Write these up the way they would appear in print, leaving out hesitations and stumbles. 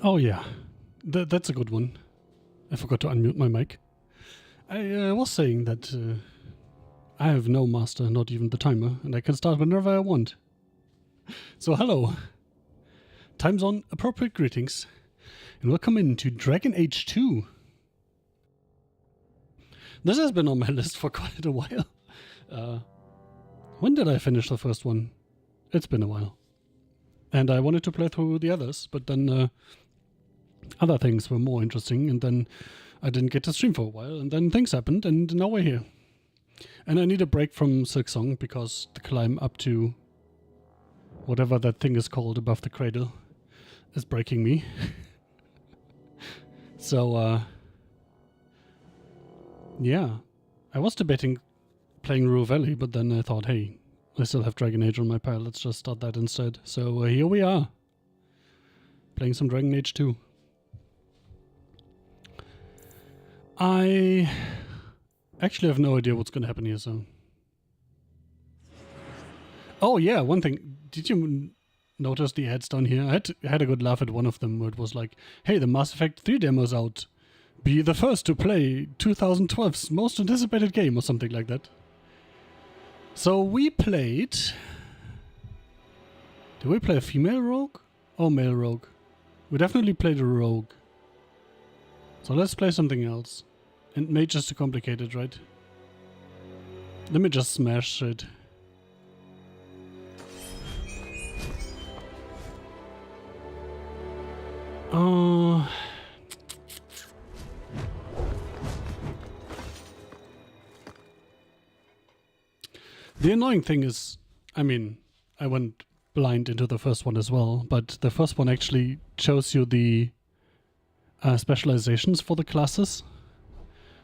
Oh yeah, that's a good one. I forgot to unmute my mic. I was saying that I have no master, not even the timer, and I can start whenever I want. So hello. Time zone appropriate greetings, and welcome into Dragon Age 2. This has been on my list for quite a while. When did I finish the first one? It's been a while. And I wanted to play through the others, but then other things were more interesting, and then I didn't get to stream for a while, and then things happened, and now we're here. And I need a break from Silksong, because the climb up to whatever that thing is called above the cradle is breaking me. So, yeah. I was debating playing Ruhr Valley, but then I thought, hey, I still have Dragon Age on my pile, let's just start that instead. So here we are, playing some Dragon Age 2. I actually have no idea what's going to happen here, so... Oh yeah, one thing, did you notice the ads down here? I had a good laugh at one of them where it was like, hey, the Mass Effect 3 demo's out. Be the first to play 2012's most anticipated game, or something like that. So we played... Did we play a female rogue? Or male rogue? We definitely played a rogue. So let's play something else. And mage is too complicated, right? Let me just smash it. The annoying thing is, I mean, I went blind into the first one as well, but the first one actually shows you the specializations for the classes.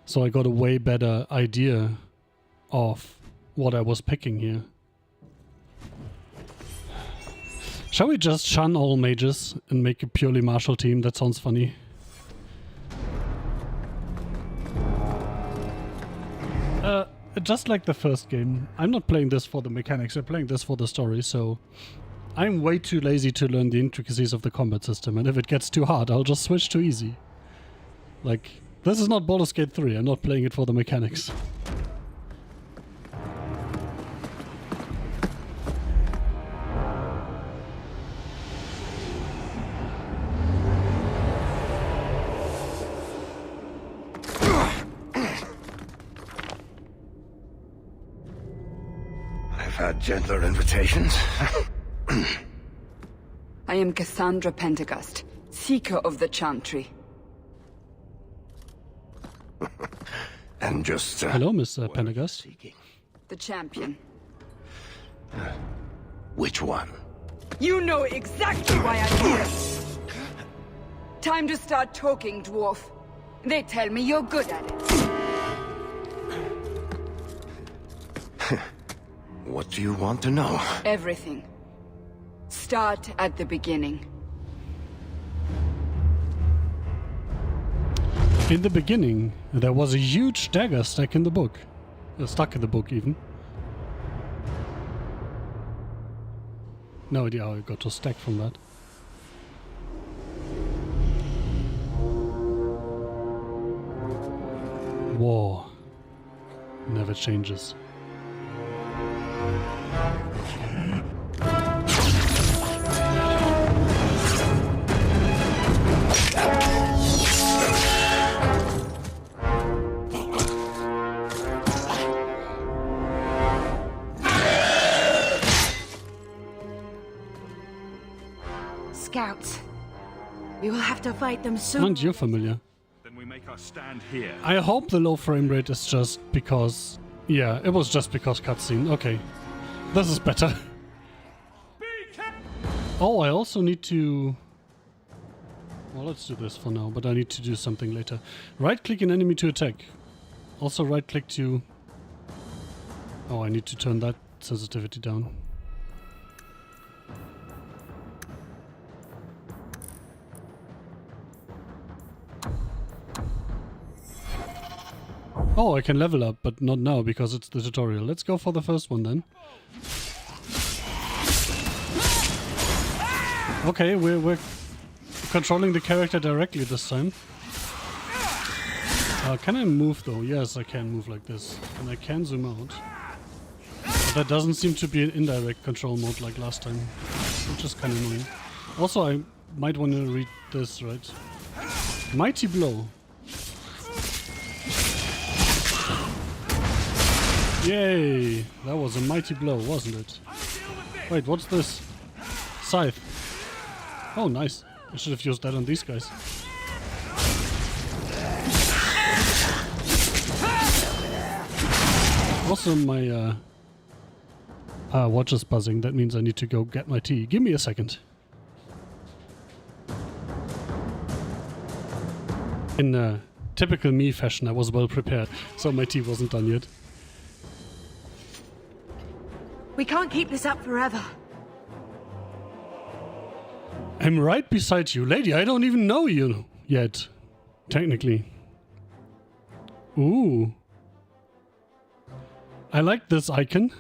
So I got a way better idea of what I was picking here. Shall we just shun all mages and make a purely martial team? That sounds funny. Just like the first game, I'm not playing this for the mechanics, I'm playing this for the story, so I'm way too lazy to learn the intricacies of the combat system, and if it gets too hard, I'll just switch to easy. Like, this is not Baldur's Gate 3, I'm not playing it for the mechanics. Gentler invitations. I am Cassandra Pendergast, Seeker of the Chantry. And just... Hello, Miss Pendergast. The champion. Which one? You know exactly why I'm here! Time to start talking, dwarf. They tell me you're good at it. What do you want to know? Everything. Start at the beginning. In the beginning, there was a huge dagger stuck in the book. Stuck in the book, even. No idea how I got to stack from that. War never changes. Scouts. We will have to fight them soon. Aren't you familiar? Then we make our stand here. I hope the low frame rate is just because... Yeah, it was just because cutscene. Okay. This is better. Oh, I also need to... Well, let's do this for now, but I need to do something later. Right-click an enemy to attack. Also right-click to... Oh, I need to turn that sensitivity down. Oh, I can level up, but not now because it's the tutorial. Let's go for the first one then. Okay, we're controlling the character directly this time. Can I move though? Yes, I can move like this. And I can zoom out. But that doesn't seem to be an indirect control mode like last time. Which is kind of annoying. Also, I might want to read this, right? Mighty Blow. Yay! That was a mighty blow, wasn't it? Wait, what's this? Scythe. Oh, nice. I should have used that on these guys. Also, my watch is buzzing. That means I need to go get my tea. Give me a second. In typical me fashion, I was well prepared, so my tea wasn't done yet. We can't keep this up forever. I'm right beside you, lady. I don't even know you yet, technically. Ooh. I like this icon.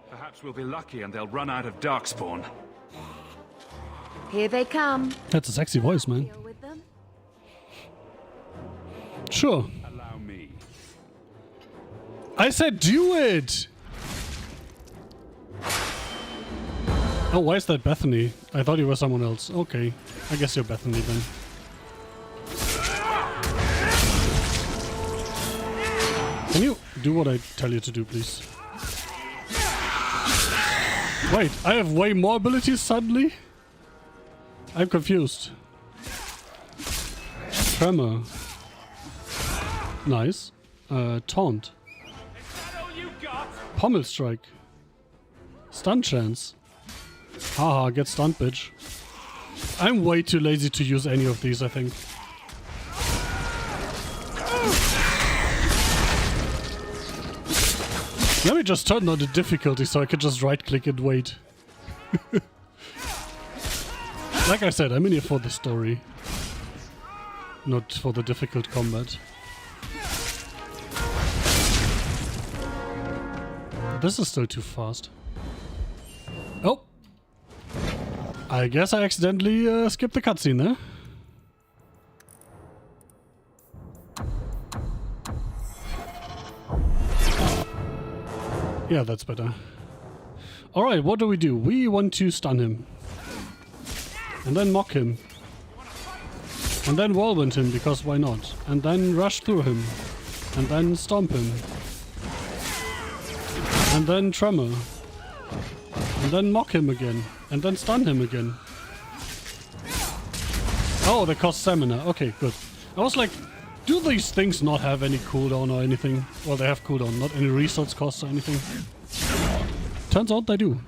Perhaps we'll be lucky and they'll run out of Darkspawn. Here they come. That's a sexy voice, man. Deal with them. Sure. Allow me. I said do it! Oh, why is that Bethany? I thought you were someone else. Okay. I guess you're Bethany then. Can you do what I tell you to do, please? Wait, I have way more abilities suddenly? I'm confused. Tremor. Nice. Taunt. Pommel Strike. Stun Chance. Haha, get stunned, bitch. I'm way too lazy to use any of these, I think. Let me just turn on the difficulty so I can just right-click and wait. Like I said, I'm in here for the story. Not for the difficult combat. This is still too fast. Oh! I guess I accidentally skipped the cutscene there. Yeah, that's better. Alright, what do? We want to stun him. And then mock him. And then whirlwind him, because why not? And then rush through him. And then stomp him. And then tremor. And then mock him again. And then stun him again. Oh, they cost stamina. Okay, good. I was like, do these things not have any cooldown or anything? Well, they have cooldown, not any resource costs or anything. Turns out they do.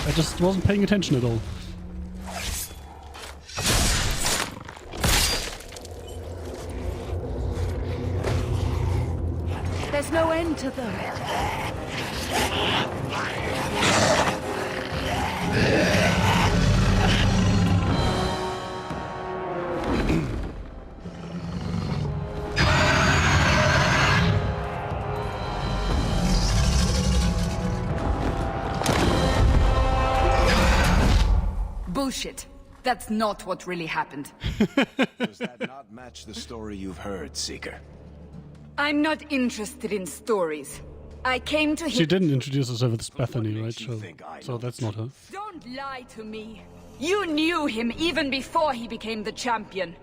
I just wasn't paying attention at all. There's no end to them. Bullshit. That's not what really happened. Does that not match the story you've heard, Seeker? I'm not interested in stories. I came to She didn't introduce herself as Bethany, right? you think I So know that's not her. Don't lie to me. You knew him even before he became the champion.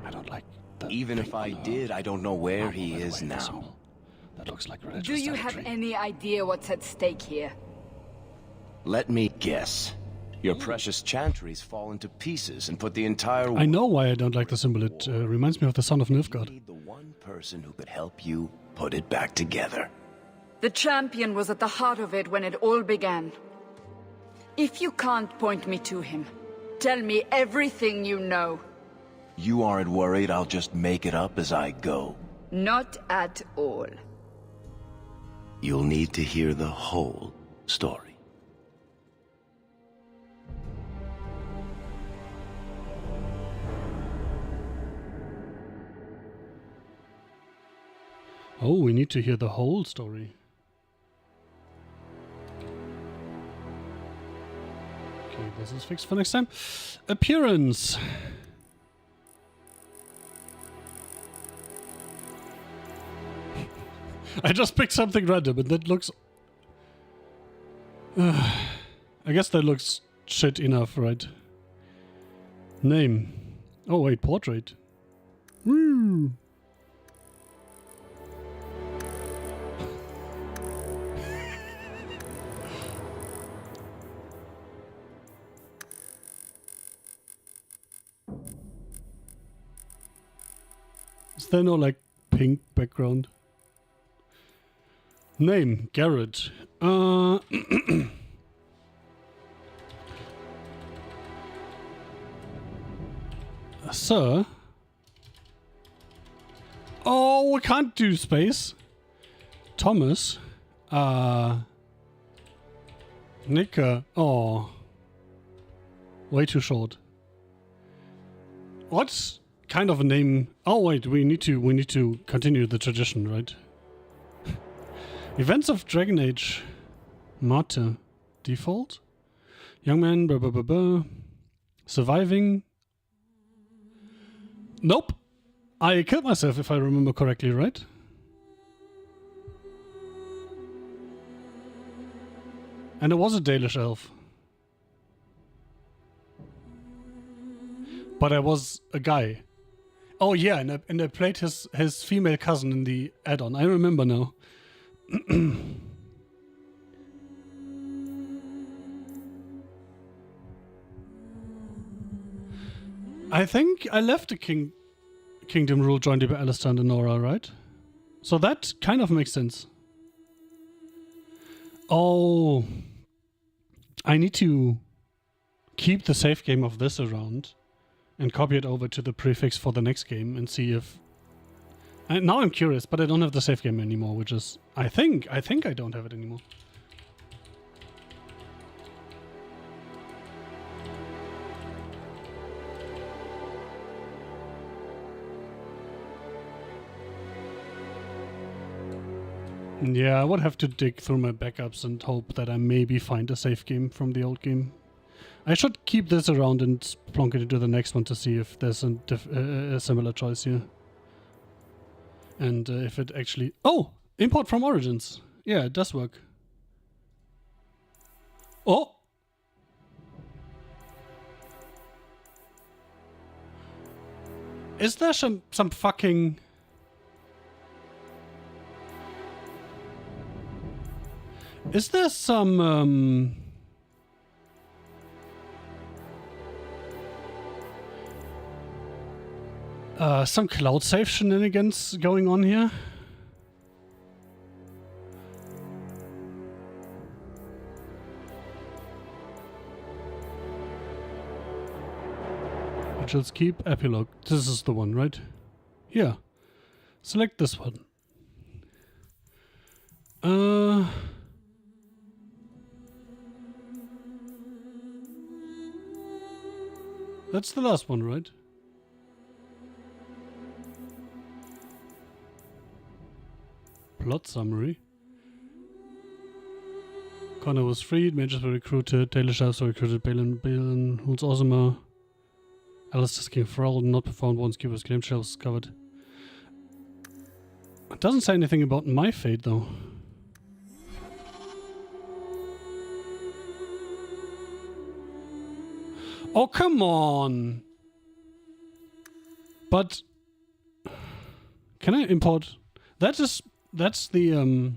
I don't like that. Even if I did, I don't know where he by the is way, now. so that looks like religious Do you have territory. any idea what's at stake here? Let me guess. Your precious chantries fall into pieces and put the entire I know why I don't like the symbol. It reminds me of the Son of Nilfgaard. need the one person who could help you put it back together. The champion was at the heart of it when it all began. If you can't point me to him, tell me everything you know. You aren't worried I'll just make it up as I go? Not at all. You'll need to hear the whole story. Oh, we need to hear the whole story. Okay, this is fixed for next time. Appearance. I just picked something random and that looks... I guess that looks shit enough, right? Name. Oh wait, portrait. Woo! Is there no like pink background? Name, Garrett. Sir? Oh, we can't do space. Thomas? Nika. Oh. Way too short. What kind of a name? Oh wait, we need to continue the tradition, right? Events of Dragon Age. Mate. Default? Young man, blah blah blah blah. Surviving. Nope. I killed myself if I remember correctly, right? And it was a Dalish elf. But I was a guy. Oh yeah, and I played his female cousin in the add-on. I remember now. I think I left the Kingdom Rule jointly by Alistair and Nora, right? So that kind of makes sense. Oh, I need to keep the save game of this around and copy it over to the prefix for the next game and see if... And now I'm curious, but I don't have the save game anymore, which is... I think I don't have it anymore. Yeah, I would have to dig through my backups and hope that I maybe find a save game from the old game. I should keep this around and plonk it into the next one to see if there's a similar choice here. And if it actually... Oh! Import from Origins! Yeah, it does work. Oh! Is there some fucking... Is there some cloud save shenanigans going on here? Just keep epilogue. This is the one, right? Yeah. Select this one. That's the last one, right? Plot summary. Connor was freed, mages were recruited, Dalish elves were recruited, Balin, who's awesomer. Alistair's King Thrall not performed once Keeper's claim shells discovered. It doesn't say anything about my fate though. Oh, come on! But... Can I import... That's the,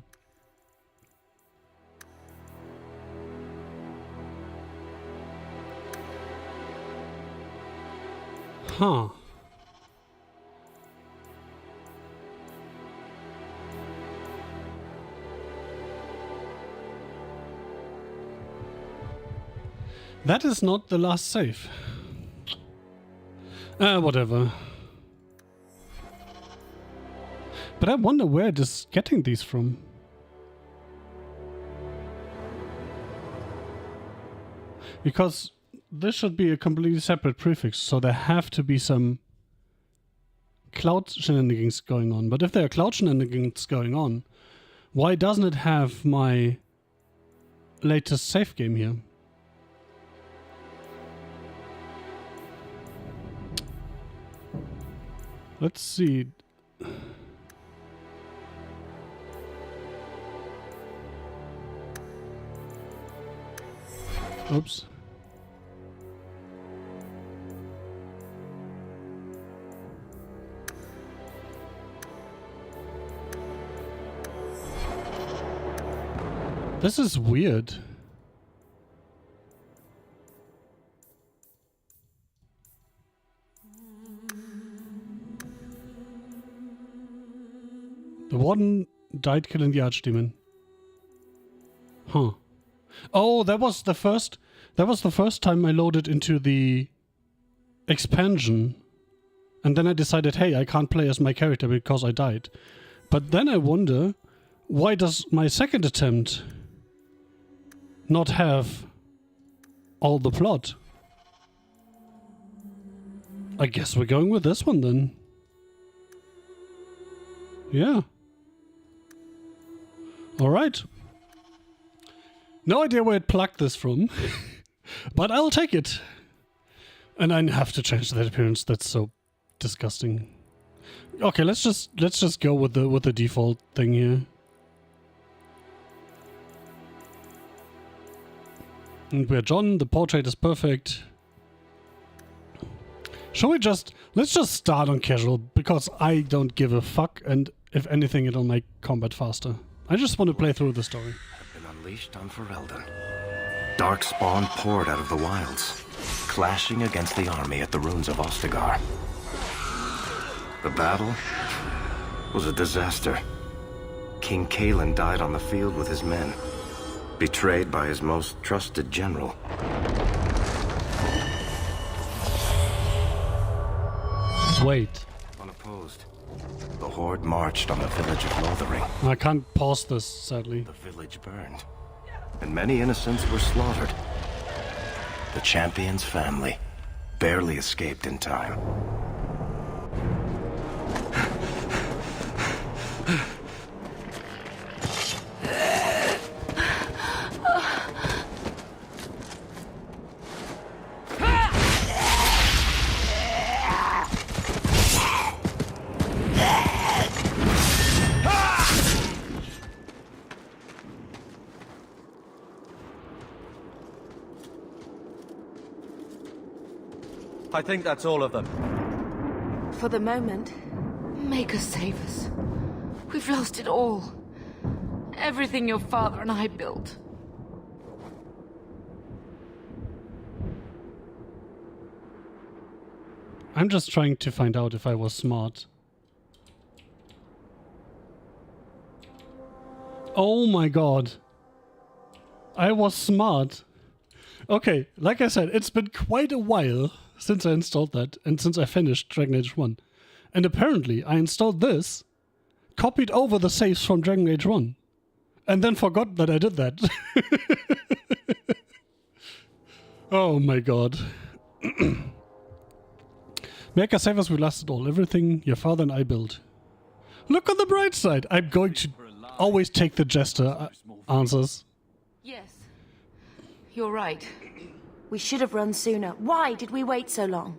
Huh. That is not the last save. Whatever. But I wonder where it is getting these from. Because this should be a completely separate prefix, so there have to be some cloud shenanigans going on. But if there are cloud shenanigans going on, why doesn't it have my latest save game here? Let's see. Oops. This is weird. The warden died killing the archdemon. Huh. Oh, that was the first time I loaded into the expansion. And then I decided, hey, I can't play as my character because I died. But then I wonder, why does my second attempt not have all the plot? I guess we're going with this one then. Yeah. Alright. No idea where it plugged this from, but I'll take it. And I have to change that appearance. That's so disgusting. Okay, let's just go with the default thing here. And we're John. The portrait is perfect. Shall we let's just start on casual, because I don't give a fuck, and if anything, it'll make combat faster. I just want to play through the story. Been unleashed on Ferelden. Dark spawn poured out of the wilds, clashing against the army at the ruins of Ostagar. The battle was a disaster. King Kalen died on the field with his men, betrayed by his most trusted general. Wait. Unopposed, the horde marched on the village of Lothering. I can't pause this, sadly. The village burned, and many innocents were slaughtered. The champion's family barely escaped in time. I think that's all of them. For the moment, Make us save us. We've lost it all. Everything your father and I built. I'm just trying to find out if I was smart. Oh my god. I was smart. Okay, like I said, it's been quite a while since I installed that and since I finished Dragon Age 1. And apparently I installed this, copied over the saves from Dragon Age 1, and then forgot that I did that. Oh my god. Make us save us, we lost it all. Everything your father and I built. Look on the bright side. I'm going to always take the jester answers. Yes. You're right. we should have run sooner. Why did we wait so long?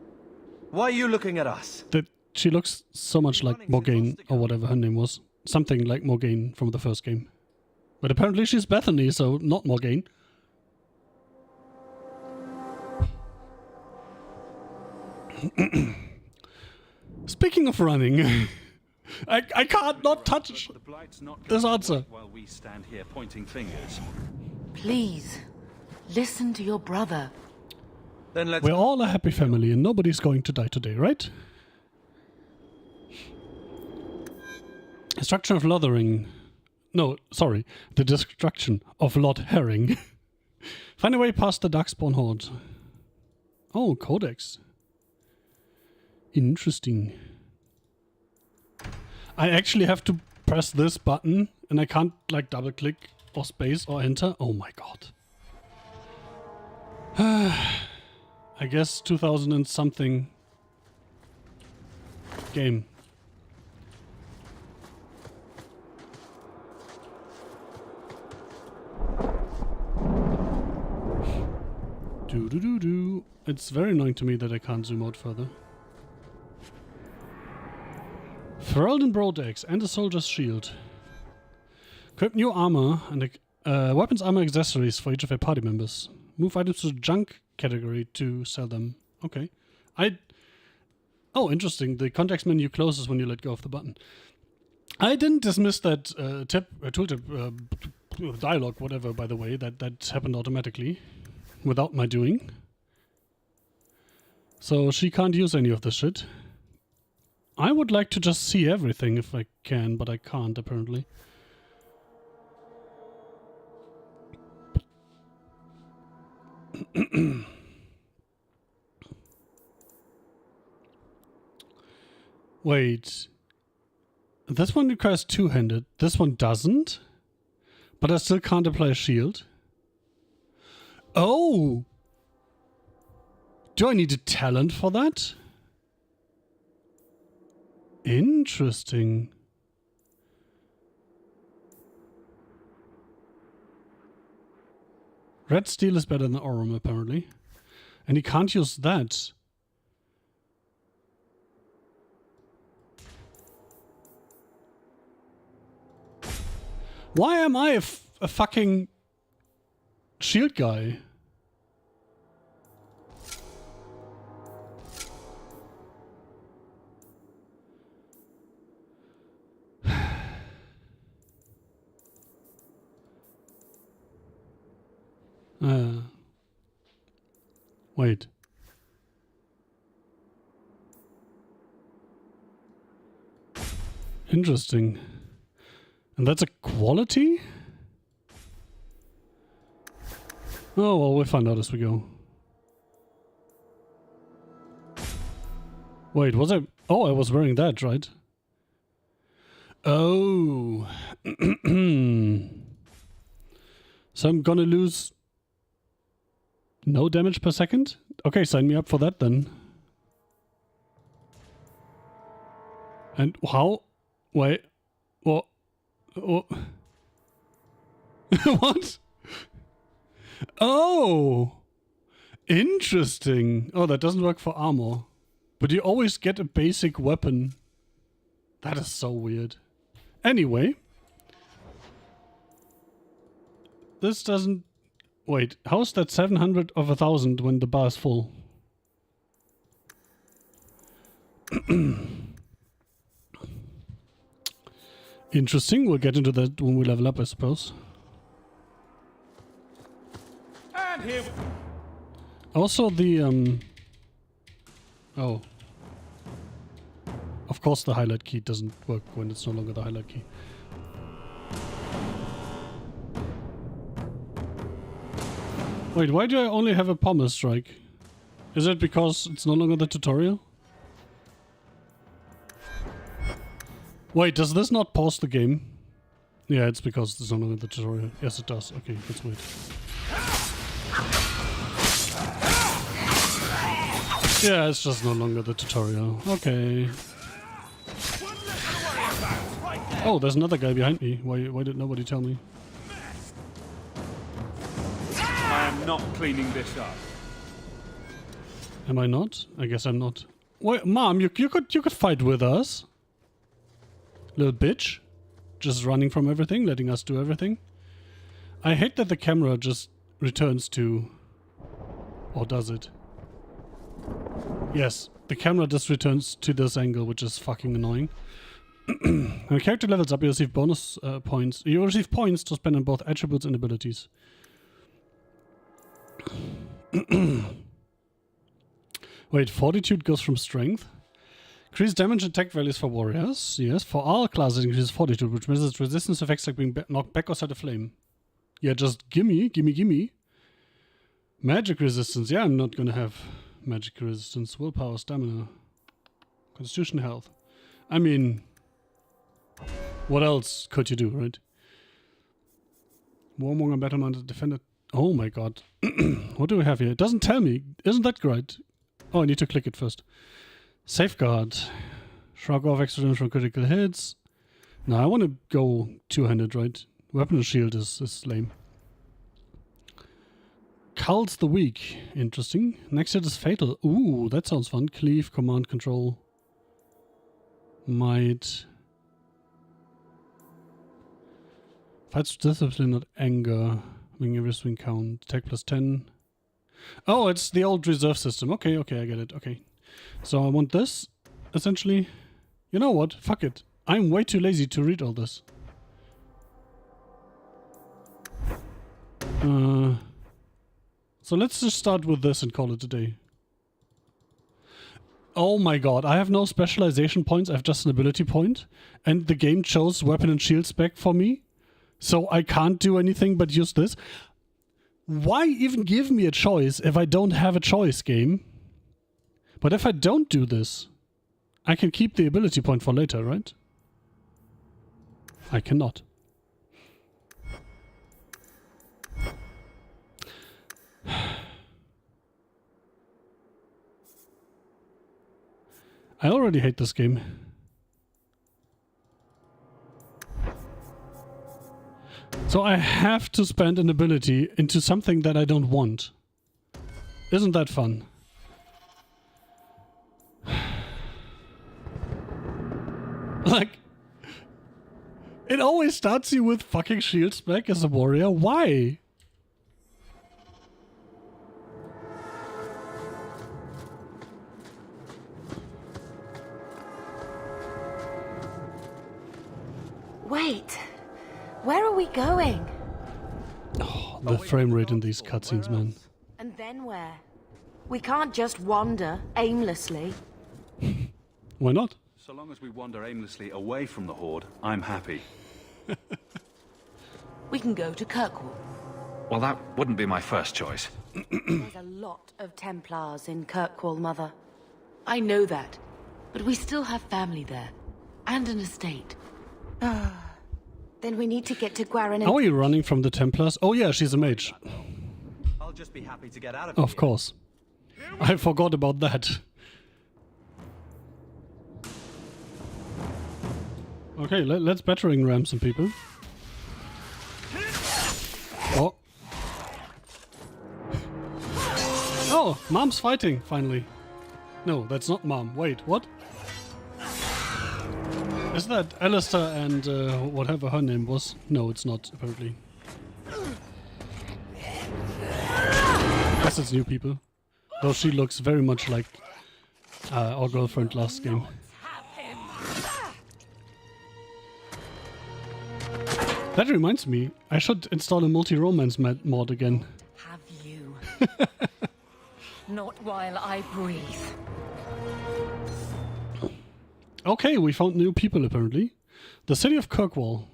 Why are you looking at us? That she looks so much like Morgane, or whatever her name was. Something like Morgane from the first game. But apparently she's Bethany, so not Morgane. Speaking of running, I can't not touch The Blight's not this going answer. while we stand here pointing fingers. Please, listen to your brother. Then let's... We're all a happy family and nobody's going to die today, right? Destruction of Lothering. No, sorry. The destruction of Lord Herring. Find a way past the Darkspawn Horde. Oh, Codex. Interesting. I actually have to press this button and I can't like double click or space or enter. Oh my god. I guess 2000 and something game. Do. It's very annoying to me that I can't zoom out further. Ferelden Broadex and a soldier's shield. Equip new armor and weapons, armor, accessories for each of their party members. Move items to the junk category to sell them. Okay. Oh, interesting. The context menu closes when you let go of the button. I didn't dismiss that tooltip dialogue, whatever, by the way. That happened automatically without my doing. So she can't use any of this shit. I would like to just see everything if I can, but I can't, apparently. Wait. This one requires two-handed. This one doesn't? But I still can't apply a shield? Oh! Do I need a talent for that? Interesting. Red steel is better than Aurum, apparently. And he can't use that. Why am I a fucking shield guy? Wait. Interesting. And that's a quality? Oh, well, we'll find out as we go. Wait, was I... Oh, I was wearing that, right? Oh. So I'm gonna lose... no damage per second? Okay, sign me up for that then. And how? Wait. What? Oh. What? Oh! Interesting. Oh, that doesn't work for armor. But you always get a basic weapon. That is so weird. Anyway. This doesn't... Wait, how's that 700 of 1,000 when the bar is full? Interesting, we'll get into that when we level up, I suppose. And here. Also the, Oh. Of course the highlight key doesn't work when it's no longer the highlight key. Wait, why do I only have a pommel strike? Is it because it's no longer the tutorial? Wait, does this not pause the game? Yeah, it's because it's no longer the tutorial. Yes, it does. Okay, let's wait. Yeah, it's just no longer the tutorial. Okay. Oh, there's another guy behind me. Why did nobody tell me? I am not cleaning this up. Am I not? I guess I'm not. Wait, Mom, you could fight with us. Little bitch. Just running from everything, letting us do everything. I hate that the camera just returns to... Or does it? Yes, the camera just returns to this angle, which is fucking annoying. When a character levels up, you receive bonus points. You receive points to spend on both attributes and abilities. Wait, fortitude goes from strength? Increase damage and attack values for warriors. Yes, for all classes increases fortitude, which measures resistance effects like being knocked back or set aflame. Yeah, just gimme. Magic resistance. Yeah, I'm not gonna have magic resistance. Willpower, stamina, constitution, health. I mean, what else could you do, right? Warmonger, battle-minded defender. Oh my god. What do we have here? It doesn't tell me. Isn't that great? Oh, I need to click it first. Safeguard. Shrug off extra damage from critical hits. No, I want to go two-handed, right? Weapon and shield is lame. Cults the weak. Interesting. Next hit is fatal. Ooh, that sounds fun. Cleave, command, control. Might. Fights with discipline, not anger. Making every swing count. Attack plus 10. Oh, it's the old reserve system. Okay, okay, I get it. Okay. So I want this, essentially. You know what? Fuck it. I'm way too lazy to read all this. So let's just start with this and call it a day. Oh my god, I have no specialization points, I have just an ability point. And the game chose weapon and shield spec for me. So I can't do anything but use this. Why even give me a choice if I don't have a choice, game? But if I don't do this, I can keep the ability point for later, right? I cannot. I already hate this game. So I have to spend an ability into something that I don't want. Isn't that fun? Like, it always starts you with fucking shield spec as a warrior. Why? Wait, where are we going? Oh, the frame rate in these cutscenes, man. And then where? We can't just wander aimlessly. Why not? So long as we wander aimlessly away from the Horde, I'm happy. We can go to Kirkwall. Well, that wouldn't be my first choice. There's a lot of Templars in Kirkwall, Mother. I know that, but we still have family there, and an estate. Then we need to get to Guaran. How are you running from the Templars? Oh yeah, she's a mage. I'll just be happy to get out of Of here. course. I forgot about that. Okay, let's battering ram some people. Oh. Oh, Mom's fighting, finally. No, that's not Mom. Wait, what? Is that Alistair and whatever her name was? No, it's not, apparently. Guess it's new people. Though she looks very much like our girlfriend last game. That reminds me, I should install a multi-romance mod again. Have you? Not while I breathe. Okay, we found new people apparently. The city of Kirkwall.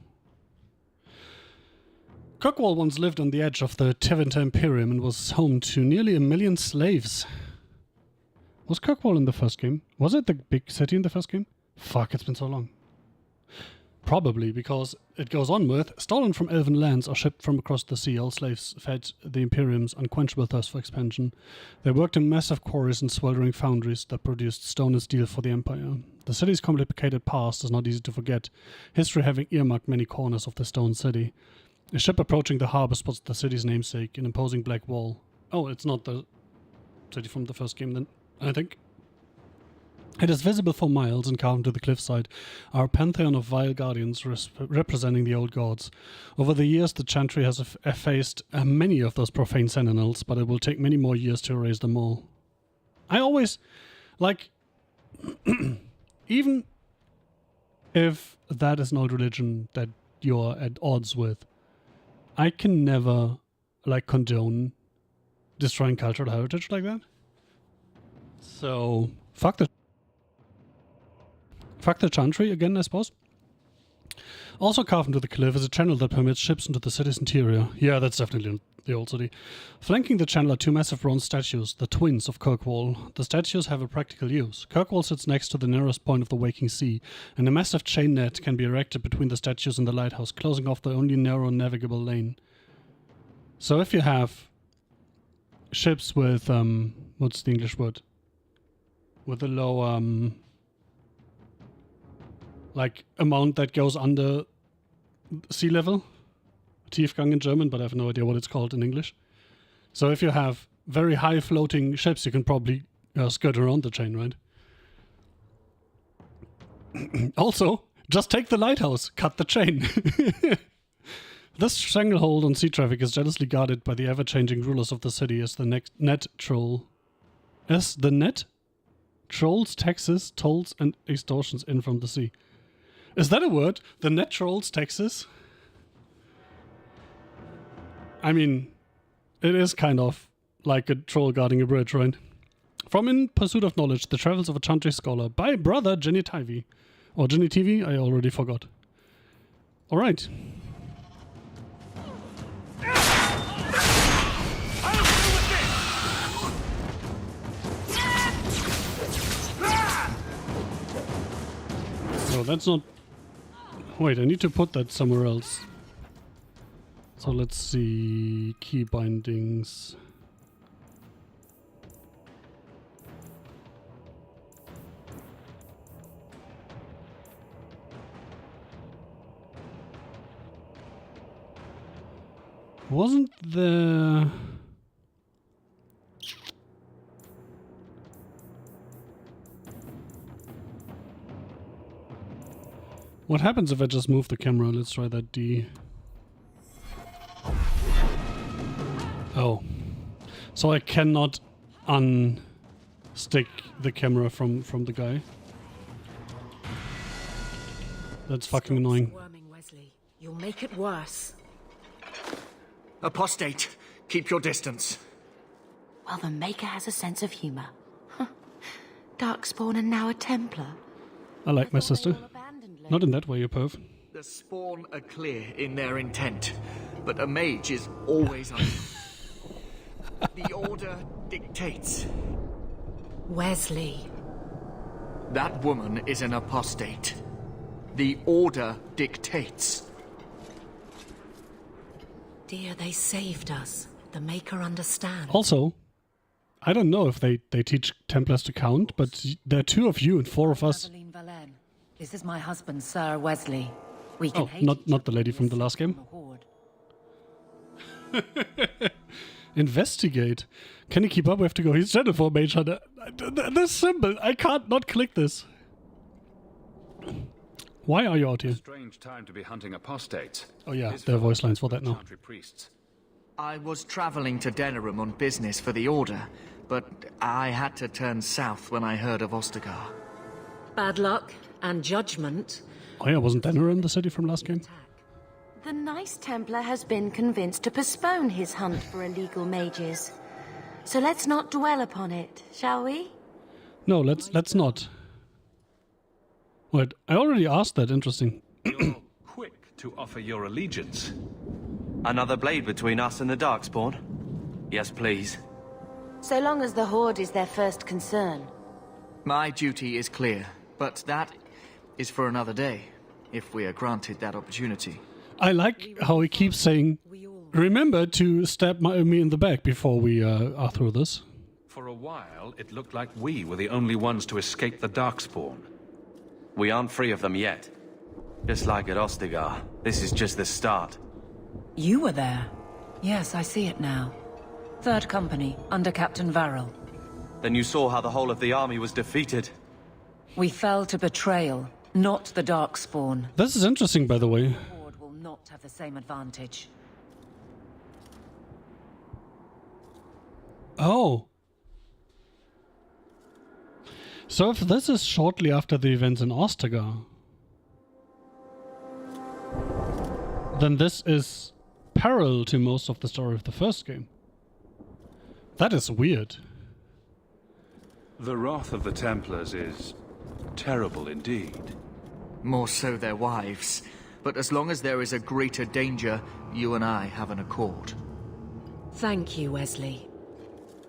Kirkwall once lived on the edge of the Tevinter Imperium and was home to nearly 1 million slaves. Was Kirkwall in the first game? Was it the big city in the first game? Fuck, it's been so long. Probably, because it goes on with, stolen from elven lands or shipped from across the sea, all slaves fed the Imperium's unquenchable thirst for expansion. They worked in massive quarries and sweltering foundries that produced stone and steel for the Empire. The city's complicated past is not easy to forget, history having earmarked many corners of the stone city. A ship approaching the harbor spots the city's namesake, an imposing black wall. Oh, it's not the city from the first game then, I think. It is visible for miles and carved into the cliffside are a pantheon of vile guardians representing the old gods. Over the years, the Chantry has effaced many of those profane sentinels, but it will take many more years to erase them all. I always, like, even if that is an old religion that you're at odds with, I can never, like, condone destroying cultural heritage like that. So, fuck the Chantry again, I suppose. Also carved into the cliff is a channel that permits ships into the city's interior. Yeah, that's definitely the old city. Flanking the channel are two massive bronze statues, the twins of Kirkwall. The statues have a practical use. Kirkwall sits next to the nearest point of the waking sea, and a massive chain net can be erected between the statues and the lighthouse, closing off the only narrow navigable lane. So if you have ships with, what's the English word? With a low, like, amount that goes under sea level. Tiefgang in German, but I have no idea what it's called in English. So if you have very high floating ships, you can probably skirt around the chain, right? Also, just take the lighthouse, cut the chain. This stranglehold on sea traffic is jealously guarded by the ever-changing rulers of the city as the net trolls taxes, tolls, and extortions in from the sea. Is that a word? The net trolls taxes? I mean, it is kind of like a troll guarding a bridge, right? From In Pursuit of Knowledge, The Travels of a Chantry Scholar by brother Ginny Tivy. Or Ginny TV? I already forgot. Alright. No, that's not... Wait, I need to put that somewhere else. So let's see... Key bindings... Wasn't there... What happens if I just move the camera? Let's try that D. Oh. So I cannot unstick the camera from the guy. That's fucking annoying. Squirming, Wesley. You'll make it worse. Apostate, keep your distance. Well, the Maker has a sense of humor. Darkspawn and now a Templar. I like my sister. Not in that way, you perv. The Spawn are clear in their intent, but a mage is always on. The Order dictates. Wesley. That woman is an apostate. The Order dictates. Dear, they saved us. The Maker understands. Also, I don't know if they teach Templars to count, but there are 2 of you and 4 of us. This is my husband, Sir Wesley. We can hate not the lady from the last game. Investigate. Can he keep up? We have to go. He's Jennifer for Mage Hunter. This symbol. I can't not click this. Why are you out here? Strange time to be hunting apostates. Oh yeah, there are voice lines for that now. Priests. I was traveling to Denerim on business for the Order, but I had to turn south when I heard of Ostagar. Bad luck and judgment. Oh yeah, wasn't Denerim the city from last game? The nice Templar has been convinced to postpone his hunt for illegal mages. So let's not dwell upon it, shall we? No, let's not. Wait, I already asked that. Interesting. You're quick to offer your allegiance. Another blade between us and the Darkspawn? Yes, please. So long as the Horde is their first concern. My duty is clear, but that is for another day, if we are granted that opportunity. I like how he keeps saying, remember to stab me in the back before we are through this. For a while, it looked like we were the only ones to escape the Darkspawn. We aren't free of them yet. Just like at Ostagar, this is just the start. You were there. Yes, I see it now. 3rd Company, under Captain Varrel. Then you saw how the whole of the army was defeated. We fell to betrayal, not the Darkspawn. This is interesting, by the way. The Horde will not have the same advantage. Oh. So if this is shortly after the events in Ostagar, then this is parallel to most of the story of the first game. That is weird. The wrath of the Templars is terrible indeed. More so their wives. But as long as there is a greater danger, you and I have an accord. Thank you, Wesley.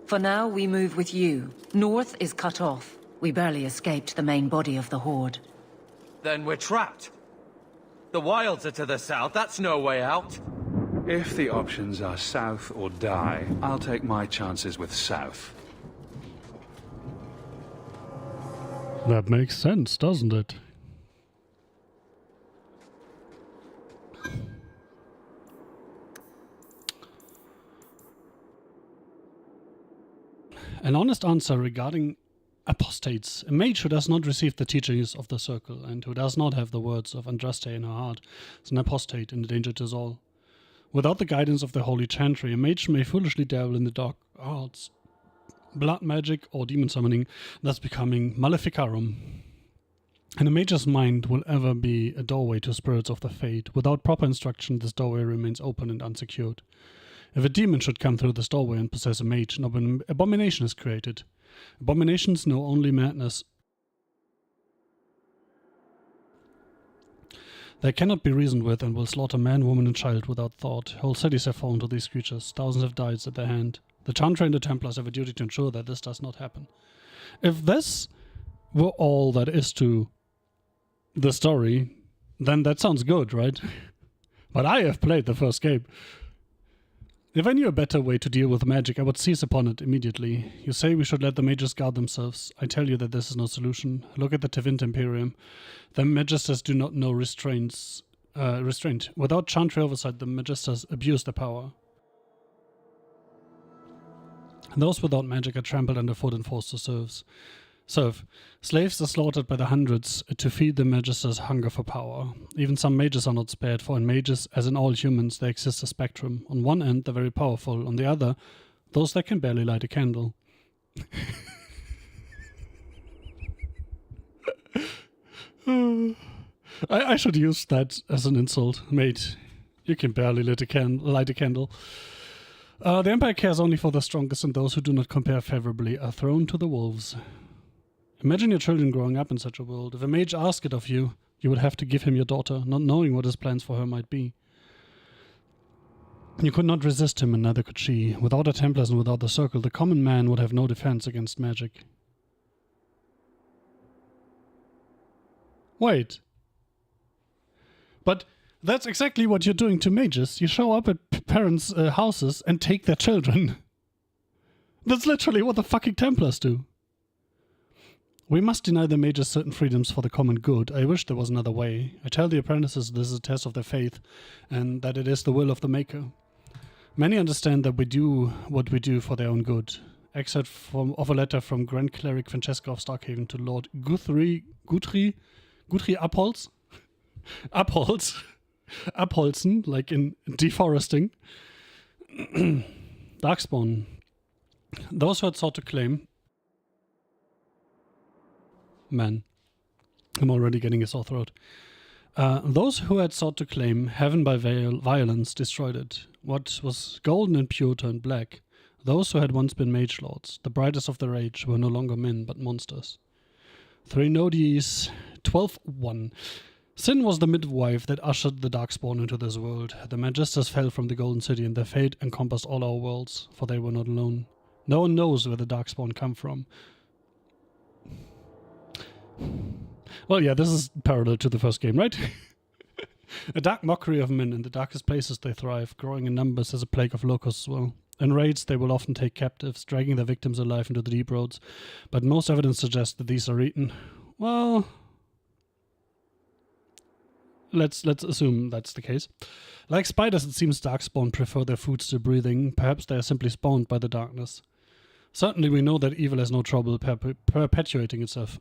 For now, we move with you. North is cut off. We barely escaped the main body of the Horde. Then we're trapped. The wilds are to the south, that's no way out. If the options are south or die, I'll take my chances with south. That makes sense, doesn't it? An honest answer regarding apostates. A mage who does not receive the teachings of the Circle and who does not have the words of Andraste in her heart is an apostate and a danger to us all. Without the guidance of the holy chantry, a mage may foolishly dabble in the dark arts, blood magic or demon summoning, thus becoming maleficarum. And a mage's mind will ever be a doorway to spirits of the fade. Without proper instruction, this doorway remains open and unsecured. If a demon should come through this doorway and possess a mage, an abomination is created. Abominations know only madness. They cannot be reasoned with and will slaughter man, woman and child without thought. Whole cities have fallen to these creatures. Thousands have died at their hand. The Chantry and the Templars have a duty to ensure that this does not happen. If this were all that is to the story, then that sounds good, right? But I have played the first game. If I knew a better way to deal with magic, I would seize upon it immediately. You say we should let the mages guard themselves. I tell you that this is no solution. Look at the Tevinter Imperium. The magisters do not know restraint. Without chantry oversight, the magisters abuse their power. Those without magic are trampled underfoot and forced to serve. Slaves are slaughtered by the hundreds to feed the magisters' hunger for power. Even some mages are not spared, for in mages, as in all humans, there exists a spectrum. On one end, the very powerful. On the other, those that can barely light a candle. I should use that as an insult. Mate, you can barely light a candle. The Empire cares only for the strongest, and those who do not compare favorably are thrown to the wolves. Imagine your children growing up in such a world. If a mage asked it of you, you would have to give him your daughter, not knowing what his plans for her might be. You could not resist him, and neither could she. Without the Templars and without the Circle, the common man would have no defense against magic. Wait. But that's exactly what you're doing to mages. You show up at parents' houses and take their children. That's literally what the fucking Templars do. We must deny the mages certain freedoms for the common good. I wish there was another way. I tell the apprentices this is a test of their faith, and that it is the will of the Maker. Many understand that we do what we do for their own good. Excerpt of a letter from Grand Cleric Francesca of Starkhaven to Lord Guthrie Upholz? Upholzen, like in deforesting. Darkspawn. Those who had sought to claim... Man, I'm already getting a sore throat. Those who had sought to claim heaven by violence destroyed it. What was golden and pure turned black. Those who had once been mage lords, the brightest of their age, were no longer men but monsters. 3 Nodies 12:1. Sin was the midwife that ushered the Darkspawn into this world. The Magisters fell from the Golden City, and their fate encompassed all our worlds, for they were not alone. No one knows where the Darkspawn come from. Well, yeah, this is parallel to the first game, right? A dark mockery of men. In the darkest places they thrive, growing in numbers as a plague of locusts as well. In raids, they will often take captives, dragging their victims alive into the deep roads. But most evidence suggests that these are eaten. Well, let's assume that's the case. Like spiders, it seems Darkspawn prefer their foods to breathing. Perhaps they are simply spawned by the darkness. Certainly we know that evil has no trouble perpetuating itself.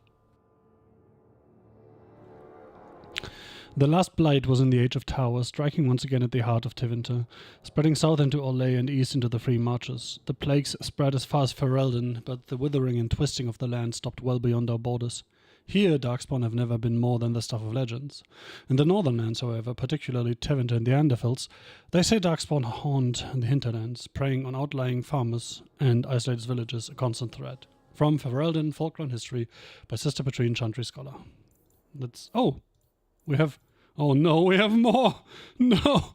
The last blight was in the Age of Towers, striking once again at the heart of Tevinter, spreading south into Orlais and east into the Free Marches. The plagues spread as far as Ferelden, but the withering and twisting of the land stopped well beyond our borders. Here, Darkspawn have never been more than the stuff of legends. In the northern lands, however, particularly Tevinter and the Anderfels, they say Darkspawn haunt the hinterlands, preying on outlying farmers and isolated villages, a constant threat. From Ferelden, Folklore History, by Sister Patrine, Chantry Scholar. Let's... Oh! We have... Oh no, we have more! No!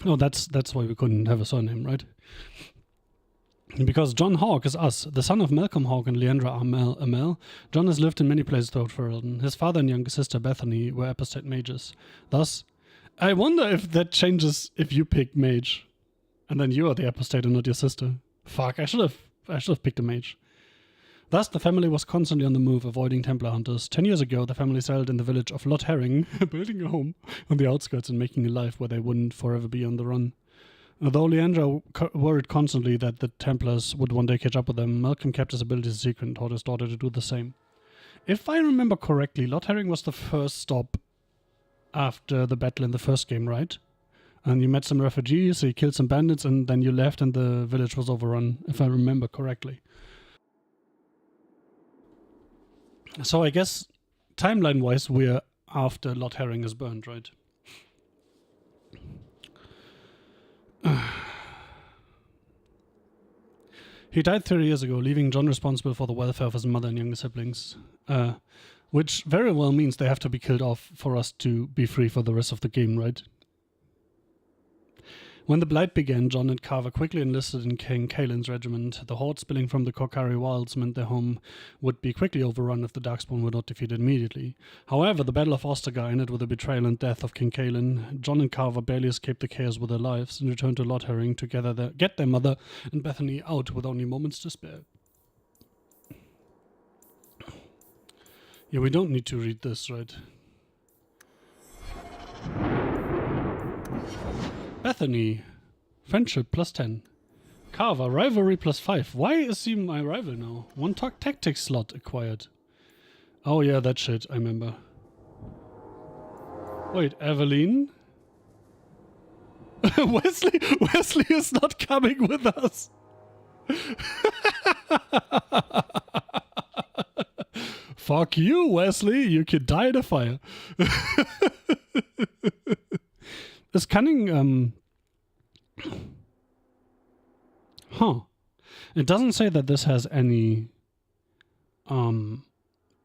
Oh, that's why we couldn't have a surname, right? Because John Hawke is us, the son of Malcolm Hawke and Leandra Amel. John has lived in many places throughout Ferelden. His father and younger sister Bethany were apostate mages. Thus, I wonder if that changes if you pick mage. And then you are the apostate and not your sister. Fuck, I should have picked a mage. Thus, the family was constantly on the move, avoiding Templar hunters. 10 years ago, the family settled in the village of Lot Herring, building a home on the outskirts and making a life where they wouldn't forever be on the run. Although Leandra worried constantly that the Templars would one day catch up with them, Malcolm kept his abilities a secret and taught his daughter to do the same. If I remember correctly, Lot Herring was the first stop after the battle in the first game, right? And you met some refugees, so you killed some bandits, and then you left and the village was overrun, if I remember correctly. So I guess, timeline-wise, we're after Lord Herring is burned, right? He died 30 years ago, leaving John responsible for the welfare of his mother and younger siblings. Which very well means they have to be killed off for us to be free for the rest of the game, right? When the Blight began, John and Carver quickly enlisted in King Kaelin's regiment. The horde spilling from the Korcari wilds meant their home would be quickly overrun if the Darkspawn were not defeated immediately. However, the Battle of Ostagar ended with the betrayal and death of King Kaelin. John and Carver barely escaped the chaos with their lives and returned to Lord Herring to get their mother and Bethany out with only moments to spare. Yeah, we don't need to read this, right? Bethany, friendship +10. Carver, rivalry +5. Why is he my rival now? One tactics slot acquired. Oh yeah, that shit, I remember. Wait, Evelyn? Wesley is not coming with us. Fuck you, Wesley. You could die in a fire. Is cunning, Huh. It doesn't say that this has any,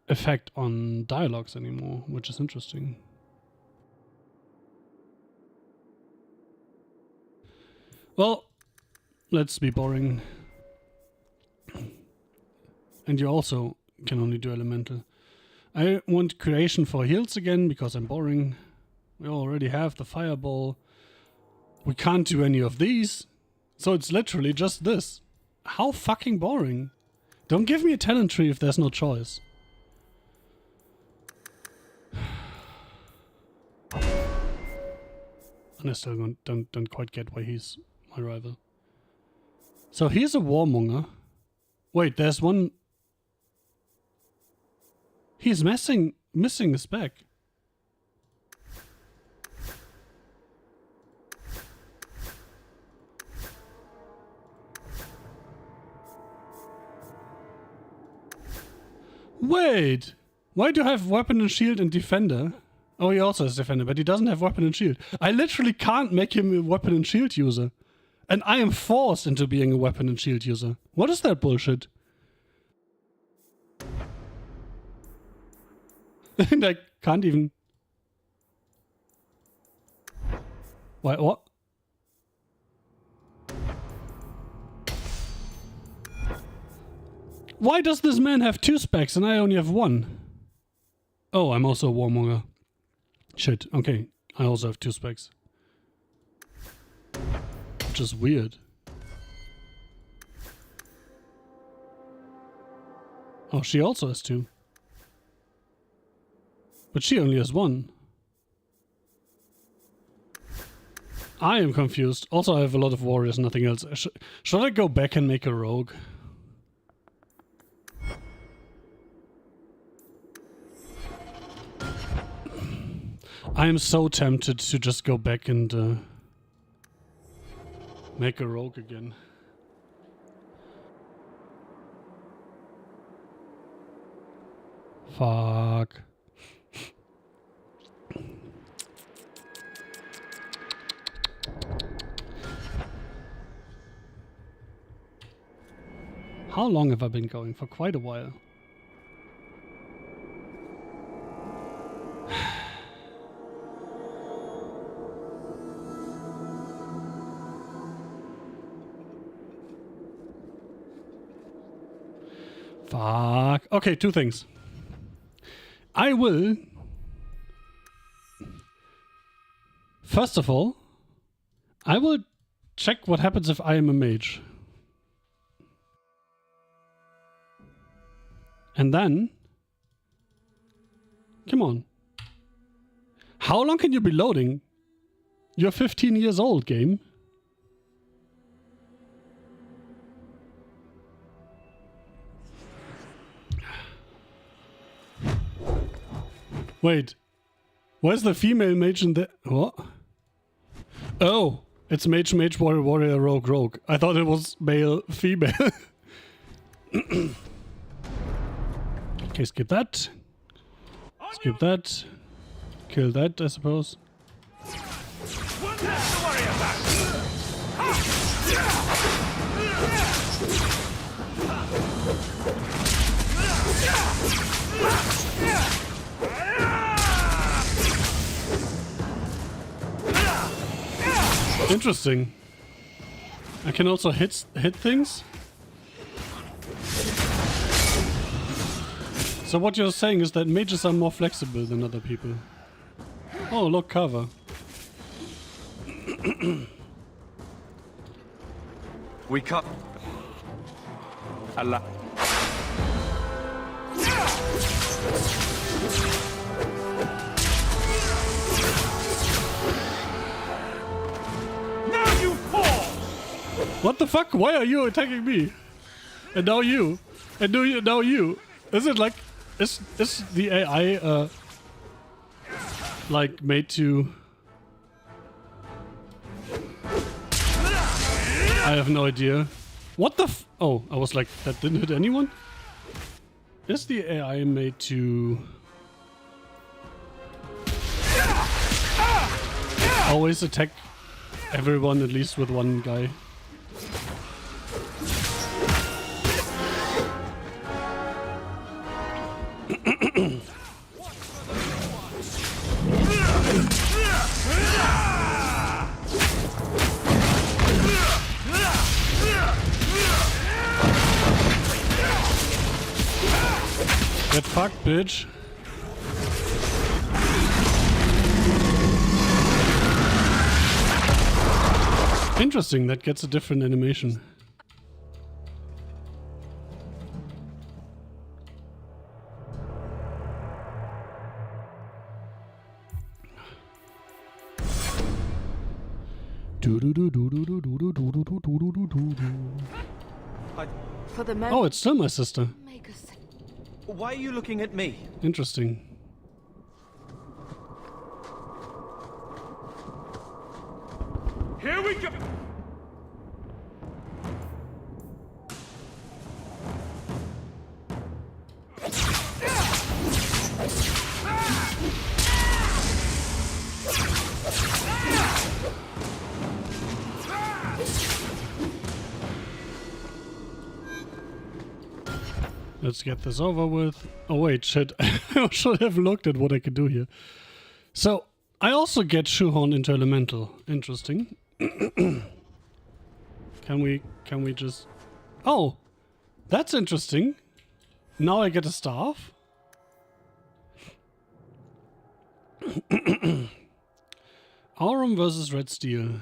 effect on dialogues anymore, which is interesting. Well, let's be boring. And you also can only do elemental. I want creation for heals again because I'm boring. We already have the fireball. We can't do any of these. So it's literally just this. How fucking boring. Don't give me a talent tree if there's no choice. And I still don't quite get why he's my rival. So he's a warmonger. Wait, there's one... He's missing a spec. Wait! Why do I have weapon and shield and defender? Oh, he also has defender, but he doesn't have weapon and shield. I literally can't make him a weapon and shield user. And I am forced into being a weapon and shield user. What is that bullshit? And I can't even... Why, what? Why does this man have 2 specs and I only have 1? Oh, I'm also a warmonger. Shit, okay. I also have 2 specs. Which is weird. Oh, she also has 2. But she only has 1. I am confused. Also, I have a lot of warriors, nothing else. Should I go back and make a rogue? I am so tempted to just go back and make a rogue again. Fuck. How long have I been going? For quite a while. Fuck. Okay, 2 things. I will... First of all, I will check what happens if I am a mage. And then... Come on. How long can you be loading? You're 15 years old, game. Wait. Where's the female mage in the... What? Oh, it's mage, mage, warrior, warrior, rogue, rogue. I thought it was male, female. Okay, skip that. Skip that. Kill that, I suppose. Interesting. I can also hit things. So what you're saying is that mages are more flexible than other people. Oh, look, cover. We cut. Allah. Now you fall! What the fuck? Why are you attacking me? And now you. And now you. Is it like... Is the AI, like, made to... I have no idea. What the f... Oh, I was like, that didn't hit anyone? Is the AI made to... always attack everyone, at least with one guy? Get fucked, bitch. Interesting, that gets a different animation. For the Oh, it's still my sister. make us... Why are you looking at me? Interesting. Here we go! Let's get this over with. Oh wait, shit. I should have looked at what I could do here. So, I also get shoehorn into elemental. Interesting. Can we just... Oh! That's interesting. Now I get a staff. Aurum versus Red Steel.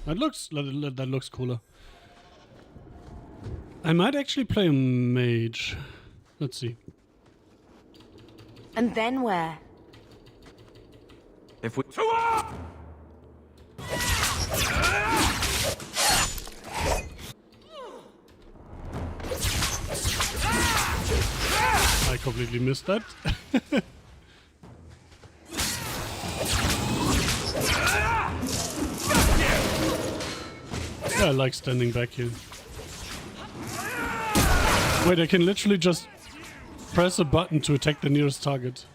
That looks cooler. I might actually play a mage. Let's see. And then where? If we... I completely missed that. Yeah, I like standing back here. Wait, I can literally just press a button to attack the nearest target.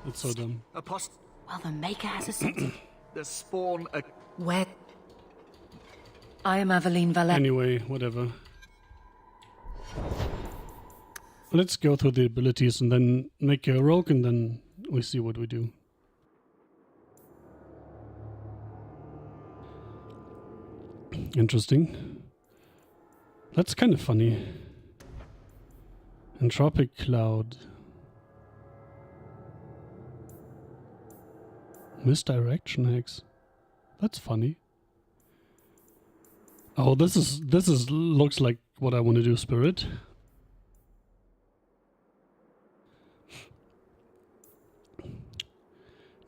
That's so dumb. Well, the Maker has a city. The spawn... Where? I am Aveline Valet. Anyway, whatever. Let's go through the abilities and then make a rogue and then we see what we do. Interesting. That's kind of funny. Entropic cloud. Misdirection hex. That's funny. Oh, this is looks like what I want to do, Spirit.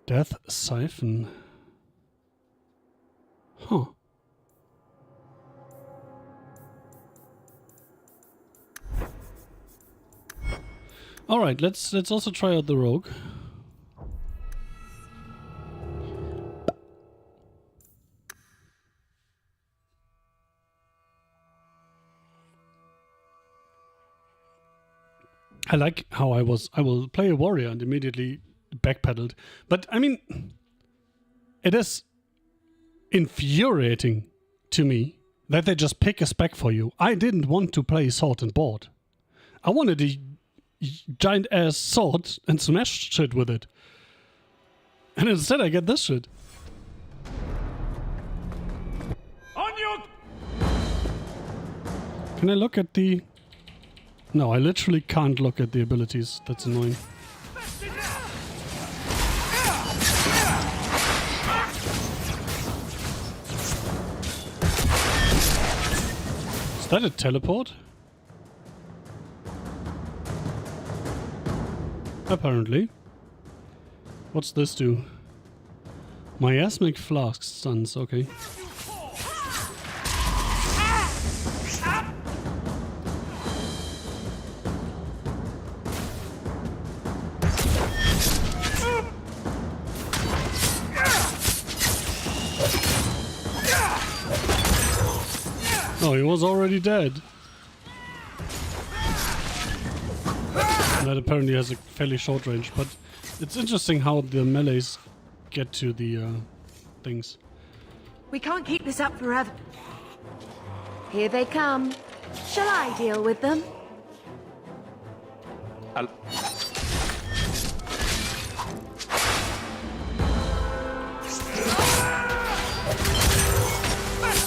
Death Siphon. Huh. All right, let's also try out the rogue. I like how I will play a warrior and immediately backpedaled. But I mean, it is infuriating to me that they just pick a spec for you. I didn't want to play sword and board. I wanted a giant ass sword and smash shit with it. And instead I get this shit. On your... Can I look at the... No, I literally can't look at the abilities. That's annoying. Is that a teleport? Apparently. What's this do? Miasmic flask stuns, okay. Oh, he was already dead. That apparently has a fairly short range, but it's interesting how the melees get to the things. We can't keep this up forever. Here they come. Shall I deal with them?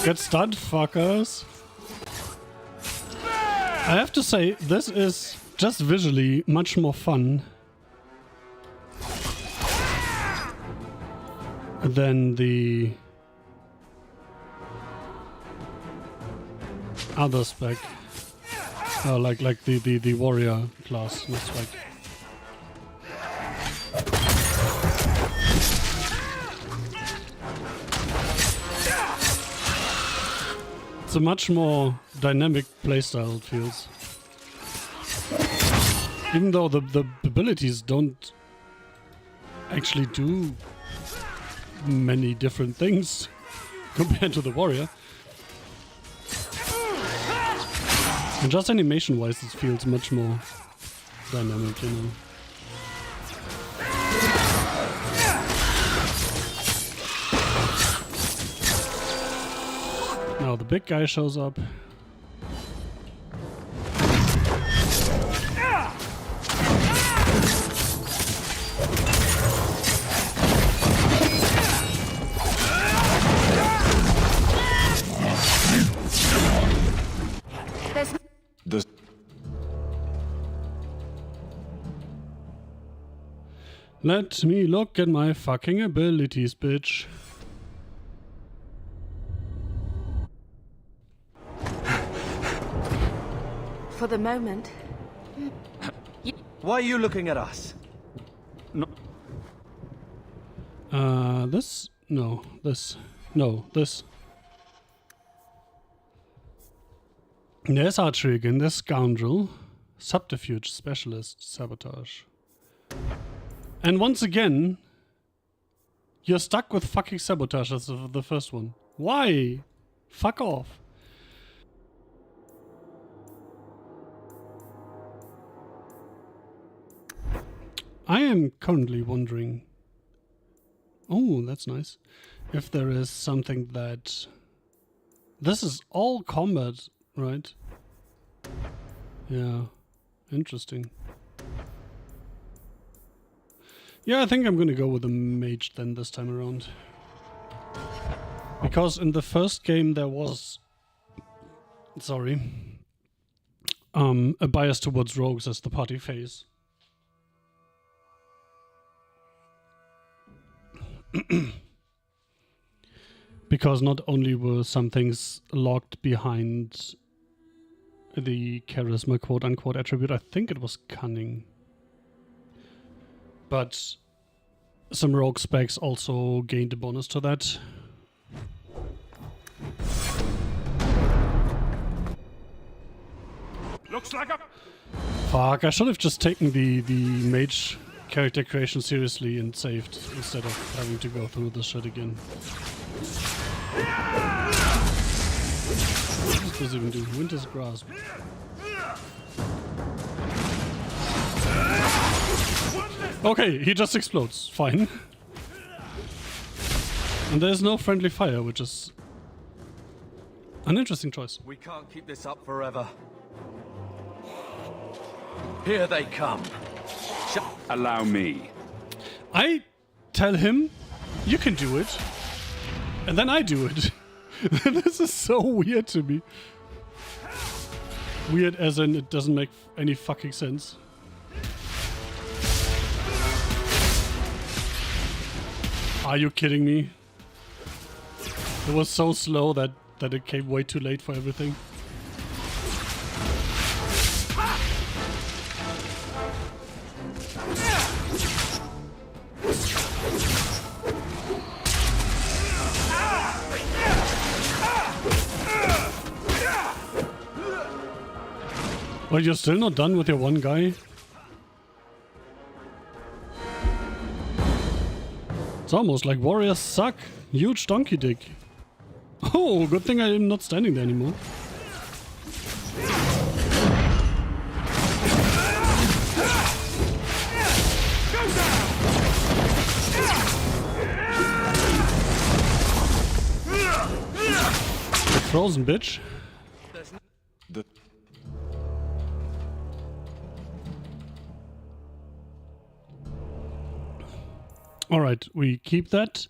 Get stunned, fuckers. I have to say, this is just visually much more fun than the other spec. Oh, like the warrior class spec. It's a much more dynamic playstyle, it feels. Even though the abilities don't actually do many different things compared to the warrior. And just animation-wise, it feels much more dynamic, you know. Now the big guy shows up. Let me look at my fucking abilities, bitch. For the moment. Why are you looking at us? No. This? No. This. No. This. There's archery again. There's scoundrel. Subterfuge. Specialist. Sabotage. And once again, you're stuck with fucking sabotage as the first one. Why? Fuck off. I am currently wondering... Oh, that's nice. If there is something that... This is all combat, right? Yeah. Interesting. Yeah, I think I'm gonna go with the mage then this time around. Because in the first game there was... Sorry. A bias towards rogues as the party phase. Because not only were some things locked behind the charisma quote-unquote attribute, I think it was cunning. But some rogue specs also gained a bonus to that. Looks like a... Fuck, I should have just taken the mage character creation seriously and saved instead of having to go through this shit again. What does this even do? Winter's Grasp. Okay, he just explodes. Fine. And there's no friendly fire, which is an interesting choice. We can't keep this up forever. Here they come. Allow me. I tell him, you can do it. And then I do it. This is so weird to me. Weird as in it doesn't make any fucking sense. Are you kidding me? It was so slow that it came way too late for everything. Well, you're still not done with your one guy? It's almost like warriors suck. Huge donkey dick. Oh, good thing I'm not standing there anymore. Frozen bitch. Alright, we keep that.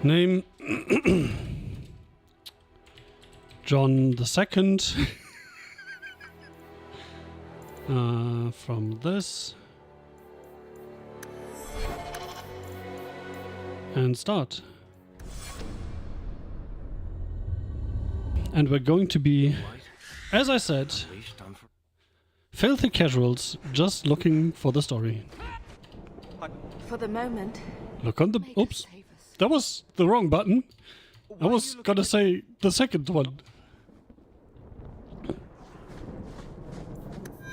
Name John the Second. From this. And start. And we're going to be, as I said, filthy casuals just looking for the story. For the moment. Look on the... Oops. That was the wrong button. I was gonna say the second one.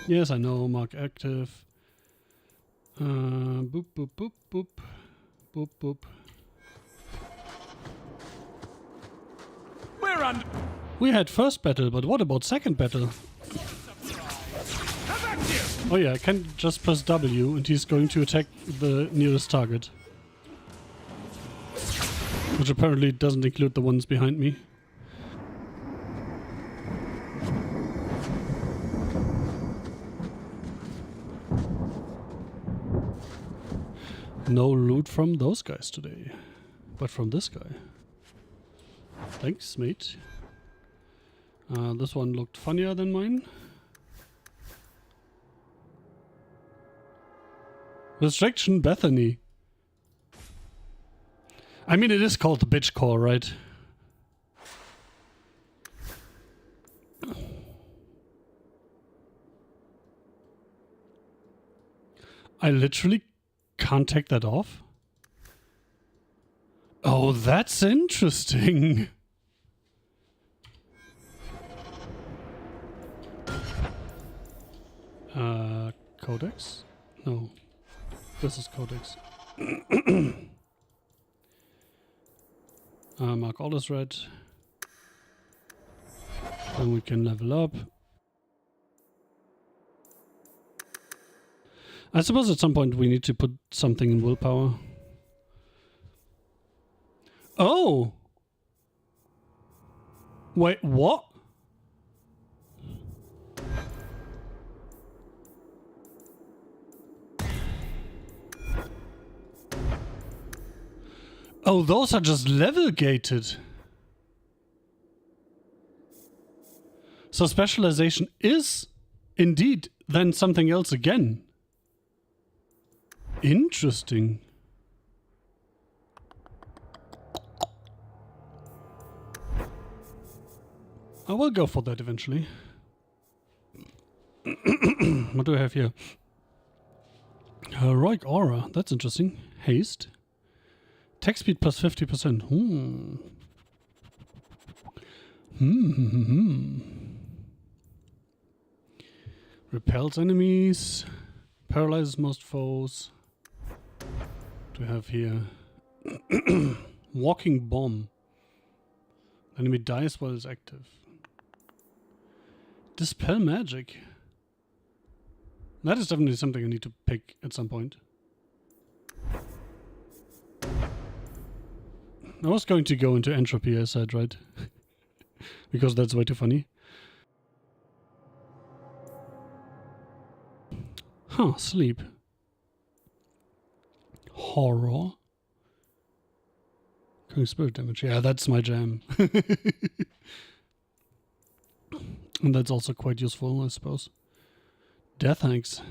Yes, I know. Mark active. Boop, boop, boop, boop. Boop, boop. We're under. We had first battle, but what about second battle? Oh yeah, I can just press W and he's going to attack the nearest target. Which apparently doesn't include the ones behind me. No loot from those guys today, but from this guy. Thanks, mate. This one looked funnier than mine. Restriction Bethany. I mean, it is called the bitch core, right? I literally can't take that off. Oh, that's interesting. Codex? No. This is Codex. Mark all is red. Then we can level up. I suppose at some point we need to put something in willpower. Oh! Wait, what? Oh, those are just level gated. So specialization is indeed then something else again. Interesting. I will go for that eventually. What do I have here? Heroic Aura. That's interesting. Haste. Attack speed plus 50%. Repels enemies. Paralyzes most foes. What do we have here? Walking bomb. Enemy dies while it's active. Dispel magic. That is definitely something I need to pick at some point. I was going to go into entropy, I said, right? Because that's way too funny. Huh, sleep. Horror. Killing spirit damage. Yeah, that's my jam. And that's also quite useful, I suppose. Death hanks.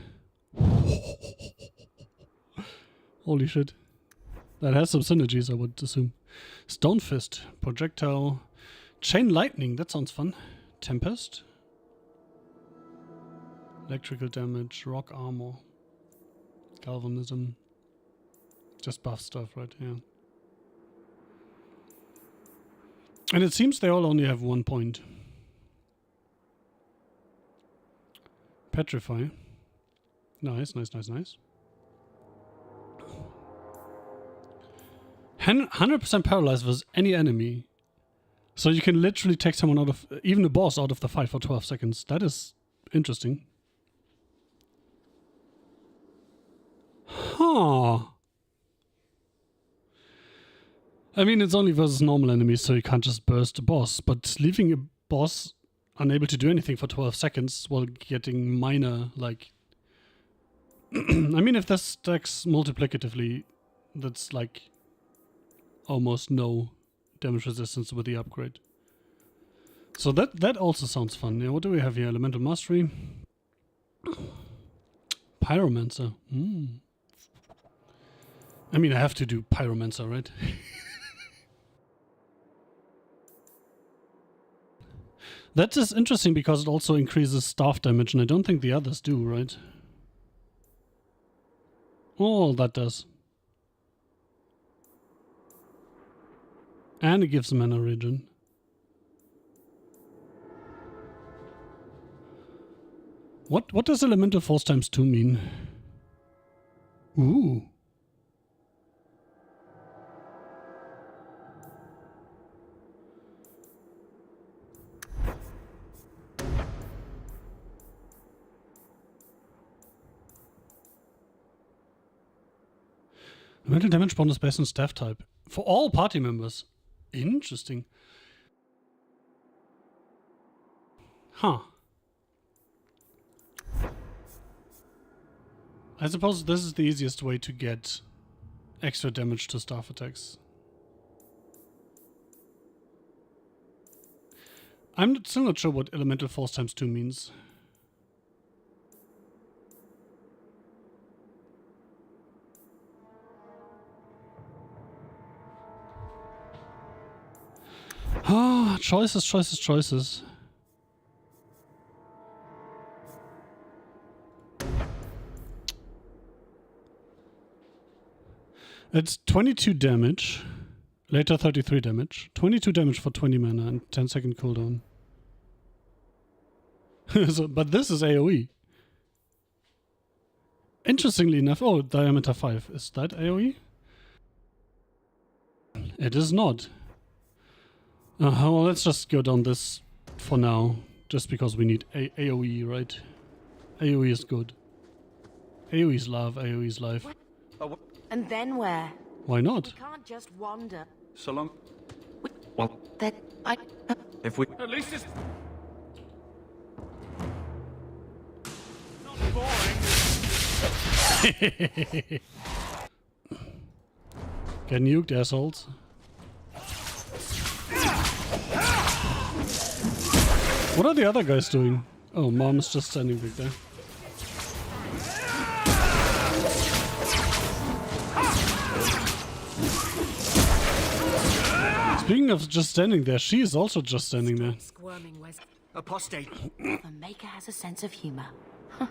Holy shit. That has some synergies, I would assume. Stone fist. Projectile. Chain lightning. That sounds fun. Tempest. Electrical damage. Rock armor. Galvanism. Just buff stuff, right? Yeah. And it seems they all only have 1 point. Petrify. Nice, nice, nice, nice. 100% paralyzed versus any enemy. So you can literally take someone out of, even a boss, out of the fight for 12 seconds. That is interesting. Huh. I mean, it's only versus normal enemies, so you can't just burst a boss. But leaving a boss unable to do anything for 12 seconds while getting minor, like... I mean, if this stacks multiplicatively, that's like almost no damage resistance with the upgrade. So that also sounds fun. Yeah, what do we have here? Elemental Mastery. Pyromancer. I mean, I have to do Pyromancer, right? That is interesting because it also increases staff damage, and I don't think the others do, right? Oh, that does. And it gives mana regen. What does Elemental Force times 2 mean? Ooh. Elemental damage bonus based on staff type. For all party members. Interesting. Huh. I suppose this is the easiest way to get extra damage to staff attacks. I'm still not sure what Elemental Force times 2 means. Ah, choices, choices, choices. It's 22 damage, later 33 damage, 22 damage for 20 mana and 10-second cooldown. But this is AoE. Interestingly enough, oh, diameter 5. Is that AoE? It is not. Well, let's just go down this for now, just because we need AoE, right? AoE is good. AoE is love, AoE is life. And then where? Why not? We can't just wander. So long. Well, That I... if we... At least it's not boring. Get nuked, assholes. What are the other guys doing? Oh, Mom is just standing back there. Speaking of just standing there, she is also just standing there. Squirming was... Apostate. The Maker has a sense of humor. Huh.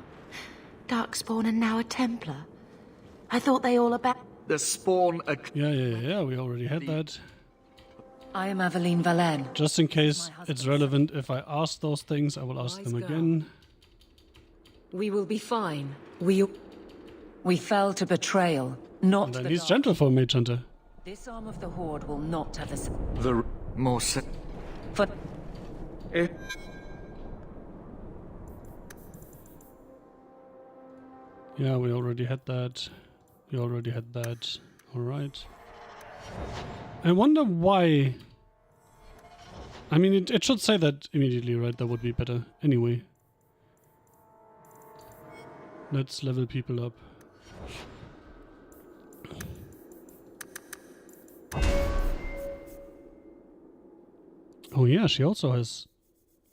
Darkspawn and now a Templar. I thought they all about... The spawn... Yeah, we already had that. I am Aveline Valenne. Just in case it's relevant, if I ask those things, I will ask them again. We will be fine. We fell to betrayal, not And then the he's dark. gentle for a mage hunter. This arm of the Horde will not have us. The... More For Eh? Yeah, we already had that. We already had that. Alright. I wonder why... I mean, it should say that immediately, right? That would be better. Anyway. Let's level people up. Oh yeah, she also has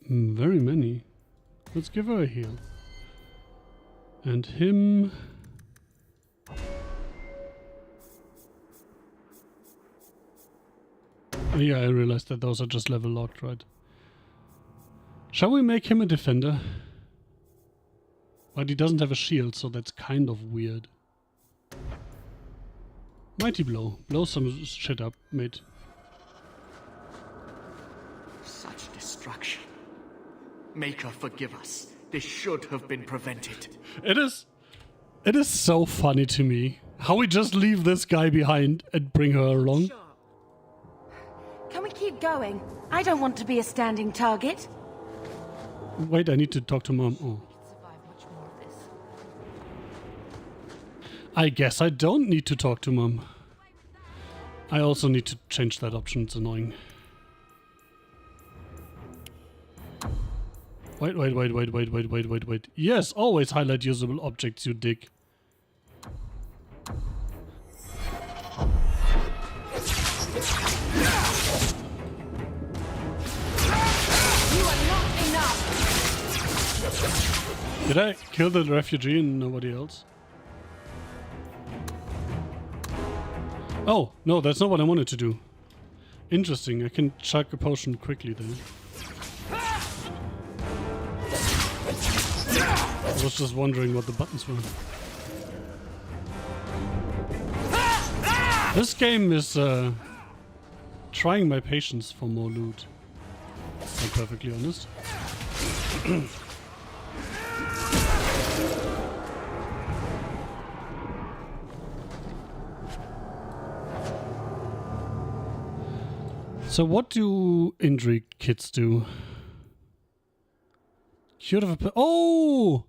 very many. Let's give her a heal. And him... Oh yeah, I realized that those are just level locked, right? Shall we make him a defender? But he doesn't have a shield, so that's kind of weird. Mighty Blow. Blow some shit up, mate. Such destruction. Maker, forgive us. This should have been prevented. It is so funny to me how we just leave this guy behind and bring her along. Can we keep going? I don't want to be a standing target. Wait, I need to talk to Mom. Oh. I guess I don't need to talk to Mom. I also need to change that option, it's annoying. Wait. Yes, always highlight usable objects, you dick. Did I kill the refugee and nobody else? Oh, no, that's not what I wanted to do. Interesting, I can chug a potion quickly then. I was just wondering what the buttons were. This game is trying my patience for more loot. To be perfectly honest. So what do injury kits do? Cure of a... Oh!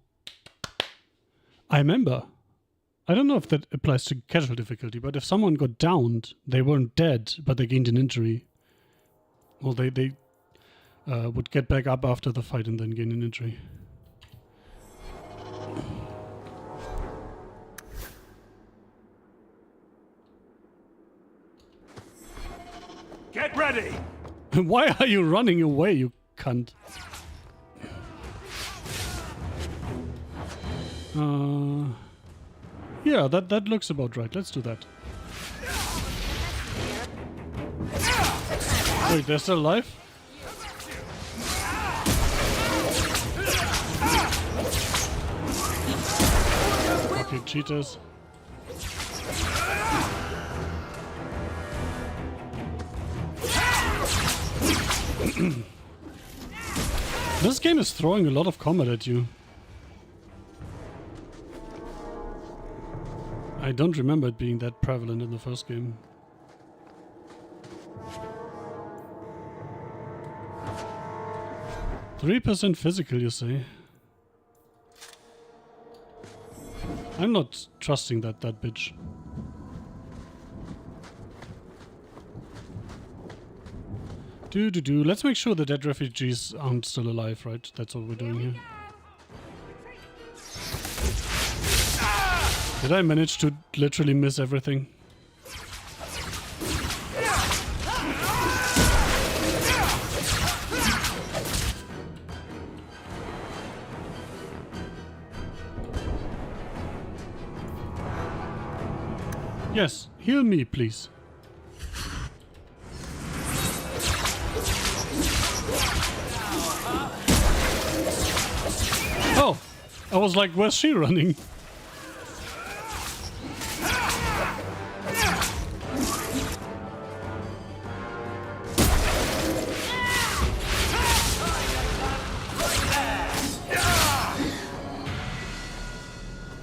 I remember. I don't know if that applies to casual difficulty, but if someone got downed, they weren't dead, but they gained an injury. Well, they would get back up after the fight and then gain an injury. Get ready! Why are you running away, you cunt? Yeah, that looks about right. Let's do that. Wait, they're still alive? Fucking cheaters. This game is throwing a lot of combat at you. I don't remember it being that prevalent in the first game. %3 physical, you say? I'm not trusting that bitch. Let's make sure the dead refugees aren't still alive, right? That's what we're doing here. Did I manage to literally miss everything? Yes, heal me, please. Oh, I was like, where's she running?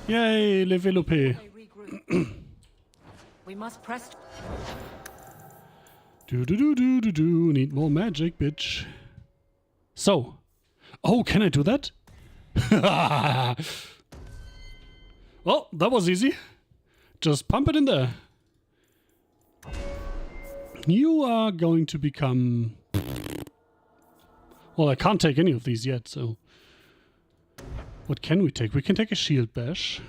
Yay, Levelope. They regroup. We must press. Do. Need more magic, bitch. So. Oh, can I do that? Well, that was easy. Just pump it in there. You are going to become... Well, I can't take any of these yet, so... What can we take? We can take a shield bash.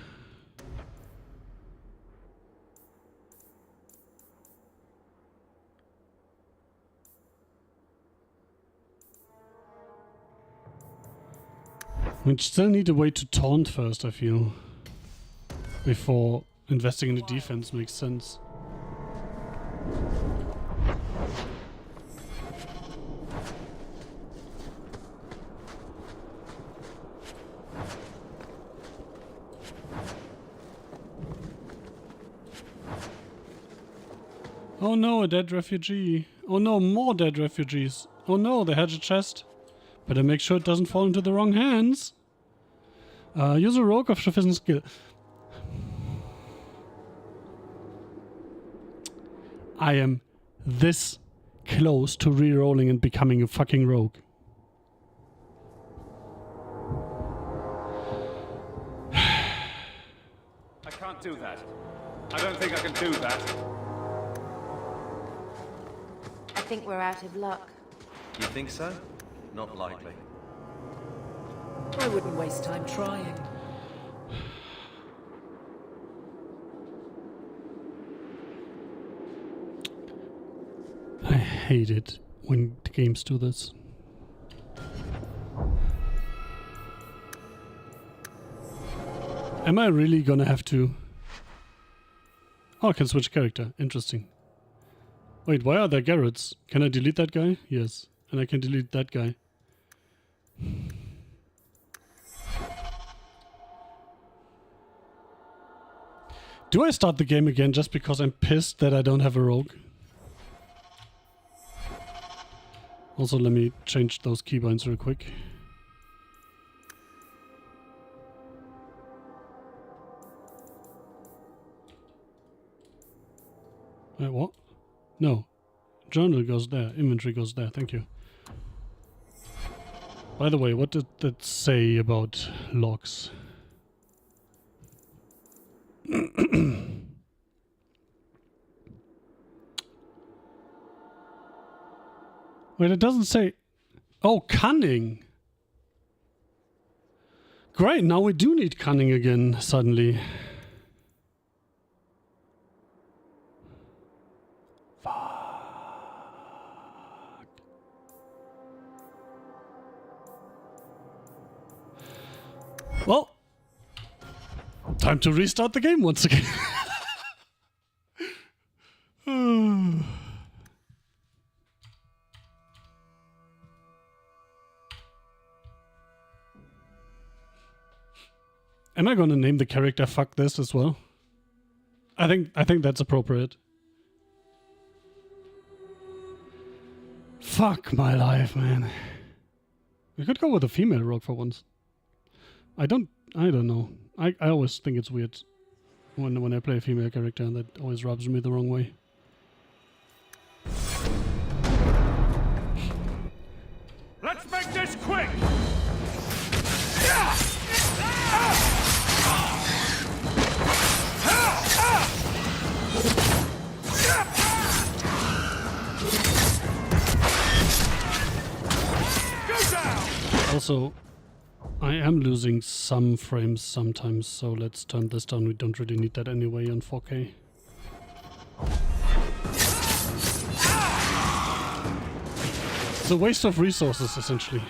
We still need a way to taunt first, I feel. Before investing in the defense makes sense. Oh no, a dead refugee. Oh no, more dead refugees. Oh no, they had a chest. Better make sure it doesn't fall into the wrong hands. Use a rogue of sufficient skill. I am this close to re-rolling and becoming a fucking rogue. I can't do that. I don't think I can do that. I think we're out of luck. You think so? Not likely. I wouldn't waste time trying. I hate it when the games do this. Am I really gonna have to... Oh, I can switch character. Interesting. Wait, why are there Garretts? Can I delete that guy? Yes. And I can delete that guy. Do I start the game again just because I'm pissed that I don't have a rogue? Also, let me change those keybinds real quick. Wait, what? No. Journal goes there. Inventory goes there. Thank you. By the way, what did that say about logs? Wait, it doesn't say... Oh, cunning! Great, now we do need cunning again, suddenly. Fuck. Well, time to restart the game once again. Am I gonna name the character "Fuck This" as well? I think that's appropriate. Fuck my life, man. We could go with a female rogue for once. I don't know. I always think it's weird when I play a female character, and that always rubs me the wrong way. Let's make this quick! Also, I am losing some frames sometimes, so let's turn this down. We don't really need that anyway on 4K. It's a waste of resources, essentially.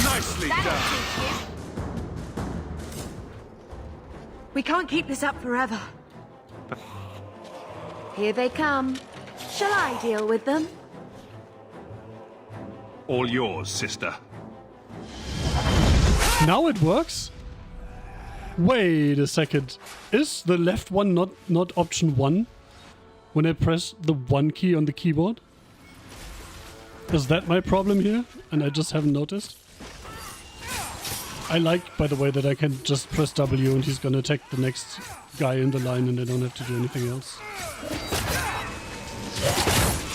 Nicely done! We can't keep this up forever. Here they come. Shall I deal with them? All yours, sister. Now it works? Wait a second. Is the left one not option 1 when I press the 1 key on the keyboard? Is that my problem here and I just haven't noticed? I like, by the way, that I can just press W and he's gonna attack the next guy in the line and I don't have to do anything else.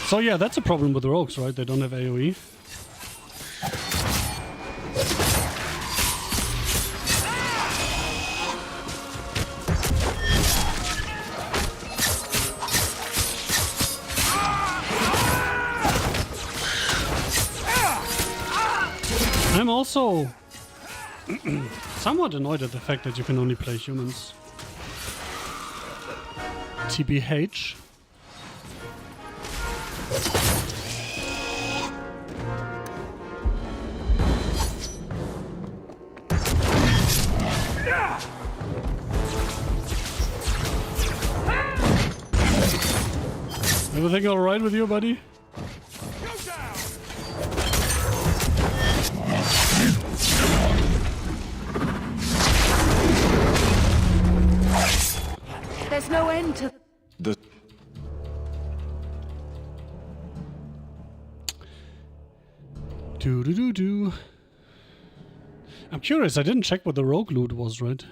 So yeah, that's a problem with the rogues, right? They don't have AoE. I'm also somewhat annoyed at the fact that you can only play humans. TBH. Everything alright with you, buddy? There's no end to... Do. I'm curious, I didn't check what the rogue loot was, right?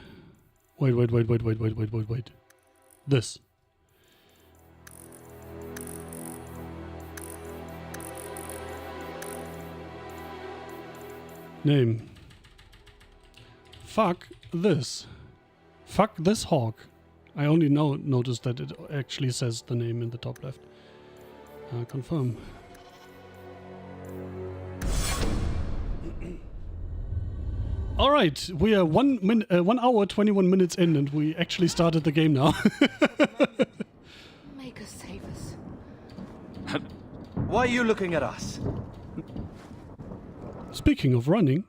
Wait. This. Name. Fuck this. Fuck this hawk. I only noticed that it actually says the name in the top left. Confirm. All right, we are 1 hour 21 minutes in, and we actually started the game now. Make us save us. Why are you looking at us? Speaking of running.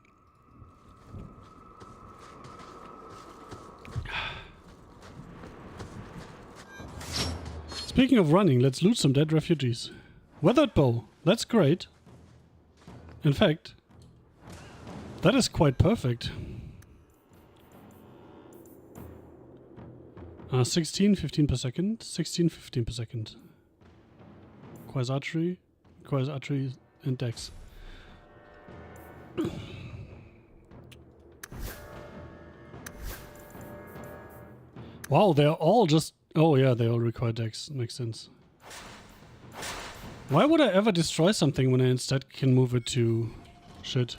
Speaking of running, let's loot some dead refugees. Weathered bow, that's great. In fact, that is quite perfect. 16, 15 per second. 16, 15 per second. Requires archery and dex. Wow, they're all just... Oh yeah, they all require dex. Makes sense. Why would I ever destroy something when I instead can move it to... Shit.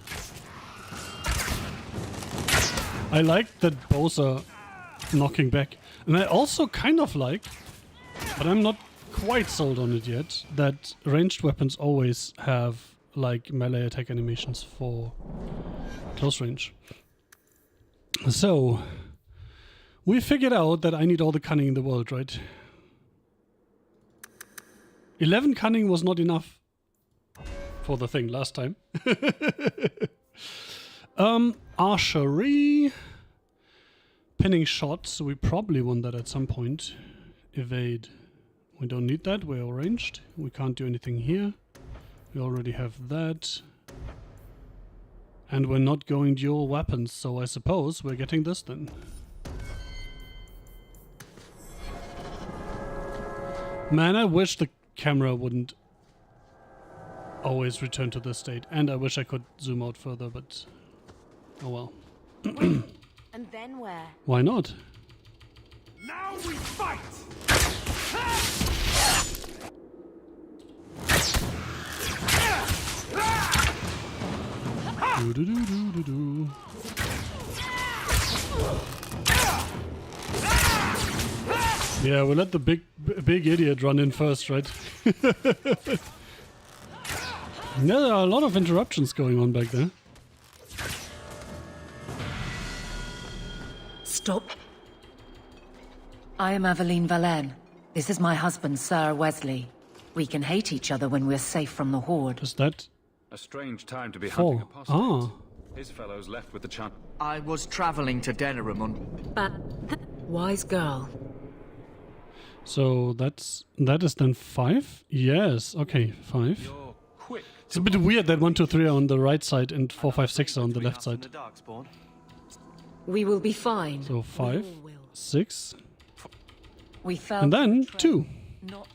I like that bows are knocking back. And I also kind of like, but I'm not quite sold on it yet, that ranged weapons always have like melee attack animations for close range. So, we figured out that I need all the cunning in the world, right? 11 cunning was not enough for the thing last time. Archery. Pinning shots, we probably won that at some point. Evade. We don't need that, we're all ranged. We can't do anything here. We already have that. And we're not going dual weapons, so I suppose we're getting this then. Man, I wish the camera wouldn't always return to this state. And I wish I could zoom out further, but... oh well. And then where? Why not? Now we fight! Do. Yeah, we'll let the big idiot run in first, right? There are a lot of interruptions going on back there. Stop. I am Aveline Valenne. This is my husband, Sir Wesley. We can hate each other when we're safe from the Horde. Is that... A strange time to be hunting oh. apostates. Ah. His fellows left with the chant. I was traveling to Denerim But... wise girl. So that is then 5? Yes, okay, 5. You're quick. It's a bit weird that 1, 2, 3 are on the right side and 4, 5, 6 are on the left side. We will be fine. So 5, 6, We fell and then 2. Not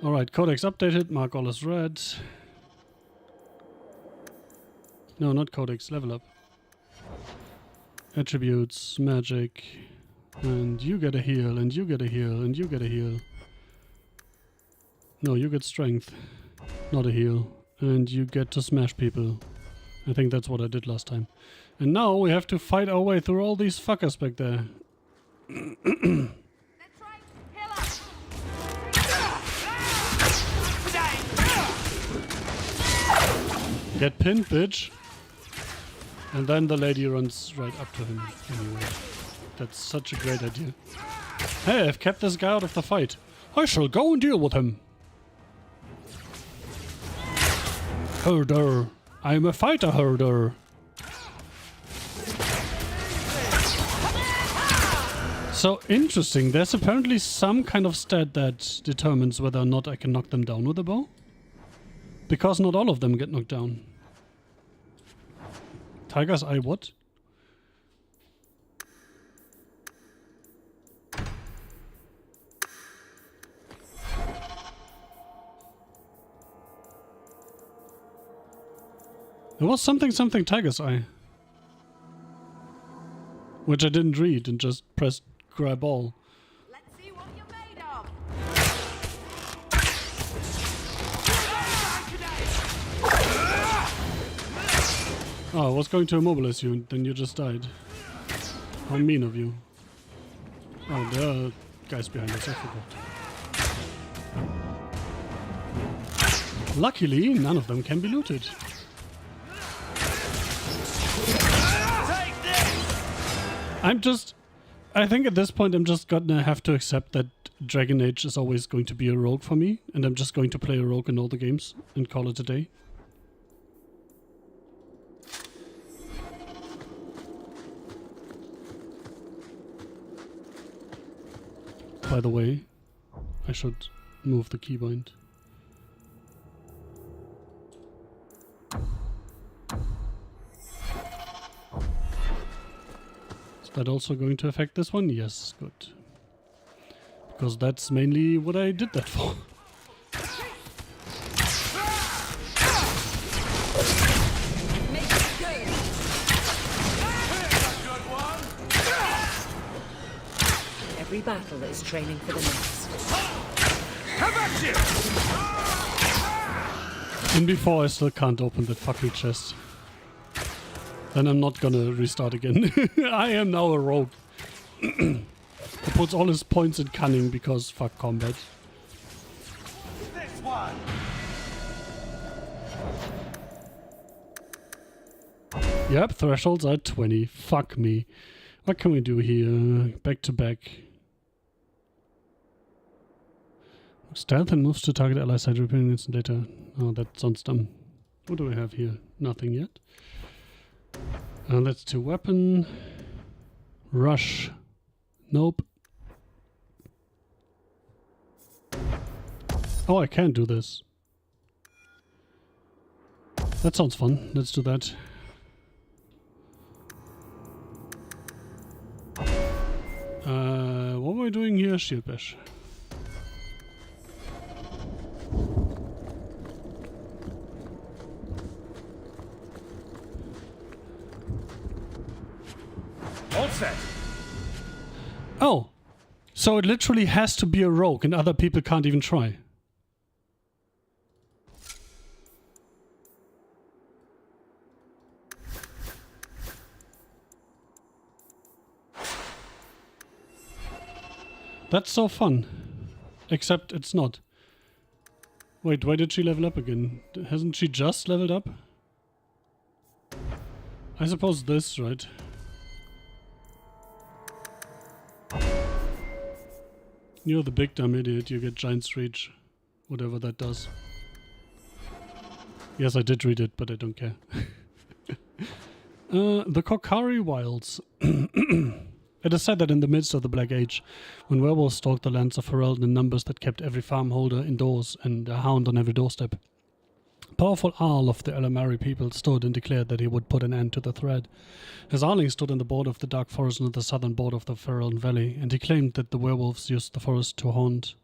Alright, codex updated, mark all as red. No, not codex. Level up. Attributes, magic, and you get a heal, and you get a heal, and you get a heal. No, you get strength, not a heal, and you get to smash people. I think that's what I did last time. And now we have to fight our way through all these fuckers back there. Get pinned, bitch. And then the lady runs right up to him anyway. That's such a great idea. Hey, I've kept this guy out of the fight. I shall go and deal with him. Herder. I'm a fighter herder. So interesting. There's apparently some kind of stat that determines whether or not I can knock them down with a bow. Because not all of them get knocked down. Tiger's Eye what? There was something Tiger's Eye. Which I didn't read and just pressed grab all. Let's see what you're made of. Oh, I was going to immobilize you, then you just died. How mean of you. Oh, there are guys behind us, I forgot. Luckily, none of them can be looted. I think at this point I'm just gonna have to accept that Dragon Age is always going to be a rogue for me, and I'm just going to play a rogue in all the games and call it a day. By the way, I should move the keybind. Is that also going to affect this one? Yes, good. Because that's mainly what I did that for. Every battle is training for the next. How about you? And before I still can't open that fucking chest. Then I'm not gonna restart again. I am now a rogue. He puts all his points in cunning because fuck combat. This one. Yep, thresholds are 20. Fuck me. What can we do here? Back to back. Stealth and moves to target ally side repeating instant data. Oh, that sounds dumb. What do we have here? Nothing yet. Let's do weapon. Rush. Nope. Oh, I can do this. That sounds fun. Let's do that. What am I doing here? Shield bash. All set. Oh, so it literally has to be a rogue and other people can't even try. That's so fun. Except it's not. Wait, why did she level up again? Hasn't she just leveled up? I suppose this, right? You're the big dumb idiot, you get Giant's Reach. Whatever that does. Yes, I did read it, but I don't care. The Kokari Wilds. It is said that in the midst of the Black Age, when werewolves stalked the lands of Ferelden in numbers that kept every farmholder indoors and a hound on every doorstep, powerful Arl of the Elamari people stood and declared that he would put an end to the threat. His Arling stood on the border of the Dark Forest near the southern border of the Ferelden Valley, and he claimed that the werewolves used the forest to haunt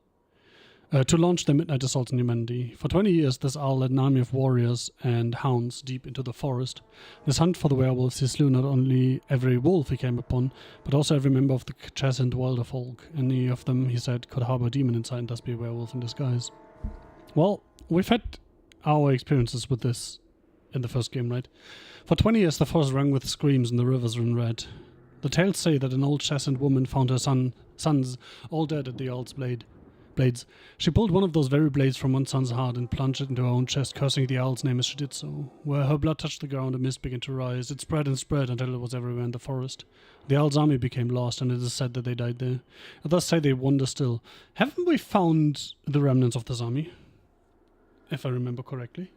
to launch their midnight assault on humanity. For 20 years, this owl led an army of warriors and hounds deep into the forest. In his hunt for the werewolves, he slew not only every wolf he came upon, but also every member of the Chasant Wilder folk. Any of them, he said, could harbor a demon inside and thus be a werewolf in disguise. Well, we've had our experiences with this in the first game, right? For 20 years, the forest rang with screams and the rivers ran red. The tales say that an old Chasant woman found her sons all dead at the owl's blades. She pulled one of those very blades from one son's heart and plunged it into her own chest, cursing the owl's name as she did so. Where her blood touched the ground, a mist began to rise. It spread and spread until it was everywhere in the forest. The owl's army became lost, and it is said that they died there. Others say they wander still. Haven't we found the remnants of this army? If I remember correctly.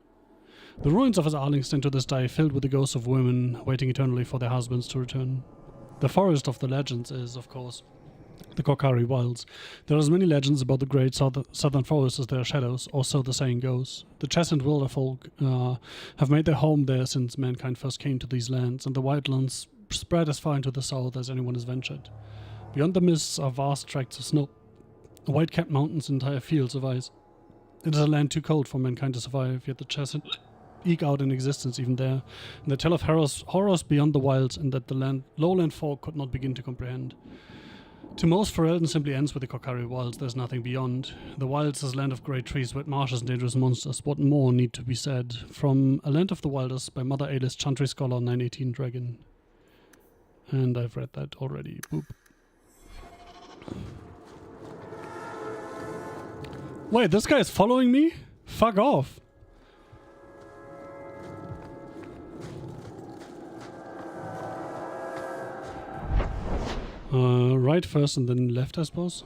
The ruins of his Arlington to this day filled with the ghosts of women waiting eternally for their husbands to return. The forest of the legends is, of course, the Korcari Wilds. There are as many legends about the great southern forests as there are shadows, or so the saying goes. The Chasant Wilder folk have made their home there since mankind first came to these lands, and the wildlands spread as far into the south as anyone has ventured. Beyond the mists are vast tracts of snow, white-capped mountains and entire fields of ice. It is a land too cold for mankind to survive, yet the Chasant eke out an existence even there, and they tell of horrors beyond the wilds, and that the lowland folk could not begin to comprehend. To most, Ferelden simply ends with the Korcari Wilds. There's nothing beyond. The wilds is a land of great trees, wet marshes and dangerous monsters. What more need to be said? From A Land of the Wilders by Mother Alice, Chantry Scholar, 918 Dragon. And I've read that already. Boop. Wait, this guy is following me? Fuck off. Right first and then left, I suppose.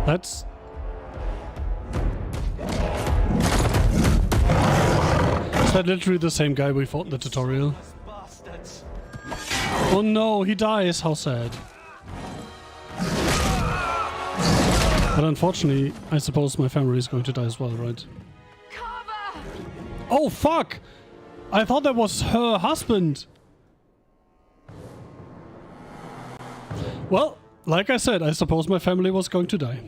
That's... Is that literally the same guy we fought in the tutorial? Oh no, he dies, how sad. But unfortunately, I suppose my family is going to die as well, right? Carver! Oh fuck! I thought that was her husband! Well, like I said, I suppose my family was going to die.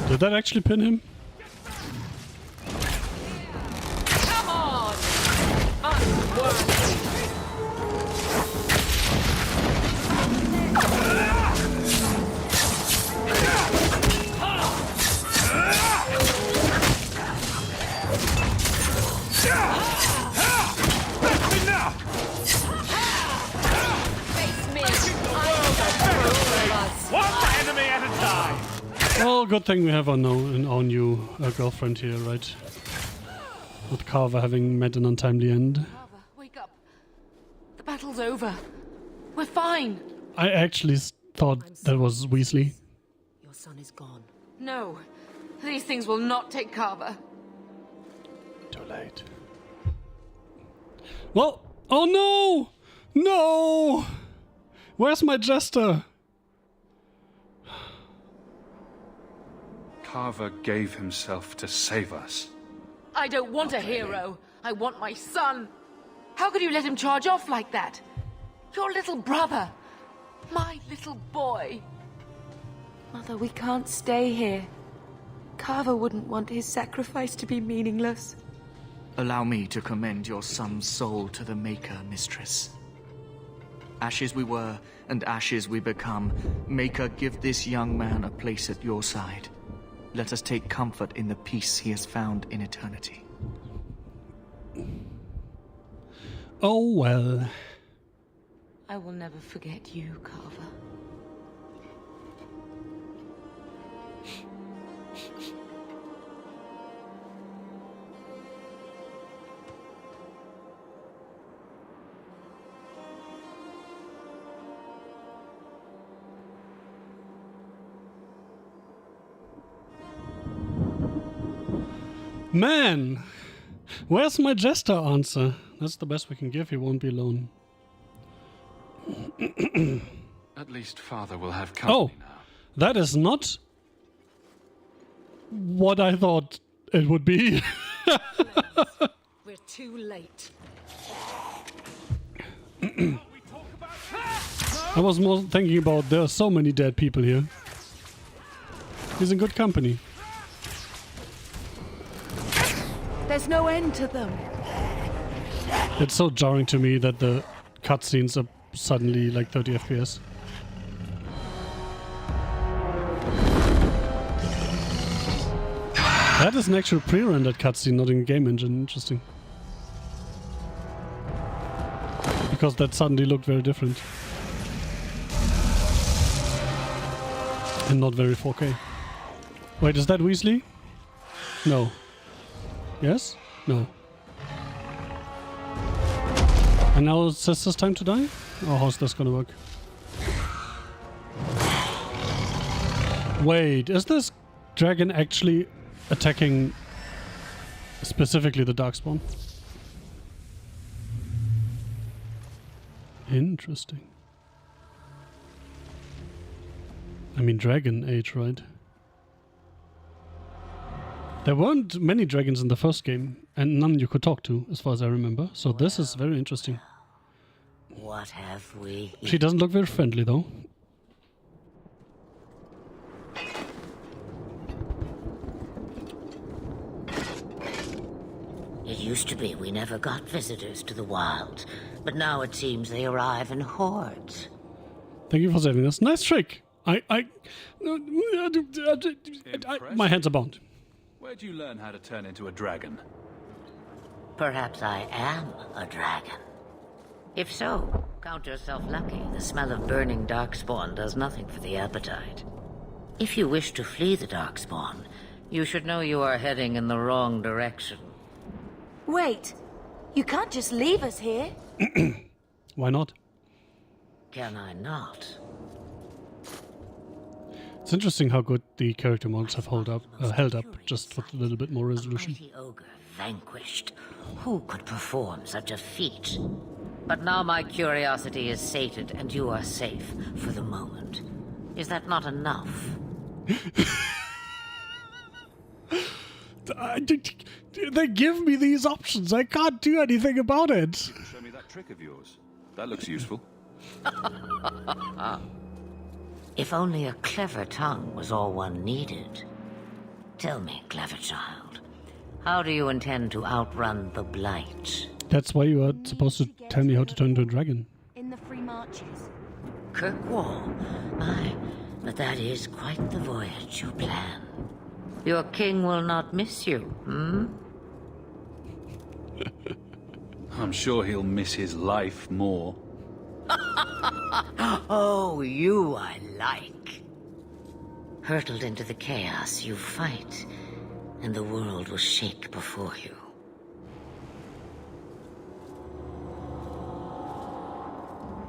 Did that actually pin him? Come on! Well, good thing we have our new girlfriend here, right? With Carver having met an untimely end. Carver, wake up. The battle's over. We're fine. I actually thought that was Weasley. Your son is gone. No, these things will not take Carver. Too late. Well, oh no! No! Where's my jester? Carver gave himself to save us. I don't want a hero. I want my son. How could you let him charge off like that? Your little brother. My little boy. Mother, we can't stay here. Carver wouldn't want his sacrifice to be meaningless. Allow me to commend your son's soul to the Maker, Mistress. Ashes we were, and ashes we become. Maker, give this young man a place at your side. Let us take comfort in the peace he has found in eternity. Oh well. I will never forget you, Carver. Man! Where's my jester answer? That's the best we can give, he won't be alone. At least Father will have company now. That is not what I thought it would be. We're too late. I was more thinking about there are so many dead people here. He's in good company. There's no end to them. It's so jarring to me that the cutscenes are suddenly like 30 FPS. That is an actual pre-rendered cutscene, not in game engine. Interesting. Because that suddenly looked very different. And not very 4K. Wait, is that Weasley? No. Yes? No. And now it's Sister's time to die? Or how's this gonna work? Wait, is this dragon actually attacking specifically the Darkspawn? Interesting. I mean, Dragon Age, right? There weren't many dragons in the first game, and none you could talk to, as far as I remember. So this is very interesting. What have we? She doesn't look very friendly, though. It used to be we never got visitors to the wilds, but now it seems they arrive in hordes. Thank you for saving us. Nice trick. My hands are bound. Where'd you learn how to turn into a dragon? Perhaps I am a dragon. If so, count yourself lucky. The smell of burning darkspawn does nothing for the appetite. If you wish to flee the darkspawn, you should know you are heading in the wrong direction. Wait, you can't just leave us here. Why not? Can I not? It's interesting how good the character models have held up, just with a little bit more resolution. A mighty ogre vanquished. Who could perform such a feat? But now my curiosity is sated, and you are safe for the moment. Is that not enough? They give me these options. I can't do anything about it. Show me that trick of yours. That looks useful. If only a clever tongue was all one needed. Tell me, clever child, how do you intend to outrun the Blight? That's why you are supposed to tell me how to turn into a dragon. In the free marches. Kirkwall? My, but that is quite the voyage you plan. Your king will not miss you, hmm? I'm sure he'll miss his life more. Oh, you I like. Hurtled into the chaos, you fight, and the world will shake before you.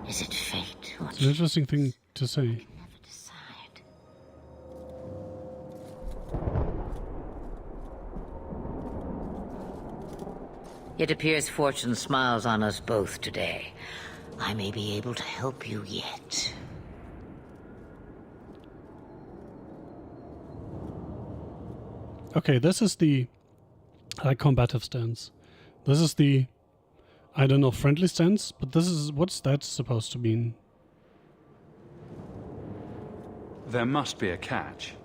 Is it fate or It's an interesting thing to say. never decide? It appears fortune smiles on us both today. I may be able to help you yet. Okay, this is the combative stance. This is the, I don't know, friendly stance, but this is, what's that supposed to mean? There must be a catch.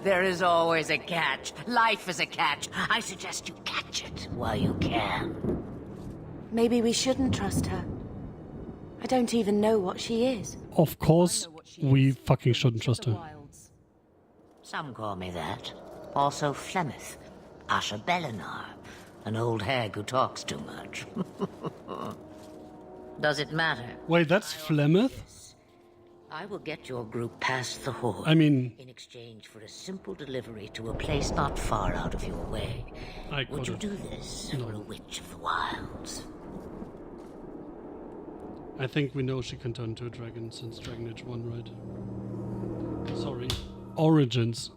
There is always a catch. Life is a catch. I suggest you catch it while you can. Maybe we shouldn't trust her. I don't even know what she is. Of course, we fucking shouldn't trust her. Some call me that. Also Flemeth, Asha Belinar, an old hag who talks too much. Does it matter? Wait, that's Flemeth? I will get your group past the horde. I mean, in exchange for a simple delivery to a place not far out of your way. I Would you could've. do this for a witch of the wilds? I think we know she can turn into a dragon since Dragon Age 1, right? Sorry. Origins.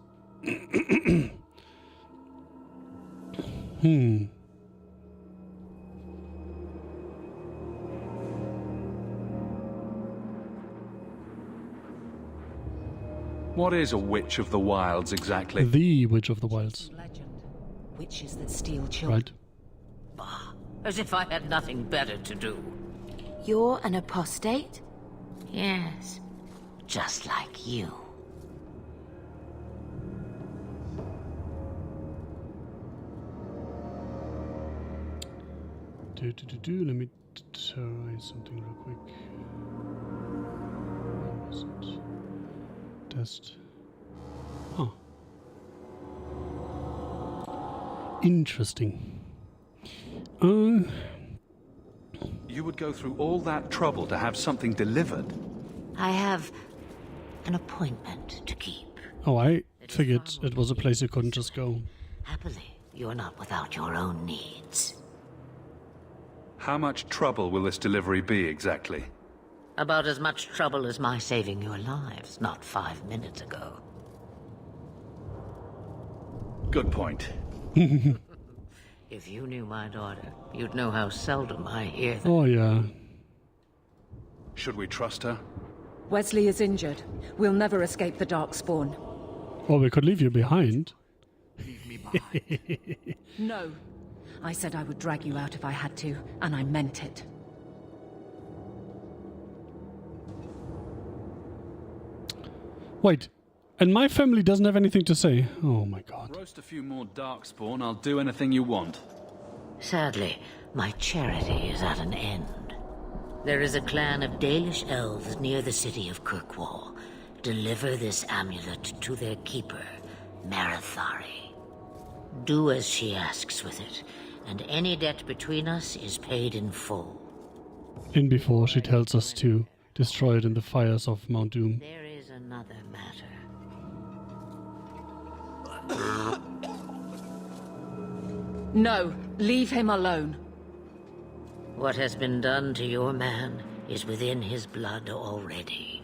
What is a witch of the wilds exactly? The Witch of the Wilds. Legend. Witches that steal children. Right. As if I had nothing better to do. You're an apostate? Yes, just like you. Let me try something real quick. Where was it? Test. Huh. Interesting. You would go through all that trouble to have something delivered? I have an appointment to keep. Oh, I figured it was a place you couldn't just go. Happily, you're not without your own needs. How much trouble will this delivery be exactly? About as much trouble as my saving your lives not 5 minutes ago. Good point. If you knew my daughter, you'd know how seldom I hear them. Oh, yeah. Should we trust her? Wesley is injured. We'll never escape the Darkspawn. Or we could leave you behind. Leave me behind. No. I said I would drag you out if I had to, and I meant it. Wait, and my family doesn't have anything to say? Oh my god. Roast a few more Darkspawn, I'll do anything you want. Sadly, my charity is at an end. There is a clan of Dalish elves near the city of Kirkwall. Deliver this amulet to their keeper, Marathari. Do as she asks with it, and any debt between us is paid in full. In before she tells us to destroy it in the fires of Mount Doom. There is another matter. No, leave him alone. What has been done to your man is within his blood already.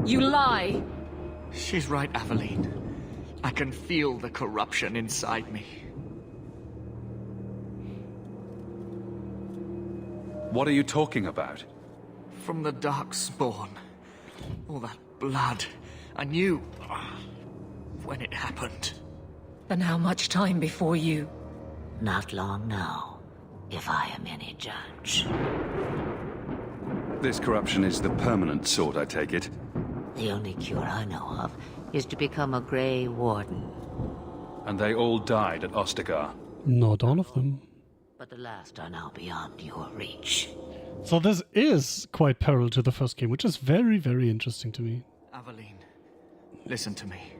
You lie! She's right, Aveline. I can feel the corruption inside me. What are you talking about? From the Darkspawn. All that blood. I knew when it happened. And how much time before you? Not long now, if I am any judge. This corruption is the permanent sort, I take it. The only cure I know of is to become a Grey Warden. And they all died at Ostagar. Not all of them. But the last are now beyond your reach. So this is quite parallel to the first game, which is very, very interesting to me. Aveline, listen to me.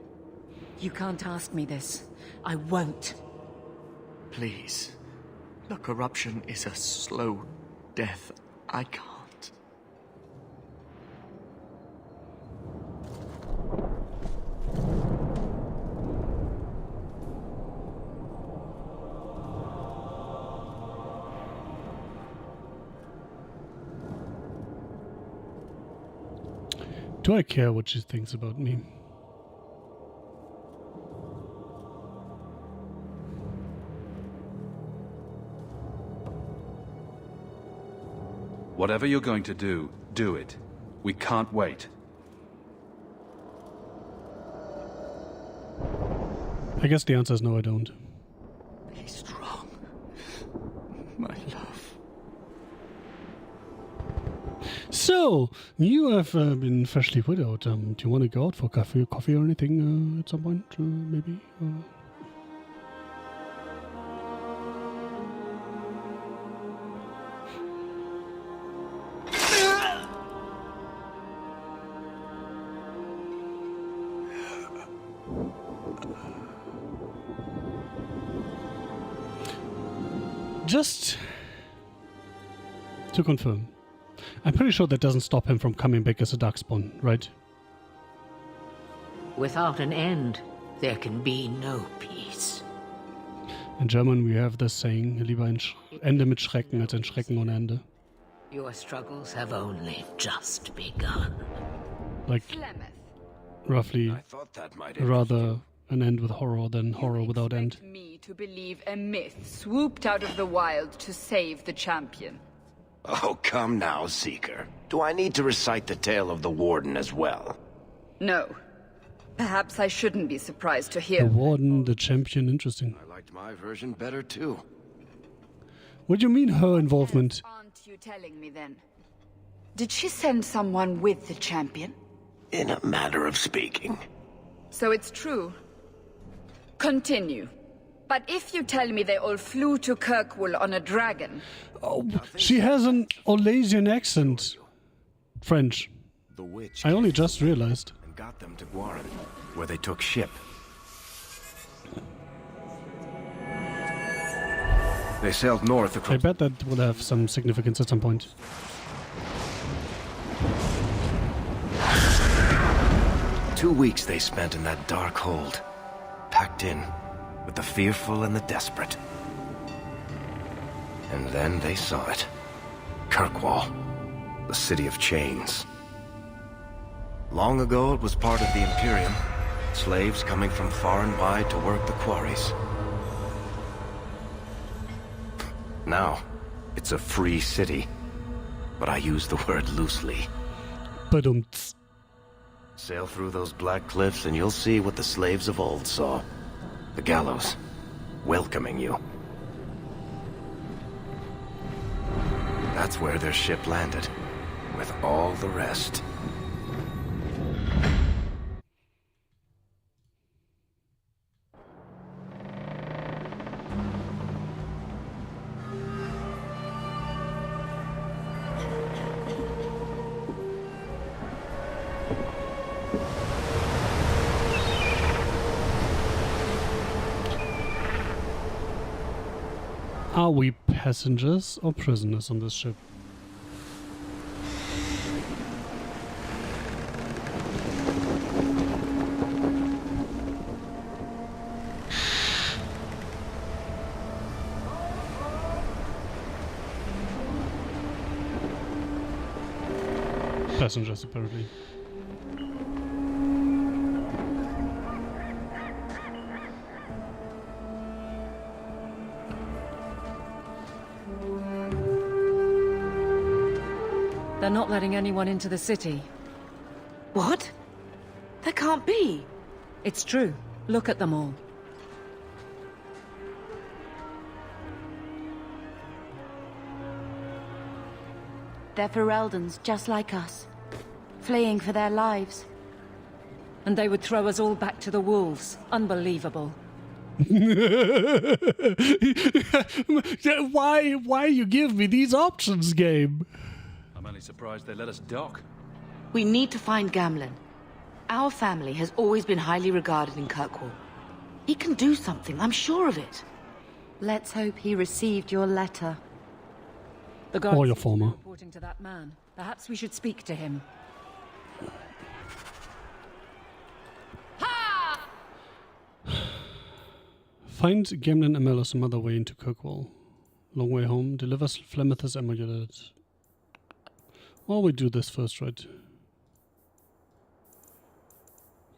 You can't ask me this. I won't. Please. The corruption is a slow death. I can't. Do I care what she thinks about me? Whatever you're going to do, do it. We can't wait. I guess the answer is no, I don't. Be strong, my love. So, you have been freshly widowed. Do you want to go out for coffee or anything at some point, maybe? Just to confirm, I'm pretty sure that doesn't stop him from coming back as a Darkspawn, right? Without an end, there can be no peace. In German we have this saying, lieber ein Ende mit Schrecken als ein Schrecken ohne Ende. Your struggles have only just begun. Like, roughly, rather an end with horror than horror without end. You expect me to believe a myth swooped out of the wild to save the champion? Oh, come now, Seeker. Do I need to recite the tale of the Warden as well? No. Perhaps I shouldn't be surprised to hear. The Warden, the champion, interesting. I liked my version better, too. What do you mean her involvement? Aren't you telling me then? Did she send someone with the champion? In a manner of speaking. So it's true. Continue. But if you tell me they all flew to Kirkwall on a dragon... Oh, she has an Olasian accent. French. The witch I only just realized. and got them to Guarin, where they took ship. They sailed north I across... bet that will have some significance at some point. Two weeks they spent in that dark hold, packed in with the fearful and the desperate. And then they saw it. Kirkwall, the city of chains. Long ago it was part of the Imperium, slaves coming from far and wide to work the quarries. Now, it's a free city, but I use the word loosely. Badumts. Sail through those black cliffs and you'll see what the slaves of old saw. The gallows, welcoming you. That's where their ship landed, with all the rest. Are we passengers or prisoners on this ship? Passengers, apparently. They're not letting anyone into the city. What? That can't be. It's true. Look at them all. They're Fereldans, just like us. Fleeing for their lives. And they would throw us all back to the wolves. Unbelievable. Why you give me these options, game? I'm only surprised they let us dock. We need to find Gamlen. Our family has always been highly regarded in Kirkwall. He can do something, I'm sure of it. Let's hope he received your letter. The guards Or your seem to be former. reporting to that man. Perhaps we should speak to him. Find Gamlen and Melos some other way into Kirkwall. Long way home. Delivers Flemeth's amulet. Well, we do this first, right?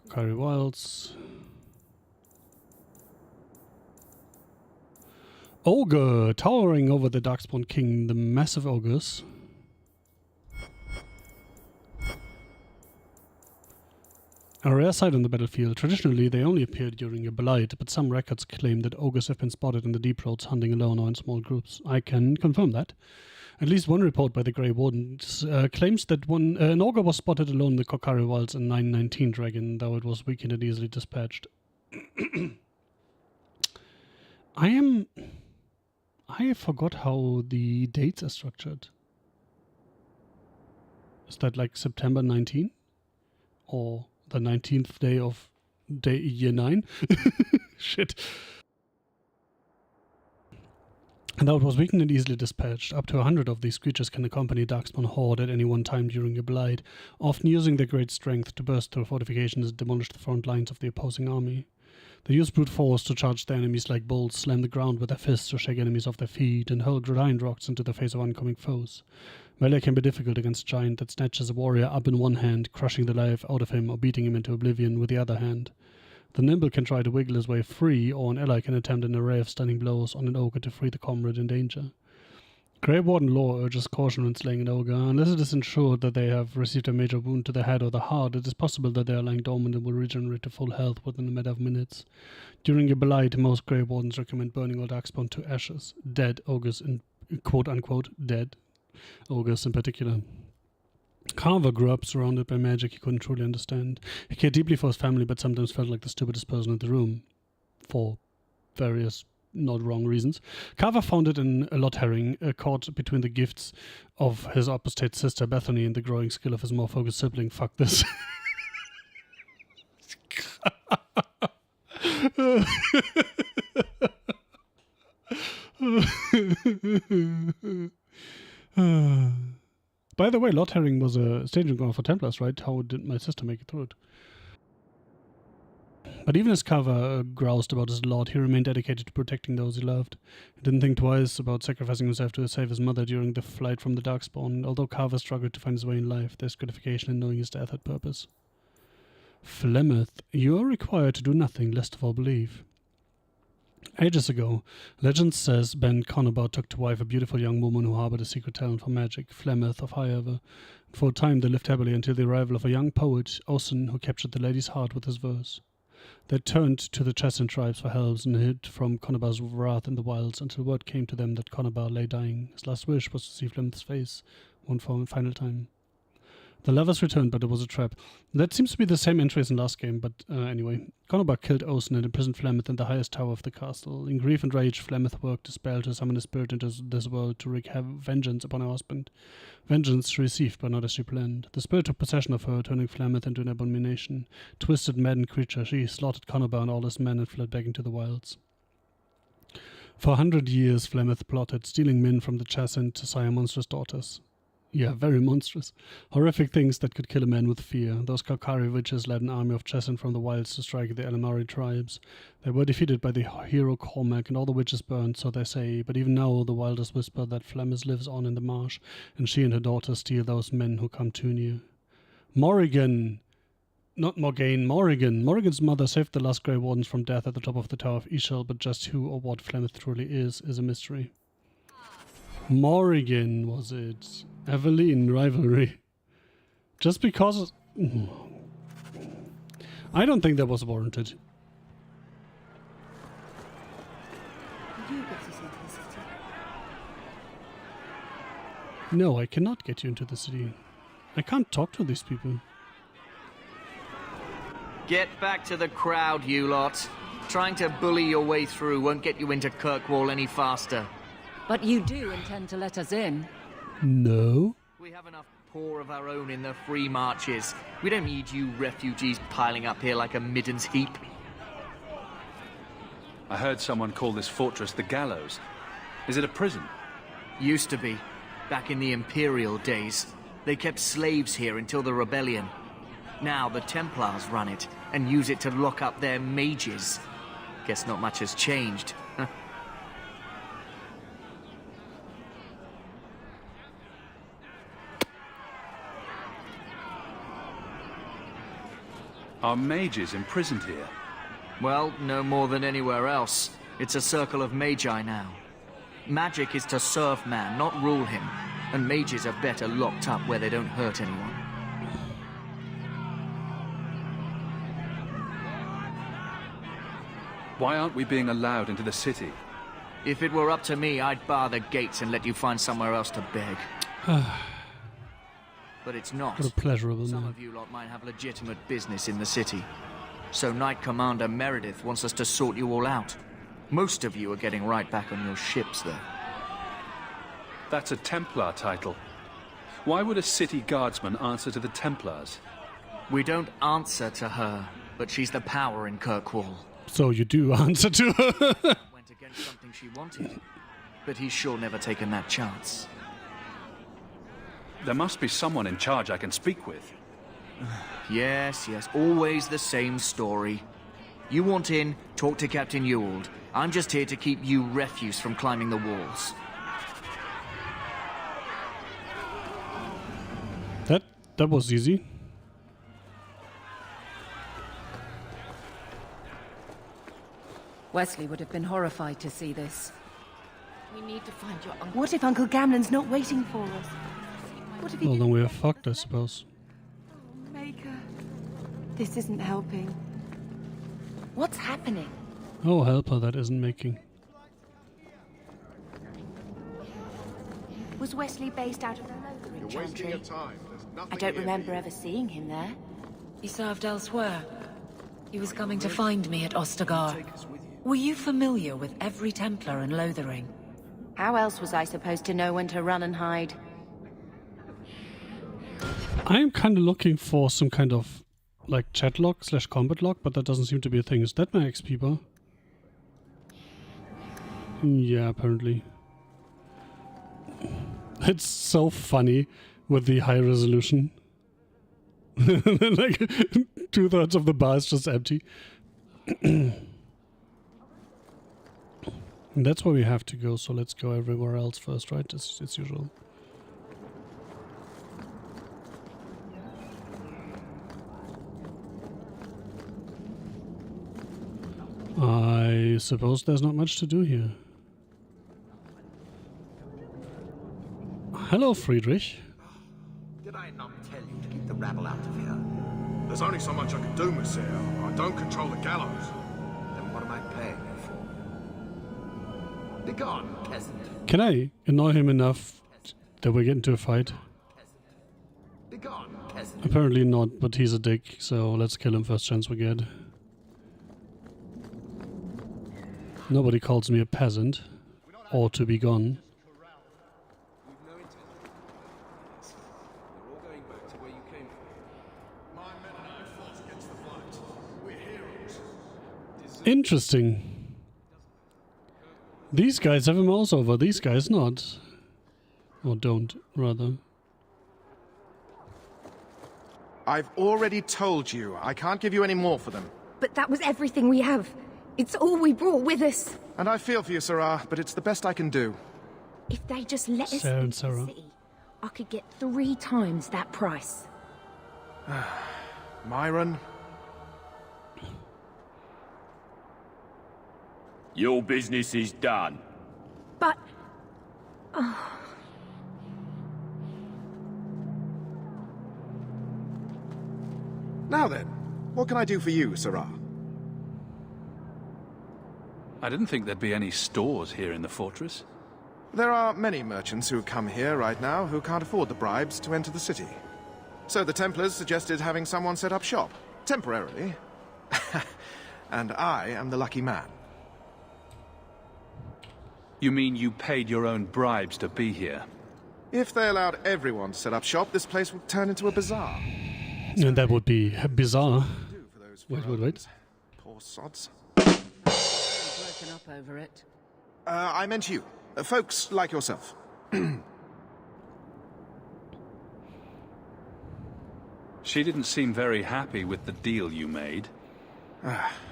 Carry Wilds. Ogre! Towering over the Darkspawn King, the massive ogres. A rare sight on the battlefield. Traditionally, they only appeared during a blight, but some records claim that ogres have been spotted in the deep roads hunting alone or in small groups. I can confirm that. At least one report by the Grey Wardens claims that an ogre was spotted alone in the Kokari Wilds in 919 Dragon, though it was weakened and easily dispatched. I forgot how the dates are structured. Is that like September 19? Or the 19th day of year 9? Shit. And though it was weakened and easily dispatched, up to 100 of these creatures can accompany Darkspawn Horde at any one time during a blight, often using their great strength to burst through fortifications and demolish the front lines of the opposing army. They use brute force to charge their enemies like bulls, slam the ground with their fists to shake enemies off their feet, and hurl giant rocks into the face of oncoming foes. Melee can be difficult against a giant that snatches a warrior up in one hand, crushing the life out of him or beating him into oblivion with the other hand. The nimble can try to wiggle his way free, or an ally can attempt an array of stunning blows on an ogre to free the comrade in danger. Grey Warden law urges caution when slaying an ogre. Unless it is ensured that they have received a major wound to the head or the heart, it is possible that they are lying dormant and will regenerate to full health within a matter of minutes. During a blight, most Grey Wardens recommend burning all Darkspawn to ashes. Dead ogres quote-unquote dead ogres in particular. Carver grew up surrounded by magic he couldn't truly understand. He cared deeply for his family, but sometimes felt like the stupidest person in the room. For various not wrong reasons. Carver found it in a lot herring, caught between the gifts of his apostate sister Bethany and the growing skill of his more focused sibling. Fuck this. By the way, Lord Herring was a staging ground for Templars, right? How did my sister make it through it? But even as Carver groused about his lord, he remained dedicated to protecting those he loved. He didn't think twice about sacrificing himself to save his mother during the flight from the Darkspawn, and although Carver struggled to find his way in life, there's gratification in knowing his death had purpose. Flemeth, you are required to do nothing, least of all believe. Ages ago, legend says Ben Conobar took to wife a beautiful young woman who harbored a secret talent for magic, Flemeth of Highover. For a time they lived happily until the arrival of a young poet, Ossen, who captured the lady's heart with his verse. They turned to the Chesson tribes for help and hid from Conobar's wrath in the wilds until word came to them that Conobar lay dying. His last wish was to see Flemeth's face one final time. The lovers returned, but it was a trap. That seems to be the same entry as in last game, but anyway. Conobar killed Osen and imprisoned Flemeth in the highest tower of the castle. In grief and rage, Flemeth worked a spell to summon a spirit into this world to wreak vengeance upon her husband. Vengeance she received, but not as she planned. The spirit took possession of her, turning Flemeth into an abomination. Twisted, maddened creature, she slaughtered Conobar and all his men and fled back into the wilds. For 100 years, Flemeth plotted, stealing men from the Chesson to sire monstrous daughters. Yeah, very monstrous. Horrific things that could kill a man with fear. Those Kalkari witches led an army of Chesson from the wilds to strike the Elamari tribes. They were defeated by the hero Cormac, and all the witches burned, so they say. But even now the wilders whisper that Flemeth lives on in the marsh, and she and her daughter steal those men who come too near. Morrigan! Not Morgaine, Morrigan. Morrigan's mother saved the last Grey Wardens from death at the top of the Tower of Ishal, but just who or what Flemeth truly is a mystery. Morrigan, was it? Eveline rivalry. Just because... I don't think that was warranted. No, I cannot get you into the city. I can't talk to these people. Get back to the crowd, you lot. Trying to bully your way through won't get you into Kirkwall any faster. But you do intend to let us in? No. We have enough poor of our own in the free marches. We don't need you refugees piling up here like a midden's heap. I heard someone call this fortress the Gallows. Is it a prison? Used to be. Back in the Imperial days. They kept slaves here until the rebellion. Now the Templars run it and use it to lock up their mages. Guess not much has changed. Are mages imprisoned here? Well, no more than anywhere else. It's a circle of magi now. Magic is to serve man, not rule him. And mages are better locked up where they don't hurt anyone. Why aren't we being allowed into the city? If it were up to me, I'd bar the gates and let you find somewhere else to beg. But it's not. What a pleasurable Some man. of you lot might have legitimate business in the city. So Knight Commander Meredith wants us to sort you all out. Most of you are getting right back on your ships, though. That's a Templar title. Why would a city guardsman answer to the Templars? We don't answer to her, but she's the power in Kirkwall. So you do answer to her. Went against something she wanted, but he's sure never taken that chance. There must be someone in charge I can speak with. Yes, always the same story. You want in, talk to Captain Ewald. I'm just here to keep you refuse from climbing the walls. That was easy. Wesley would have been horrified to see this. We need to find your uncle. What if Uncle Gamlen's not waiting for us? What if he Well, then didn't- we are fucked, I suppose. Maker. This isn't helping. What's happening? Oh, help her, that isn't making. Was Wesley based out of the Lothering You're wasting Chantry? your time. There's nothing I don't here. remember ever seeing him there. He served elsewhere. He was coming to find me at Ostagar. Were you familiar with every Templar in Lothering? How else was I supposed to know when to run and hide? I'm kind of looking for some kind of like chat log / combat log, but that doesn't seem to be a thing. Is that my XP bar? Yeah, apparently. It's so funny with the high resolution. Like 2/3 of the bar is just empty. And that's where we have to go, so let's go everywhere else first, right? As usual. I suppose there's not much to do here. Hello, Friedrich. Did I not tell you to keep the rabble out of here? There's only so much I can do, Monsieur. I don't control the gallows. Then what am I paying you for? Begone, peasant. Can I annoy him enough that we get into a fight? Begone, peasant. Apparently not, but he's a dick, so let's kill him first chance we get. Nobody calls me a peasant, or to be gone. Interesting. These guys have a mouse over, these guys not. Or don't, rather. I've already told you. I can't give you any more for them. But that was everything we have. It's all we brought with us. And I feel for you, Sarah, but it's the best I can do. If they just let us Sarah and into Sarah. the city, I could get 3 times that price. Myron? Your business is done. But... Now then, what can I do for you, Sarah? I didn't think there'd be any stores here in the fortress. There are many merchants who come here right now who can't afford the bribes to enter the city. So the Templars suggested having someone set up shop, temporarily. And I am the lucky man. You mean you paid your own bribes to be here? If they allowed everyone to set up shop, this place would turn into a bazaar. And that would be bizarre. Wait. Poor sods. Broken up over it. I meant you. Folks like yourself. She didn't seem very happy with the deal you made.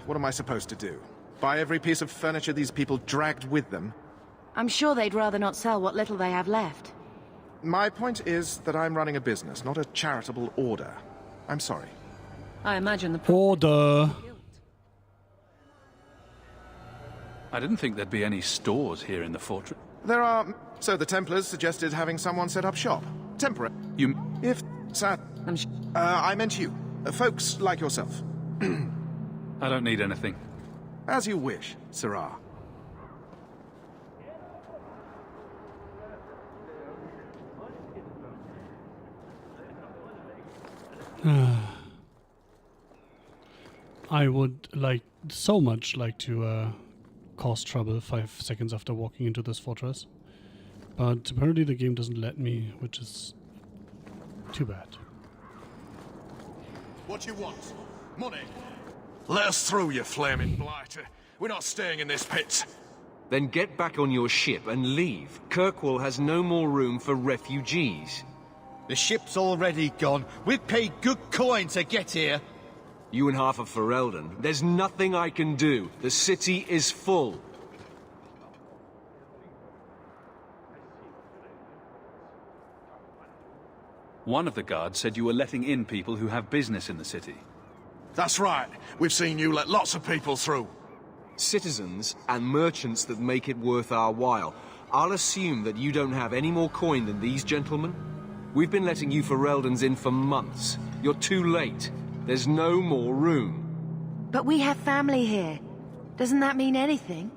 What am I supposed to do? Buy every piece of furniture these people dragged with them? I'm sure they'd rather not sell what little they have left. My point is that I'm running a business, not a charitable order. I'm sorry. I imagine the Order. I didn't think there'd be any stores here in the fortress. There are... So the Templars suggested having someone set up shop. Temporary. You... If... Sad... I meant you. Folks like yourself. I don't need anything. As you wish, Sarah. I would so much like to cause trouble 5 seconds after walking into this fortress. But apparently the game doesn't let me, which is too bad. What you want? Money? Let us through, you flaming blight. We're not staying in this pit. Then get back on your ship and leave. Kirkwall has no more room for refugees. The ship's already gone. We've paid good coin to get here. You and half of Ferelden. There's nothing I can do. The city is full. One of the guards said you were letting in people who have business in the city. That's right. We've seen you let lots of people through. Citizens and merchants that make it worth our while. I'll assume that you don't have any more coin than these gentlemen. We've been letting you Fereldans in for months. You're too late. There's no more room. But we have family here. Doesn't that mean anything?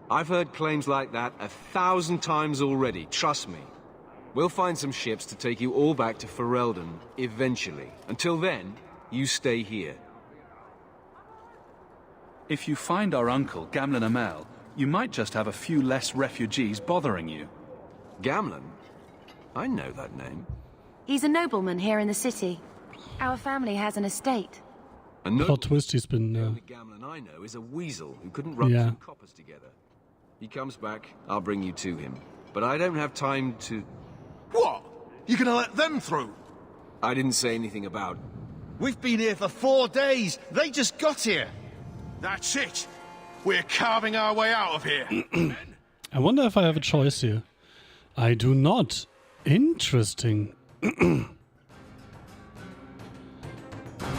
I've heard claims like that 1,000 times already, trust me. We'll find some ships to take you all back to Ferelden, eventually. Until then, you stay here. If you find our uncle, Gamlen Amel, you might just have a few less refugees bothering you. Gamlen? I know that name. He's a nobleman here in the city. Our family has an estate. Plot twist, he's been... The only Gamlen I know is a weasel who couldn't rub two coppers together. He comes back, I'll bring you to him. But I don't have time to... What? You're gonna let them through? I didn't say anything about... We've been here for 4 days. They just got here. That's it. We're carving our way out of here. I wonder if I have a choice here. I do not. Interesting.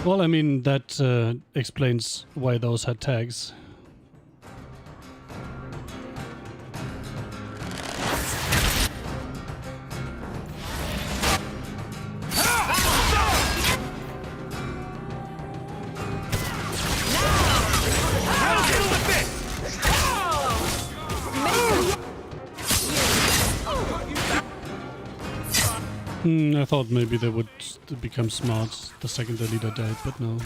Well, I mean, that explains why those had tags. I thought maybe they would become smart the second the leader died, but no.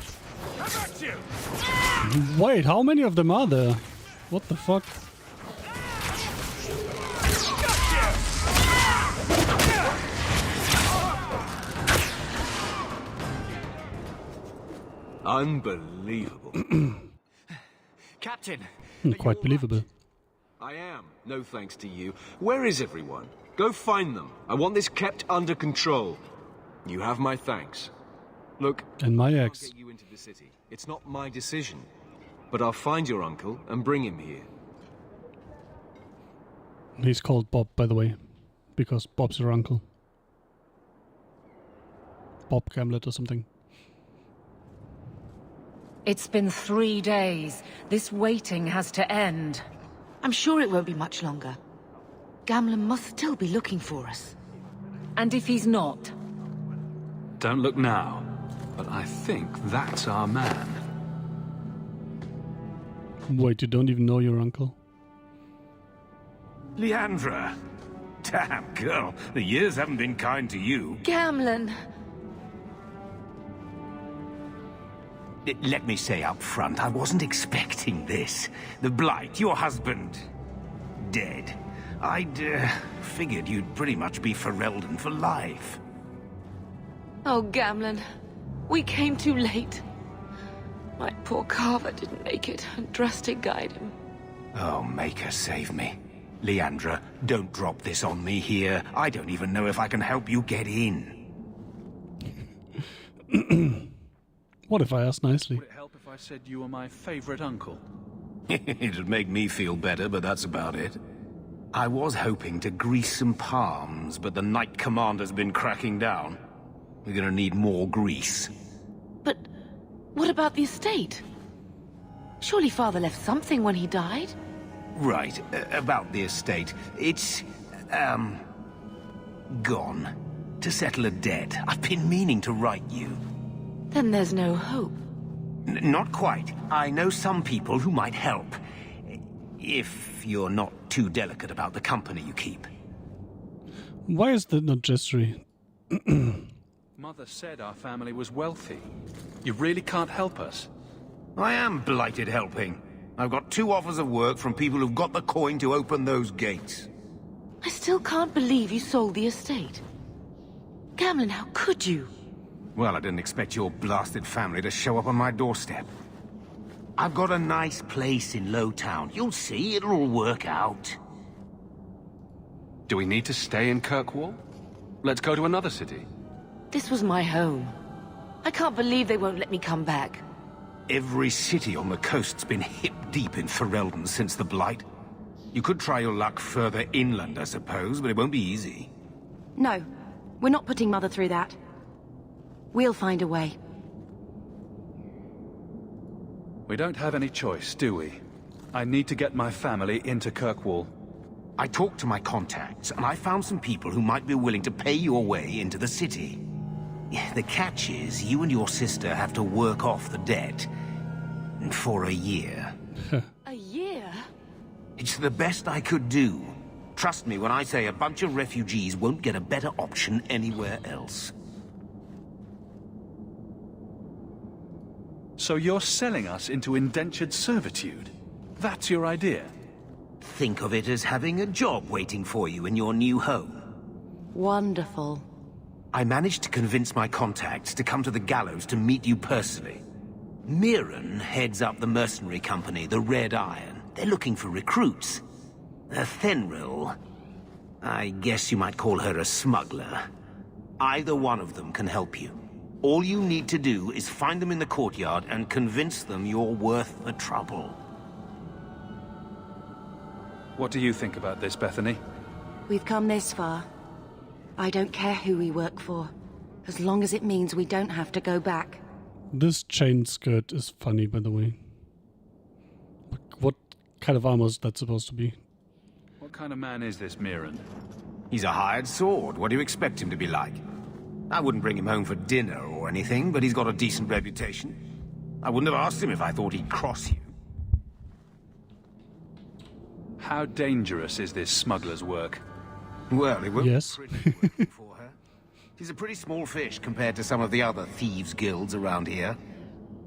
Wait, how many of them are there? What the fuck? Unbelievable. Captain! Quite believable. I am, no thanks to you. Where is everyone? Go find them. I want this kept under control. You have my thanks. Look, and my I'll ex. get you into the city. It's not my decision. But I'll find your uncle and bring him here. He's called Bob, by the way, because Bob's your uncle. Bob Gamlet or something. It's been 3 days. This waiting has to end. I'm sure it won't be much longer. Gamlen must still be looking for us. And if he's not? Don't look now, but I think that's our man. Wait, you don't even know your uncle? Leandra. Damn, girl, the years haven't been kind to you. Gamlen! Let me say up front, I wasn't expecting this. The Blight, your husband, dead. I'd figured you'd pretty much be Ferelden for life. Oh, Gamlen. We came too late. My poor carver didn't make it, and Drastic guide him. Oh, Maker, save me. Leandra, don't drop this on me here. I don't even know if I can help you get in. What if I asked nicely? Would it help if I said you were my favorite uncle? It'd make me feel better, but that's about it. I was hoping to grease some palms, but the Knight Commander's been cracking down. We're gonna need more grease. But what about the estate? Surely Father left something when he died? Right, about the estate. It's, gone. To settle a debt. I've been meaning to write you. Then there's no hope. Not quite. I know some people who might help. If you're not too delicate about the company you keep. Why is that not gestury? Mother said our family was wealthy. You really can't help us. I am blighted helping. I've got 2 offers of work from people who've got the coin to open those gates. I still can't believe you sold the estate. Gamlen, how could you? Well, I didn't expect your blasted family to show up on my doorstep. I've got a nice place in Lowtown. You'll see, it'll all work out. Do we need to stay in Kirkwall? Let's go to another city. This was my home. I can't believe they won't let me come back. Every city on the coast's been hip-deep in Ferelden since the Blight. You could try your luck further inland, I suppose, but it won't be easy. No, we're not putting Mother through that. We'll find a way. We don't have any choice, do we? I need to get my family into Kirkwall. I talked to my contacts, and I found some people who might be willing to pay your way into the city. The catch is, you and your sister have to work off the debt. For a year. A year? It's the best I could do. Trust me when I say a bunch of refugees won't get a better option anywhere else. So you're selling us into indentured servitude? That's your idea? Think of it as having a job waiting for you in your new home. Wonderful. I managed to convince my contacts to come to the gallows to meet you personally. Mirren heads up the mercenary company, the Red Iron. They're looking for recruits. Fenrir, I guess you might call her a smuggler. Either one of them can help you. All you need to do is find them in the courtyard and convince them you're worth the trouble. What do you think about this, Bethany? We've come this far. I don't care who we work for, as long as it means we don't have to go back. This chain skirt is funny, by the way. What kind of armor is that supposed to be? What kind of man is this Mirren? He's a hired sword. What do you expect him to be like? I wouldn't bring him home for dinner or anything, but he's got a decent reputation. I wouldn't have asked him if I thought he'd cross you. How dangerous is this smuggler's work? Well, it won't Yes. be pretty working for her. She's a pretty small fish compared to some of the other thieves' guilds around here.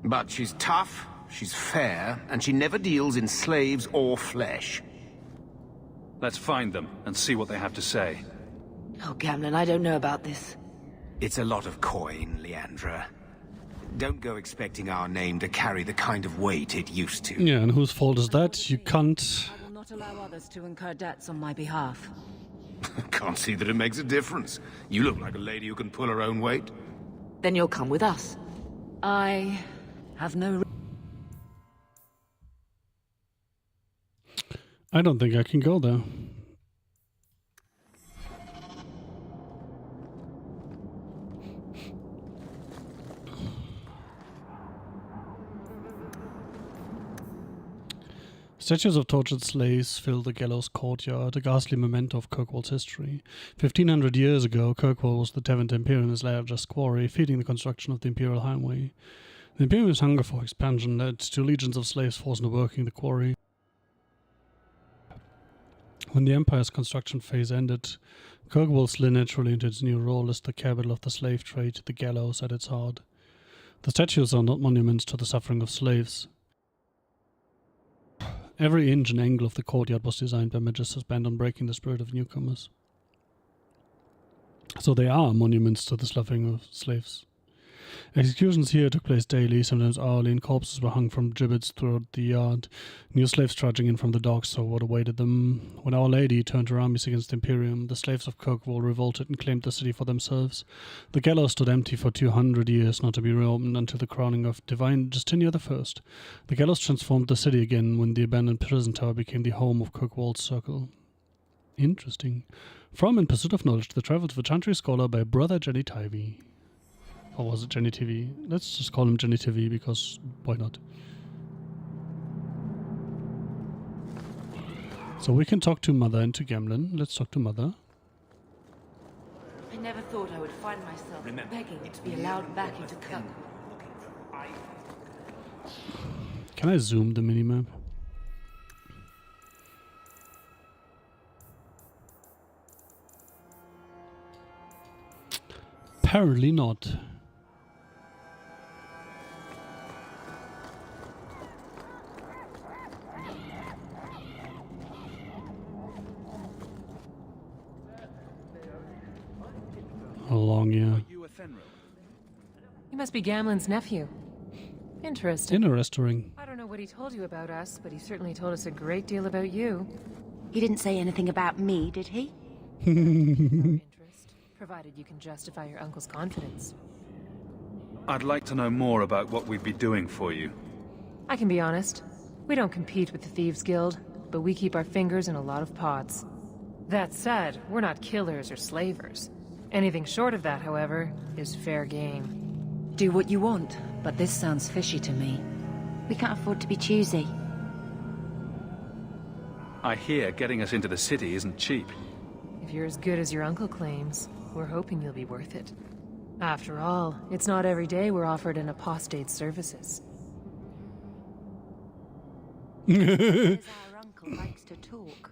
But she's tough, she's fair, and she never deals in slaves or flesh. Let's find them and see what they have to say. Oh, Gamlen, I don't know about this. It's a lot of coin, Leandra. Don't go expecting our name to carry the kind of weight it used to. Yeah, and whose fault is that? You can't... I will not allow others to incur debts on my behalf. Can't see that it makes a difference. You look like a lady who can pull her own weight. Then you'll come with us. I have no... I don't think I can go there. Statues of tortured slaves fill the gallows courtyard, a ghastly memento of Kirkwall's history. 1500 years ago, Kirkwall was the Devon Imperium's largest quarry, feeding the construction of the Imperial Highway. The Imperium's hunger for expansion led to legions of slaves forced into working the quarry. When the Empire's construction phase ended, Kirkwall slid naturally into its new role as the capital of the slave trade, the gallows at its heart. The statues are not monuments to the suffering of slaves. Every inch and angle of the courtyard was designed by magisters bent on breaking the spirit of newcomers. So they are monuments to the suffering of slaves. Executions here took place daily, sometimes hourly, and corpses were hung from gibbets throughout the yard. New slaves trudging in from the docks saw what awaited them. When Our Lady turned her armies against the Imperium, the slaves of Kirkwall revolted and claimed the city for themselves. The gallows stood empty for 200 years, not to be reopened until the crowning of Divine Justinia I. The gallows transformed the city again when the abandoned prison tower became the home of Kirkwall's circle. Interesting. From In Pursuit of Knowledge, the Travels of a Chantry Scholar by Brother Jenny Tivy. Or was it Jenny TV? Let's just call him Jenny TV because why not? So we can talk to Mother and to Gamlen. Let's talk to Mother. I never thought I would find myself begging to be allowed back into Kirkwall. Can I zoom the minimap? Apparently not. How long, yeah. You must be Gamlen's nephew. Interesting. Interesting. I don't know what he told you about us, but he certainly told us a great deal about you. He didn't say anything about me, did he? Interest, provided you can justify your uncle's confidence. I'd like to know more about what we'd be doing for you. I can be honest. We don't compete with the Thieves Guild, but we keep our fingers in a lot of pots. That said, we're not killers or slavers. Anything short of that, however, is fair game. Do what you want, but this sounds fishy to me. We can't afford to be choosy. I hear getting us into the city isn't cheap. If you're as good as your uncle claims, we're hoping you'll be worth it. After all, it's not every day we're offered an apostate's services. Our uncle likes to talk.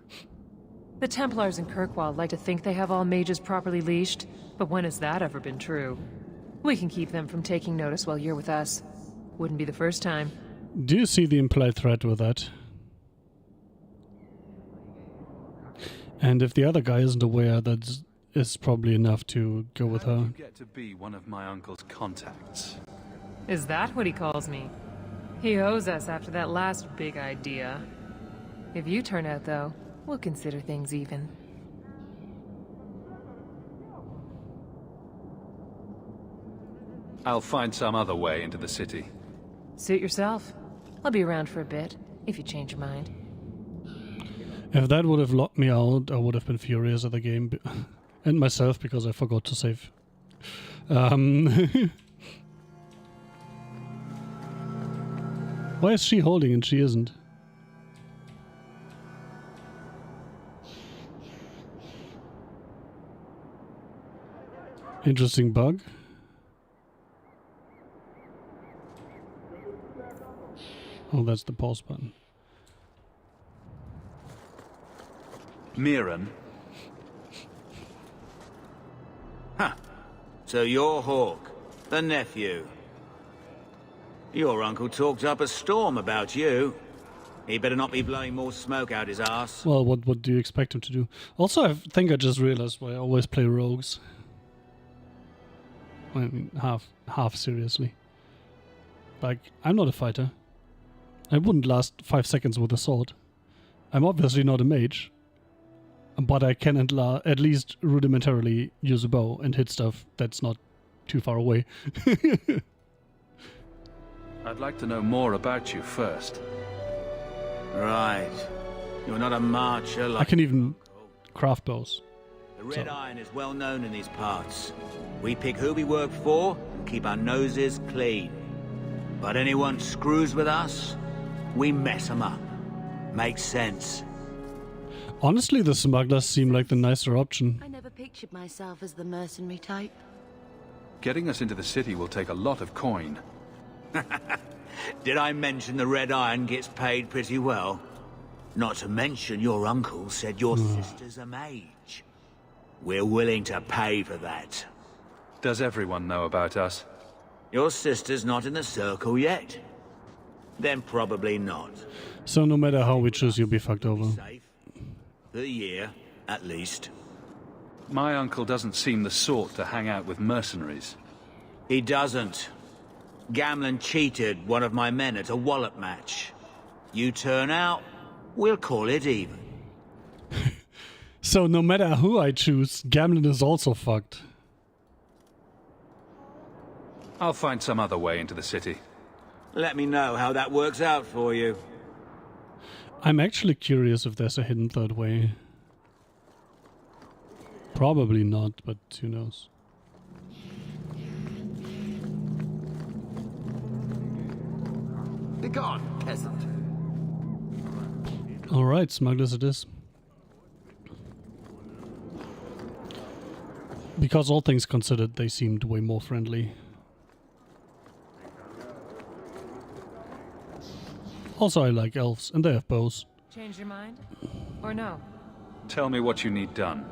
The Templars in Kirkwall like to think they have all mages properly leashed, but when has that ever been true? We can keep them from taking notice while you're with us. Wouldn't be the first time. Do you see the implied threat with that? And if the other guy isn't aware, that is probably enough to go with her. You get to be one of my uncle's contacts. Is that what he calls me? He owes us after that last big idea. If you turn out, though, we'll consider things even. I'll find some other way into the city. Suit yourself. I'll be around for a bit, if you change your mind. If that would have locked me out, I would have been furious at the game. And myself, because I forgot to save. Why is she holding and she isn't? Interesting bug. Oh, that's the pause button. Mirren. Huh. So you're Hawk, the nephew. Your uncle talked up a storm about you. He better not be blowing more smoke out his ass. Well, what do you expect him to do? Also, I think I just realized why I always play rogues. I mean, half seriously. Like, I'm not a fighter. I wouldn't last 5 seconds with a sword. I'm obviously not a mage. But I can at least rudimentarily use a bow and hit stuff that's not too far away. I'd like to know more about you first. Right. You're not a marcher like... I can even craft bows. The Red Iron is well known in these parts. We pick who we work for and keep our noses clean. But anyone screws with us, we mess them up. Makes sense. Honestly, the smugglers seem like the nicer option. I never pictured myself as the mercenary type. Getting us into the city will take a lot of coin. Did I mention the Red Iron gets paid pretty well? Not to mention your uncle said your sister's a mage. We're willing to pay for that. Does everyone know about us? Your sister's not in the circle yet. Then probably not. So no matter how we choose, you'll be fucked over. For a year, at least. My uncle doesn't seem the sort to hang out with mercenaries. He doesn't. Gamlen cheated one of my men at a wallop match. You turn out, we'll call it even. So no matter who I choose, Gamlen is also fucked. I'll find some other way into the city. Let me know how that works out for you. I'm actually curious if there's a hidden third way. Probably not, but who knows. Begone, peasant. Alright, smugglers it is. Because all things considered, they seemed way more friendly. Also, I like elves, and they have bows. Change your mind? Or no? Tell me what you need done.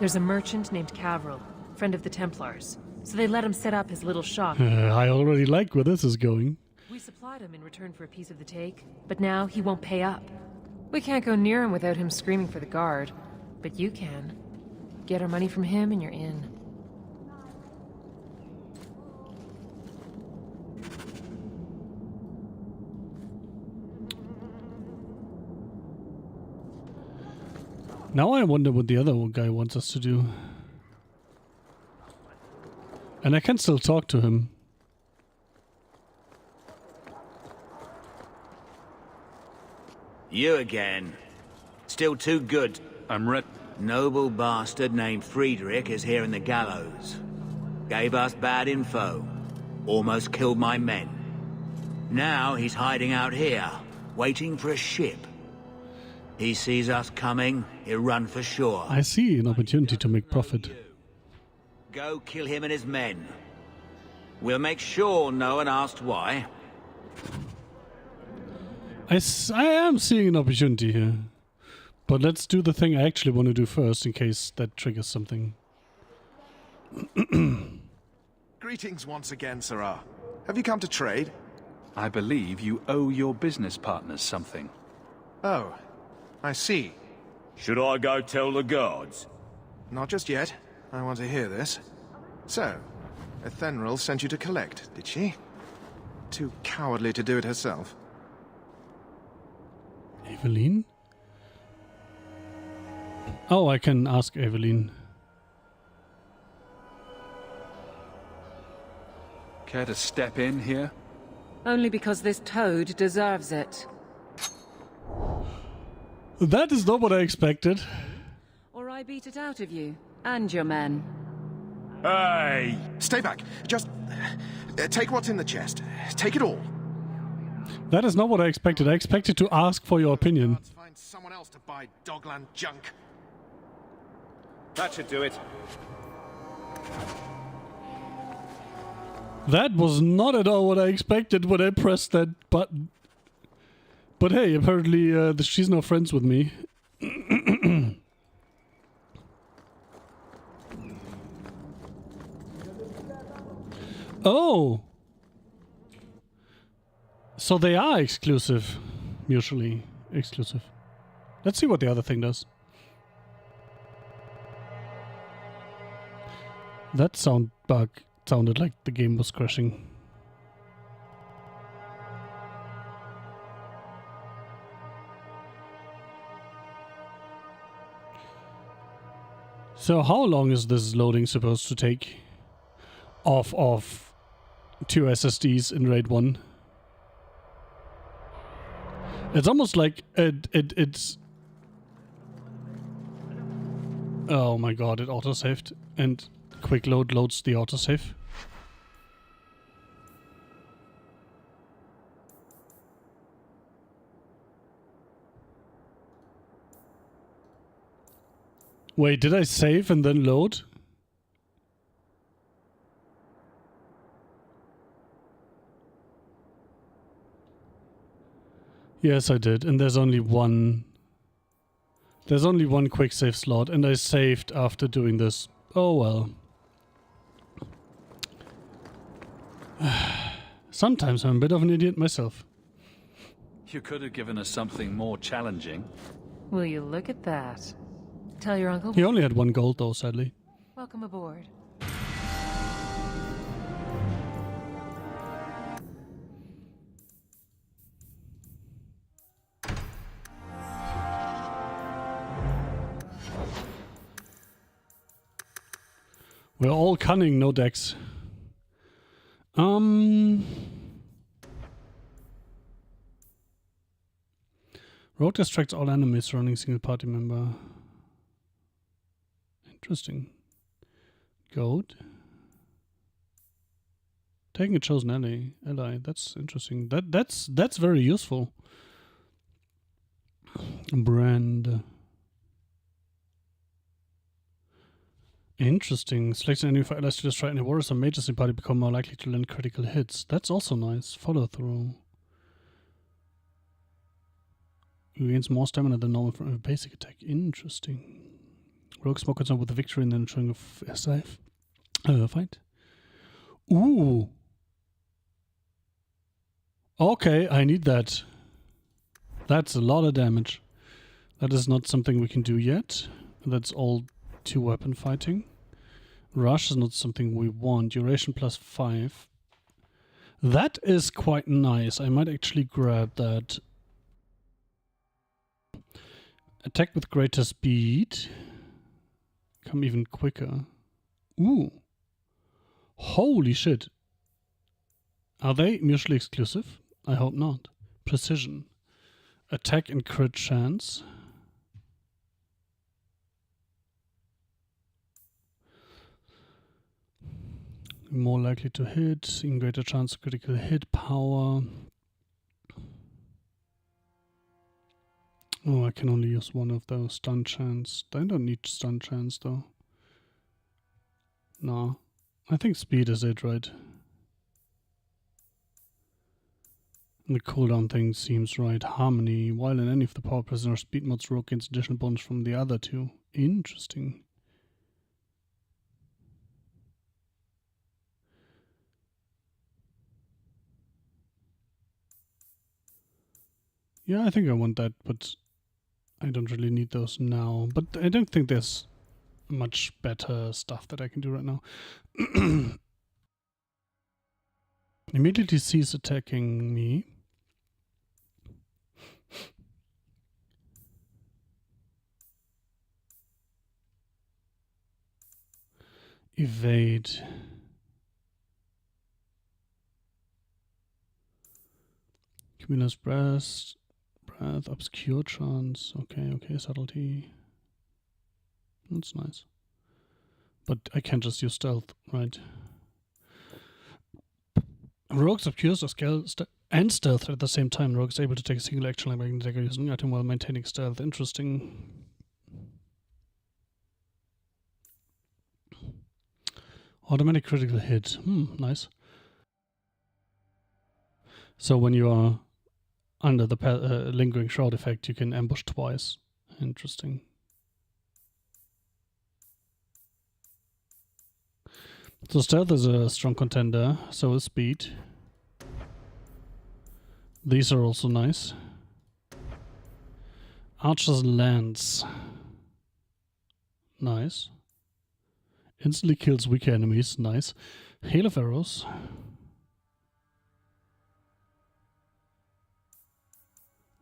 There's a merchant named Cavril, friend of the Templars. So they let him set up his little shop. I already like where this is going. We supplied him in return for a piece of the take, but now he won't pay up. We can't go near him without him screaming for the guard. But you can. Get our money from him and you're in. Now I wonder what the other guy wants us to do. And I can still talk to him. You again. Still too good. I'm ready. Noble bastard named Friedrich is here in the gallows. Gave us bad info. Almost killed my men. Now he's hiding out here, waiting for a ship. He sees us coming, he'll run for shore. I see an opportunity to make profit. Go kill him and his men. We'll make sure no one asked why. I am seeing an opportunity here. But let's do the thing I actually want to do first, in case that triggers something. Greetings once again, Sirrah. Have you come to trade? I believe you owe your business partners something. Oh, I see. Should I go tell the guards? Not just yet. I want to hear this. So, Ethenril sent you to collect, did she? Too cowardly to do it herself. Evelyn? Oh, I can ask Evelyn. Care to step in here? Only because this toad deserves it. That is not what I expected. Or I beat it out of you, and your men. Hey! Stay back. Just take what's in the chest. Take it all. That is not what I expected. I expected to ask for your opinion. Find someone else to buy Dogland junk. That should do it. That was not at all what I expected when I pressed that button. But hey, apparently she's no friends with me. Oh! So they are exclusive. Mutually exclusive. Let's see what the other thing does. That sound bug sounded like the game was crashing. So how long is this loading supposed to take? Off 2 SSDs in RAID 1. It's almost like it's... Oh my god, it autosaved. And quick load loads the autosave. Wait, did I save and then load? Yes, I did. And there's only one... There's only one quick save slot, and I saved after doing this. Oh well. Sometimes I'm a bit of an idiot myself. You could have given us something more challenging. Will you look at that? Tell your uncle... He only had 1 gold though, sadly. Welcome aboard. We're all cunning, no decks. Rogue distracts all enemies surrounding single party member. Interesting. Goat. Taking a chosen ally. That's interesting. That's very useful. Brand. Interesting. Select an enemy for allies to destroy any warriors or mages in party become more likely to land critical hits. That's also nice. Follow through. Gains more stamina than normal from a basic attack. Interesting. Rogue's more concerned with the victory and then ensuring a safe fight. Ooh. Okay, I need that. That's a lot of damage. That is not something we can do yet. That's all 2-weapon fighting. Rush is not something we want. Duration +5. That is quite nice. I might actually grab that. Attack with greater speed. Come even quicker. Ooh. Holy shit. Are they mutually exclusive? I hope not. Precision. Attack and crit chance. More likely to hit, in greater chance of critical hit, power. Oh, I can only use one of those. Stun chance. I don't need stun chance though. No. I think speed is it, right? The cooldown thing seems right. Harmony. While in any of the power prisoner speed mods, Rogue gains additional bonus from the other two. Interesting. Yeah, I think I want that, but I don't really need those now. But I don't think there's much better stuff that I can do right now. Immediately cease attacking me. Evade. Cumulus breath, obscure chance. Okay, subtlety. That's nice. But I can't just use stealth, right? Rogues obscures or and stealth at the same time. Rogue is able to take a single action like making the attacker using an item while maintaining stealth. Interesting. Automatic critical hit. Nice. So when you are under the lingering shroud effect, you can ambush twice. Interesting. So stealth is a strong contender, so is speed. These are also nice. Archer's Lance. Nice. Instantly kills weaker enemies. Nice. Hail of Arrows.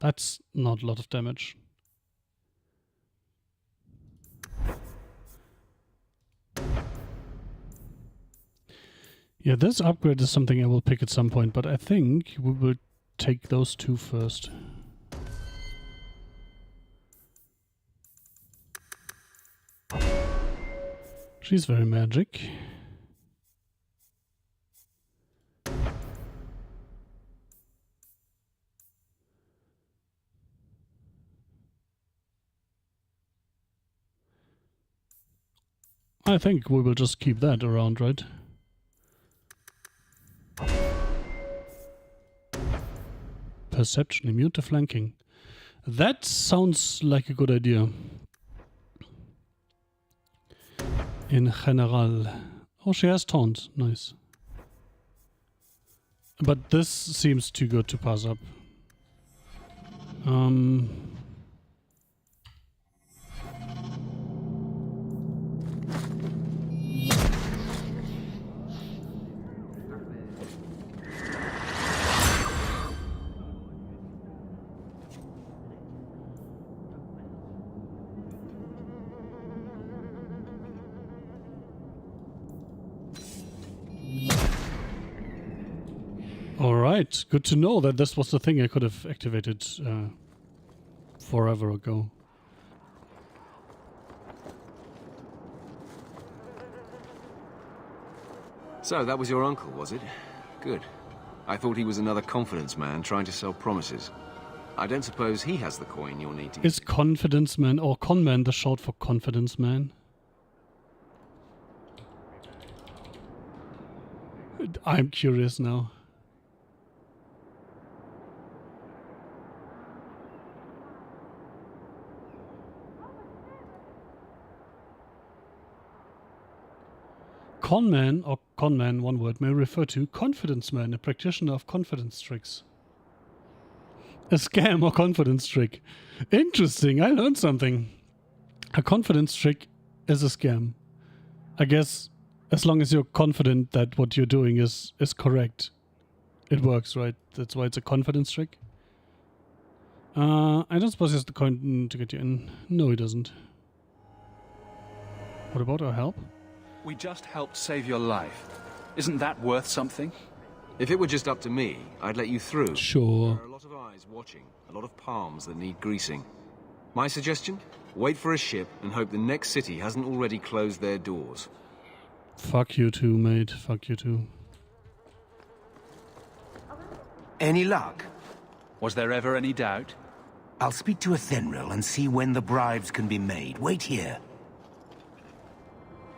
That's not a lot of damage. Yeah, this upgrade is something I will pick at some point, but I think we will take those two first. She's very magic. I think we will just keep that around, right? Perception, immune to flanking. That sounds like a good idea. In general. Oh, she has taunt. Nice. But this seems too good to pass up. Alright, good to know that this was the thing I could have activated forever ago. So, that was your uncle, was it? Good. I thought he was another confidence man trying to sell promises. I don't suppose he has the coin you'll need to... Is confidence man or con man the short for confidence man? I'm curious now. Conman, or conman, one word, may refer to confidence man, a practitioner of confidence tricks. A scam or confidence trick. Interesting, I learned something. A confidence trick is a scam. I guess as long as you're confident that what you're doing is correct, it works, right? That's why it's a confidence trick. I don't suppose he has the coin to get you in. No, he doesn't. What about our help? We just helped save your life. Isn't that worth something? If it were just up to me, I'd let you through. Sure. There are a lot of eyes watching, a lot of palms that need greasing. My suggestion? Wait for a ship and hope the next city hasn't already closed their doors. Fuck you too, mate. Fuck you too. Any luck? Was there ever any doubt? I'll speak to Athenril and see when the bribes can be made. Wait here.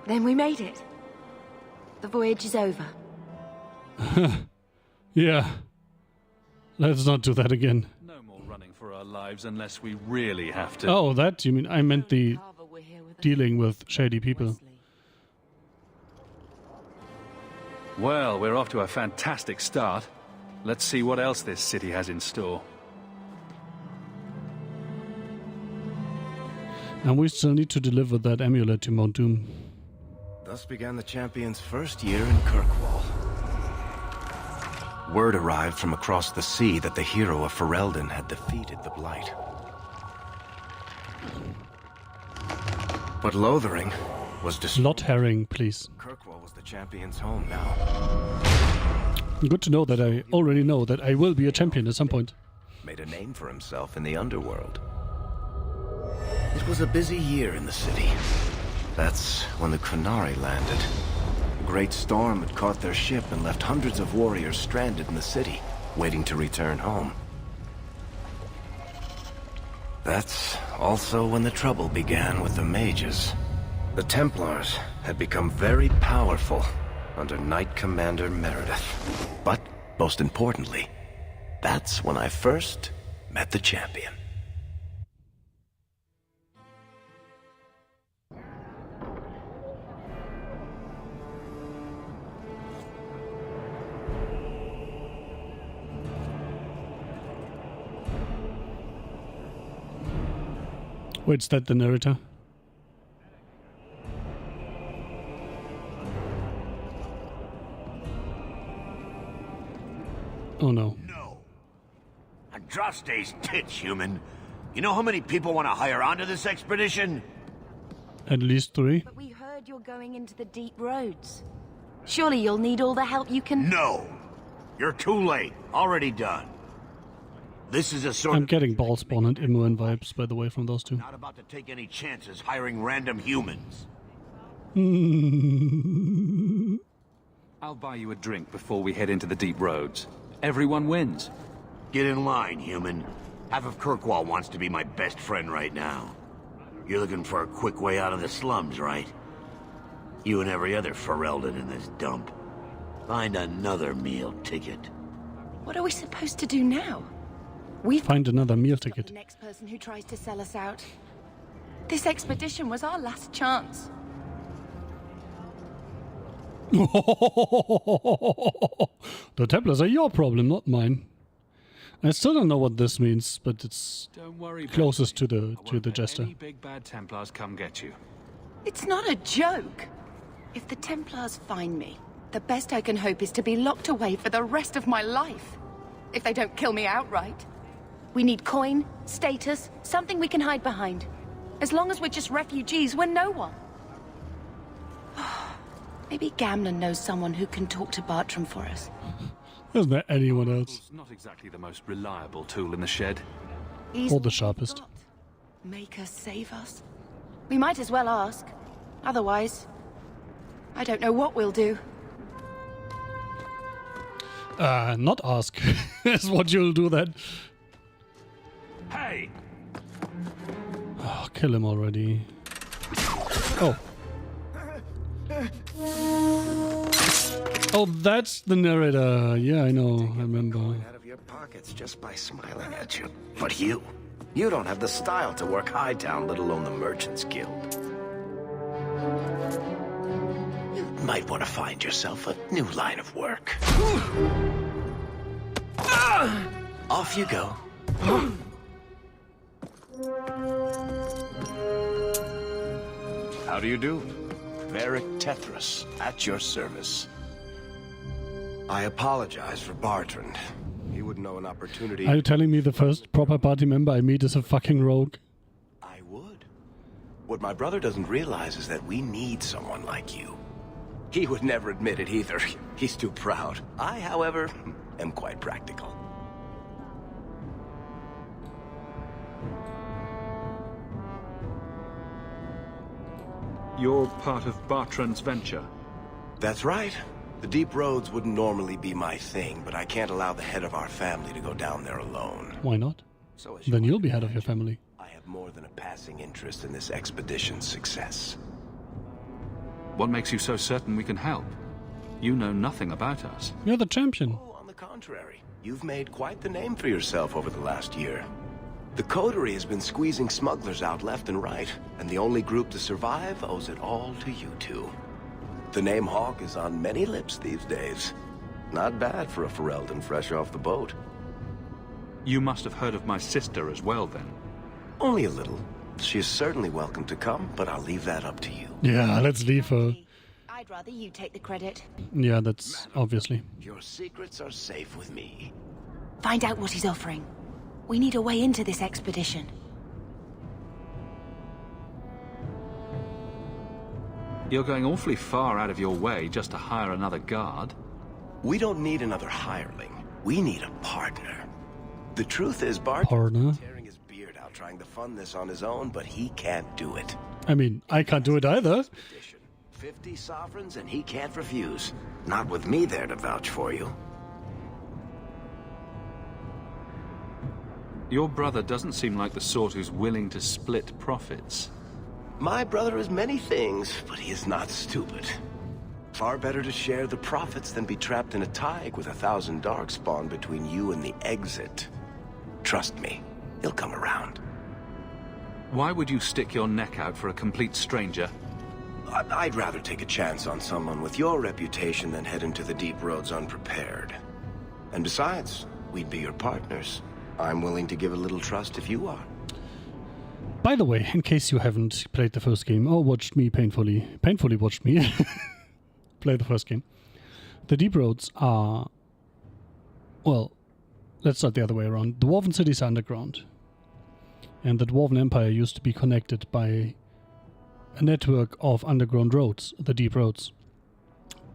Then we made it. The voyage is over. Yeah. Let's not do that again. No more running for our lives unless we really have to. Oh, that you mean? I meant the dealing with shady people. Well, we're off to a fantastic start. Let's see what else this city has in store. And we still need to deliver that amulet to Mount Doom. Thus began the champion's first year in Kirkwall. Word arrived from across the sea that the hero of Ferelden had defeated the Blight. But Lothering was destroyed. Lot herring, please. Kirkwall was the champion's home now. Good to know that I already know that I will be a champion at some point. Made a name for himself in the underworld. It was a busy year in the city. That's when the Qunari landed. A great storm had caught their ship and left hundreds of warriors stranded in the city, waiting to return home. That's also when the trouble began with the mages. The Templars had become very powerful under Knight Commander Meredith. But, most importantly, that's when I first met the champion. Wait, is that the narrator? Oh no. No. Andraste's tits, human. You know how many people want to hire onto this expedition? At least 3. But we heard you're going into the deep roads. Surely you'll need all the help you can... No. You're too late. Already done. This is a sort I'm getting Ballspawn and Imoen vibes, by the way, from those two. Not about to take any chances hiring random humans. I'll buy you a drink before we head into the deep roads. Everyone wins. Get in line, human. Half of Kirkwall wants to be my best friend right now. You're looking for a quick way out of the slums, right? You and every other Ferelden in this dump. Find another meal ticket. What are we supposed to do now? We've Find another meal ticket. the next person who tries to sell us out. This expedition was our last chance. The Templars are your problem, not mine. I still don't know what this means, but it's Don't worry, closest to the jester. Any big bad Templars come get you. It's not a joke. If the Templars find me, the best I can hope is to be locked away for the rest of my life. If they don't kill me outright. We need coin, status, something we can hide behind. As long as we're just refugees, we're no one. Maybe Gamlen knows someone who can talk to Bartram for us. Isn't there anyone else? Not exactly the most reliable tool in the shed. He's Or the sharpest. Make us save us. We might as well ask. Otherwise, I don't know what we'll do. Not ask is what you'll do then. Hey! Oh, kill him already. Oh. Oh, that's the narrator. Yeah, I know. I remember. Out of your pockets just by smiling at you. But you don't have the style to work Hightown, let alone the Merchants Guild. You might want to find yourself a new line of work. Off you go. How do you do? Varric Tethras, at your service. I apologize for Bartrand. He wouldn't know an opportunity. Are you telling me the first proper party member I meet is a fucking rogue? I would. What my brother doesn't realize is that we need someone like you. He would never admit it either. He's too proud. I, however, am quite practical. You're part of Bartrand's venture. That's right. The deep roads wouldn't normally be my thing, but I can't allow the head of our family to go down there alone. Why not? So as Then you'll be head of your family. I have more than a passing interest in this expedition's success. What makes you so certain we can help? You know nothing about us. You're the champion. On the contrary. You've made quite the name for yourself over the last year. The Coterie has been squeezing smugglers out left and right, and the only group to survive owes it all to you two. The name Hawk is on many lips these days. Not bad for a Ferelden fresh off the boat. You must have heard of my sister as well, then. Only a little. She is certainly welcome to come, but I'll leave that up to you. Yeah, let's leave her. I'd rather you take the credit. Yeah, that's obviously. Your secrets are safe with me. Find out what he's offering. We need a way into this expedition. You're going awfully far out of your way just to hire another guard. We don't need another hireling. We need a partner. The truth is, Partner? tearing his beard out trying to fund this on his own, but he can't do it. I mean, I can't do it either. 50 sovereigns and he can't refuse. Not with me there to vouch for you. Your brother doesn't seem like the sort who's willing to split profits. My brother is many things, but he is not stupid. Far better to share the profits than be trapped in a tide with 1,000 darkspawn between you and the exit. Trust me, he'll come around. Why would you stick your neck out for a complete stranger? I'd rather take a chance on someone with your reputation than head into the deep roads unprepared. And besides, we'd be your partners. I'm willing to give a little trust if you are. By the way, in case you haven't played the first game or watched me painfully watched me play the first game, the Deep Roads are, well, let's start the other way around. The Dwarven cities are underground, and the Dwarven Empire used to be connected by a network of underground roads, the Deep Roads.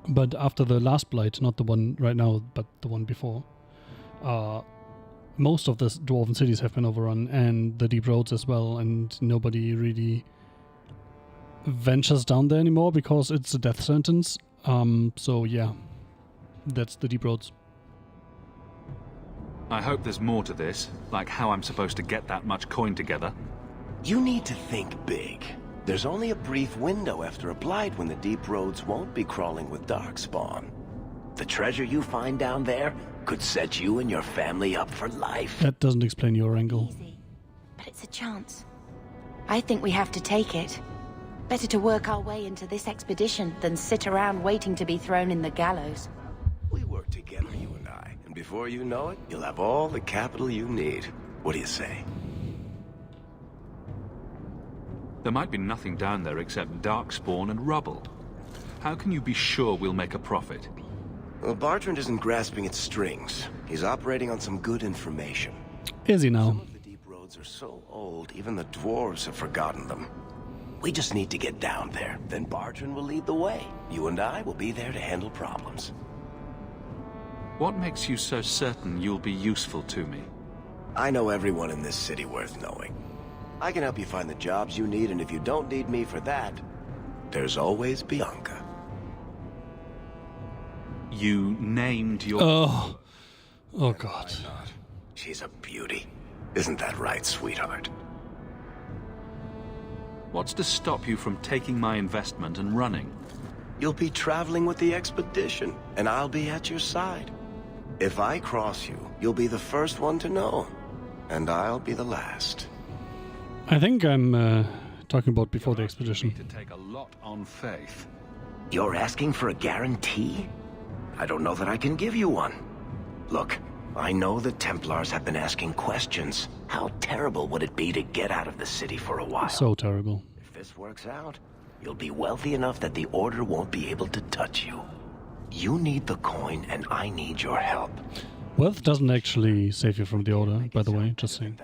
But after the last Blight, not the one right now, but the one before, most of the Dwarven cities have been overrun, and the Deep Roads as well, and nobody really ventures down there anymore because it's a death sentence. So yeah, that's the Deep Roads. I hope there's more to this, like how I'm supposed to get that much coin together. You need to think big. There's only a brief window after a Blight when the Deep Roads won't be crawling with darkspawn. The treasure you find down there could set you and your family up for life. That doesn't explain your angle. Easy, but it's a chance. I think we have to take it. Better to work our way into this expedition than sit around waiting to be thrown in the gallows. We work together, you and I, and before you know it, you'll have all the capital you need. What do you say? There might be nothing down there except darkspawn and rubble. How can you be sure we'll make a profit? Well, Bartrand isn't grasping at strings. He's operating on some good information. Is he now? Some of the Deep Roads are so old, even the dwarves have forgotten them. We just need to get down there. Then Bartrand will lead the way. You and I will be there to handle problems. What makes you so certain you'll be useful to me? I know everyone in this city worth knowing. I can help you find the jobs you need, and if you don't need me for that, there's always Bianca. You named your... Oh God. She's a beauty. Isn't that right, sweetheart? What's to stop you from taking my investment and running? You'll be traveling with the expedition, and I'll be at your side. If I cross you, you'll be the first one to know, and I'll be the last. I think I'm talking about before the expedition. To take a lot on faith. You're asking for a guarantee? I don't know that I can give you one. Look, I know the Templars have been asking questions. How terrible would it be to get out of the city for a while? So terrible. If this works out, you'll be wealthy enough that the Order won't be able to touch you. You need the coin, and I need your help. Wealth doesn't actually save you from the Order, by the way, just saying.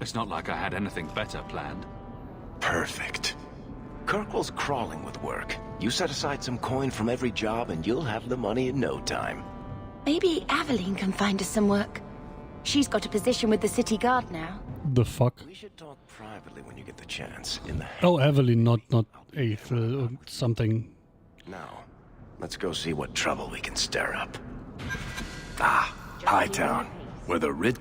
It's not like I had anything better planned. Perfect. Kirkwall's crawling with work. You set aside some coin from every job and you'll have the money in no time. Maybe Aveline can find us some work. She's got a position with the city guard now. The fuck? We should talk privately when you get the chance. In the Oh, Evelyn, not Eighth or something. Now, let's go see what trouble we can stir up. Ah, Hightown, where the rich...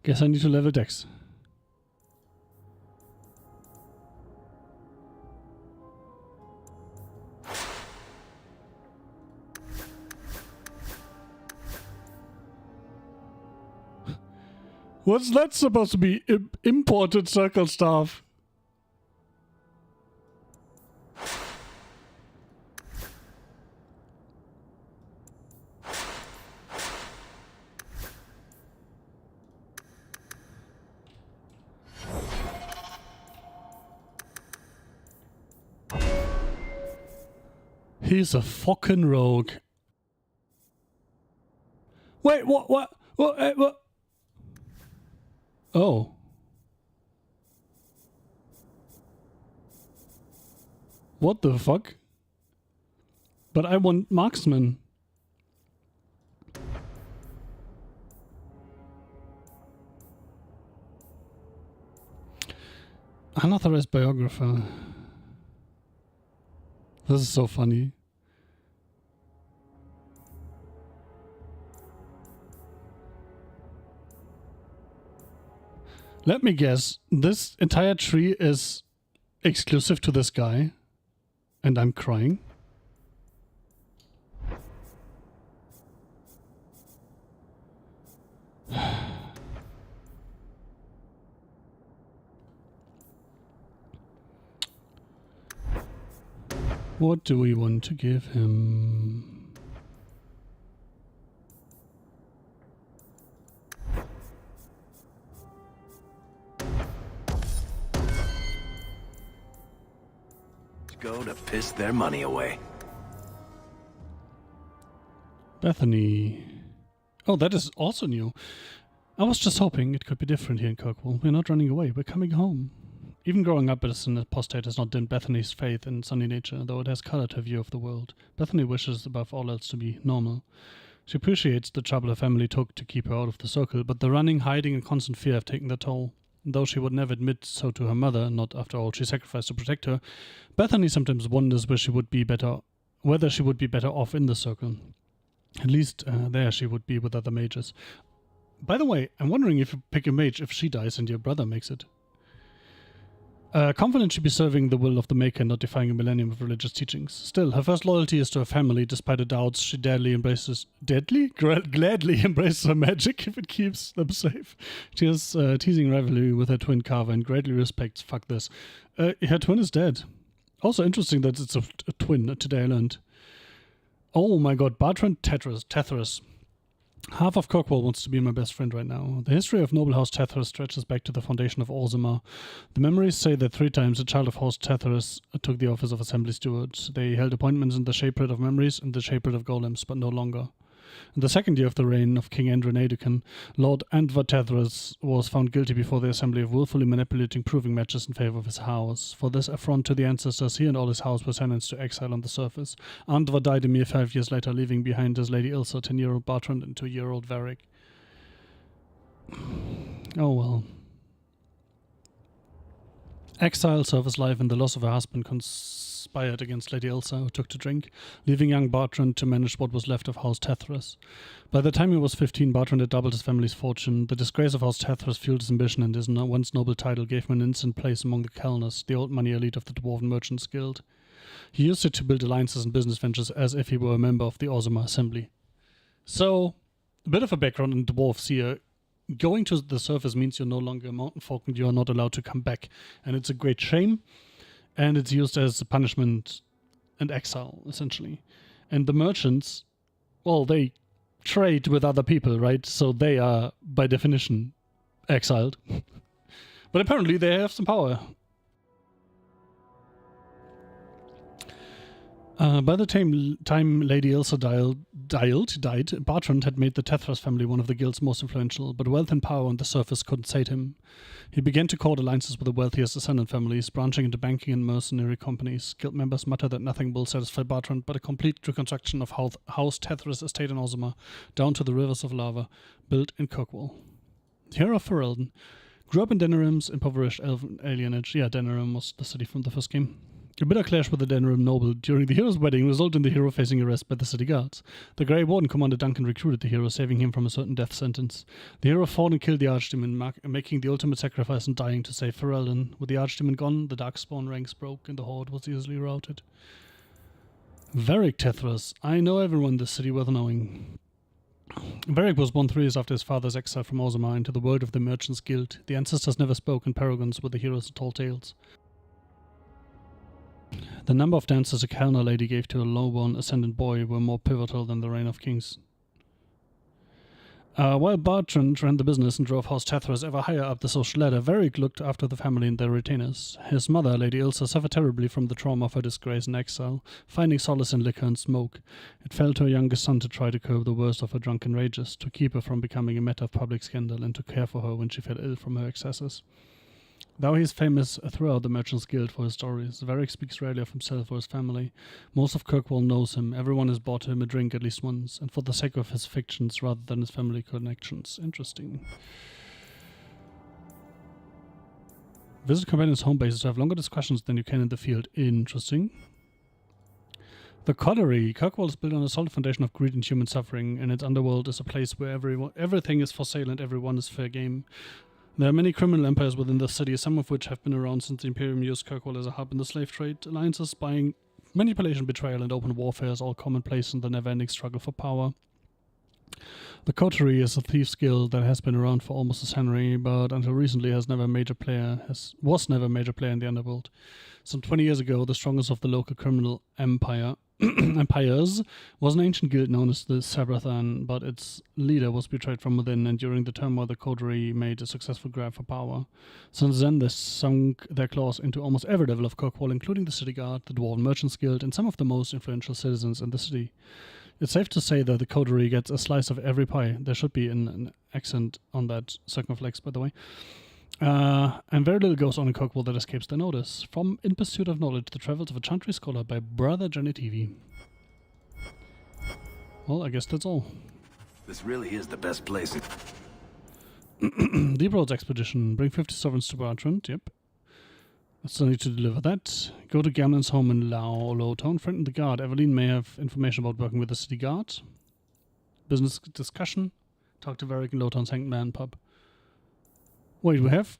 Guess I need to level Dex. What's that supposed to be? Imported circle staff. He's a fucking rogue. Wait, what? What? Oh. What the fuck? But I want marksman. Unauthorized biographer. This is so funny. Let me guess, this entire tree is exclusive to this guy, and I'm crying. What do we want to give him? Go to piss their money away. Bethany. Oh, that is also new. I was just hoping it could be different here in Kirkwall. We're not running away, we're coming home. Even growing up as an apostate has not dimmed Bethany's faith in sunny nature, though it has colored her view of the world. Bethany wishes above all else to be normal. She appreciates the trouble her family took to keep her out of the circle, but the running, hiding, and constant fear have taken their toll. Though she would never admit so to her mother, not after all she sacrificed to protect her, Bethany sometimes wonders whether she would be better off in the circle. At least there she would be with other mages. By the way, I'm wondering if you pick a mage if she dies and your brother makes it. Confident she'd be serving the will of the Maker and not defying a millennium of religious teachings. Still, her first loyalty is to her family, despite her doubts. She gladly embraces her magic if it keeps them safe. She has teasing rivalry with her twin Carver and greatly respects. Fuck this. Her twin is dead. Also interesting that it's a twin. Today I learned. Oh my god, Bertrand Tethras. Half of Kirkwall wants to be my best friend right now. The history of noble House Tethras stretches back to the foundation of Orzammar. The memories say that 3 times a child of House Tethras took the office of Assembly Steward. They held appointments in the Shapered of Memories and the Shapered of Golems, but no longer. In the second year of the reign of King Andrew Nadecan, Lord Andvar Tethras was found guilty before the Assembly of willfully manipulating proving matches in favor of his house. For this affront to the ancestors, he and all his house were sentenced to exile on the surface. Andvar died a mere 5 years later, leaving behind his Lady Ilsa, 10-year-old Bertrand, and 2-year-old Varric. Oh well. Exile, service life, and the loss of her husband conspired against Lady Ilsa, who took to drink, leaving young Bertrand to manage what was left of House Tethras. By the time he was 15, Bertrand had doubled his family's fortune. The disgrace of House Tethras fueled his ambition, and his once noble title gave him an instant place among the Kellners, the old money elite of the Dwarven Merchants Guild. He used it to build alliances and business ventures as if he were a member of the Orzammar Assembly. So, a bit of a background on dwarves here. Going to the surface means you're no longer a mountain folk and you're not allowed to come back. And it's a great shame. And it's used as a punishment and exile, essentially. And the merchants, well, they trade with other people, right? So they are, by definition, exiled. But apparently they have some power. By the time Lady Ilsa died, Bertrand had made the Tethras family one of the guild's most influential, but wealth and power on the surface couldn't sate him. He began to court alliances with the wealthiest ascendant families, branching into banking and mercenary companies. Guild members mutter that nothing will satisfy Bertrand but a complete reconstruction of House Tethras' estate in Orzammar, down to the rivers of lava, built in Kirkwall. Hero of Ferelden. Grew up in Denerim's impoverished elven alienage. Yeah, Denerim was the city from the first game. A bitter clash with the Denrim noble during the hero's wedding resulted in the hero facing arrest by the city guards. The Grey Warden Commander Duncan recruited the hero, saving him from a certain death sentence. The hero fought and killed the Archdemon, making the ultimate sacrifice and dying to save Ferelden. With the Archdemon gone, the Darkspawn ranks broke and the Horde was easily routed. Varric Tethras. I know everyone in this city worth knowing. Varric was born 3 years after his father's exile from Orzammar into the world of the Merchants Guild. The ancestors never spoke, and paragons were the heroes of tall tales. The number of dances a Kelner lady gave to a lowborn ascendant boy were more pivotal than the reign of kings. While Bertrand ran the business and drove House Tethras ever higher up the social ladder, Varric looked after the family and their retainers. His mother, Lady Ilsa, suffered terribly from the trauma of her disgrace and exile, finding solace in liquor and smoke. It fell to her youngest son to try to curb the worst of her drunken rages, to keep her from becoming a matter of public scandal, and to care for her when she fell ill from her excesses. Though he is famous throughout the Merchants Guild for his stories, Varric speaks rarely of himself or his family. Most of Kirkwall knows him, everyone has bought him a drink at least once, and for the sake of his fictions rather than his family connections. Interesting. Visit companions' home bases to have longer discussions than you can in the field. Interesting. The Coterie. Kirkwall is built on a solid foundation of greed and human suffering, and its underworld is a place where everything is for sale and everyone is fair game. There are many criminal empires within the city, some of which have been around since the Imperium used Kirkwall as a hub in the slave trade. Alliances, spying, manipulation, betrayal, and open warfare is all commonplace in the never-ending struggle for power. The Coterie is a thieves' guild that has been around for almost a century, but until recently was never a major player in the underworld. Some 20 years ago, the strongest of the local criminal empires was an ancient guild known as the Sabrathan, but its leader was betrayed from within, and during the turmoil, the Coterie made a successful grab for power. Since then, they sunk their claws into almost every level of Kirkwall, including the city guard, the Dwarven Merchants Guild, and some of the most influential citizens in the city. It's safe to say that the Coterie gets a slice of every pie. There should be an accent on that circumflex, by the way. And very little goes on in Kirkwall that escapes their notice. From In Pursuit of Knowledge, The Travels of a Chantry Scholar by Brother Janitivi. Well, I guess that's all. This really is the best place. Deep Roads Expedition. Bring 50 sovereigns to Bertrand. Yep. I still need to deliver that. Go to Gamlen's home in Lowtown. Friend in the guard. Evelyn may have information about working with the city guard. Business discussion. Talk to Varric in Lowtown's Hanged Man pub. Wait, we have...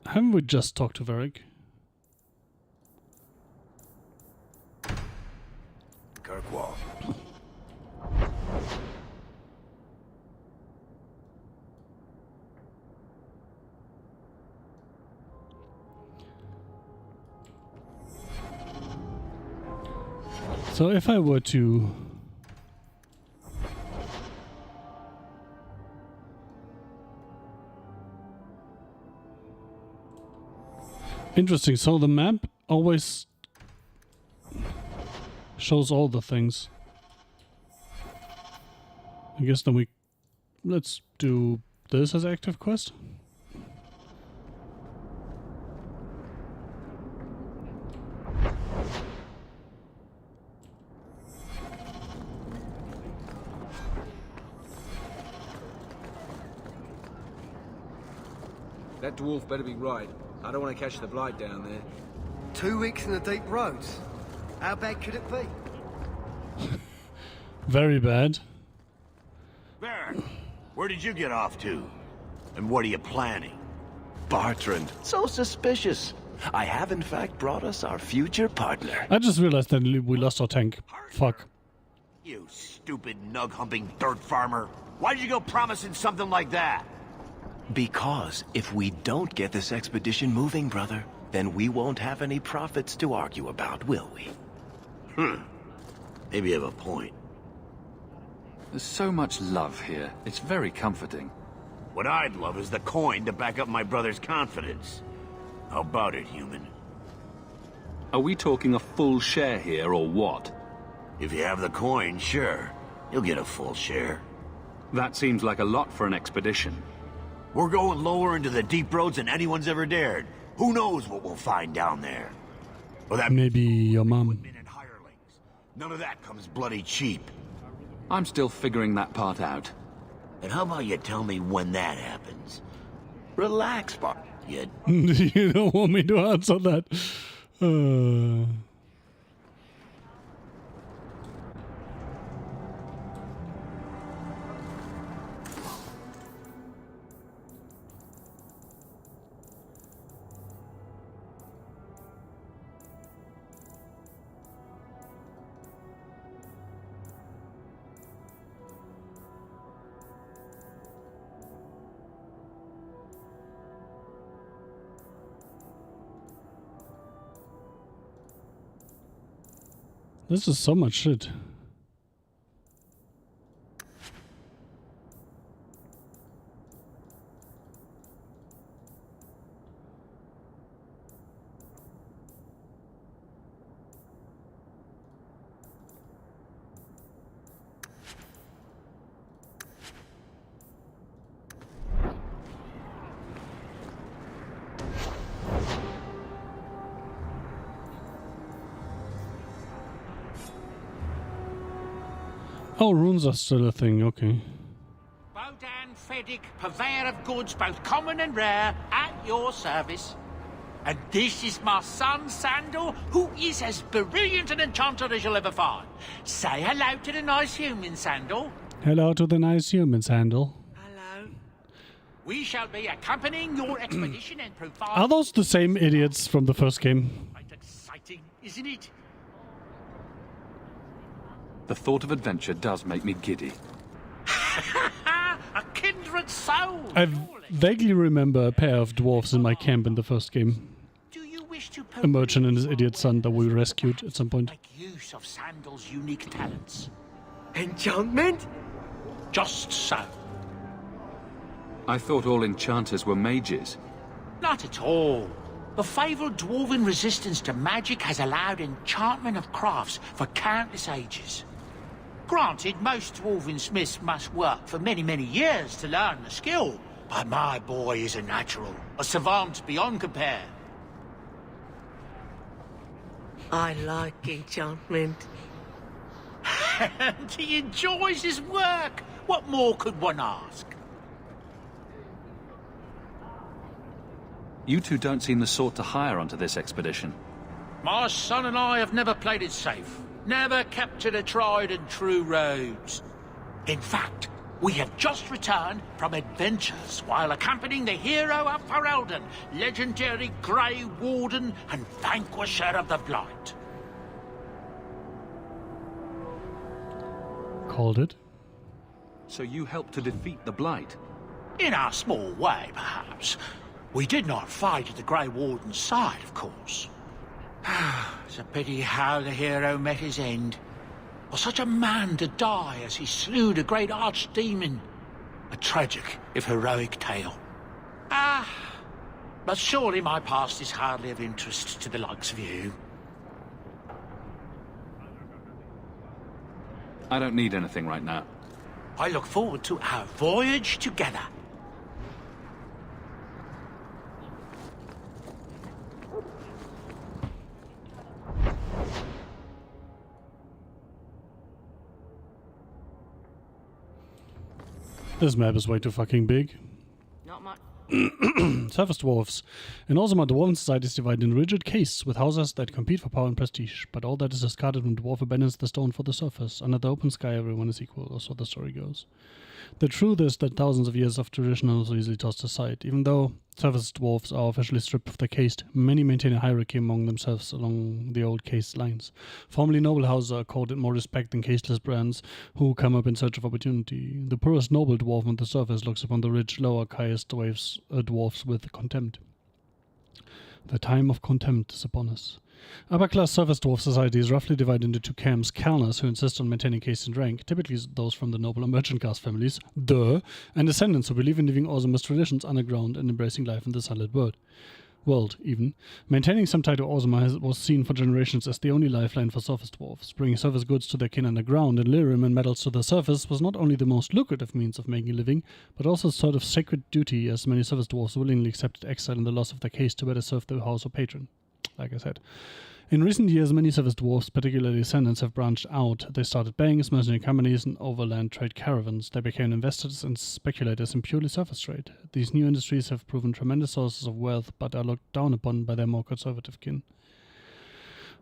Haven't we just talked to Varric? Kirkwall. So if I were to... Interesting, so the map always shows all the things. I guess then let's do this as active quest. That dwarf better be right. I don't want to catch the blight down there. 2 weeks in the deep roads. How bad could it be? Very bad. Baron, where did you get off to? And what are you planning? Bertrand, so suspicious. I have in fact brought us our future partner. I just realized that we lost our tank. Fuck. You stupid nug-humping dirt farmer. Why did you go promising something like that? Because if we don't get this expedition moving, brother, then we won't have any profits to argue about, will we? Maybe you have a point. There's so much love here. It's very comforting. What I'd love is the coin to back up my brother's confidence. How about it, human? Are we talking a full share here, or what? If you have the coin, sure. You'll get a full share. That seems like a lot for an expedition. We're going lower into the deep roads than anyone's ever dared. Who knows what we'll find down there? Well, that maybe your mom. None of that comes bloody cheap. I'm still figuring that part out. And how about you tell me when that happens? Relax, Bart. You don't want me to answer that. This is so much shit. Oh, runes are still a thing, okay. Bodan Feddick, purveyor of goods both common and rare, at your service. And this is my son, Sandal, who is as brilliant an enchanter as you'll ever find. Say hello to the nice human, Sandal. Hello to the nice human, Sandal. Hello. We shall be accompanying your expedition and provide... Are those the same idiots from the first game? Quite exciting, isn't it? The thought of adventure does make me giddy. A kindred soul! I vaguely remember a pair of dwarves in my camp in the first game. Do you wish to A merchant and his idiot son that we rescued at some point. make use of Sandal's unique talents? Enchantment? Just so. I thought all enchanters were mages. Not at all. The fabled dwarven resistance to magic has allowed enchantment of crafts for countless ages. Granted, most dwarven smiths must work for many, many years to learn the skill, but my boy is a natural, a savant beyond compare. I like enchantment. And he enjoys his work. What more could one ask? You two don't seem the sort to hire onto this expedition. My son and I have never played it safe. Never captured a tried and true roads. In fact, we have just returned from adventures while accompanying the hero of Ferelden, legendary Grey Warden and vanquisher of the Blight. Called it. So you helped to defeat the Blight? In our small way, perhaps. We did not fight at the Grey Warden's side, of course. It's a pity how the hero met his end. For such a man to die as he slew the great archdemon. A tragic, if heroic tale. But surely my past is hardly of interest to the likes of you. I don't need anything right now. I look forward to our voyage together. This map is way too fucking big. Not much. Surface dwarves. In Orzammar, dwarven society is divided in rigid castes with houses that compete for power and prestige. But all that is discarded when dwarf abandons the stone for the surface. Under the open sky, everyone is equal, or so the story goes. The truth is that thousands of years of tradition are also easily tossed aside. Even though surface dwarves are officially stripped of their caste, many maintain a hierarchy among themselves along the old caste lines. Formerly noble houses are accorded more respect than casteless brands who come up in search of opportunity. The poorest noble dwarf on the surface looks upon the rich, lower caste dwarfs with contempt. The time of contempt is upon us. Upper-class surface dwarf society is roughly divided into two camps: Kalners, who insist on maintaining caste and rank, typically those from the noble or merchant caste families, and Ascendants, who believe in living Orzammar's traditions underground and embracing life in the sunlit world, even. Maintaining some tie to Orzammar was seen for generations as the only lifeline for surface dwarfs. Bringing surface goods to their kin underground and Lyrium and metals to the surface was not only the most lucrative means of making a living, but also a sort of sacred duty, as many surface dwarfs willingly accepted exile and the loss of their caste to better serve their house or patron. Like I said. In recent years, many service dwarfs, particularly descendants, have branched out. They started banks, mercenary companies, and overland trade caravans. They became investors and speculators in purely surface trade. These new industries have proven tremendous sources of wealth, but are looked down upon by their more conservative kin.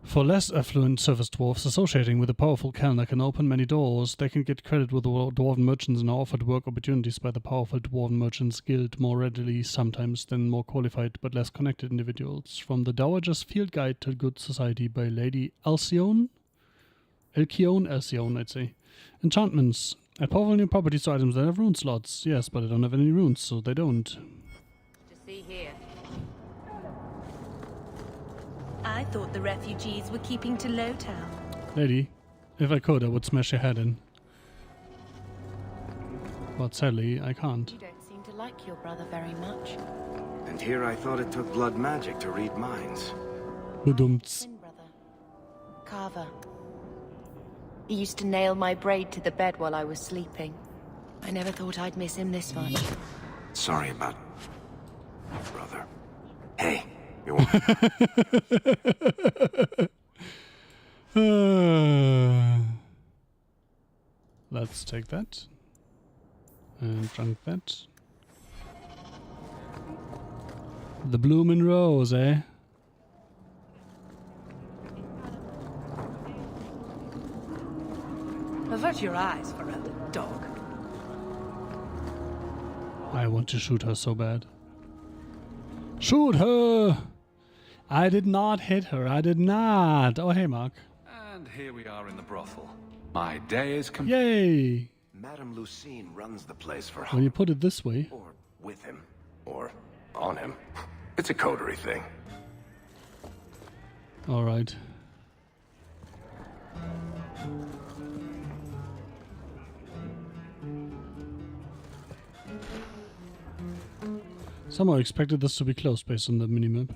For less affluent service dwarfs, associating with a powerful Kellner can open many doors. They can get credit with the dwarven merchants and are offered work opportunities by the powerful dwarven merchants guild more readily sometimes than more qualified but less connected individuals. From the Dowager's Field Guide to Good Society by Lady Alcyone, I'd say. Enchantments. Add powerful new properties to items that have rune slots. Yes, but I don't have any runes, so they don't. To see here. I thought the refugees were keeping to Lowtown. Lady, if I could, I would smash your head in. But sadly, I can't. You don't seem to like your brother very much. And here I thought it took blood magic to read minds. Badumts. Twin brother. Carver. He used to nail my braid to the bed while I was sleeping. I never thought I'd miss him this much. Sorry about... brother. Hey, you want... Let's take that. And drink that. The bloomin' rose, eh? Avert your eyes, Ferelden, dog. I want to shoot her so bad. Shoot her! I did not hit her. I did not. Oh, hey, Mark. And here we are in the brothel. My day is complete. Yay! Madame Lucine runs the place for When you put it this way. Or with him. Or on him. It's a coterie thing. Alright. Somehow expected this to be close based on the minimap.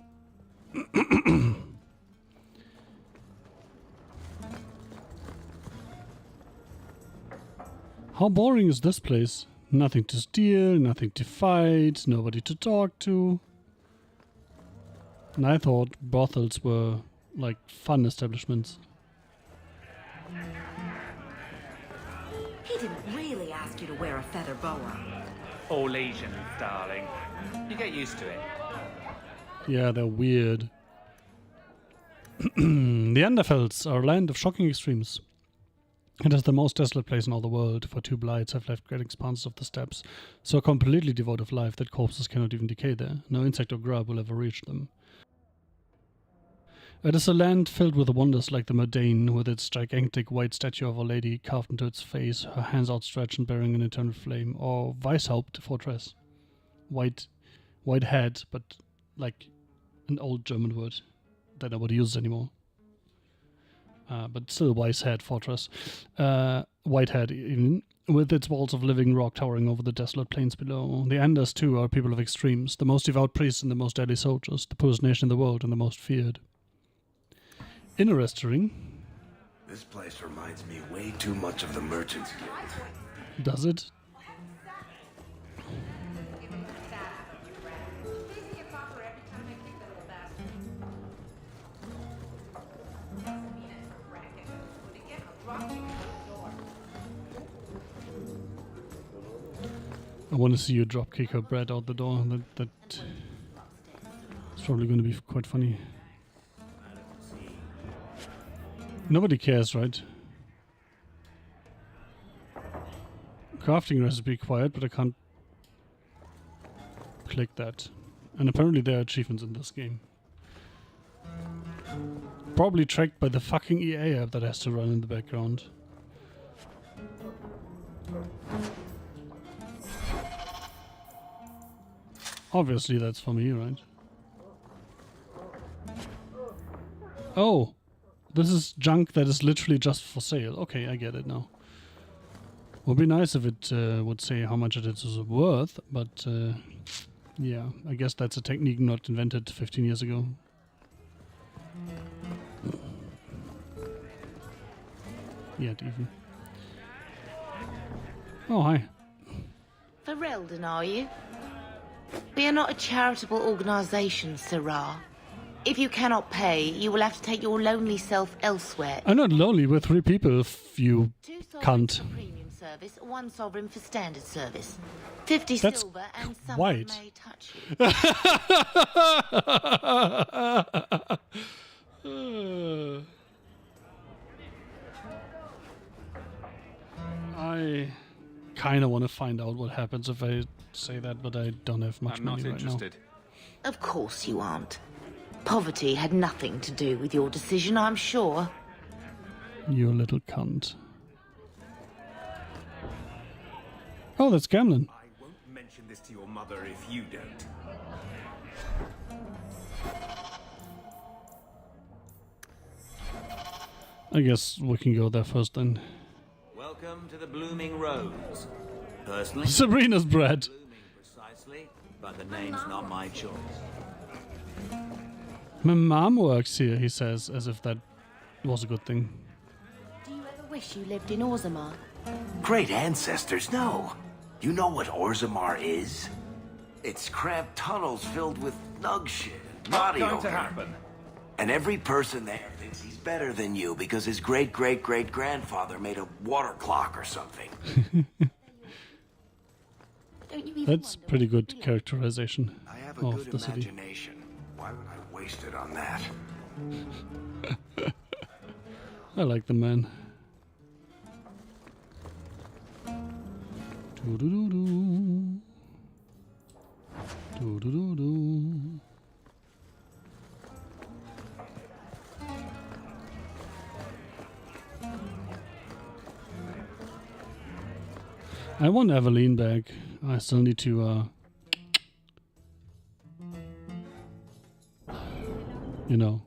How boring is this place? Nothing to steal, nothing to fight, nobody to talk to. And I thought brothels were like fun establishments. He didn't really ask you to wear a feather boa. All Asians, darling. You get used to it. Yeah, they're weird. The Underfells are a land of shocking extremes. It is the most desolate place in all the world, for two blights have left great expanses of the steppes, so completely devoid of life that corpses cannot even decay there. No insect or grub will ever reach them. It is a land filled with wonders like the Mundane, with its gigantic white statue of Our Lady carved into its face, her hands outstretched and bearing an eternal flame, or Weishaupt Fortress. White head, but like an old German word that nobody uses anymore. But still Weishead Fortress. Whitehead even, with its walls of living rock towering over the desolate plains below. The Anders, too, are people of extremes, the most devout priests and the most deadly soldiers, the poorest nation in the world and the most feared. Interesting. This place reminds me way too much of the Merchants Guild. Does it? I want to see you drop kick her bread out the door. It's probably going to be quite funny. Nobody cares, right? Crafting recipe quiet, but I can't click that. And apparently there are achievements in this game. Probably tracked by the fucking EA app that has to run in the background. Obviously that's for me, right? Oh! This is junk that is literally just for sale. Okay, I get it now. Would be nice if it would say how much it is worth, but yeah, I guess that's a technique not invented 15 years ago. Yet even. Oh, hi. Ferelden, are you? We are not a charitable organisation, Sirrah. If you cannot pay, you will have to take your lonely self elsewhere. I'm not lonely. We're 3 people, if you can't. Premium service, 1 sovereign for standard service. 50 That's silver and someone white. may touch you. I kind of want to find out what happens if I say that, but I don't have much money right now. Of course you aren't. Poverty had nothing to do with your decision, I'm sure. You little cunt. Oh, that's Gamlin. I won't mention this to your mother if you don't. I guess we can go there first then. Welcome to the Blooming Rose. Personally, Sabrina's bread. blooming precisely, but the name's not my choice. My mom works here, he says, as if that was a good thing. Do you ever wish you lived in Orzammar? Great ancestors, no. You know what Orzammar is? It's cramped tunnels filled with nug shit and body Not going to odor. happen. And every person there thinks he's better than you because his great-great-great-grandfather made a water clock or something. Don't you even That's pretty good characterization I have a of good the city. imagination. Why would I waste it on that? I like the man. Doo-doo-doo-doo. Doo-doo-doo-doo. I want Eveline back. I still need to, you know.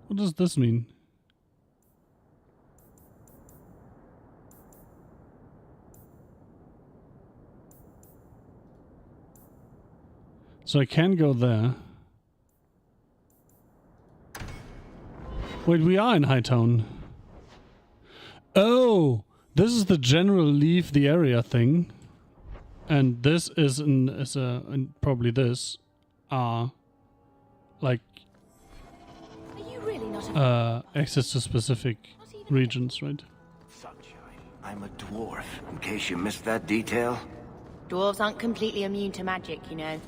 What does this mean? So I can go there. Wait, we are in Hightown. Oh, this is the general leave the area thing, and this is probably this like access to specific regions, right? I'm a dwarf, in case you missed that detail. Dwarves aren't completely immune to magic, you know.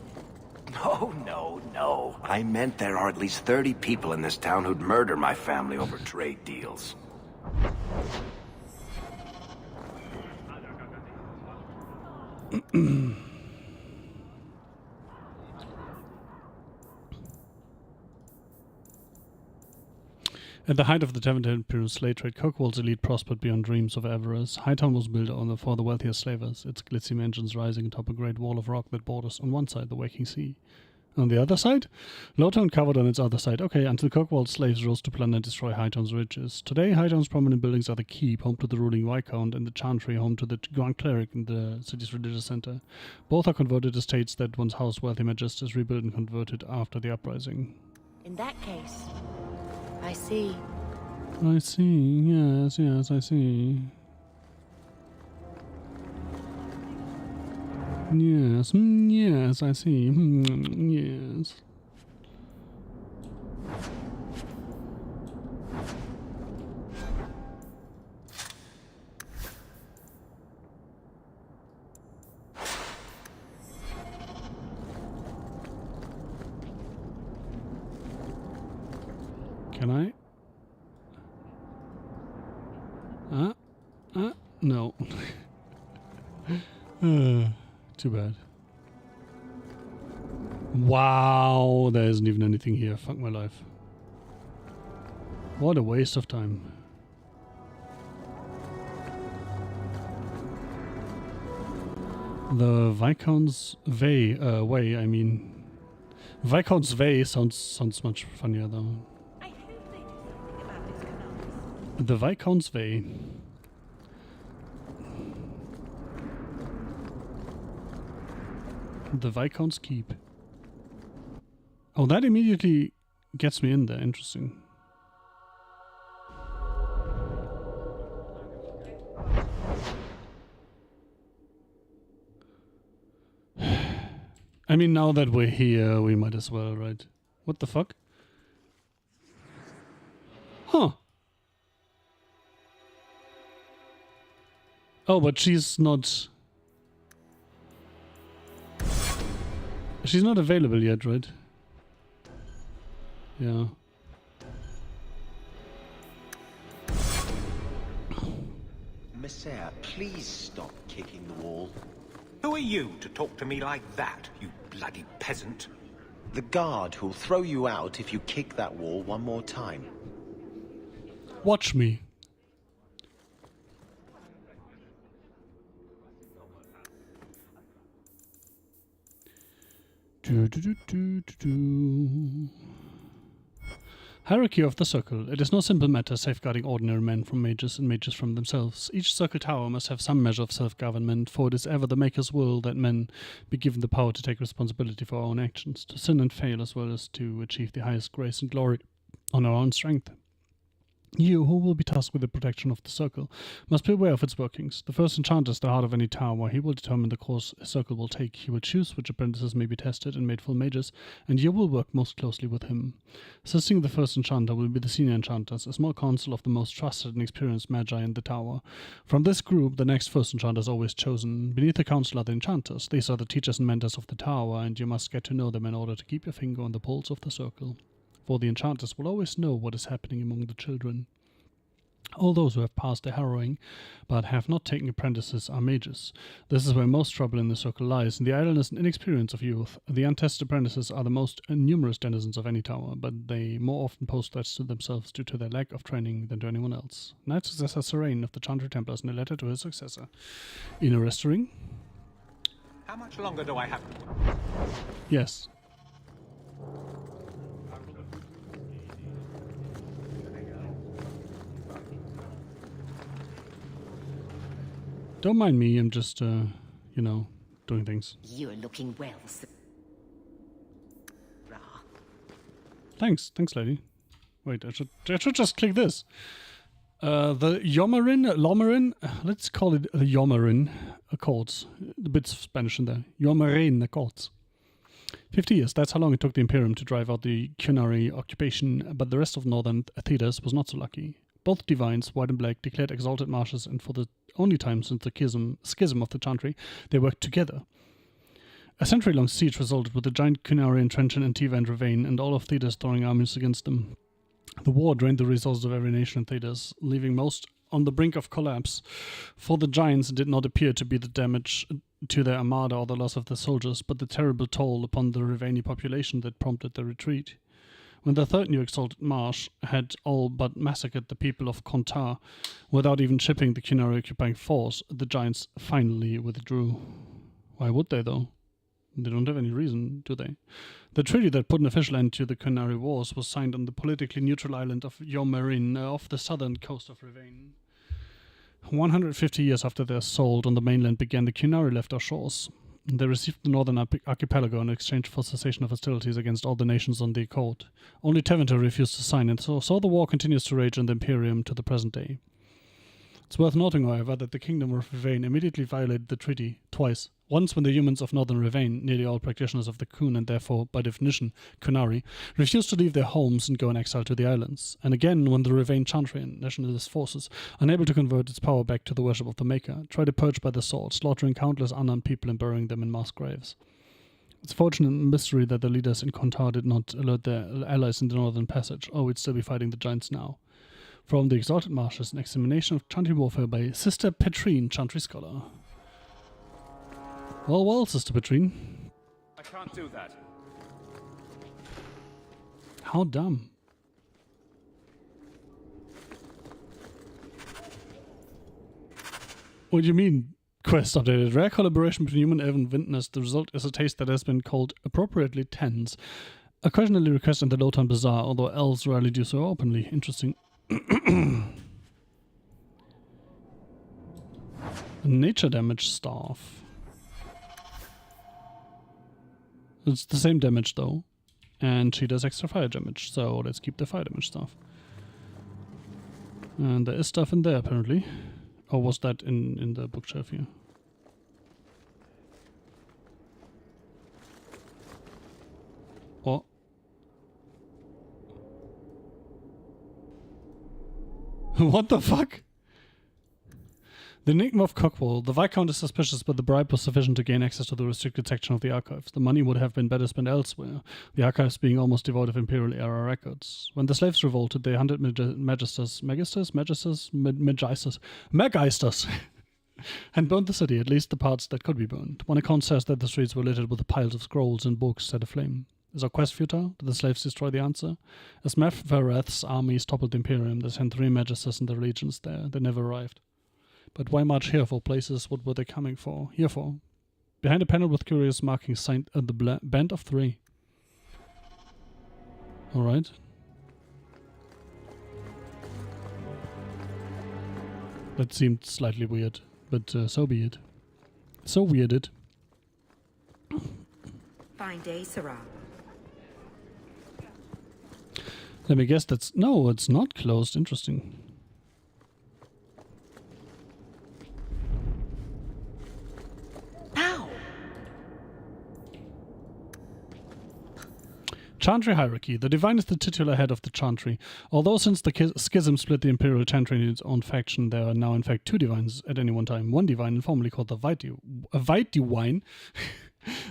No. I meant there are at least 30 people in this town who'd murder my family over trade deals. At the height of the Tevinter Imperial slave trade, Kirkwall's elite prospered beyond dreams of avarice. Hightown was built for the wealthiest slavers, its glistening engines rising atop a great wall of rock that borders on one side the waking sea. On the other side? Lowtown covered on its other side. Okay, until Kirkwall's slaves rose to plunder and destroy Hightown's riches. Today, Hightown's prominent buildings are the Keep, home to the ruling Viscount, and the Chantry, home to the Grand Cleric in the city's religious center. Both are converted estates that once housed wealthy magisters, rebuilt and converted after the uprising. In that case, I see. I see. Yes, I see. Yes, I see. Yes. Can I? No. Too bad. Wow, there isn't even anything here. Fuck my life. What a waste of time. The Viscount's way, I mean. Viscount's way sounds much funnier though. I hope they do something about those canals. The Viscount's way. The Viscount's Keep. Oh, that immediately gets me in there. Interesting. I mean, now that we're here, we might as well, right? What the fuck? Huh. Oh, but she's not... She's not available yet, right? Yeah. Messiah, please stop kicking the wall. Who are you to talk to me like that, you bloody peasant? The guard who'll throw you out if you kick that wall one more time. Watch me. Hierarchy of the Circle. It is no simple matter safeguarding ordinary men from mages and mages from themselves. Each Circle Tower must have some measure of self-government, for it is ever the Maker's will that men be given the power to take responsibility for our own actions, to sin and fail as well as to achieve the highest grace and glory on our own strength. You, who will be tasked with the protection of the Circle, must be aware of its workings. The first enchanter is the heart of any tower. He will determine the course a Circle will take. He will choose which apprentices may be tested and made full mages, and you will work most closely with him. Assisting the first enchanter will be the senior enchanters, a small council of the most trusted and experienced magi in the tower. From this group, the next first enchanter is always chosen. Beneath the council are the enchanters. These are the teachers and mentors of the tower, and you must get to know them in order to keep your finger on the pulse of the Circle. For the enchanters will always know what is happening among the children. All those who have passed the harrowing but have not taken apprentices are mages. This is where most trouble in the Circle lies. In the idleness and inexperience of youth, the untested apprentices are the most numerous denizens of any tower, but they more often pose threats to themselves due to their lack of training than to anyone else. Knight Successor Serene of the Chantry Templars in a letter to his successor. In a restoring? How much longer do I have? Yes. Don't mind me, I'm just, you know, doing things. You're looking well, sir. Thanks, lady. Wait, I should just click this. The Yomarin, let's call it the Yomarin Accords. A bit of Spanish in there. Yomarin Accords. 50 years, that's how long it took the Imperium to drive out the Cunari occupation, but the rest of northern Thedas was not so lucky. Both divines, white and black, declared exalted marches, and for the only time since the schism of the Chantry, they worked together. A century-long siege resulted with the giant Cunari entrenchment in Tiva and Ravane, and all of Thedas throwing armies against them. The war drained the resources of every nation in Thedas, leaving most on the brink of collapse. For the giants, it did not appear to be the damage to their armada or the loss of their soldiers, but the terrible toll upon the Ravani population that prompted their retreat. When the third new exalted march had all but massacred the people of Kontar without even chipping the Cunari occupying force, the giants finally withdrew. Why would they, though? They don't have any reason, do they? The treaty that put an official end to the Cunari Wars was signed on the politically neutral island of Yomarin off the southern coast of Ravane. 150 years after their assault on the mainland began, the Cunari left our shores. They received the northern archipelago in exchange for cessation of hostilities against all the nations on the Accord. Only Tevinter refused to sign, and so the war continues to rage in the Imperium to the present day. It's worth noting, however, that the Kingdom of Ravane immediately violated the treaty twice. Once when the humans of northern Ravane, nearly all practitioners of the Kun and therefore, by definition, Cunari, refused to leave their homes and go in exile to the islands. And again when the Ravane Chantry and nationalist forces, unable to convert its power back to the worship of the Maker, tried to purge by the sword, slaughtering countless unarmed people and burying them in mass graves. It's a fortunate mystery that the leaders in Kontar did not alert their allies in the Northern Passage, or we'd still be fighting the giants now. From the Exalted Marshes, an examination of Chantry warfare by Sister Petrine, Chantry scholar. Well, Sister Petrine. I can't do that. How dumb. What do you mean, quest updated? Rare collaboration between human, elf, and vintners. The result is a taste that has been called appropriately tense. Occasionally requested in the Lowtown Bazaar, although elves rarely do so openly. Interesting. Nature damage staff. It's the same damage though, and she does extra fire damage, so let's keep the fire damage stuff. And there is stuff in there apparently. Or was that in the bookshelf here? What the fuck? The enigma of Cockwall. The Viscount is suspicious, but the bribe was sufficient to gain access to the restricted section of the archives. The money would have been better spent elsewhere, the archives being almost devoid of Imperial-era records. When the slaves revolted, they hunted Magisters, and burned the city, at least the parts that could be burned. One account says that the streets were littered with piles of scrolls and books set aflame. Is our quest futile? Did the slaves destroy the answer? As Mephareth's armies toppled the Imperium, they sent 3 Magisters and their legions there. They never arrived. But why march here for places? What were they coming for? Here for? Behind a panel with curious markings signed the Band of 3. Alright. That seemed slightly weird, but so be it. So weirded. Fine day, Sarah. Let me guess that's... No, it's not closed. Interesting. Ow! Chantry hierarchy. The Divine is the titular head of the Chantry. Although since the schism split the Imperial Chantry into its own faction, there are now in fact 2 Divines at any one time. One Divine, informally called the White Divine,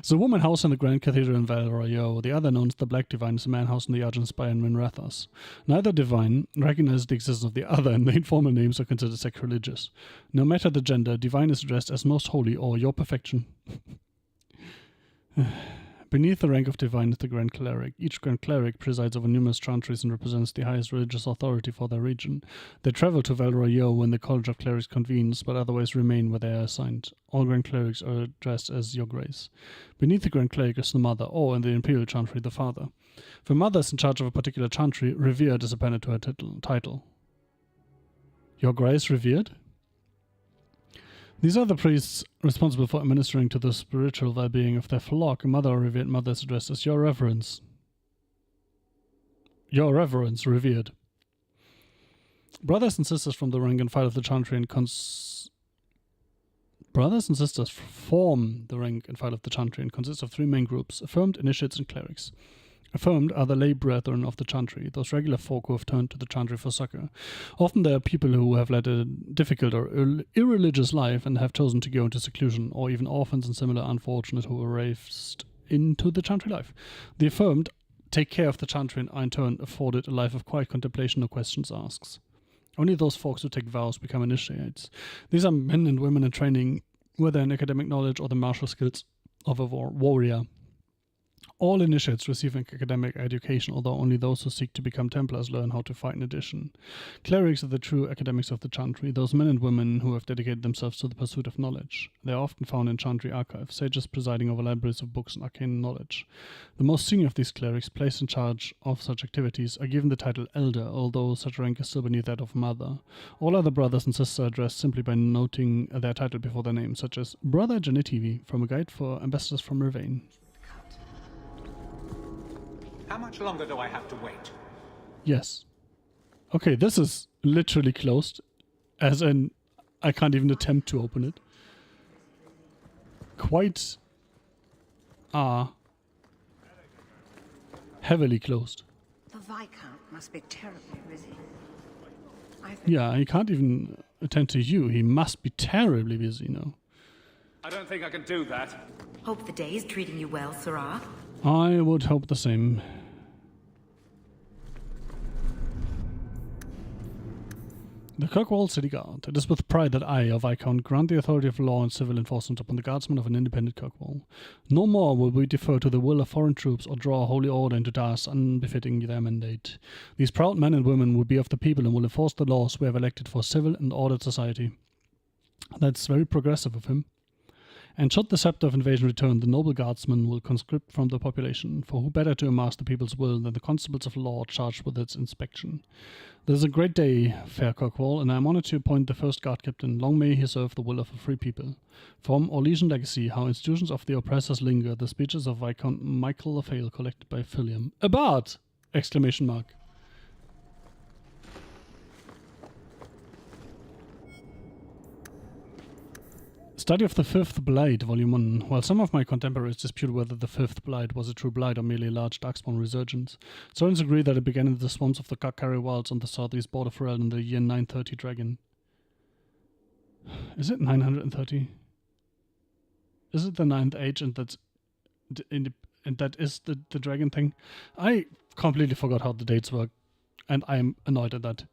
the woman house in the Grand Cathedral in Val Royeaux. The other, known as the Black Divine, is the man house in the Argent Spire in Minrathous. Neither Divine recognizes the existence of the other, and the informal names are considered sacrilegious. No matter the gender, Divine is addressed as Most Holy or Your Perfection. Beneath the rank of Divine is the Grand Cleric. Each Grand Cleric presides over numerous chantries and represents the highest religious authority for their region. They travel to Val Royeaux when the College of Clerics convenes, but otherwise remain where they are assigned. All Grand Clerics are addressed as Your Grace. Beneath the Grand Cleric is the Mother, or in the Imperial Chantry, the Father. If a mother is in charge of a particular chantry, revered is appended to her title. Your Grace revered? These are the priests responsible for administering to the spiritual well-being of their flock. A mother or revered mother is addressed as Your Reverence. Your Reverence, revered. Brothers and sisters from the rank and file of the Chantry and Brothers and sisters form the rank and file of the Chantry and consist of 3 main groups: affirmed, initiates, and clerics. Affirmed are the lay brethren of the Chantry, those regular folk who have turned to the Chantry for succor. Often they are people who have led a difficult or irreligious life and have chosen to go into seclusion, or even orphans and similar unfortunate who were raised into the Chantry life. The affirmed take care of the Chantry and are in turn afforded a life of quiet contemplation, no questions asked. Only those folks who take vows become initiates. These are men and women in training, whether in academic knowledge or the martial skills of a warrior. All initiates receive an academic education, although only those who seek to become Templars learn how to fight in addition. Clerics are the true academics of the Chantry, those men and women who have dedicated themselves to the pursuit of knowledge. They are often found in Chantry archives, sages presiding over libraries of books and arcane knowledge. The most senior of these clerics, placed in charge of such activities, are given the title Elder, although such rank is still beneath that of Mother. All other brothers and sisters are addressed simply by noting their title before their name, such as Brother Genitivi, from a guide for ambassadors from Rivain. How much longer do I have to wait? Yes. Okay, this is literally closed, as in I can't even attempt to open it. Quite heavily closed. The Viscount must be terribly busy. Yeah, he can't even attend to you. He must be terribly busy now. I don't think I can do that. Hope the day is treating you well, Sarah. I would hope the same. The Kirkwall City Guard. It is with pride that I, or Viscount, grant the authority of law and civil enforcement upon the guardsmen of an independent Kirkwall. No more will we defer to the will of foreign troops or draw holy order into tasks unbefitting their mandate. These proud men and women will be of the people and will enforce the laws we have elected for civil and ordered society. That's very progressive of him. And should the scepter of invasion return, the noble guardsmen will conscript from the population, for who better to amass the people's will than the constables of law charged with its inspection? This is a great day, fair Kirkwall, and I am honored to appoint the first guard captain. Long may he serve the will of a free people. From Orlesian Legacy, How Institutions of the Oppressors Linger, the speeches of Viscount Michael Lafale, collected by Philium. A bard! Exclamation mark. Study of the Fifth Blight, Volume 1. While some of my contemporaries dispute whether the Fifth Blight was a true blight or merely a large darkspawn resurgence, historians agree that it began in the swamps of the Kakari Wilds on the southeast border of Ferelden in the year 930 Dragon. Is it 930? Is it the 9th age and that is the dragon thing? I completely forgot how the dates work, and I am annoyed at that.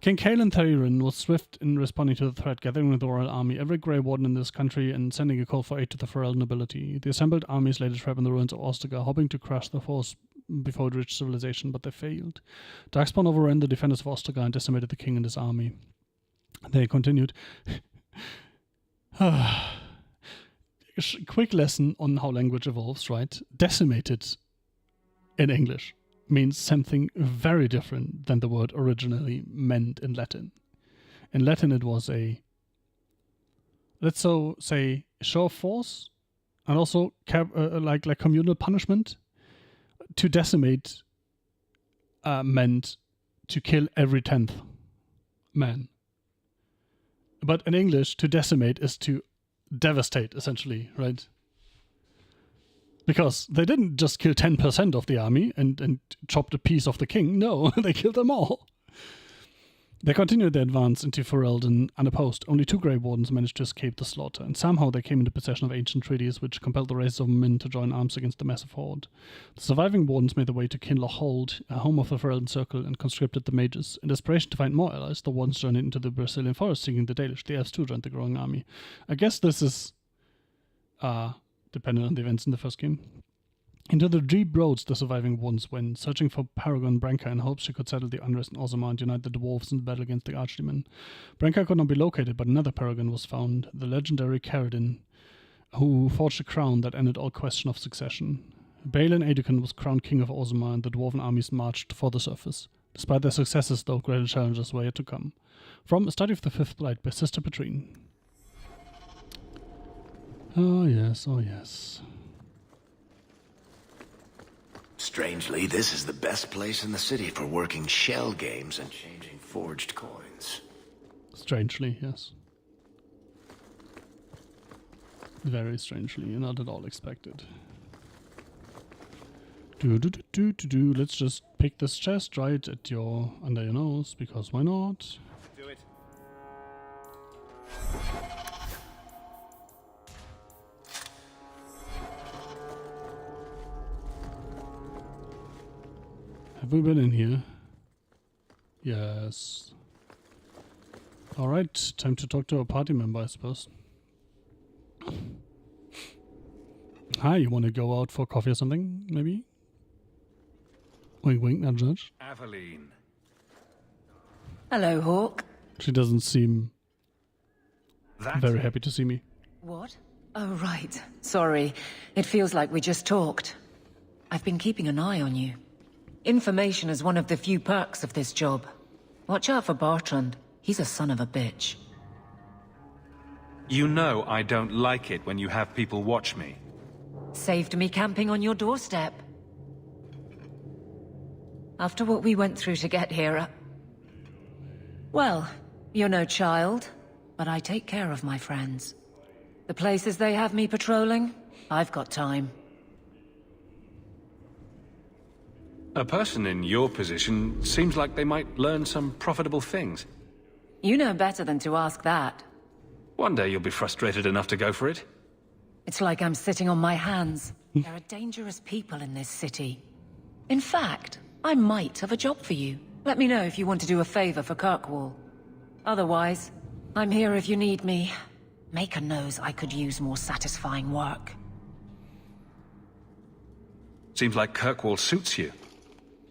King Kaelin Tharirin was swift in responding to the threat, gathering with the royal army, every Grey Warden in this country, and sending a call for aid to the Ferelden nobility. The assembled armies laid a trap in the ruins of Ostagar, hoping to crush the force before it reached civilization, but they failed. Darkspawn overran the defenders of Ostagar and decimated the king and his army. They continued. Quick lesson on how language evolves, right? Decimated in English means something very different than the word originally meant in Latin. In Latin, it was a, let's so say, show of force, and also like communal punishment. To decimate meant to kill every 10th man. But in English, to decimate is to devastate, essentially, right? Because they didn't just kill 10% of the army and chopped a piece of the king. No, they killed them all. They continued their advance into Ferelden unopposed. Only 2 Grey Wardens managed to escape the slaughter, and somehow they came into possession of ancient treaties which compelled the races of men to join arms against the massive horde. The surviving Wardens made their way to Kinloch Hold, a home of the Ferelden Circle, and conscripted the mages. In desperation to find more allies, the Wardens journeyed into the Brazilian forest seeking the Dalish. The elves too joined the growing army. I guess this is dependent on the events in the first game. Into the deep roads the surviving Wardens went, searching for Paragon Branka in hopes she could settle the unrest in Orzammar and unite the dwarves in the battle against the Archdemon. Branka could not be located, but another Paragon was found, the legendary Caradin, who forged a crown that ended all question of succession. Balin Aeducan was crowned king of Orzammar, and the dwarven armies marched for the surface. Despite their successes, though, greater challenges were yet to come. From A Study of the Fifth Blight by Sister Petrine. Oh yes, oh yes. Strangely, this is the best place in the city for working shell games and changing forged coins. Strangely, yes. Very strangely, not at all expected. Let's just pick this chest right at under your nose, because why not? Do it. Have we been in here? Yes. Alright, time to talk to a party member, I suppose. Hi, you want to go out for coffee or something, maybe? Wink, wink, nudge, nudge. Aveline. Hello, Hawk. She doesn't seem very happy to see me. What? Oh, right. Sorry. It feels like we just talked. I've been keeping an eye on you. Information is one of the few perks of this job. Watch out for Bartrand. He's a son of a bitch. You know I don't like it when you have people watch me. Saved me camping on your doorstep. After what we went through to get here, well, you're no child, but I take care of my friends. The places they have me patrolling, I've got time. A person in your position seems like they might learn some profitable things. You know better than to ask that. One day you'll be frustrated enough to go for it. It's like I'm sitting on my hands. There are dangerous people in this city. In fact, I might have a job for you. Let me know if you want to do a favor for Kirkwall. Otherwise, I'm here if you need me. Maker knows I could use more satisfying work. Seems like Kirkwall suits you.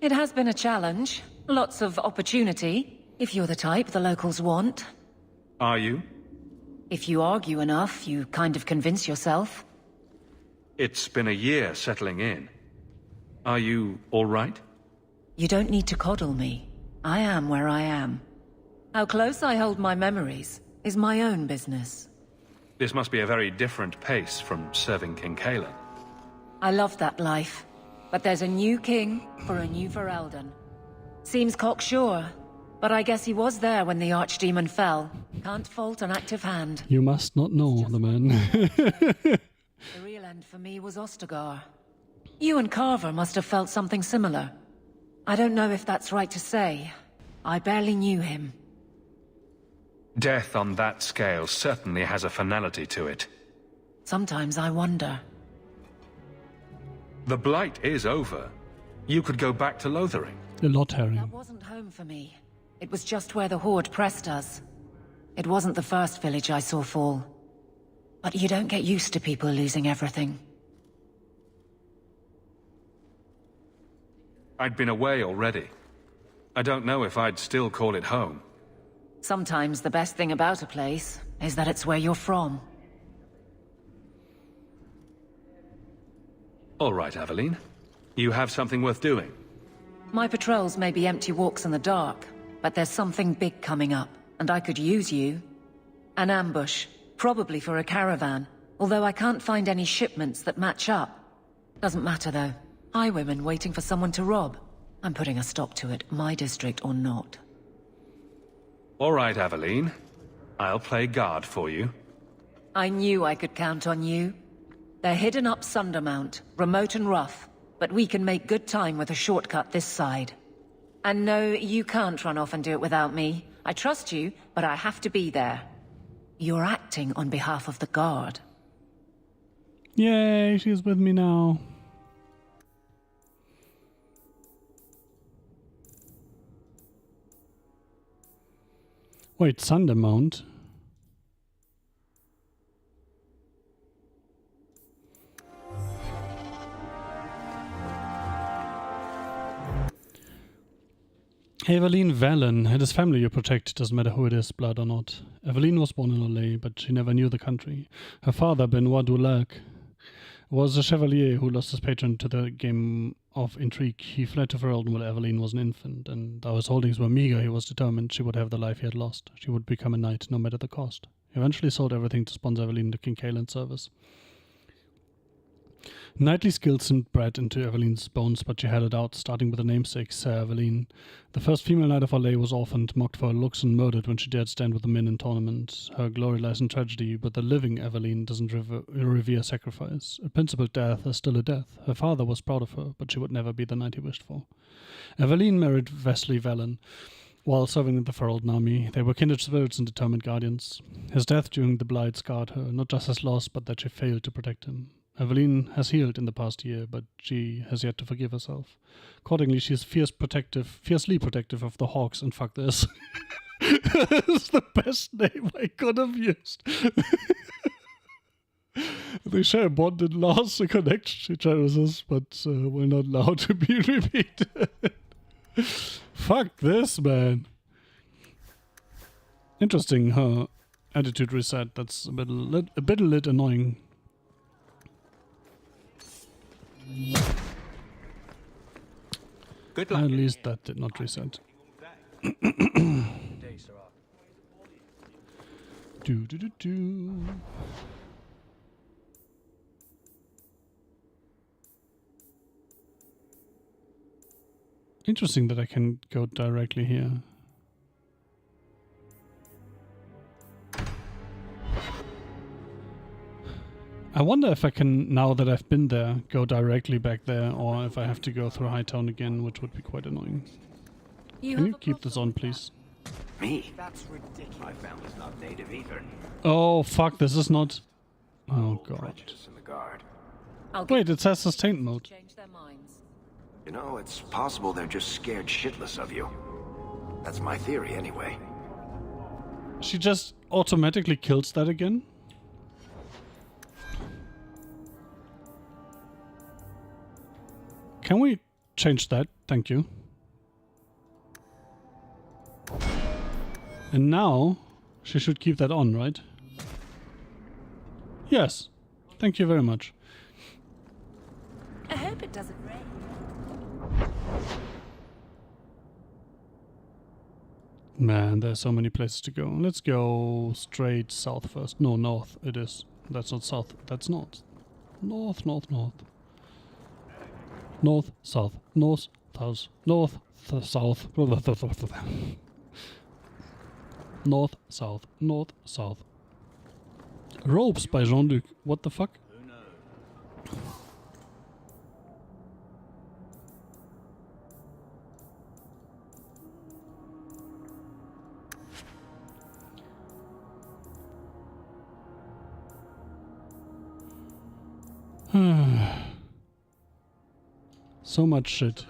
It has been a challenge. Lots of opportunity, if you're the type the locals want. Are you? If you argue enough, you kind of convince yourself. It's been a year settling in. Are you all right? You don't need to coddle me. I am where I am. How close I hold my memories is my own business. This must be a very different pace from serving King Kaelin. I love that life. But there's a new king for a new Ferelden. Seems cocksure. But I guess he was there when the archdemon fell. Can't fault an active hand. You must not know the man. The real end for me was Ostagar. You and Carver must have felt something similar. I don't know if that's right to say. I barely knew him. Death on that scale certainly has a finality to it. Sometimes I wonder. The Blight is over. You could go back to Lothering. A lot, Harry. That wasn't home for me. It was just where the Horde pressed us. It wasn't the first village I saw fall. But you don't get used to people losing everything. I'd been away already. I don't know if I'd still call it home. Sometimes the best thing about a place is that it's where you're from. All right, Aveline. You have something worth doing. My patrols may be empty walks in the dark, but there's something big coming up, and I could use you. An ambush, probably for a caravan, although I can't find any shipments that match up. Doesn't matter though. Highwaymen waiting for someone to rob. I'm putting a stop to it, my district or not. All right, Aveline. I'll play guard for you. I knew I could count on you. They're hidden up Sundermount, remote and rough, but we can make good time with a shortcut this side. And no, you can't run off and do it without me. I trust you, but I have to be there. You're acting on behalf of the Guard. Yay, she's with me now. Wait, Sundermount? Evelyn Valen had his family you protect, doesn't matter who it is, blood or not. Evelyn was born in Olay, but she never knew the country. Her father, Benoit Dulac, was a chevalier who lost his patron to the game of intrigue. He fled to Ferelden while Evelyn was an infant, and though his holdings were meager, he was determined she would have the life he had lost. She would become a knight, no matter the cost. He eventually sold everything to sponsor Evelyn into King Caelan's service. Knightly skills seemed bred into Evelyn's bones, but she had it out, starting with the namesake, Sir Evelyn. The first female knight of Olay was orphaned, mocked for her looks, and murdered when she dared stand with the men in tournament. Her glory lies in tragedy, but the living Evelyn doesn't revere sacrifice. A principled death is still a death. Her father was proud of her, but she would never be the knight he wished for. Evelyn married Wesley Valen. While serving in the Ferelden army, they were kindred spirits and determined guardians. His death during the Blight scarred her, not just as loss, but that she failed to protect him. Evelyn has healed in the past year, but she has yet to forgive herself. Accordingly, she is fiercely protective of the Hawks, and fuck this. It's the best name I could have used. They share a bond and lost a connection she cherishes, but will not allow to be repeated. Fuck this, man. Interesting, her attitude reset. That's a bit annoying. Good luck. At least that did not reset. Do. Interesting that I can go directly here. I wonder if I can, now that I've been there, go directly back there, or if I have to go through Hightown again, which would be quite annoying. Can you keep this on, please? Me? That's ridiculous. My family's not native either. Oh, fuck, this is not... Oh, God. In the guard. Wait, it says sustained mode. Change their minds. You know, it's possible they're just scared shitless of you. That's my theory, anyway. She just automatically kills that again? Can we change that? Thank you. And now, she should keep that on, right? Yes. Thank you very much. I hope it doesn't rain. Man, there's so many places to go. Let's go straight south first. No, north it is. That's not south. That's north. North. North, south, north, south, north, south. North, south, north, south. Ropes by Jean-Luc. What the fuck? So much shit.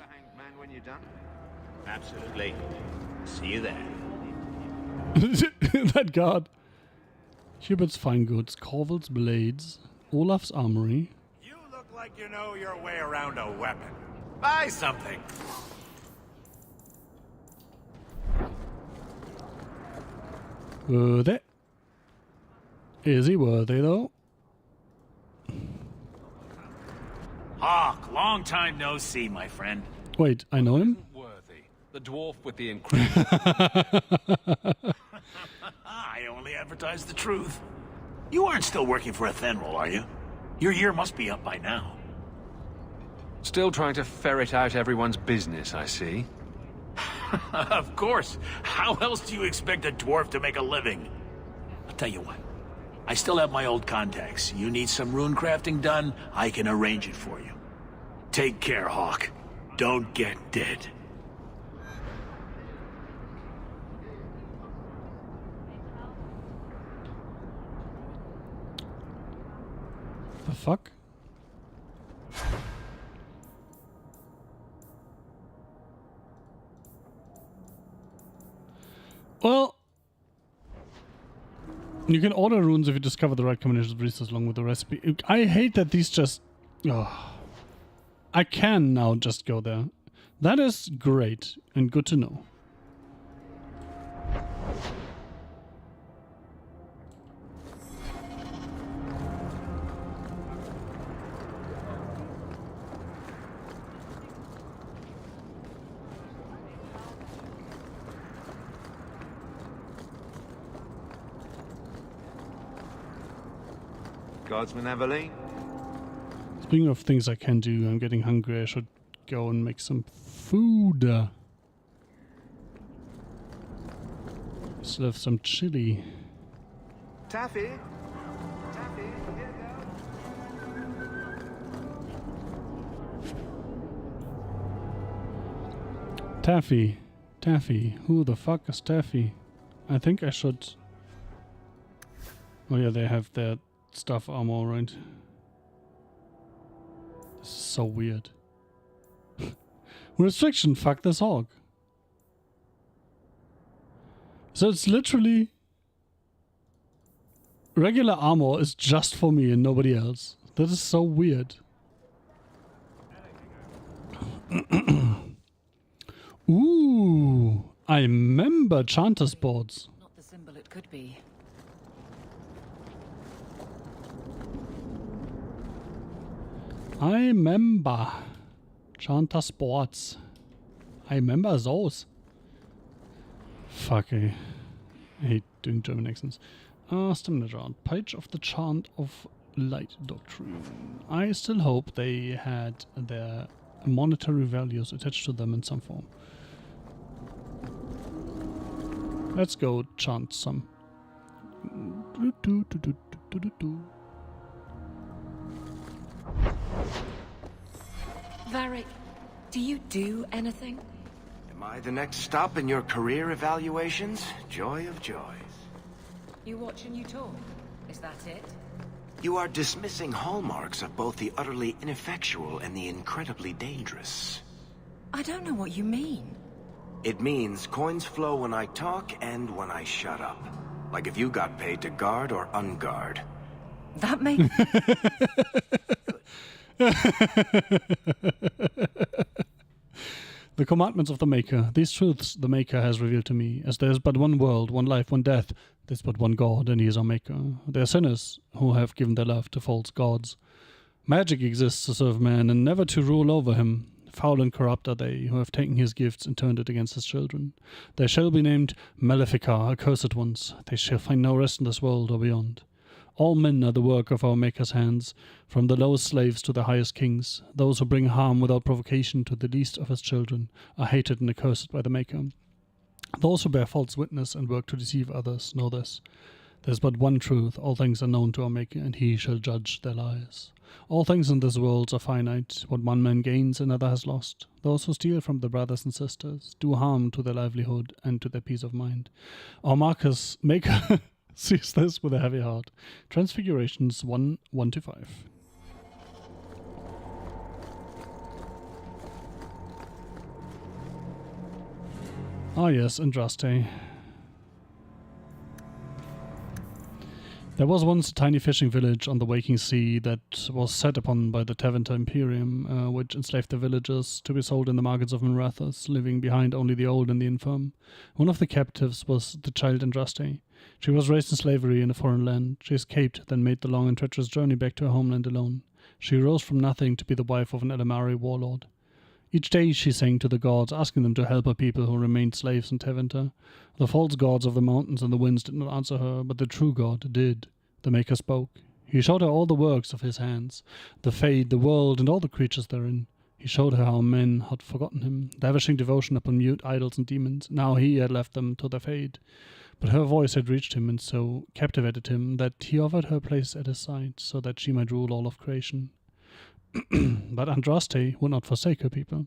Absolutely. See you there. That guard. Hubert's fine goods, Corval's blades, Olaf's armory. You look like you know your way around a weapon. Buy something. Worthy. Is he worthy though? Hawk, long time no see, my friend. Wait, I know him? Worthy. The dwarf with the incredible... I only advertise the truth. You aren't still working for Athenril, are you? Your year must be up by now. Still trying to ferret out everyone's business, I see. Of course. How else do you expect a dwarf to make a living? I'll tell you what. I still have my old contacts. You need some rune crafting done, I can arrange it for you. Take care, Hawk. Don't get dead. The fuck? Well, you can order runes if you discover the right combination of resources along with the recipe. I hate that these just... Oh, I can now just go there. That is great and good to know. Guardsman Aveline? Speaking of things I can do, I'm getting hungry. I should go and make some food. Still have some chili. Taffy? Taffy. Taffy. Who the fuck is Taffy? I think I should... Oh yeah, they have their stuff armor, right? This is so weird. Restriction, fuck this hog. So it's literally... Regular armor is just for me and nobody else. That is so weird. Ooh, I remember Chanter's boards. Not the symbol it could be. I remember Chanter Sports. I remember those. Fuck, I hate doing German accents. Stamina jar. Page of the Chant of Light Doctrine. I still hope they had their monetary values attached to them in some form. Let's go chant some. Varric, do you do anything? Am I the next stop in your career evaluations? Joy of joys. You watch and you talk. Is that it? You are dismissing hallmarks of both the utterly ineffectual and the incredibly dangerous. I don't know what you mean. It means coins flow when I talk and when I shut up. Like if you got paid to guard or unguard. That makes... The commandments of the Maker. These truths the Maker has revealed to me. As there is but one world, one life, one death, there is but one God, and he is our Maker. They are sinners who have given their love to false gods. Magic exists to serve man, and never to rule over him. Foul and corrupt are they, who have taken his gifts and turned it against his children. They shall be named Malefica, accursed ones. They shall find no rest in this world or beyond. All men are the work of our Maker's hands, from the lowest slaves to the highest kings. Those who bring harm without provocation to the least of his children are hated and accursed by the Maker. Those who bear false witness and work to deceive others know this. There is but one truth, all things are known to our Maker, and he shall judge their lies. All things in this world are finite. What one man gains, another has lost. Those who steal from their brothers and sisters do harm to their livelihood and to their peace of mind. Our Maker sees this with a heavy heart. Transfigurations 1:1-5. Ah yes, Andraste. There was once a tiny fishing village on the waking sea that was set upon by the Tevinter Imperium, which enslaved the villagers to be sold in the markets of Minrathous, leaving behind only the old and the infirm. One of the captives was the child Andraste. She was raised in slavery in a foreign land. She escaped, then made the long and treacherous journey back to her homeland alone. She rose from nothing to be the wife of an Elamari warlord. Each day she sang to the gods, asking them to help her people who remained slaves in Tevinter. The false gods of the mountains and the winds did not answer her, but the true God did. The Maker spoke. He showed her all the works of his hands, the Fade, the world, and all the creatures therein. He showed her how men had forgotten him, lavishing devotion upon mute idols and demons. Now he had left them to their fate. But her voice had reached him and so captivated him that he offered her place at his side, so that she might rule all of creation. But Andraste would not forsake her people.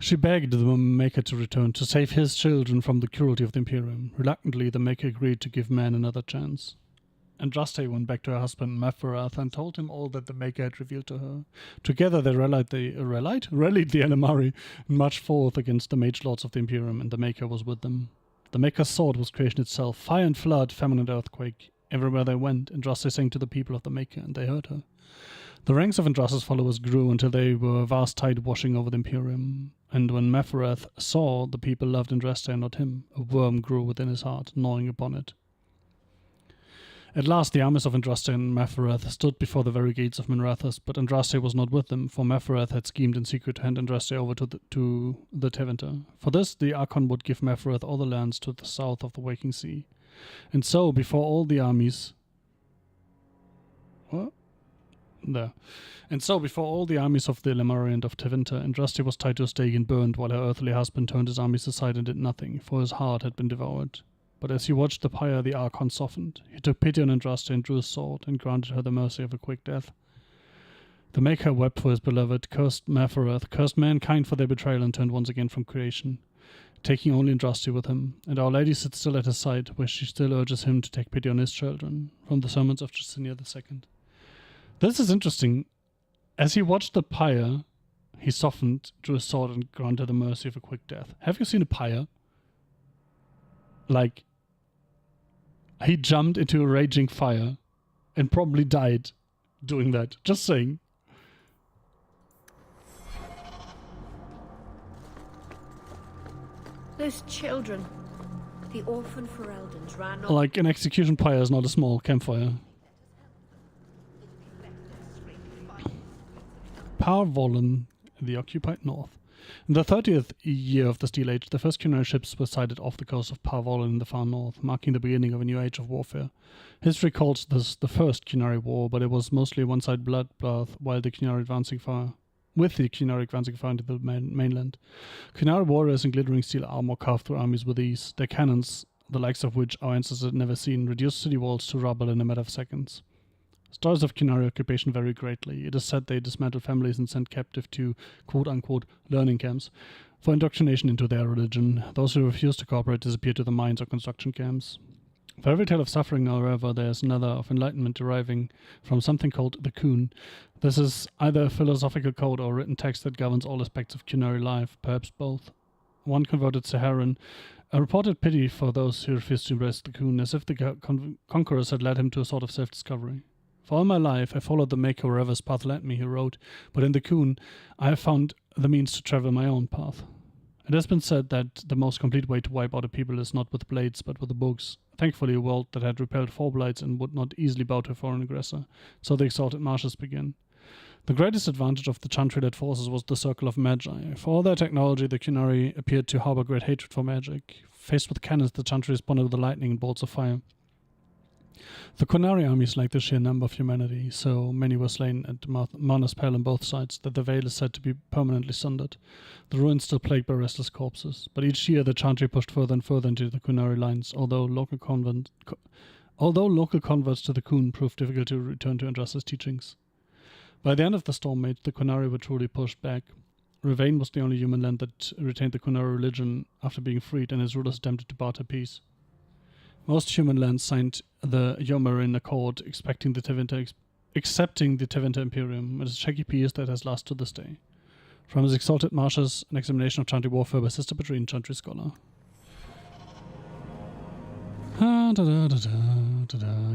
She begged the Maker to return, to save his children from the cruelty of the Imperium. Reluctantly, the Maker agreed to give man another chance. Andraste went back to her husband Mephorath and told him all that the Maker had revealed to her. Together they rallied the Elamari and marched forth against the mage lords of the Imperium, and the Maker was with them. The Maker's sword was creation itself, fire and flood, famine and earthquake. Everywhere they went, Andraste sang to the people of the Maker, and they heard her. The ranks of Andraste's followers grew until they were a vast tide washing over the Imperium. And when Mephorath saw the people loved Andraste and not him, a worm grew within his heart, gnawing upon it. At last the armies of Andraste and Mephorath stood before the very gates of Minrathous, but Andraste was not with them, for Mephorath had schemed in secret to hand Andraste over to the Tevinter. For this, the Archon would give Mephorath all the lands to the south of the Waking Sea. And so, before all the armies... What? There. And so, before all the armies of the Elamari and of Tevinter, Andraste was tied to a stake and burned, while her earthly husband turned his armies aside and did nothing, for his heart had been devoured. But as he watched the pyre, the Archon softened. He took pity on Andraste and drew his sword, and granted her the mercy of a quick death. The Maker wept for his beloved, cursed Mephorath, cursed mankind for their betrayal, and turned once again from creation, taking only Andraste with him. And Our Lady sits still at his side, where she still urges him to take pity on his children, from the sermons of Justinia II. This is interesting. As he watched the pyre, he softened, drew his sword, and granted the mercy of a quick death. Have you seen a pyre? Like, he jumped into a raging fire and probably died doing that. Just saying. Those children, the orphan Fereldans ran off. Like, an execution pyre is not a small campfire. Parvolen, the occupied north. In the 30th year of the Steel Age, the first Cunari ships were sighted off the coast of Parvolen in the far north, marking the beginning of a new age of warfare. History calls this the first Cunari War, but it was mostly a one-sided bloodbath with the Cunari advancing far into the mainland. Cunari warriors in glittering steel armor carved through armies with ease. Their cannons, the likes of which our ancestors had never seen, reduced city walls to rubble in a matter of seconds. Stories of Cunari occupation vary greatly. It is said they dismantled families and sent captive to quote-unquote learning camps for indoctrination into their religion. Those who refused to cooperate disappeared to the mines or construction camps. For every tale of suffering, however, there is another of enlightenment deriving from something called the Kun. This is either a philosophical code or a written text that governs all aspects of Cunari life, perhaps both. One converted Saharan reported pity for those who refused to embrace the Kun, as if the conquerors had led him to a sort of self-discovery. For all my life, I followed the Maker wherever his path led me, he wrote, but in the Kun, I have found the means to travel my own path. It has been said that the most complete way to wipe out a people is not with blades, but with the books. Thankfully, a world that had repelled 4 blights and would not easily bow to a foreign aggressor, so the exalted marches began. The greatest advantage of the Chantry-led forces was the Circle of Magi. For all their technology, the Cunari appeared to harbor great hatred for magic. Faced with cannons, the Chantry responded with the lightning and bolts of fire. The Qunari armies lacked the sheer number of humanity, so many were slain at Mana's Pale on both sides that the Vale is said to be permanently sundered. The ruins still plagued by restless corpses, but each year the Chantry pushed further and further into the Qunari lines, although local converts to the Qun proved difficult to return to Andraste's teachings. By the end of the Storm Age, the Qunari were truly pushed back. Ravain was the only human land that retained the Qunari religion after being freed, and its rulers attempted to barter peace. Most human lands signed the Yomarin Accord, accepting the Tevinter Imperium. It is a shaky peace that has lasted to this day. From his exalted marshes, an examination of Chantry warfare by Sister Petrine, Chantry scholar.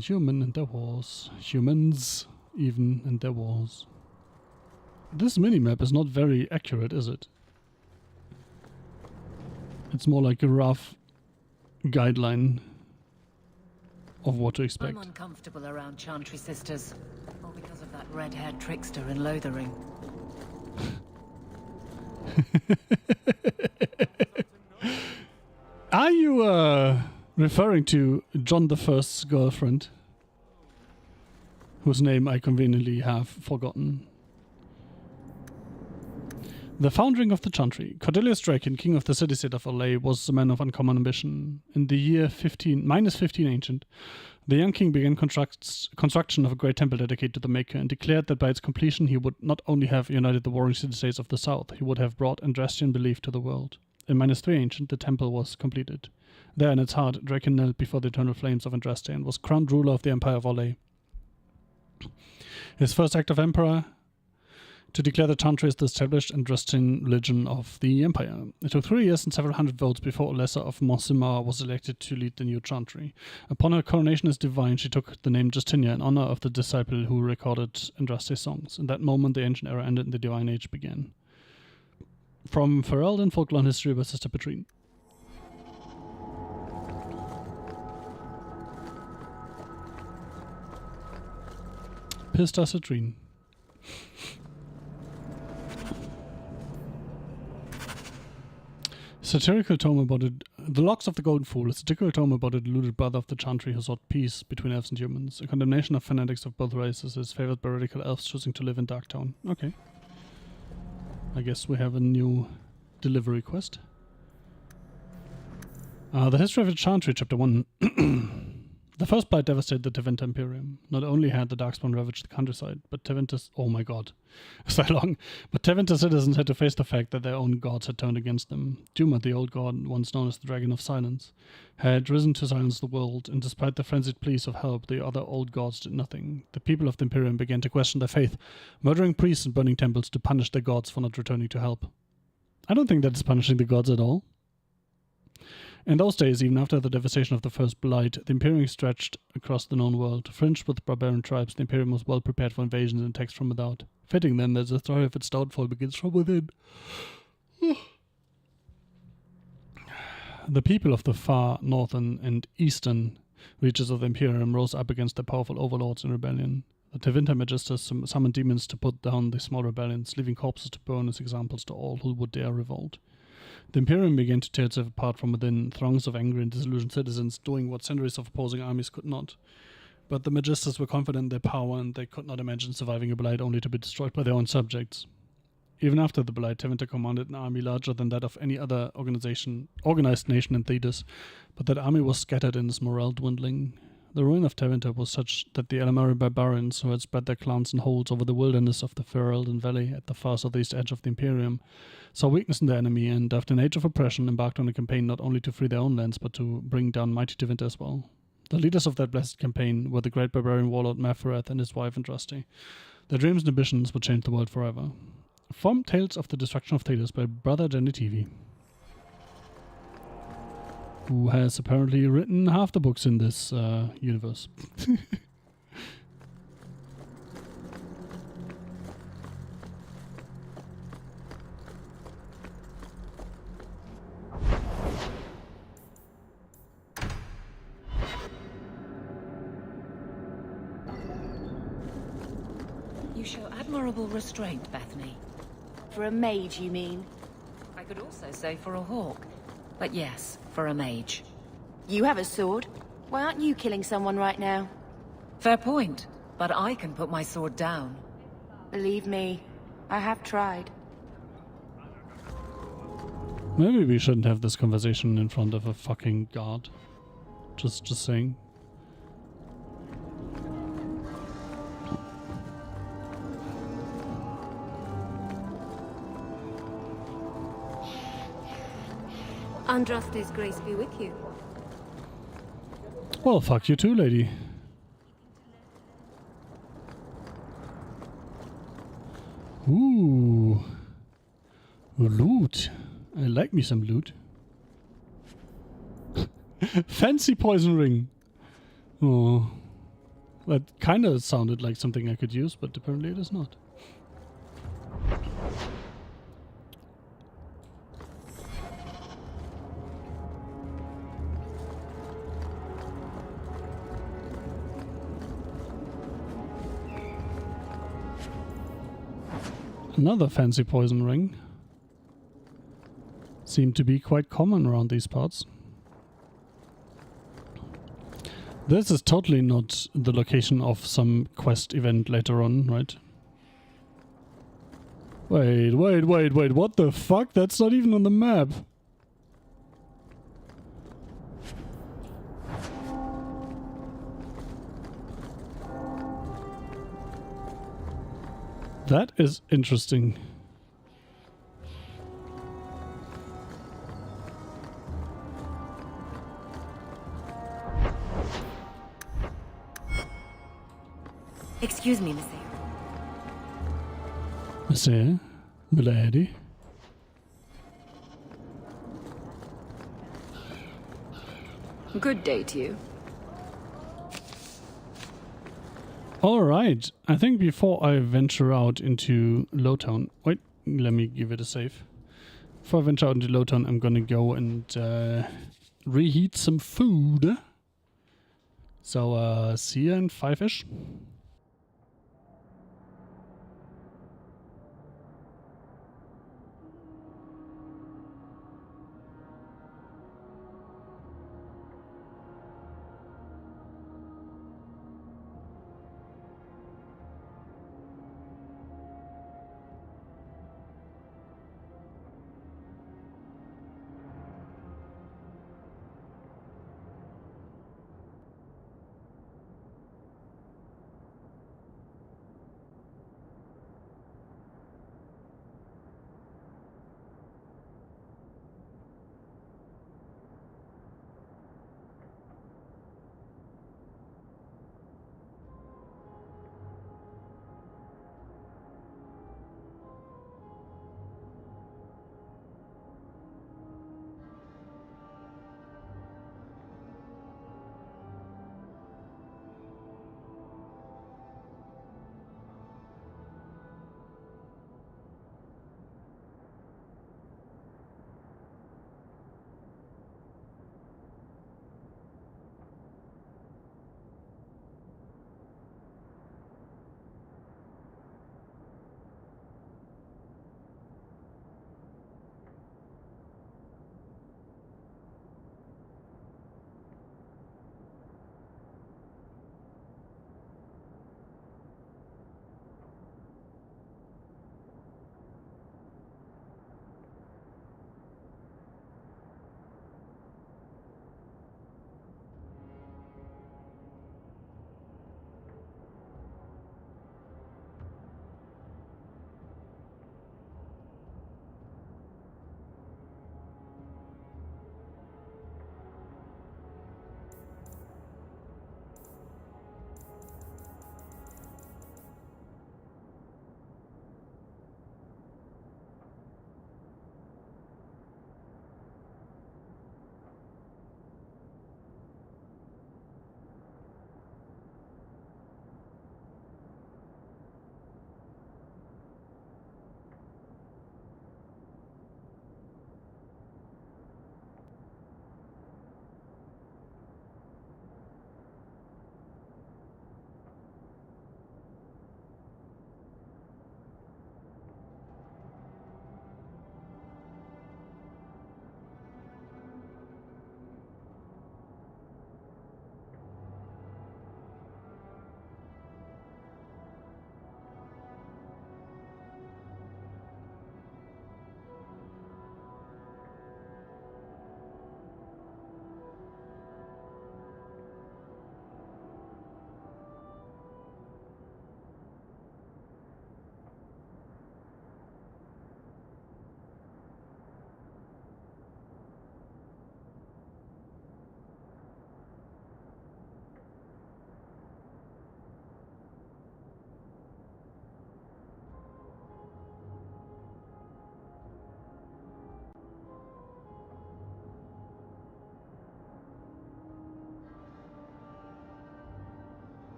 Human and their wars. Humans, even and their wars. This minimap is not very accurate, is it? It's more like a rough guideline of what to expect. I'm uncomfortable around Chantry sisters, all because of that red-haired trickster in Lothering. Are you referring to John I's girlfriend, whose name I conveniently have forgotten? The founding of the Chantry. Cordelius Draken, king of the city-state of Olay, was a man of uncommon ambition. In the year -15 ancient, the young king began construction of a great temple dedicated to the Maker, and declared that by its completion he would not only have united the warring city-states of the south, he would have brought Andrastian belief to the world. In -3 ancient, the temple was completed. There in its heart, Draken knelt before the eternal flames of Andraste and was crowned ruler of the Empire of Olay. His first act of emperor, to declare the Chantry as the established Andrastian religion of the Empire. It took 3 years and several hundred votes before Olessa of Monsimar was elected to lead the new Chantry. Upon her coronation as divine, she took the name Justinia in honor of the disciple who recorded Andraste's songs. In that moment, the ancient era ended and the divine age began. From Ferelden Folklore and History by Sister Petrine. Pista Citrine. Satirical tome about it. The Locks of the Golden Fool, a satirical tome about a deluded brother of the Chantry who sought peace between elves and humans. A condemnation of fanatics of both races is favored by radical elves choosing to live in Darktown. Okay. I guess we have a new delivery quest. The History of the Chantry, Chapter 1. The first blight devastated the Tevinter Imperium. Not only had the Darkspawn ravaged the countryside, but Tevinter's... Oh my god. So long. But Tevinter citizens had to face the fact that their own gods had turned against them. Duma, the old god, once known as the Dragon of Silence, had risen to silence the world, and despite the frenzied pleas of help, the other old gods did nothing. The people of the Imperium began to question their faith, murdering priests and burning temples to punish their gods for not returning to help. I don't think that is punishing the gods at all. In those days, even after the devastation of the First Blight, the Imperium stretched across the known world. Fringed with barbarian tribes, the Imperium was well prepared for invasions and attacks from without. Fitting then that the story of its downfall begins from within. The people of the far northern and eastern reaches of the Imperium rose up against their powerful overlords in rebellion. The Tevinter Magisters summoned demons to put down the small rebellions, leaving corpses to burn as examples to all who would dare revolt. The Imperium began to tear itself apart from within, throngs of angry and disillusioned citizens doing what centuries of opposing armies could not. But the Magisters were confident in their power, and they could not imagine surviving a Blight only to be destroyed by their own subjects. Even after the Blight, Tevinter commanded an army larger than that of any other organized nation in Thedas, but that army was scattered and its morale dwindling. The ruin of Tevinter was such that the Elamari barbarians, who had spread their clans and holds over the wilderness of the Ferelden Valley at the far southeast edge of the Imperium, saw weakness in their enemy, and after an age of oppression embarked on a campaign not only to free their own lands, but to bring down mighty Tevinter as well. The leaders of that blessed campaign were the great barbarian warlord Mephareth and his wife Andraste. Their dreams and ambitions would change the world forever. From Tales of the Destruction of Thedas by Brother Genitivi, who has apparently written half the books in this universe. You show admirable restraint, Bethany. For a mage, you mean? I could also say for a hawk. But yes, for a mage. You have a sword? Why aren't you killing someone right now? Fair point, but I can put my sword down. Believe me, I have tried. Maybe we shouldn't have this conversation in front of a fucking guard. Just saying. Andraste's grace be with you. Well, fuck you too, lady. Ooh. Loot. I like me some loot. Fancy poison ring. Oh. That kind of sounded like something I could use, but apparently it is not. Another fancy poison ring. Seem to be quite common around these parts. This is totally not the location of some quest event later on, right? Wait, what the fuck? That's not even on the map. That is interesting. Excuse me, monsieur. Monsieur, milady. Good day to you. Alright, I think before I venture out into Lowtown... Wait, let me give it a save. Before I venture out into Lowtown, I'm gonna go and reheat some food. So, see you in 5-ish.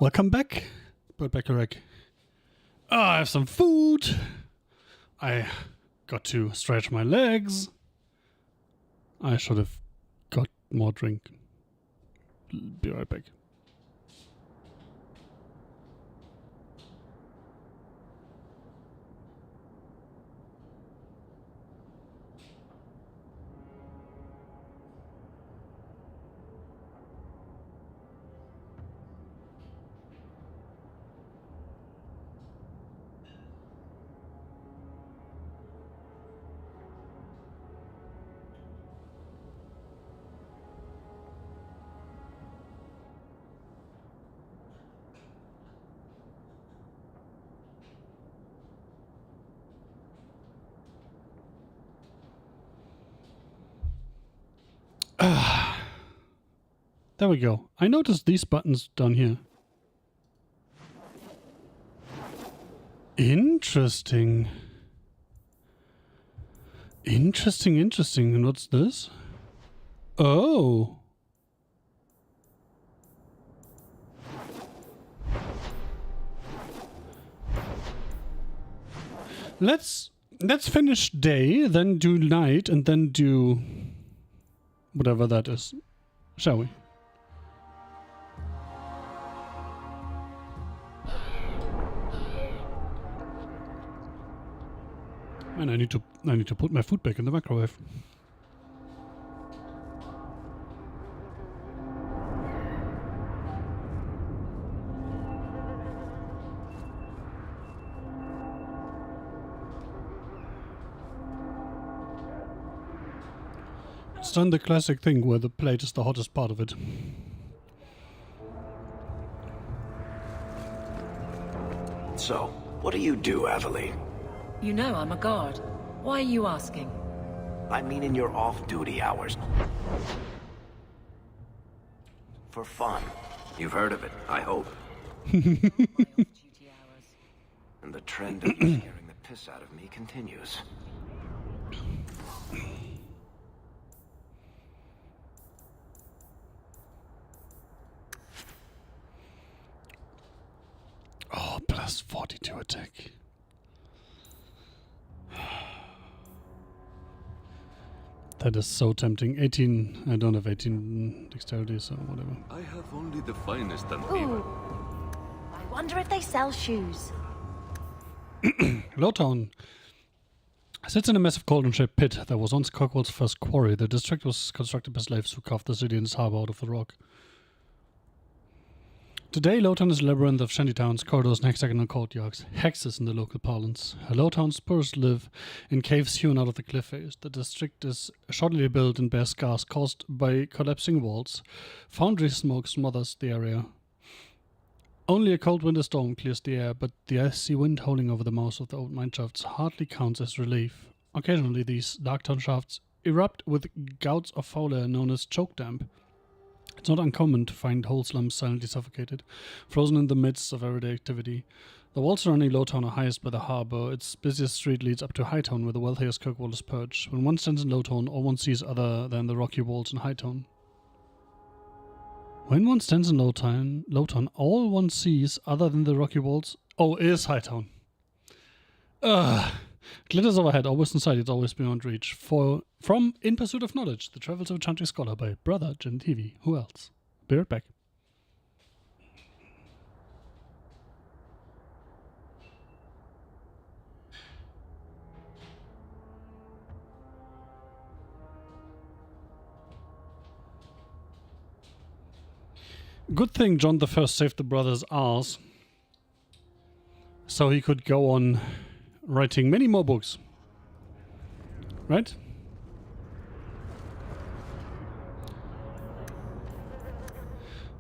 Welcome back, Bert Bacharach. I have some food. I got to stretch my legs. I should have got more drink. Be right back. There we go. I noticed these buttons down here. Interesting. Interesting. And what's this? Oh. Let's finish day, then do night, and then do whatever that is. Shall we? And I need to put my food back in the microwave. It's done the classic thing where the plate is the hottest part of it. So, what do you do, Aveline? You know I'm a guard. Why are you asking? I mean in your off-duty hours. For fun. You've heard of it, I hope. And the trend of you scaring the piss out of me continues. Oh, plus 42 attack. That is so tempting. 18. I don't have 18 dexterity, so whatever. I have only the finest and Ooh. I wonder if they sell shoes. Lowtown sits in a massive cauldron-shaped pit that was once Kirkwall's first quarry. The district was constructed by slaves who carved the city and its harbor out of the rock. Today, Lowtown is a labyrinth of shantytowns, corridors, and hexagonal courtyards, hexes in the local parlance. Lowtown's poorest live in caves hewn out of the cliff face. The district is shoddily built and bears scars caused by collapsing walls. Foundry smoke smothers the area. Only a cold winter storm clears the air, but the icy wind howling over the mouths of the old mine shafts hardly counts as relief. Occasionally, these dark-town shafts erupt with gouts of foul air known as choke damp. It's not uncommon to find whole slums silently suffocated, frozen in the midst of everyday activity. The walls surrounding Lowtown are highest by the harbour. Its busiest street leads up to Hightown, where the wealthiest Kirkwall is perched. When one stands in Lowtown, all one sees other than the rocky walls in Hightown. When one stands in Lowtown, all one sees other than the rocky walls... Oh, is Hightown. Glitters overhead, always in sight, it's always beyond reach. From In Pursuit of Knowledge, The Travels of a Chanting Scholar by Brother Gentivi. Who else? Be right back. Good thing John I saved the brothers' arse, so he could go on writing many more books. Right?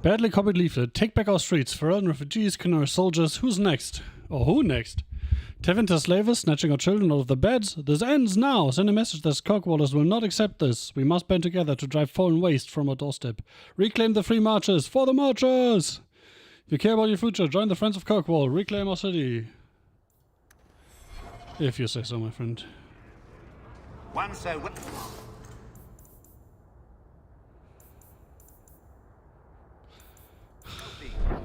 Badly copied leaflet. Take back our streets. Ferelden refugees, Canary soldiers. Who's next? Or who next? Tevinter slavers snatching our children out of the beds. This ends now. Send a message that Kirkwallers will not accept this. We must band together to drive fallen waste from our doorstep. Reclaim the free marches. For the marchers! If you care about your future, join the Friends of Kirkwall. Reclaim our city. If you say so, my friend. One so...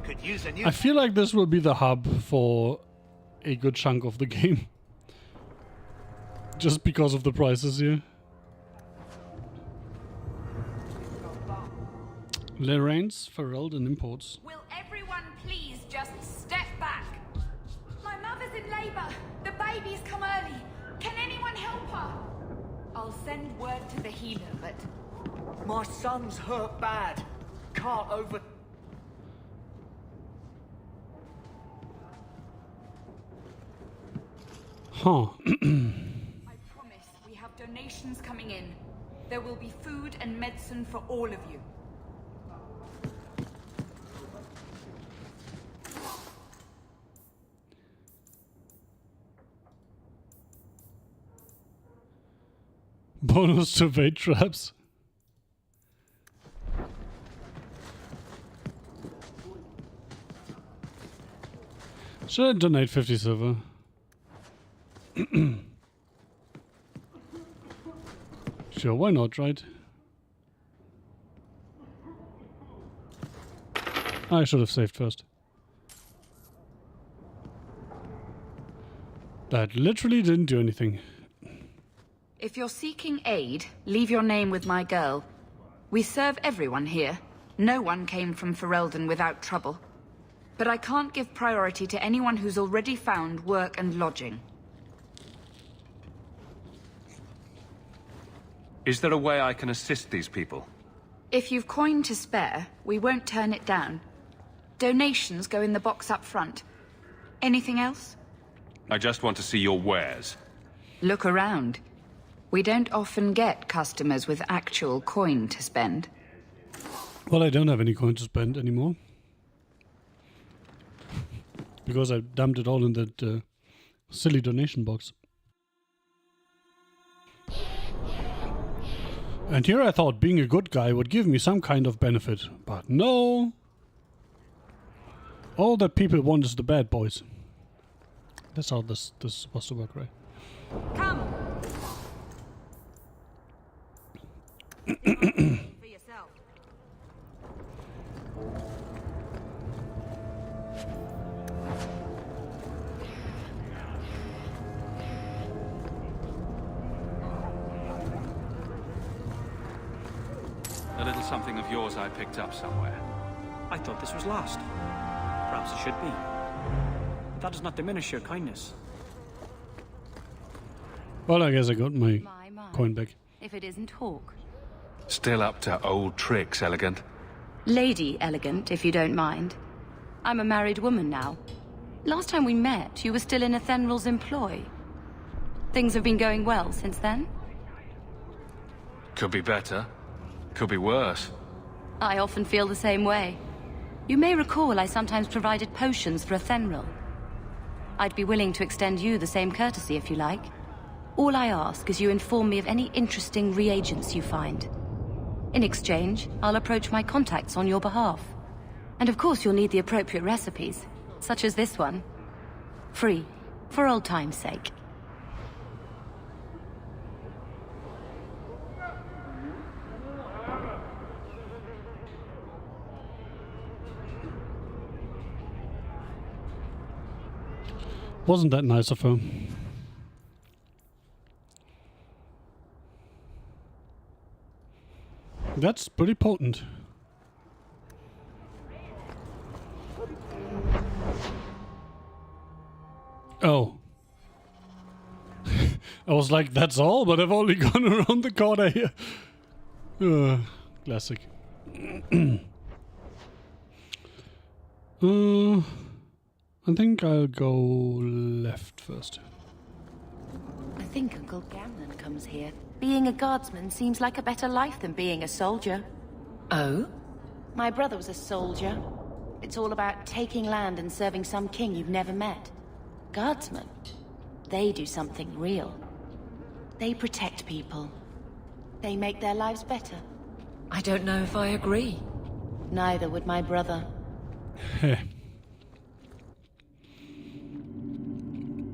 Could Use a new... I feel like this will be the hub for a good chunk of the game. Just because of the prices here. Lorraine's, Ferelden Imports. Will everyone please just step back? My mother's in labor. The baby's come early. Can anyone help her? I'll send word to the healer, but... My son's hurt bad. Can't over... Huh. I promise we have donations coming in. There will be food and medicine for all of you. Bonus to bait traps. Should I donate 50 silver? Sure, why not, right? I should have saved first. That literally didn't do anything. If you're seeking aid, leave your name with my girl. We serve everyone here. No one came from Ferelden without trouble. But I can't give priority to anyone who's already found work and lodging. Is there a way I can assist these people? If you've coin to spare, we won't turn it down. Donations go in the box up front. Anything else? I just want to see your wares. Look around. We don't often get customers with actual coin to spend. Well, I don't have any coin to spend anymore. Because I dumped it all in that silly donation box. And here I thought being a good guy would give me some kind of benefit. But no. All that people want is the bad boys. That's how this was supposed to work, right? Come! For yourself. A little something of yours I picked up somewhere. I thought this was lost. Perhaps it should be. But that does not diminish your kindness. Well, I guess I got my coin back. If it isn't Hawk. Still up to old tricks, Elegant. Lady Elegant, if you don't mind. I'm a married woman now. Last time we met, you were still in Athenral's employ. Things have been going well since then? Could be better. Could be worse. I often feel the same way. You may recall I sometimes provided potions for Athenral. I'd be willing to extend you the same courtesy if you like. All I ask is you inform me of any interesting reagents you find. In exchange, I'll approach my contacts on your behalf. And of course you'll need the appropriate recipes, such as this one. Free, for old time's sake. Wasn't that nice of her? That's pretty potent. Oh. I was like, that's all, but I've only gone around the corner here. Classic. I think I'll go left first. I think Uncle Gamlen comes here. Being a guardsman seems like a better life than being a soldier. Oh? My brother was a soldier. It's all about taking land and serving some king you've never met. Guardsmen, they do something real. They protect people. They make their lives better. I don't know if I agree. Neither would my brother.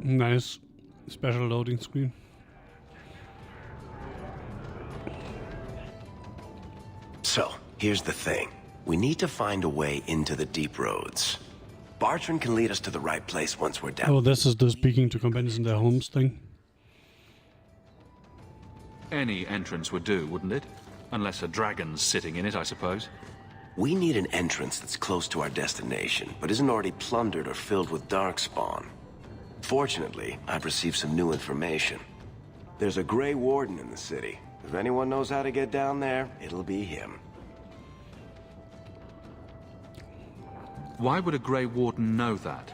Nice. Special loading screen. So, here's the thing. We need to find a way into the deep roads. Bartrand can lead us to the right place once we're down. Oh, this is the speaking to companions in their homes thing. Any entrance would do, wouldn't it? Unless a dragon's sitting in it, I suppose. We need an entrance that's close to our destination, but isn't already plundered or filled with darkspawn. Fortunately, I've received some new information. There's a Grey Warden in the city. If anyone knows how to get down there, it'll be him. Why would a Grey Warden know that?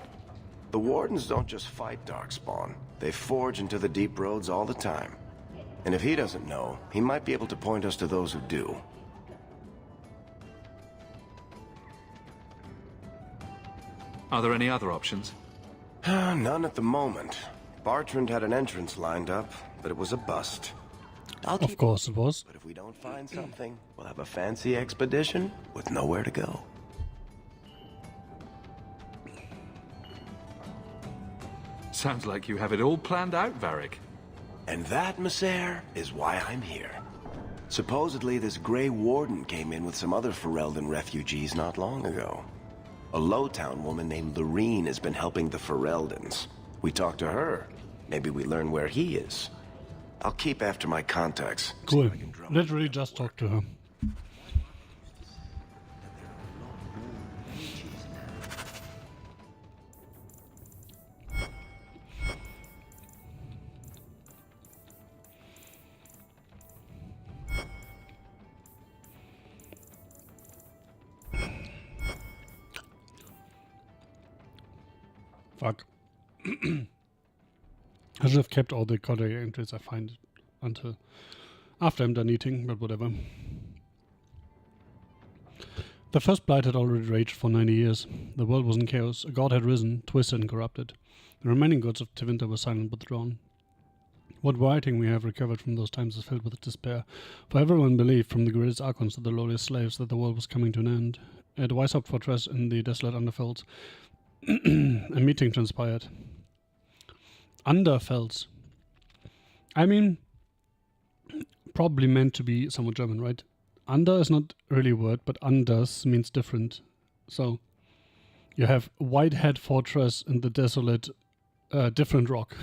The Wardens don't just fight darkspawn. They forge into the deep roads all the time. And if he doesn't know, he might be able to point us to those who do. Are there any other options? None at the moment. Bartrand had an entrance lined up, but it was a bust. Of course it was. But if we don't find something, we'll have a fancy expedition with nowhere to go. Sounds like you have it all planned out, Varric. And that, Messer, is why I'm here. Supposedly, this Grey Warden came in with some other Ferelden refugees not long ago. A Lowtown woman named Lorene has been helping the Fereldans. We talked to her. Maybe we learn where he is. I'll keep after my contacts. Cool. Literally just talk to her. Fuck. I should have kept all the contact entries I find until after I'm done eating, but whatever. The first blight had already raged for 90 years. The world was in chaos. A god had risen, twisted and corrupted. The remaining gods of Tevinter were silent but drawn. What writing we have recovered from those times is filled with despair, for everyone believed, from the greatest archons to the lowliest slaves, that the world was coming to an end. At Weishaupt Fortress in the desolate Underfells, a meeting transpired. Underfells. I mean, probably meant to be somewhat German, right? Under is not really a word, but Anders means different. So, you have Whitehead Fortress in the desolate, different rock.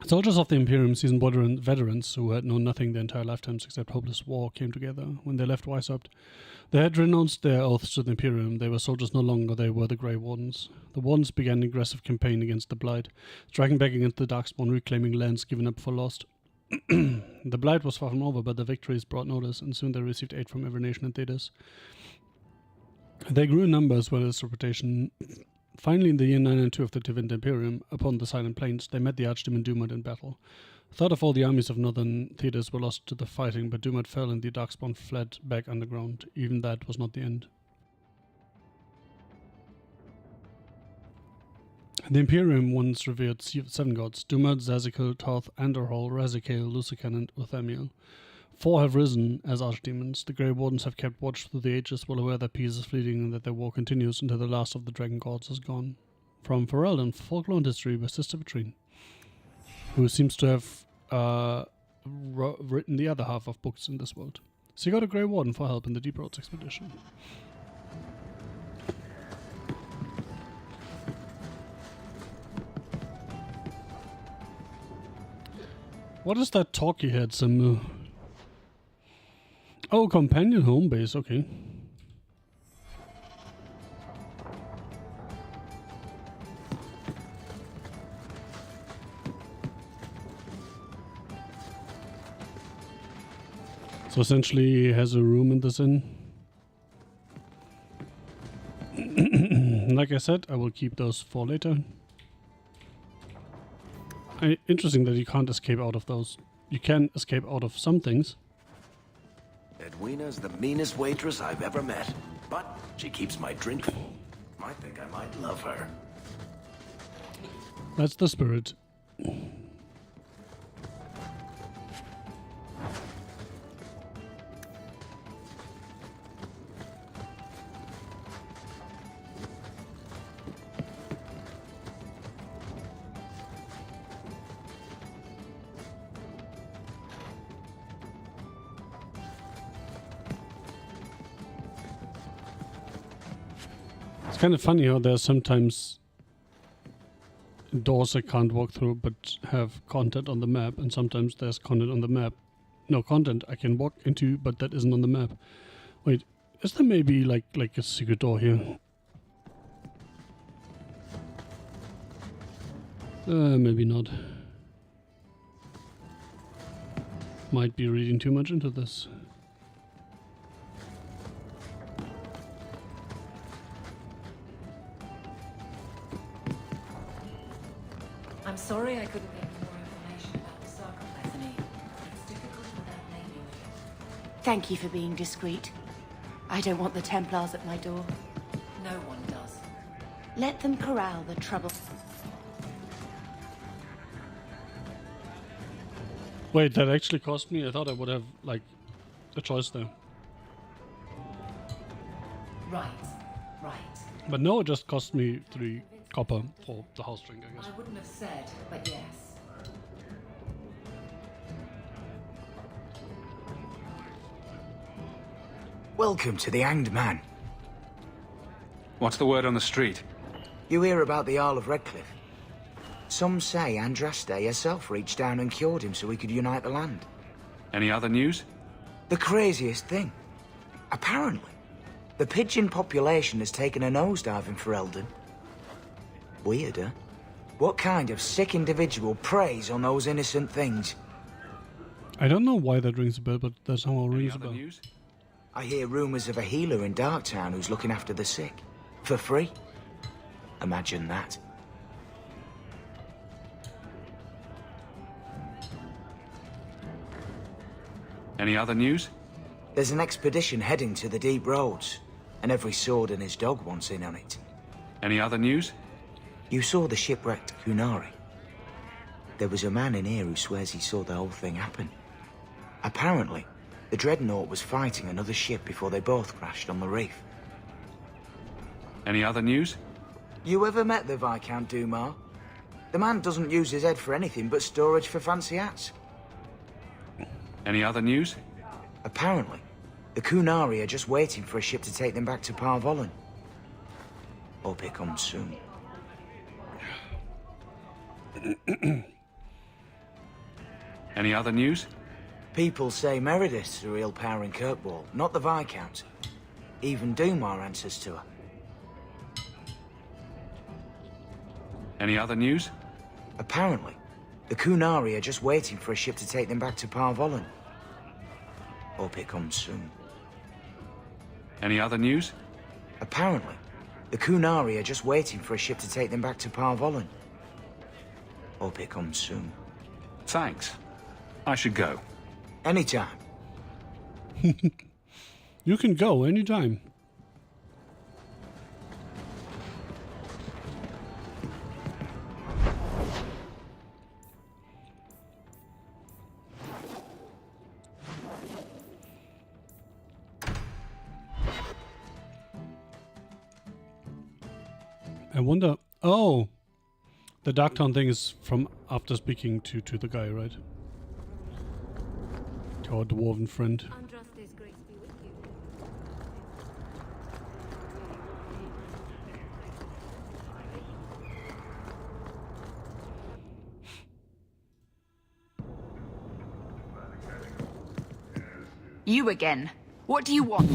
Soldiers of the Imperium, seasoned veterans who had known nothing their entire lifetimes except hopeless war, came together. When they left Weishaupt, they had renounced their oaths to the Imperium. They were soldiers no longer, they were the Grey Wardens. The Wardens began an aggressive campaign against the Blight, striking back against the Darkspawn, reclaiming lands given up for lost. The Blight was far from over, but the victories brought notice, and soon they received aid from every nation in Thedas. They grew in numbers, well as reputation. Finally, in the year 992 of the Tevinter Imperium, upon the Silent Plains, they met the Archdemon Dumad in battle. A third of all the armies of northern Thedas were lost to the fighting, but Dumad fell and the Darkspawn fled back underground. Even that was not the end. The Imperium once revered 7 gods: Dumad, Zazikel, Toth, Andorhol, Razikael, Lucican, and Uthamiel. 4 have risen as archdemons. The Grey Wardens have kept watch through the ages, well aware that peace is fleeting and that their war continues until the last of the dragon gods is gone. From Ferelden, folklore and history by Sister Vitrine, who seems to have written the other half of books in this world. So you got a Grey Warden for help in the Deep Roads expedition. What is that talkie head symbol? Oh, companion home base, okay. So essentially he has a room in this inn. Like I said, I will keep those for later. Interesting that you can't escape out of those. You can escape out of some things. Edwina's the meanest waitress I've ever met, but she keeps my drink full. I think I might love her. That's the spirit. kind of funny how there's sometimes doors I can't walk through but have content on the map, and sometimes there's content on the map. No, content I can walk into, but that isn't on the map. Wait, is there maybe like a secret door here? Maybe not. Might be reading too much into this. I'm sorry I couldn't get more information about the circle, Bethany. It's difficult without naming it. Thank you for being discreet. I don't want the Templars at my door. No one does. Let them corral the trouble. Wait, that actually cost me? I thought I would have, like, a choice there. Right, right. But no, it just cost me 3 copper for the house drink, I guess. I wouldn't have said, but yes. Welcome to the Hanged Man. What's the word on the street? You hear about the Isle of Redcliffe? Some say Andraste herself reached down and cured him so he could unite the land. Any other news? The craziest thing. Apparently, the pigeon population has taken a nosedive in Ferelden. Weird, huh? What kind of sick individual preys on those innocent things? I don't know why that rings a bell, but that somehow rings a bell. News? I hear rumours of a healer in Darktown who's looking after the sick. For free. Imagine that. Any other news? There's an expedition heading to the deep roads, and every sword and his dog wants in on it. Any other news? You saw the shipwrecked Kunari. There was a man in here who swears he saw the whole thing happen. Apparently, the Dreadnought was fighting another ship before they both crashed on the reef. Any other news? You ever met the Viscount Dumar? The man doesn't use his head for anything but storage for fancy hats. Any other news? Apparently, the Kunari are just waiting for a ship to take them back to Parvollen. Hope it comes soon. Any other news? People say Meredith's the real power in Kirkwall, not the Viscount. Even Dumar answers to her. Any other news? Apparently, the Kunari are just waiting for a ship to take them back to Parvollen. Hope it comes soon. Any other news? Apparently, the Kunari are just waiting for a ship to take them back to Parvollen. Hope it comes soon. Thanks. I should go. Anytime. You can go anytime. I wonder... Oh! The Darktown thing is from after speaking to the guy, right? To our dwarven friend. You again. What do you want?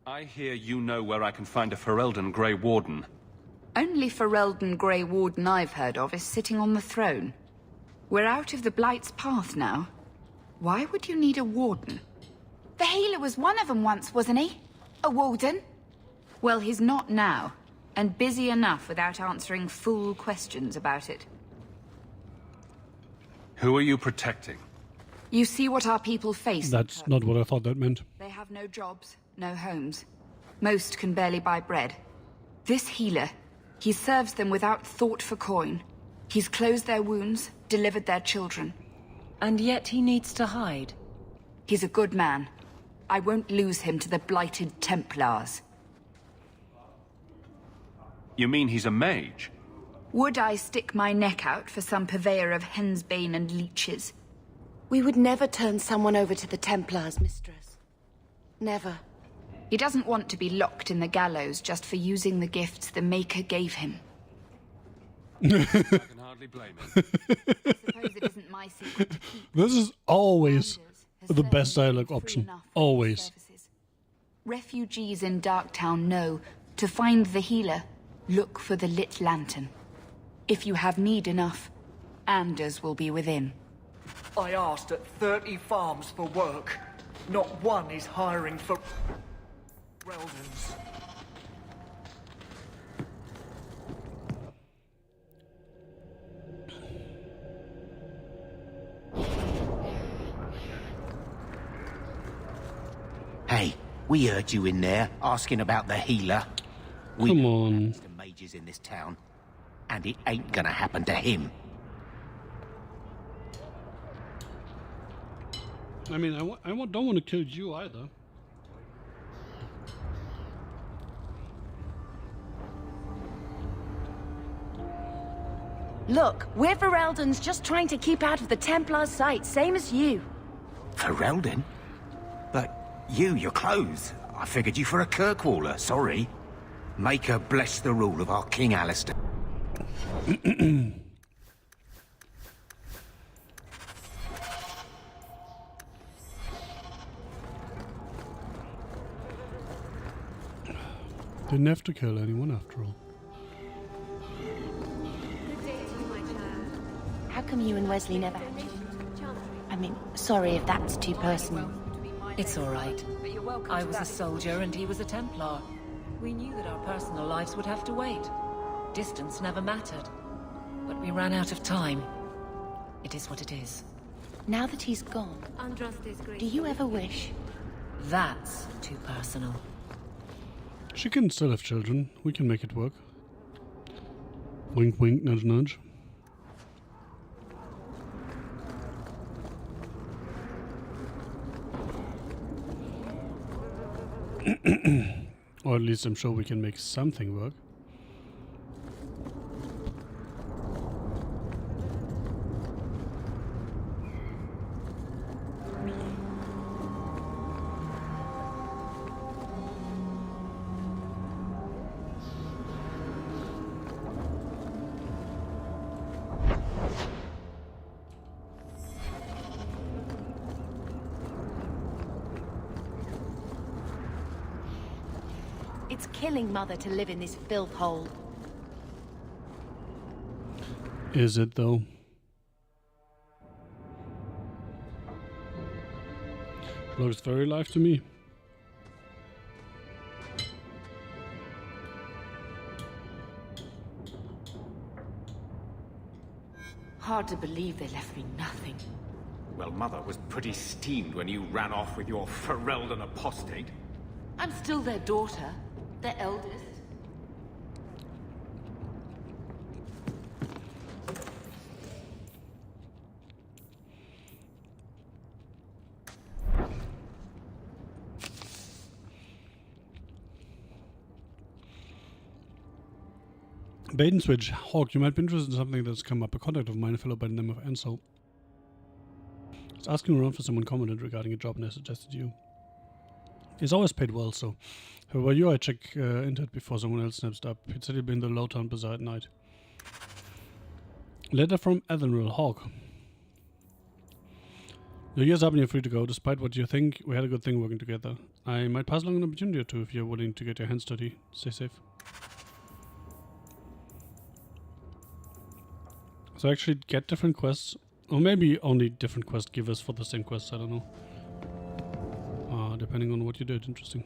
I hear you know where I can find a Ferelden Grey Warden. Only Ferelden Grey Warden I've heard of is sitting on the throne. We're out of the Blight's path now. Why would you need a warden? The healer was one of them once, wasn't he? A warden? Well, he's not now, and busy enough without answering fool questions about it. Who are you protecting? You see what our people face. That's not what I thought that meant. They have no jobs, no homes. Most can barely buy bread. This healer, he serves them without thought for coin. He's closed their wounds, delivered their children. And yet he needs to hide. He's a good man. I won't lose him to the blighted Templars. You mean he's a mage? Would I stick my neck out for some purveyor of hensbane and leeches? We would never turn someone over to the Templars, mistress. Never. He doesn't want to be locked in the gallows just for using the gifts the Maker gave him. I can hardly blame him. I suppose it isn't my secret to keep. This is always the best dialogue option. Always. Refugees in Darktown know to find the healer, look for the lit lantern. If you have need enough, Anders will be within. I asked at 30 farms for work. Not one is hiring for Reldans. Hey, we heard you in there asking about the healer. Come on. The mages in this town, and it ain't gonna happen to him. I mean, don't want to kill you either. Look, we're Ferelden's just trying to keep out of the Templar's sight, same as you. Ferelden? But your clothes. I figured you for a Kirkwaller, sorry. Maker bless the rule of our King Alistair. Didn't have to kill anyone after all. How come you and Wesley never had children? I mean, sorry if that's too personal. It's all right. I was a soldier and he was a Templar. We knew that our personal lives would have to wait. Distance never mattered. But we ran out of time. It is what it is. Now that he's gone, do you ever wish? That's too personal. She can still have children. We can make it work. Wink, wink, nudge, nudge. Or at least I'm sure we can make something work. It's killing Mother to live in this filth hole. Is it though? Looks very alive to me. Hard to believe they left me nothing. Well, Mother was pretty steamed when you ran off with your Ferelden apostate. I'm still their daughter, their eldest. Bait and switch. Hawk, you might be interested in something that's come up. A contact of mine, a fellow by the name of Ansel, was asking around for someone commented regarding a job and I suggested you. He's always paid well, so if I were you, I'd check into it before someone else snaps it up. He'd said he'd be in the Lowtown Bazaar at night. Letter from Admiral Hawk. Your year's up and you're free to go. Despite what you think, we had a good thing working together. I might pass along an opportunity or two if you're willing to get your hands dirty. Stay safe. So actually get different quests, or maybe only different quest givers for the same quest, I don't know. Depending on what you did, interesting.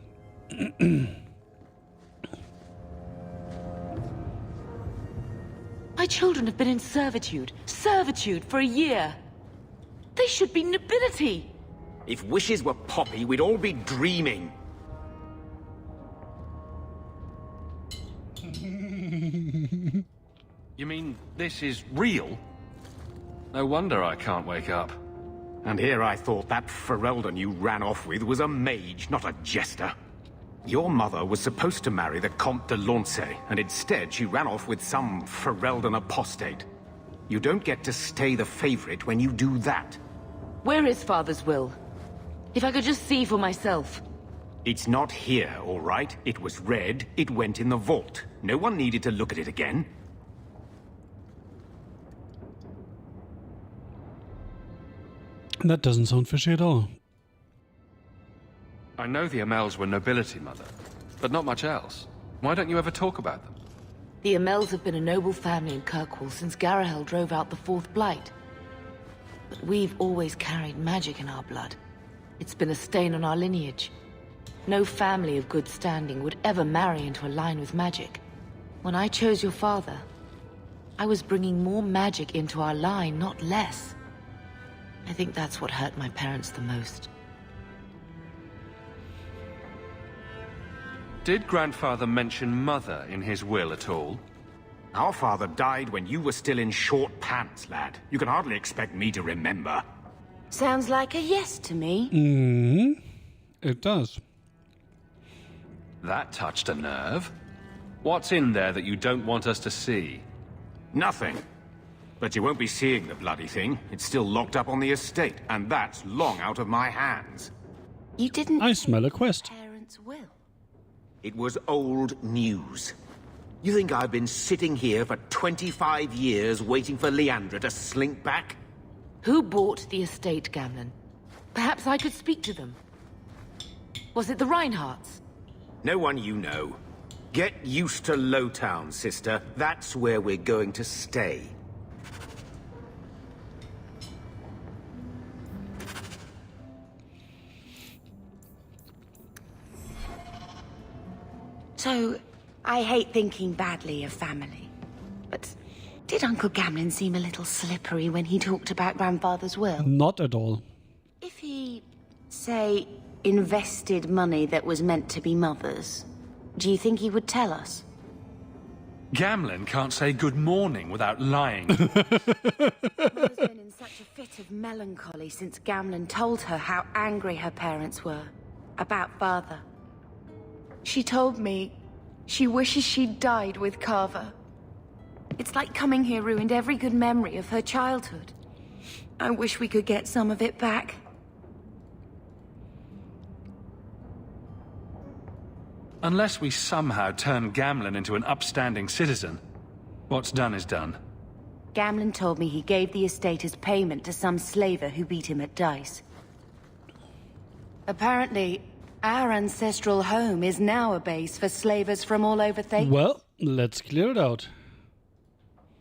My children have been in servitude for a year. They should be nobility. If wishes were poppy, we'd all be dreaming. You mean this is real? No wonder I can't wake up. And here I thought that Ferelden you ran off with was a mage, not a jester. Your mother was supposed to marry the Comte de Launcey, and instead she ran off with some Ferelden apostate. You don't get to stay the favorite when you do that. Where is Father's will? If I could just see for myself. It's not here, all right? It was read, it went in the vault. No one needed to look at it again. That doesn't sound fishy at all. I know the Amels were nobility, Mother, but not much else. Why don't you ever talk about them? The Amels have been a noble family in Kirkwall since Garahel drove out the Fourth Blight. But we've always carried magic in our blood. It's been a stain on our lineage. No family of good standing would ever marry into a line with magic. When I chose your father, I was bringing more magic into our line, not less. I think that's what hurt my parents the most. Did Grandfather mention Mother in his will at all? Our father died when you were still in short pants, lad. You can hardly expect me to remember. Sounds like a yes to me. Mm-hmm. It does. That touched a nerve. What's in there that you don't want us to see? Nothing. But you won't be seeing the bloody thing. It's still locked up on the estate, and that's long out of my hands. You didn't... I smell a quest. Parents' will. It was old news. You think I've been sitting here for 25 years waiting for Leandra to slink back? Who bought the estate, Gamlen? Perhaps I could speak to them. Was it the Reinhardts? No one you know. Get used to Lowtown, sister. That's where we're going to stay. So, I hate thinking badly of family. But did Uncle Gamlen seem a little slippery when he talked about Grandfather's will? Not at all. If he, say, invested money that was meant to be Mother's, do you think he would tell us? Gamlen can't say good morning without lying. Mother's been in such a fit of melancholy since Gamlen told her how angry her parents were about Father. She told me she wishes she'd died with Carver. It's like coming here ruined every good memory of her childhood. I wish we could get some of it back. Unless we somehow turn Gamlen into an upstanding citizen, what's done is done. Gamlen told me he gave the estate as payment to some slaver who beat him at dice. Apparently, our ancestral home is now a base for slavers from all over Thaken. Well, let's clear it out.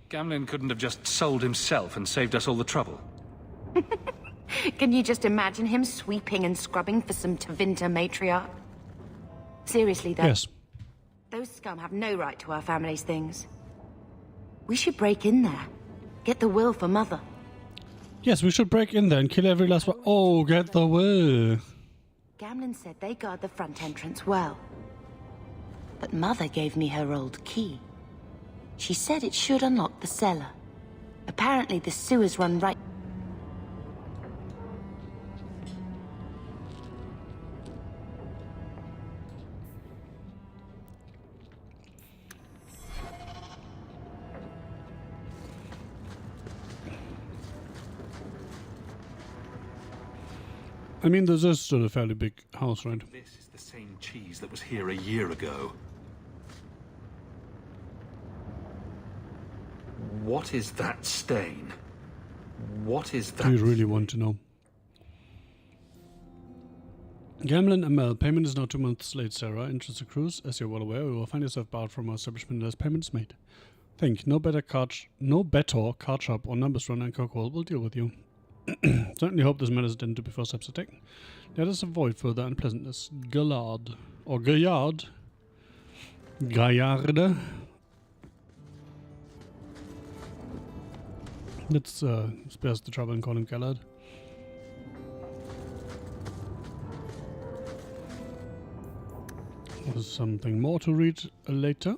Gamlen couldn't have just sold himself and saved us all the trouble. Can you just imagine him sweeping and scrubbing for some Tevinter matriarch? Seriously, though. Yes. Those scum have no right to our family's things. We should break in there. Get the will for Mother. Yes, we should break in there and kill every last one. Oh, get the will. Gamlen said they guard the front entrance well. But Mother gave me her old key. She said it should unlock the cellar. Apparently the sewers run right... I mean, this is still a fairly big house, right? This is the same cheese that was here a year ago. What is that stain? What is that? You really want to know. Gamlen ML, payment is now 2 months late, Sarah. Interest accrues. As you're well aware, you will find yourself barred from our establishment unless payment is made. Think, no better card shop or numbers runner in Kirkwall will deal with you. Certainly hope this matters attended to before steps are taken. Let us avoid further unpleasantness. Gaillard. Or Gaillard. Gaillarde. Let's spare us the trouble and call him Gaillard. There's something more to read later.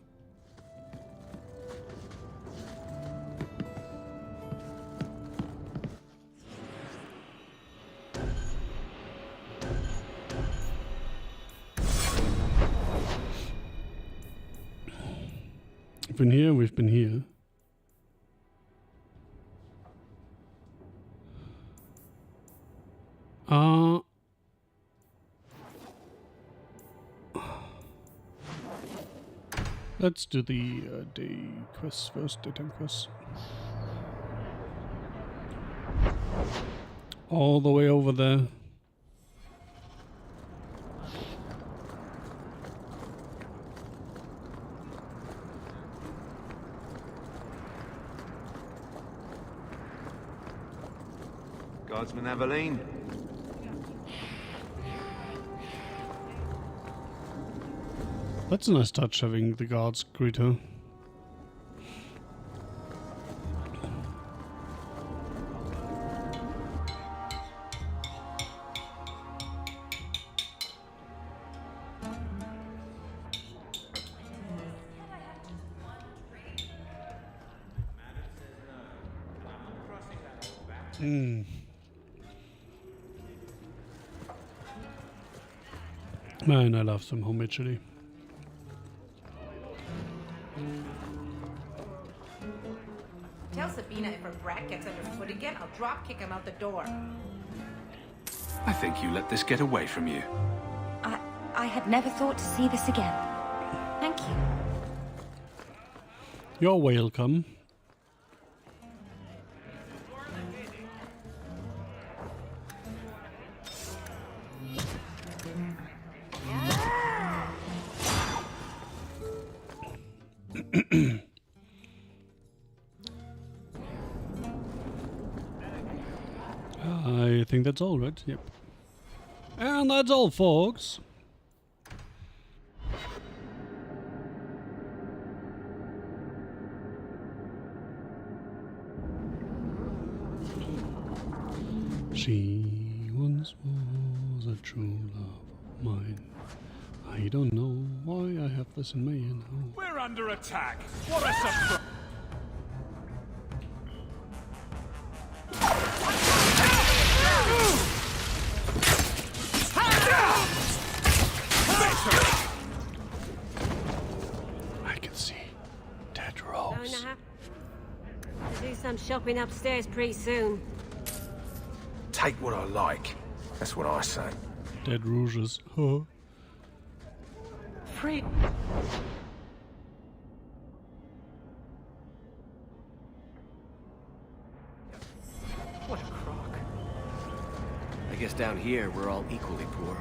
We've been here. Let's do the day quest first, daytime quest. All the way over there. Guardsman Aveline. That's a nice touch, having the guards greet her. Man, I love some homemade chili. Tell Sabina if her brat gets underfoot again, I'll drop kick him out the door. I think you let this get away from you. I had never thought to see this again. Thank you. You're welcome. I think that's all, right? Yep. And that's all, folks. She once was a true love of mine. I don't know why I have this in me now. We're under attack. What a surprise! I can see dead Rose. Going to have to do some shopping upstairs pretty soon. Take what I like. That's what I say. Dead Rouges. Huh? Free. What a crock. I guess down here we're all equally poor.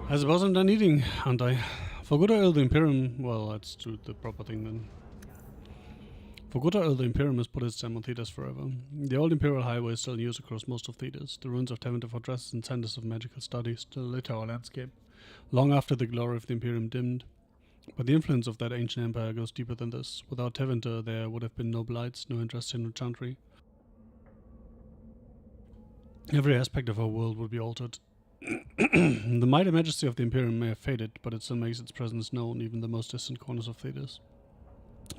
I suppose I'm done eating, aren't I? For good or ill, the Imperium... Well, let's do the proper thing then. For good or ill, the Imperium has put its stamp on theaters forever. The old Imperial Highway is still in use across most of theaters. The ruins of Teventer fortresses and centers of magical study still lit our landscape, long after the glory of the Imperium dimmed. But the influence of that ancient empire goes deeper than this. Without Teventer, there would have been no blights, no interest in enchantry. Every aspect of our world would be altered. The might and majesty of the Imperium may have faded, but it still makes its presence known, even in the most distant corners of theaters.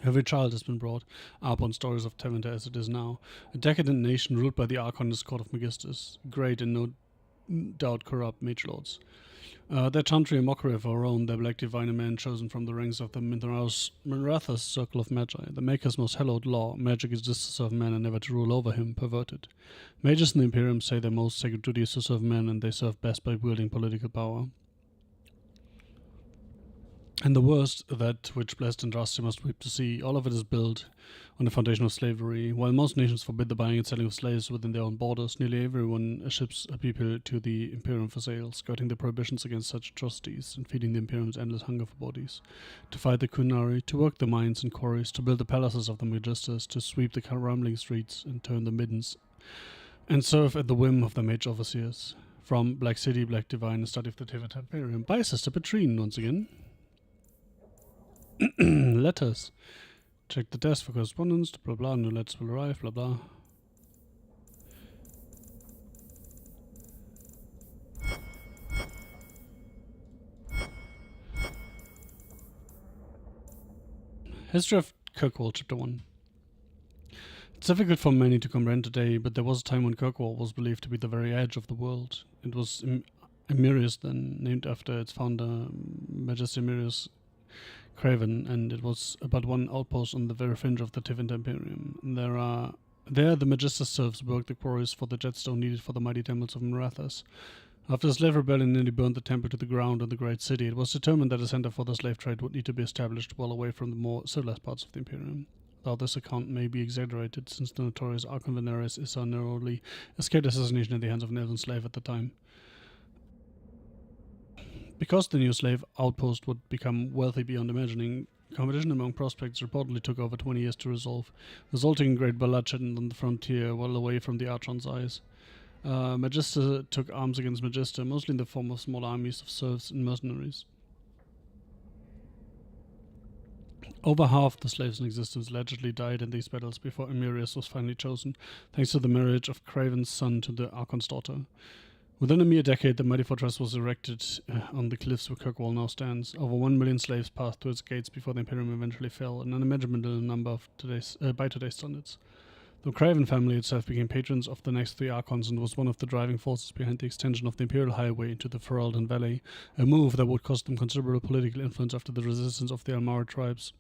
Every child has been brought up on stories of Teventer as it is now, a decadent nation ruled by the Archonist Court of Magistus, great and no doubt corrupt mage lords. Their chantry a mockery of our own, their black divine, a man chosen from the ranks of the Minratha's circle of magi, the Maker's most hallowed law. Magic is just to serve man and never to rule over him, perverted. Mages in the Imperium say their most sacred duty is to serve men, and they serve best by wielding political power. And the worst, that which blessed and trusty must weep to see, all of it is built on the foundation of slavery. While most nations forbid the buying and selling of slaves within their own borders, nearly everyone ships a people to the Imperium for sale, skirting the prohibitions against such atrocities and feeding the Imperium's endless hunger for bodies. To fight the Kunari, to work the mines and quarries, to build the palaces of the Magistas, to sweep the rambling streets and turn the middens, and serve at the whim of the mage overseers. From Black City, Black Divine, a study of the Teventer Imperium, by Sister Petrine once again. Letters. Check the desk for correspondence, blah blah, new letters will arrive, blah blah. History of Kirkwall, Chapter 1. It's difficult for many to comprehend today, but there was a time when Kirkwall was believed to be the very edge of the world. It was Emirius then, named after its founder, Majesty Emirius Craven, and it was but one outpost on the very fringe of the Teventer Imperium. There the Magistus serfs worked the quarries for the jetstone needed for the mighty temples of Marathas. After the slave rebellion nearly burned the temple to the ground in the great city, it was determined that a center for the slave trade would need to be established well away from the more civilized parts of the Imperium. Though this account may be exaggerated, since the notorious Archon Veneris Issa narrowly escaped assassination at the hands of an elven slave at the time. Because the new slave outpost would become wealthy beyond imagining, competition among prospects reportedly took over 20 years to resolve, resulting in great bloodshed on the frontier well away from the Archon's eyes. Magister took arms against Magister, mostly in the form of small armies of serfs and mercenaries. Over half the slaves in existence allegedly died in these battles before Emirius was finally chosen, thanks to the marriage of Craven's son to the Archon's daughter. Within a mere decade, the mighty fortress was erected on the cliffs where Kirkwall now stands. Over 1 million slaves passed through its gates before the Imperium eventually fell, an unimaginable number by today's standards. The Craven family itself became patrons of the next 3 Archons and was one of the driving forces behind the extension of the Imperial Highway into the Ferelden Valley, a move that would cost them considerable political influence after the resistance of the Almara tribes.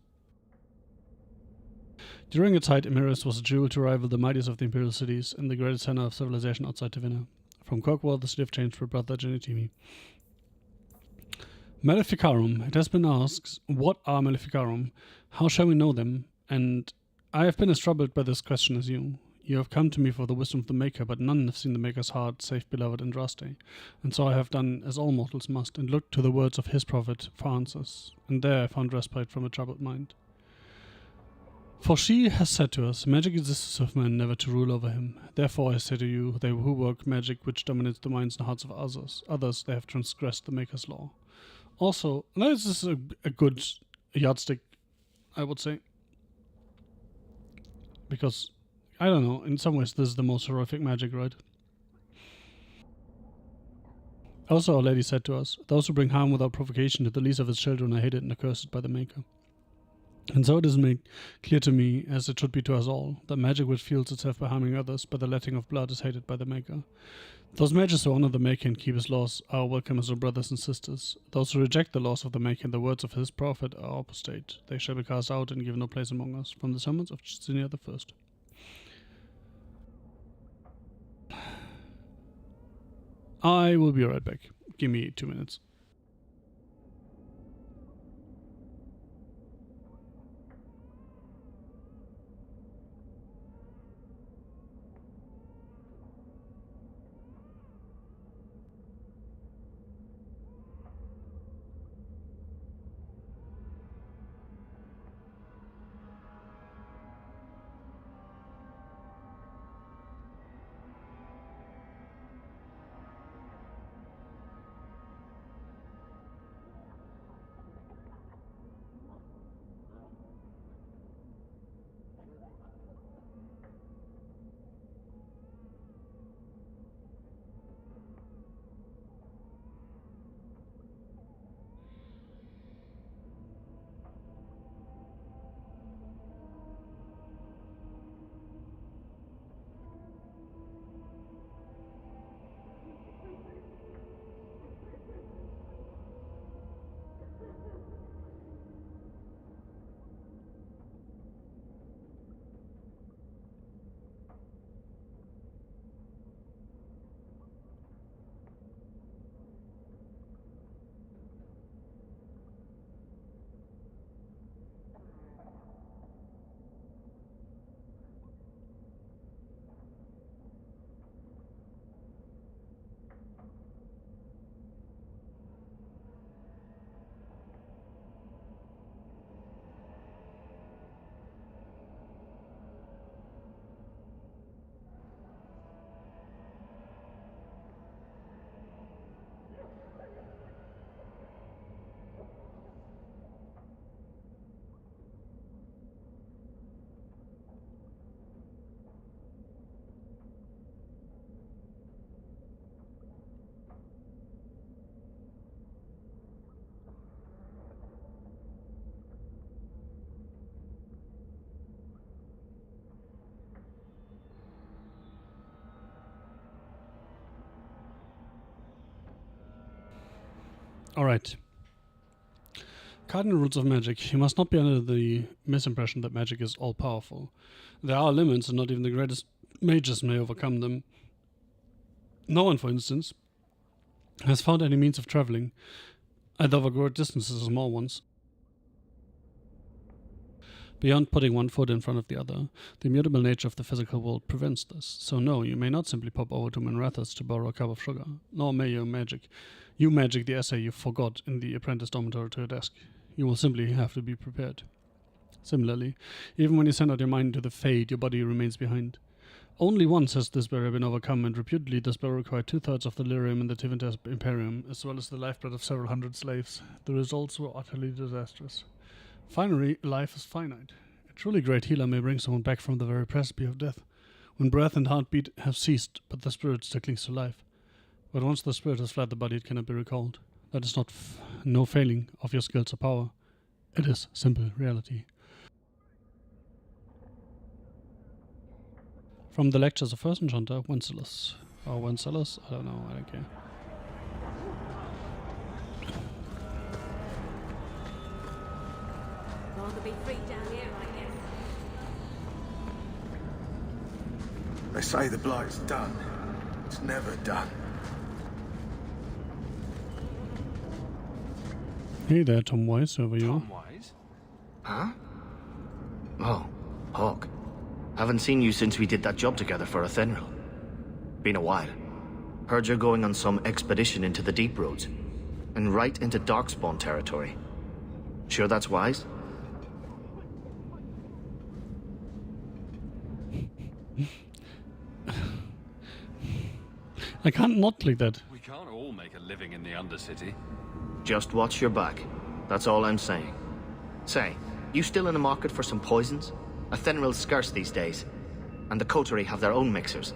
During its height, Emirius was a jewel to rival the mightiest of the imperial cities and the greatest center of civilization outside Tevinter. From Kirkwall, the city of change for brother Genitimi. Maleficarum. It has been asked, what are Maleficarum? How shall we know them? And I have been as troubled by this question as you. You have come to me for the wisdom of the Maker, but none have seen the Maker's heart, save beloved Andraste. And so I have done as all mortals must, and looked to the words of his prophet for answers. And there I found respite from a troubled mind. For she has said to us, magic exists of men, never to rule over him. Therefore I say to you, they who work magic which dominates the minds and hearts of others, they have transgressed the Maker's law. Also, this is a good yardstick, I would say. Because, I don't know, in some ways this is the most horrific magic, right? Also, Our Lady said to us, those who bring harm without provocation to the least of his children are hated and accursed by the Maker. And so it is made clear to me, as it should be to us all, that magic which fuels itself by harming others by the letting of blood is hated by the Maker. Those mages who honor the Maker and keep his laws are welcome as our brothers and sisters. Those who reject the laws of the Maker and the words of his prophet are apostate. They shall be cast out and given no place among us. From the sermons of Justinian I. I will be right back. Give me 2 minutes. Alright. Cardinal rules of magic. You must not be under the misimpression that magic is all-powerful. There are limits, and not even the greatest mages may overcome them. No one, for instance, has found any means of traveling, either over great distances or small ones, beyond putting one foot in front of the other, the immutable nature of the physical world prevents this. So no, you may not simply pop over to Manrathas to borrow a cup of sugar, nor may you magic the essay you forgot in the apprentice dormitory to your desk. You will simply have to be prepared. Similarly, even when you send out your mind to the fade, your body remains behind. Only once has this barrier been overcome, and reputedly this barrier required 2/3 of the lyrium in the Tivintes Imperium, as well as the lifeblood of several hundred slaves. The results were utterly disastrous. Finally, life is finite. A truly great healer may bring someone back from the very precipice of death, when breath and heartbeat have ceased, but the spirit still clings to life. But once the spirit has fled the body, it cannot be recalled. That is not no failing of your skills or power. It is simple reality. From the lectures of First Enchanter, Wenceslas. Or Wenceslas? I don't know, I don't care. Rather be free down here, I guess. They say the blight's done. It's never done. Hey there, Tom Wise, over you. Tom Wise? Huh? Oh, Hawk. Haven't seen you since we did that job together for Athenril. Been a while. Heard you're going on some expedition into the deep roads. And right into Darkspawn territory. Sure that's wise? I can't not click that. We can't all make a living in the Undercity. Just watch your back. That's all I'm saying. Say, you still in the market for some poisons? Athenril's scarce these days. And the coterie have their own mixers.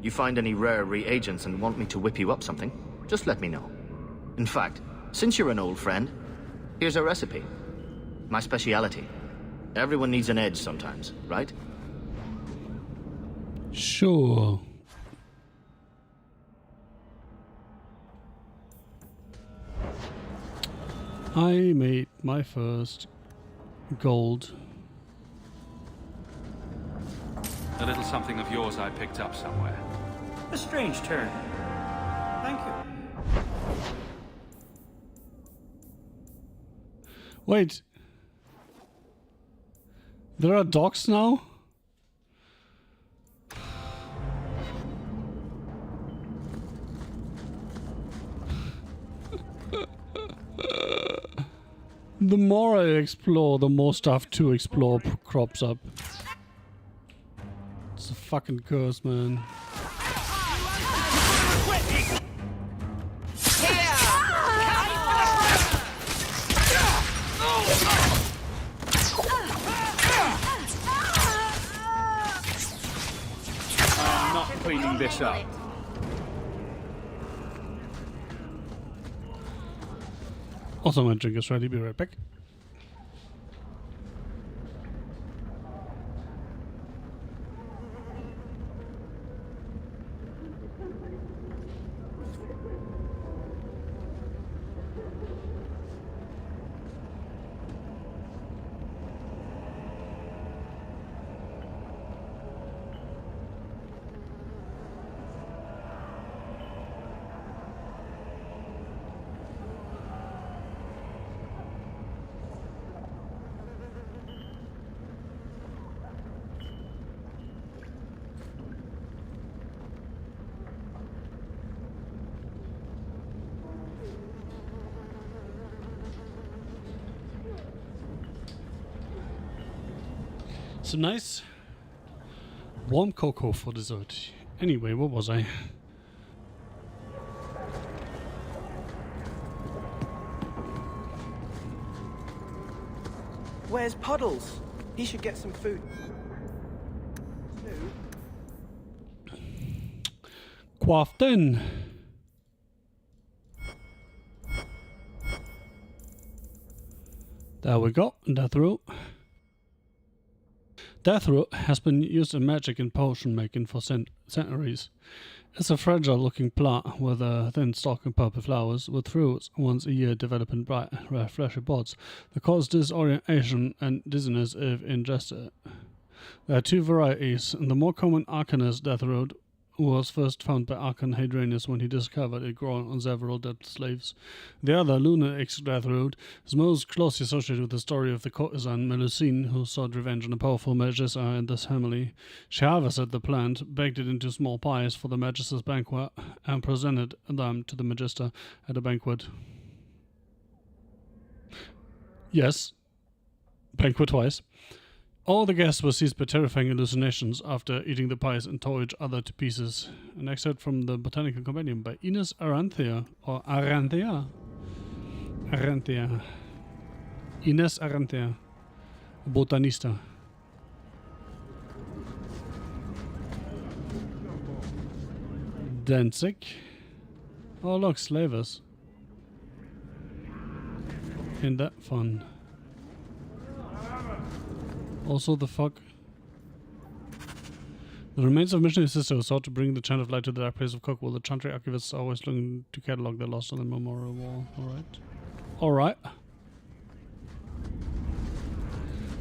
You find any rare reagents and want me to whip you up something, just let me know. In fact, since you're an old friend, here's a recipe. My speciality. Everyone needs an edge sometimes, right? Sure. I made my first gold. A little something of yours I picked up somewhere. A strange turn. Thank you. Wait. There are dogs now? The more I explore, the more stuff to explore crops up. It's a fucking curse, man. I'm not cleaning this up. Also, my drink is ready. Be right back. Some nice warm cocoa for dessert. Anyway, what was I? Where's Puddles? He should get some food. Quafton. There we go. Death row. Deathroot has been used in magic and potion making for centuries. It's a fragile-looking plant with a thin stalk and purple flowers, with fruits once a year developing bright, rare fleshy buds that cause disorientation and dizziness if ingested. There are two varieties. The more common Arcanus Deathroot, was first found by Archon Hadrianus when he discovered it growing on several dead slaves. The other, Lunar Extrathroat, is most closely associated with the story of the courtesan Melusine, who sought revenge on a powerful Magissa in this family. She harvested the plant, baked it into small pies for the Magissa's banquet, and presented them to the Magister at a banquet. Yes. Banquet twice. All the guests were seized by terrifying hallucinations after eating the pies and tore each other to pieces. An excerpt from the Botanical Compendium by Ines Aranthea, or Aranthea. Aranthea. Ines Aranthea, botanista. Danzig. Oh look, slavers. Ain't that fun? Also, the fuck? The remains of missionary sister who sought to bring the chant of light to the dark place of Kirkwall. The chantry archivists are always looking to catalogue their lost on the memorial wall. Alright. Alright.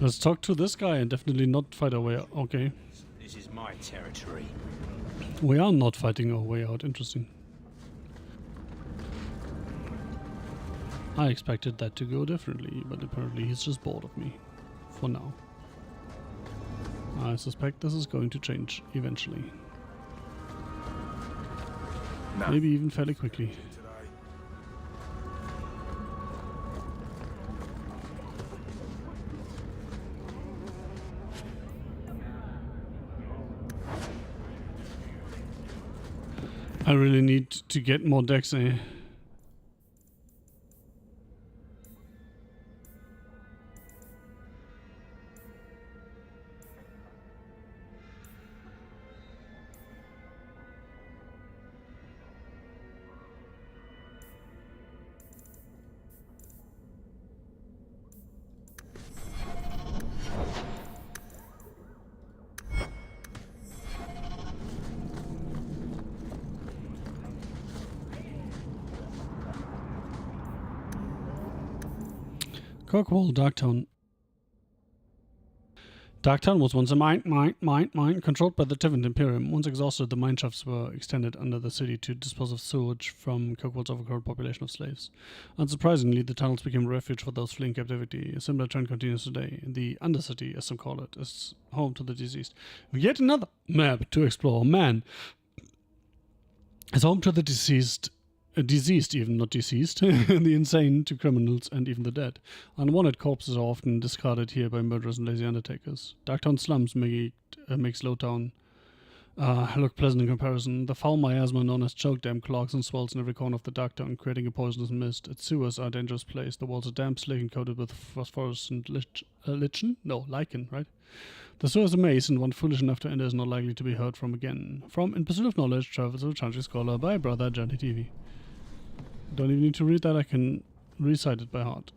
Let's talk to this guy and definitely not fight our way out. Okay. This is my territory. We are not fighting our way out. Interesting. I expected that to go differently, but apparently he's just bored of me. For now. I suspect this is going to change eventually. No. Maybe even fairly quickly. I really need to get more decks, eh? Kirkwall, Darktown. Darktown was once a mine controlled by the Tivant Imperium. Once exhausted, the mine shafts were extended under the city to dispose of sewage from Kirkwall's overcrowded population of slaves. Unsurprisingly, the tunnels became a refuge for those fleeing captivity. A similar trend continues today. The Undercity, as some call it, is home to the deceased. Yet another map to explore. Man, is home to the deceased, even not deceased, the insane, to criminals, and even the dead. Unwanted corpses are often discarded here by murderers and lazy undertakers. Darktown slums make Slowtown look pleasant in comparison. The foul miasma known as choke dam clogs and swells in every corner of the Darktown, creating a poisonous mist. Its sewers are a dangerous place. The walls are damp, slick, and coated with phosphorescent lichen, right? The sewer is a maze, and one foolish enough to enter is not likely to be heard from again. From In Pursuit of Knowledge, Travels of a Chantry Scholar by Brother Johnny TV. Don't even need to read that, I can recite it by heart.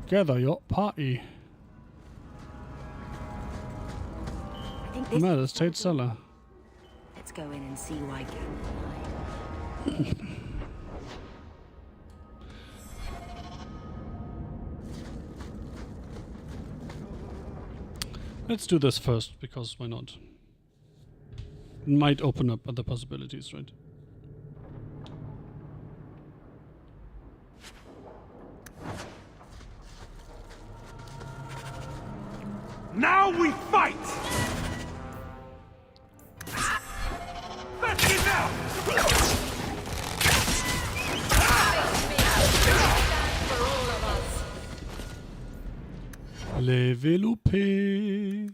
Gather your party. I think this Murder State Cellar. Let's go in and see why Let's do this first, because why not? It might open up other possibilities, right? Now we fight! Let's get out! Développé.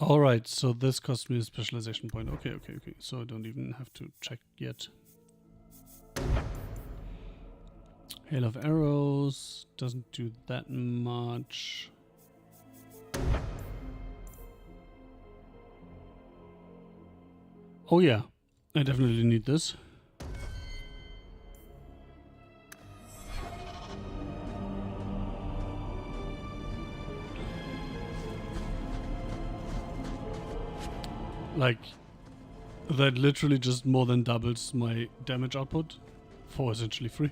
Alright, so this cost me a specialization point. Okay. So I don't even have to check yet. Hail of Arrows doesn't do that much. Oh yeah, I definitely need this. Like, that literally just more than doubles my damage output for essentially free.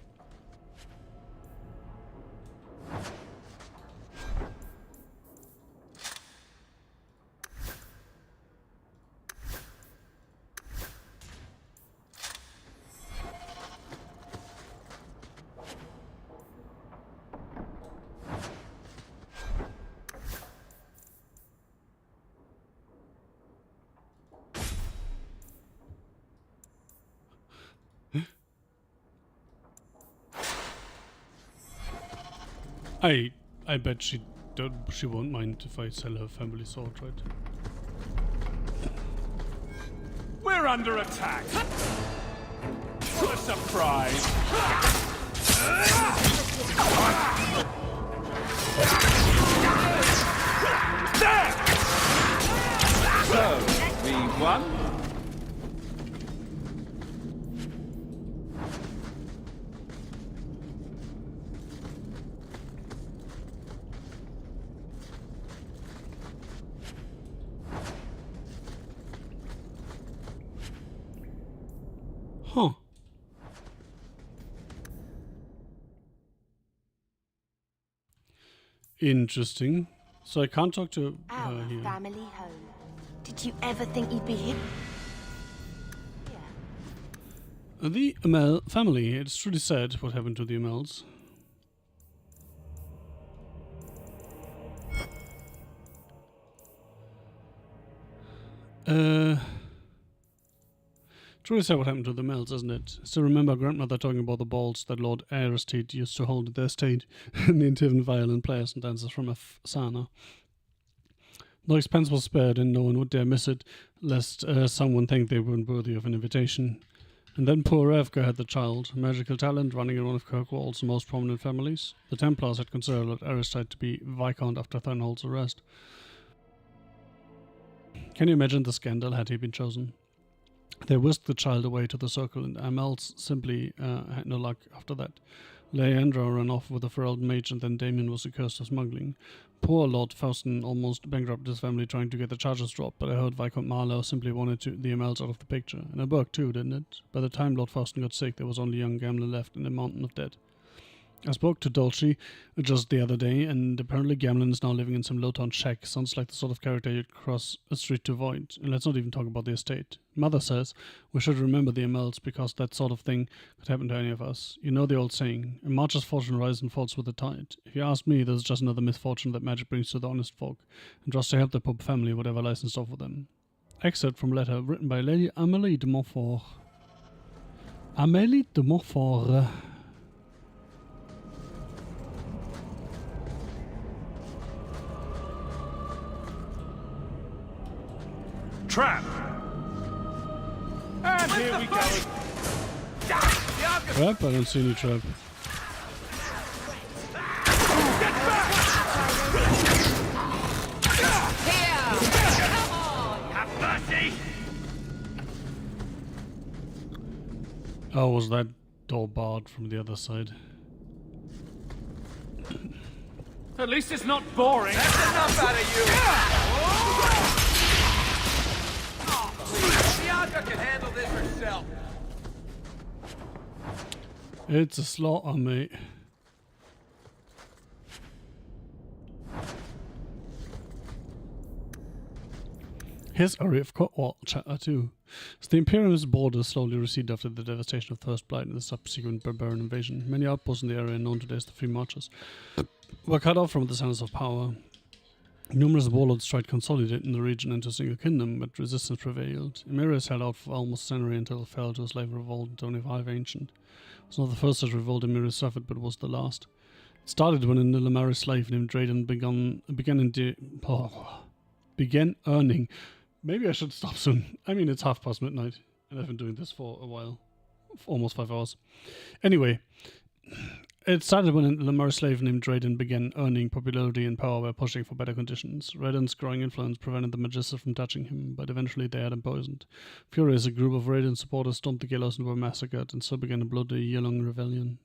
I bet she won't mind if I sell her family sword, right? We're under attack. What a surprise. So, we won? Huh. Interesting. So I can't talk to Our here. family home. Did you ever think you'd be here? The Amel family. It's truly sad what happened to the Amels. Truly sad what happened to the Amels, isn't it? Still remember grandmother talking about the balls that Lord Aristide used to hold at their estate and the intermittent violin players and dancers from Afsana. No expense was spared and no one would dare miss it, lest someone think they weren't worthy of an invitation. And then poor Evka had the child, magical talent running in one of Kirkwall's most prominent families. The Templars had considered Lord Aristide to be Viscount after Thornhold's arrest. Can you imagine the scandal had he been chosen? They whisked the child away to the circle, and Amels simply had no luck after that. Leandra ran off with a Ferelden mage, and then Damien was accused of smuggling. Poor Lord Faustin almost bankrupted his family trying to get the charges dropped, but I heard Viscount Marlowe simply wanted the Amels out of the picture. And it worked too, didn't it? By the time Lord Faustin got sick, there was only young Gamler left in a mountain of dead. I spoke to Dolce just the other day, and apparently Gamlin is now living in some low-town shack. Sounds like the sort of character you'd cross a street to avoid. And let's not even talk about the estate. Mother says we should remember the Amels because that sort of thing could happen to any of us. You know the old saying, a marcher's fortune rises and falls with the tide. If you ask me, this is just another misfortune that magic brings to the honest folk, and just to help the Pope family, whatever lies in store for them. Excerpt from a letter written by Lady Amélie de Montfort. Amélie de Montfort. Trap! And here we go. Trap? I don't see any trap. Oh, was that door barred from the other side? At least it's not boring. That's enough out of you! Bianca can handle this herself. It's a slaughter, mate. Here's Uri of Kirkwall chapter 2. As the Imperium's borders slowly receded after the devastation of First Blight and the subsequent barbarian invasion, many outposts in the area known today as the Free Marches were cut off from the centers of power. Numerous warlords tried consolidating the region into a single kingdom, but resistance prevailed. Emerius held out for almost a century until it fell to a slave revolt in 25 Ancient. It was not the first such revolt Emerius suffered, but was the last. It started when a Nillamari slave named Drayden began earning. Maybe I should stop soon. I mean, it's midnight, and I've been doing this for a while. Almost 5 hours. Anyway, it started when a Lamar slave named Drayden began earning popularity and power by pushing for better conditions. Raiden's growing influence prevented the Magista from touching him, but eventually they had him poisoned. Furious, a group of Raiden's supporters stormed the gallows and were massacred, and so began a bloody year-long rebellion.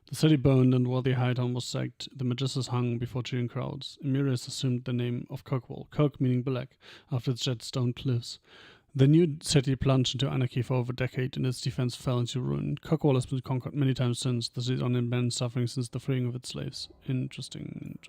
The city burned and while the Hightown was sacked, the Magistas hung before cheering crowds. Emerius assumed the name of Kirkwall, Kirk meaning black, after its jet stone cliffs. The new city plunged into anarchy for over a decade, and its defense fell into ruin. Kirkwall has been conquered many times since, the city on been suffering since the freeing of its slaves. Interesting.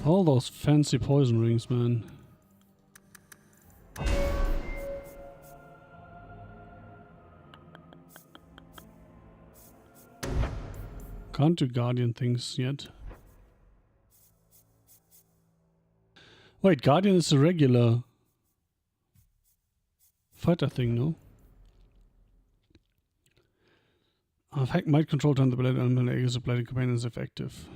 All those fancy poison rings, man. Can't do Guardian things yet. Wait, Guardian is a regular fighter thing, no? Effect might control turn the blade and when the blade companion is effective.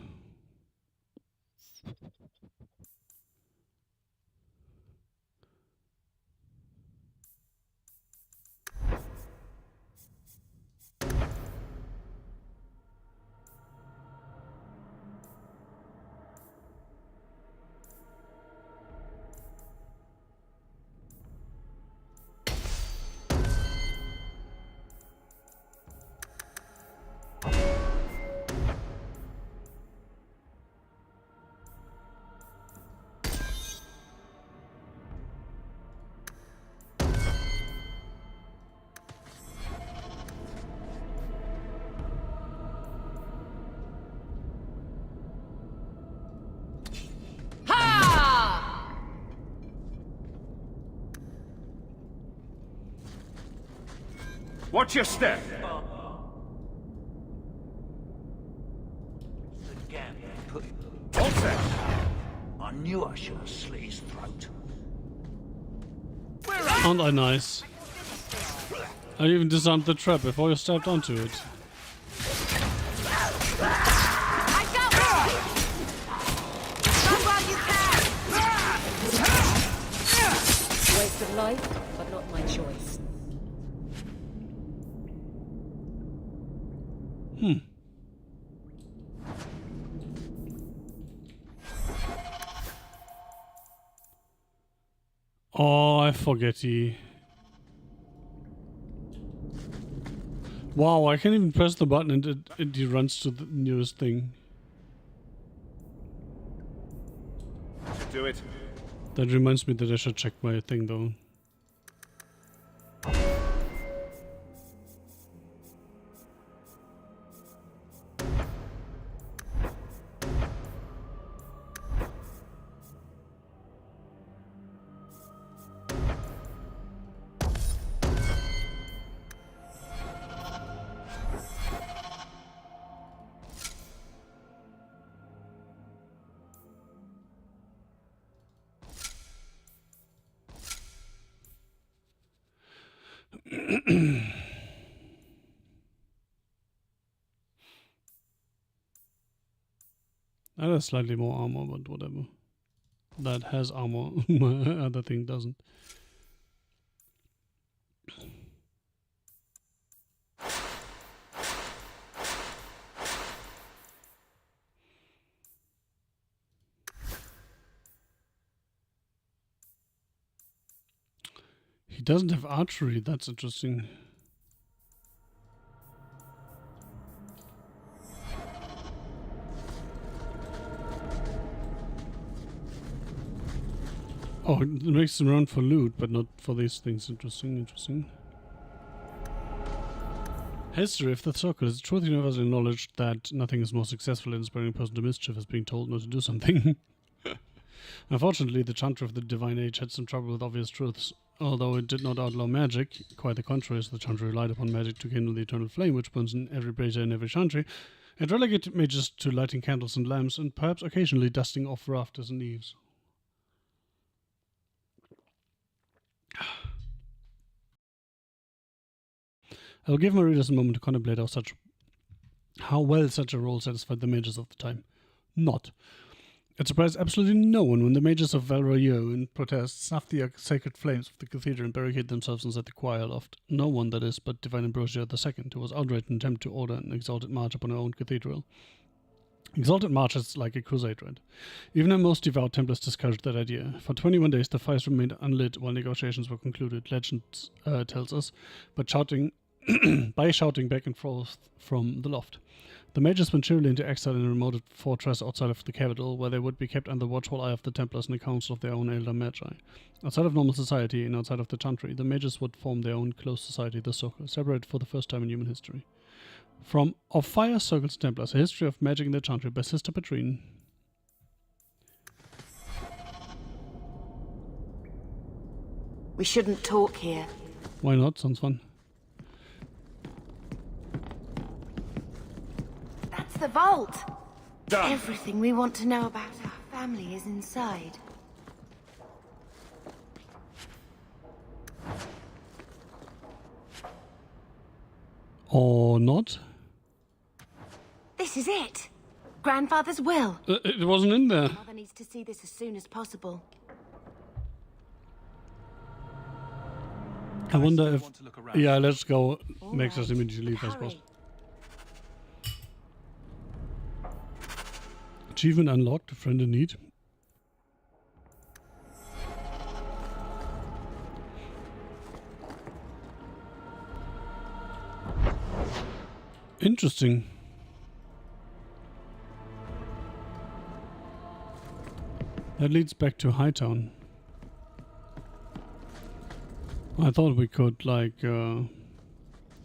Watch your step! Again, What's that? I knew I should have slit his throat. Aren't I nice? I even disarmed the trap before you stepped onto it. Waste of life, but not my choice. Oh, I forget it. Wow, I can't even press the button and it runs to the nearest thing. Do it. That reminds me that I should check my thing though. That has slightly more armor, but whatever. That has armor, my other thing doesn't. He doesn't have archery, that's interesting. Oh, it makes him run for loot, but not for these things. Interesting, interesting. History of the Circle. It's truth universally acknowledged that nothing is more successful in inspiring a person to mischief as being told not to do something. Unfortunately, the Chantry of the Divine Age had some trouble with obvious truths. Although it did not outlaw magic, quite the contrary, as the Chantry relied upon magic to kindle the eternal flame which burns in every brazier and every Chantry. It relegated mages to lighting candles and lamps, and perhaps occasionally dusting off rafters and eaves. I will give my readers a moment to contemplate how well such a role satisfied the mages of the time. Not. It surprised absolutely no one when the mages of Valroyo in protest snuffed the sacred flames of the cathedral and barricaded themselves inside the choir loft. No one, that is, but Divine Ambrosia II, who was outright in attempt to order an exalted march upon her own cathedral. Exalted marches like a crusade rite. Even her most devout Templars discouraged that idea. For 21 days the fires remained unlit while negotiations were concluded, legend tells us, but by shouting back and forth from the loft. The mages went cheerily into exile in a remote fortress outside of the capital, where they would be kept under the watchful eye of the Templars and the council of their own elder magi. Outside of normal society and outside of the Chantry, the mages would form their own close society, the Circle, separated for the first time in human history. From Of Fire, Circles, Templars, a history of magic in the Chantry by Sister Petrine. We shouldn't talk here. Why not? Sounds fun. That's the vault. Done. Everything we want to know about our family is inside. Or not? This is it. Grandfather's will. It wasn't in there. Mother needs to see this as soon as possible. I wonder if... Yeah, let's go. Makes us immediately leave, I suppose. Achievement unlocked. A friend in need. Interesting. That leads back to Hightown. I thought we could, like,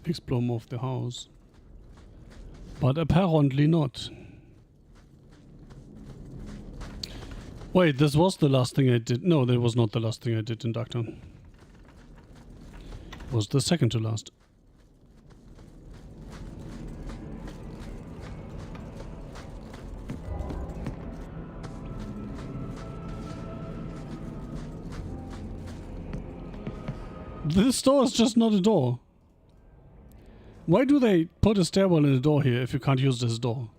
explore more of the house. But apparently not. Wait, this was the last thing I did. No, that was not the last thing I did in Darktown. It was the second to last. This door is just not a door. Why do they put a stairwell in a door here if you can't use this door?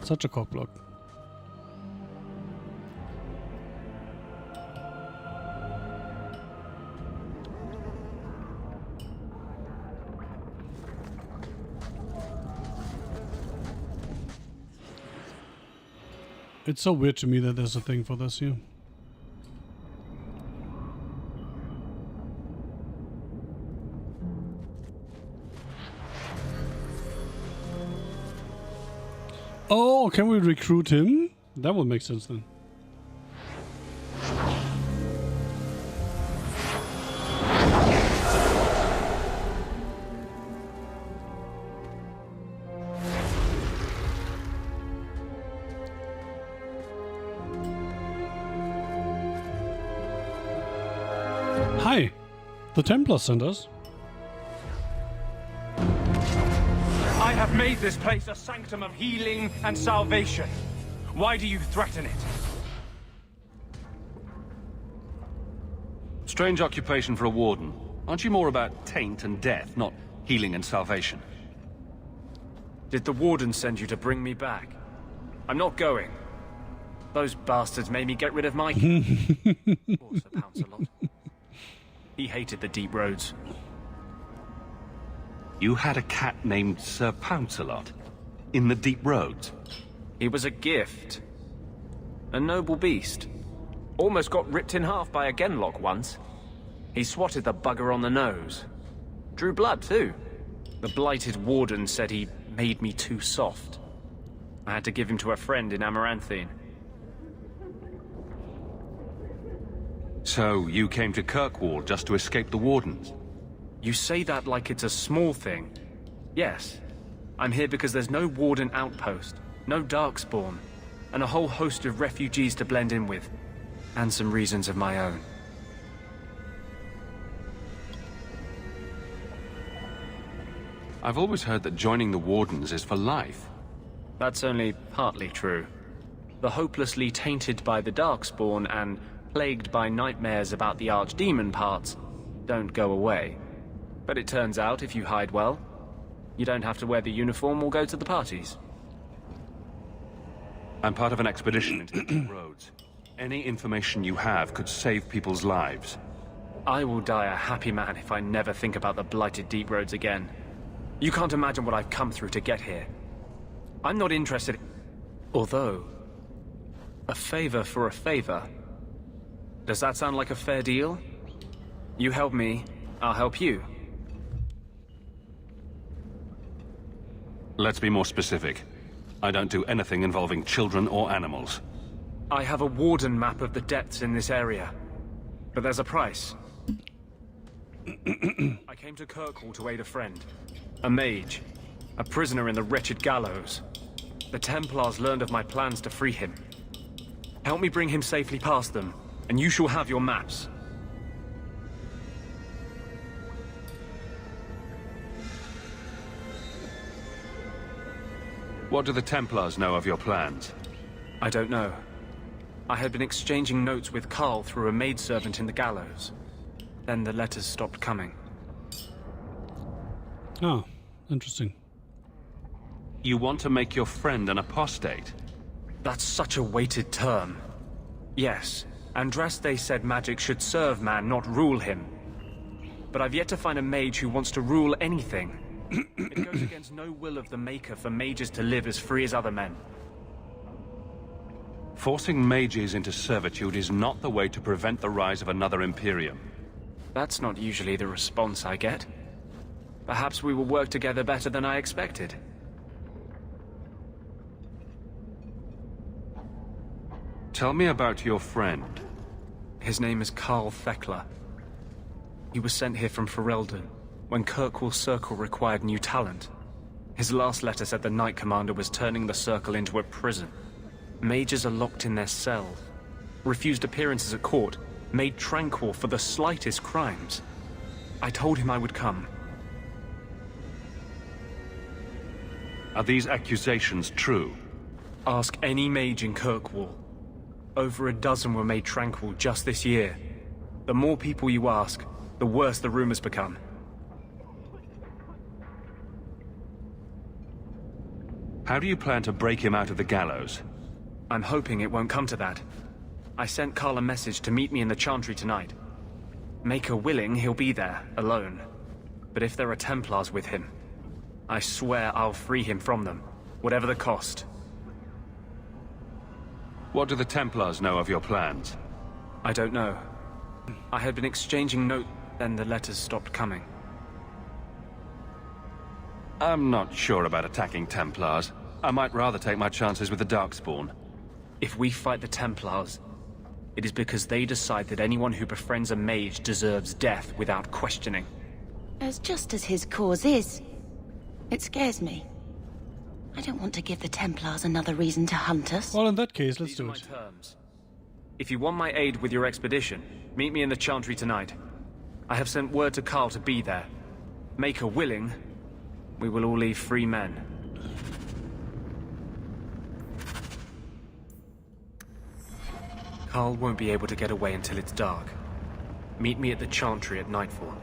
Such a cockblock. It's so weird to me that there's a thing for this here. Oh, can we recruit him? That would make sense then. Hi, the Templar sent us. I have made this place a sanctum of healing and salvation. Why do you threaten it? Strange occupation for a warden. Aren't you more about taint and death, not healing and salvation? Did the warden send you to bring me back? I'm not going. Those bastards made me get rid of my Poor Sir Pouncelot. He hated the deep roads. You had a cat named Sir Pouncelot? In the deep roads? He was a gift. A noble beast. Almost got ripped in half by a Genlock once. He swatted the bugger on the nose. Drew blood, too. The blighted warden said he made me too soft. I had to give him to a friend in Amaranthine. So, you came to Kirkwall just to escape the wardens? You say that like it's a small thing. Yes. I'm here because there's no warden outpost, no darkspawn, and a whole host of refugees to blend in with. And some reasons of my own. I've always heard that joining the wardens is for life. That's only partly true. The hopelessly tainted by the darkspawn and plagued by nightmares about the archdemon parts don't go away. But it turns out, if you hide well, you don't have to wear the uniform or go to the parties. I'm part of an expedition into the deep roads. Any information you have could save people's lives. I will die a happy man if I never think about the blighted deep roads again. You can't imagine what I've come through to get here. I'm not interested... Although... a favor for a favor. Does that sound like a fair deal? You help me, I'll help you. Let's be more specific. I don't do anything involving children or animals. I have a warden map of the depths in this area. But there's a price. I came to Kirkwall to aid a friend. A mage. A prisoner in the wretched gallows. The Templars learned of my plans to free him. Help me bring him safely past them, and you shall have your maps. What do the Templars know of your plans? I don't know. I had been exchanging notes with Carl through a maidservant in the gallows. Then the letters stopped coming. Ah, interesting. You want to make your friend an apostate? That's such a weighted term. Yes, Andraste said magic should serve man, not rule him. But I've yet to find a mage who wants to rule anything. It goes against no will of the Maker for mages to live as free as other men. Forcing mages into servitude is not the way to prevent the rise of another Imperium. That's not usually the response I get. Perhaps we will work together better than I expected. Tell me about your friend. His name is Karl Thekla. He was sent here from Ferelden when Kirkwall Circle required new talent. His last letter said the Knight Commander was turning the Circle into a prison. Mages are locked in their cells, refused appearances at court, made tranquil for the slightest crimes. I told him I would come. Are these accusations true? Ask any mage in Kirkwall. Over a dozen were made tranquil just this year. The more people you ask, the worse the rumors become. How do you plan to break him out of the gallows? I'm hoping it won't come to that. I sent Karl a message to meet me in the Chantry tonight. Maker willing, he'll be there, alone. But if there are Templars with him, I swear I'll free him from them, whatever the cost. What do the Templars know of your plans? I don't know. I had been exchanging notes, then the letters stopped coming. I'm not sure about attacking Templars. I might rather take my chances with the Darkspawn. If we fight the Templars, it is because they decide that anyone who befriends a mage deserves death without questioning. As just as his cause is. It scares me. I don't want to give the Templars another reason to hunt us. Well, in that case, let's do it. Terms. If you want my aid with your expedition, meet me in the Chantry tonight. I have sent word to Karl to be there. Maker willing, we will all leave free men. Karl won't be able to get away until it's dark. Meet me at the Chantry at nightfall.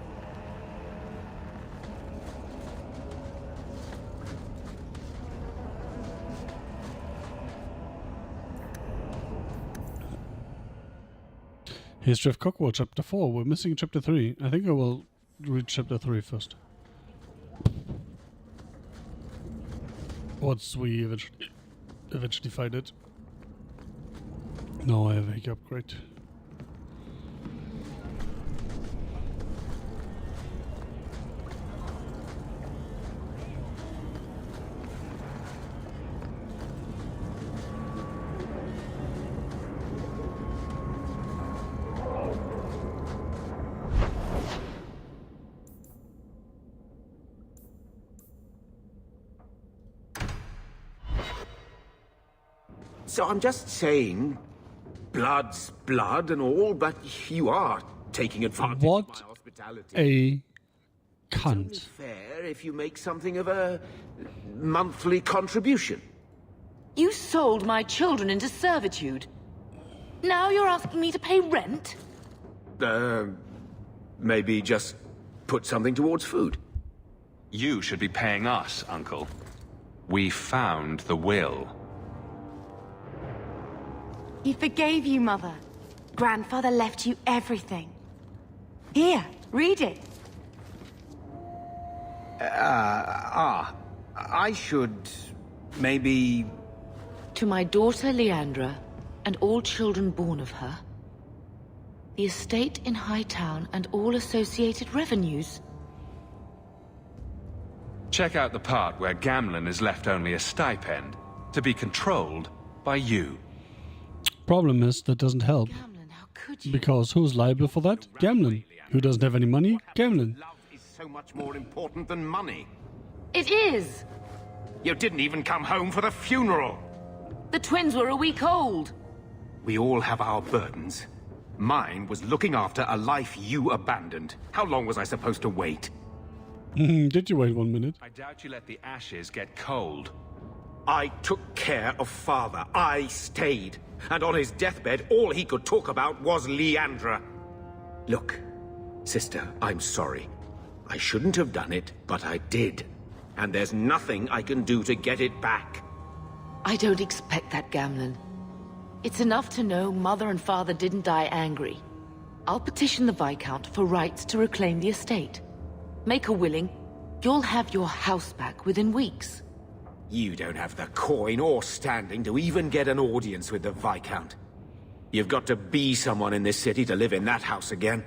History of Kirkwall, Chapter 4. We're missing Chapter 3. I think I will read Chapter 3 first. Once we eventually find it. No, I have a upgrade. So I'm just saying, blood's blood and all, but you are taking advantage of my hospitality. A cunt. It's only fair if you make something of a monthly contribution. You sold my children into servitude. Now you're asking me to pay rent? Maybe just put something towards food. You should be paying us, Uncle. We found the will. He forgave you, Mother. Grandfather left you everything. Here, read it. I should... maybe... To my daughter Leandra, and all children born of her, the estate in Hightown and all associated revenues. Check out the part where Gamlen is left only a stipend, to be controlled by you. Problem is, that doesn't help. Gamlen, how could you? Because who's liable for that? Gamlen. Who doesn't have any money? Gamlen. Love is so much more important than money. It is! You didn't even come home for the funeral! The twins were a week old. We all have our burdens. Mine was looking after a life you abandoned. How long was I supposed to wait? Did you wait 1 minute? I doubt you let the ashes get cold. I took care of Father. I stayed. And on his deathbed, all he could talk about was Leandra. Look, sister, I'm sorry. I shouldn't have done it, but I did. And there's nothing I can do to get it back. I don't expect that, Gamlen. It's enough to know Mother and Father didn't die angry. I'll petition the Viscount for rights to reclaim the estate. Make her willing, you'll have your house back within weeks. You don't have the coin or standing to even get an audience with the Viscount. You've got to be someone in this city to live in that house again.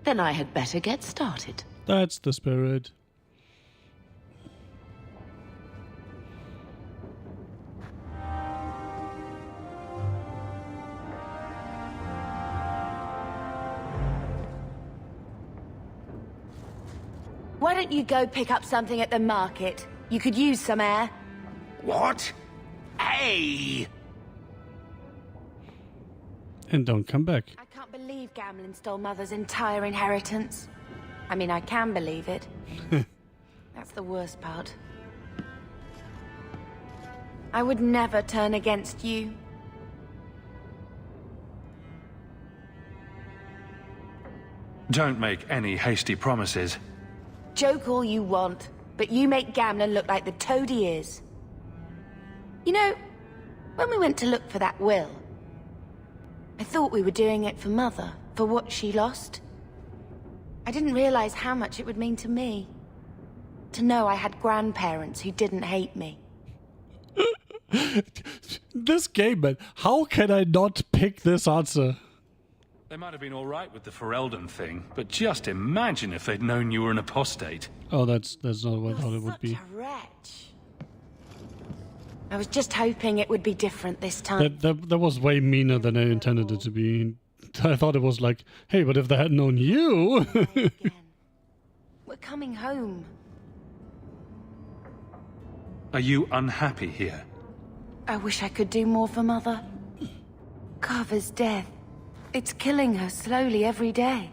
Then I had better get started. That's the spirit. Why don't you go pick up something at the market? You could use some air. What? Hey! And don't come back. I can't believe Gamlen stole Mother's entire inheritance. I mean, I can believe it. That's the worst part. I would never turn against you. Don't make any hasty promises. Joke all you want, but you make Gamlen look like the toad he is. You know, when we went to look for that will, I thought we were doing it for Mother, for what she lost. I didn't realize how much it would mean to me. To know I had grandparents who didn't hate me. This game, man. How can I not pick this answer? They might have been all right with the Ferelden thing, but just imagine if they'd known you were an apostate. Oh, that's not what I thought it would be. A wretch. I was just hoping it would be different this time. That was way meaner than I intended it to be. I thought it was like, hey, but if they had known you... We're coming home. Are you unhappy here? I wish I could do more for Mother. Carver's death. It's killing her slowly every day.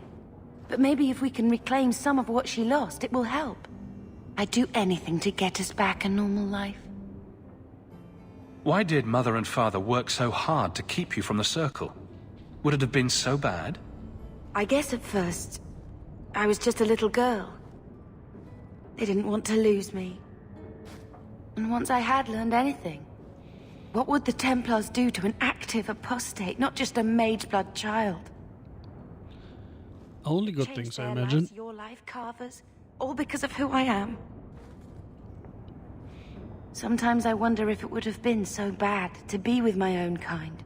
But maybe if we can reclaim some of what she lost, it will help. I'd do anything to get us back a normal life. Why did Mother and Father work so hard to keep you from the Circle? Would it have been so bad? I guess at first, I was just a little girl. They didn't want to lose me. And once I had learned anything, what would the Templars do to an active apostate, not just a mage-blood child? Only good Change things, I their imagine. lives, your life, Carver's, all because of who I am. Sometimes I wonder if it would have been so bad to be with my own kind,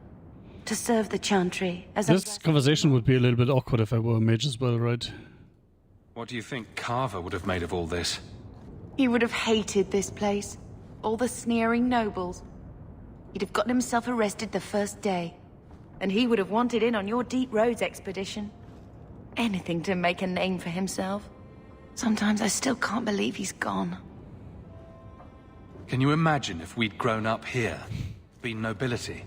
to serve the Chantry as This conversation would be a little bit awkward if I were a mage as well, right? What do you think Carver would have made of all this? He would have hated this place, all the sneering nobles. He'd have gotten himself arrested the first day, and he would have wanted in on your Deep Roads expedition. Anything to make a name for himself. Sometimes I still can't believe he's gone. Can you imagine if we'd grown up here, been nobility?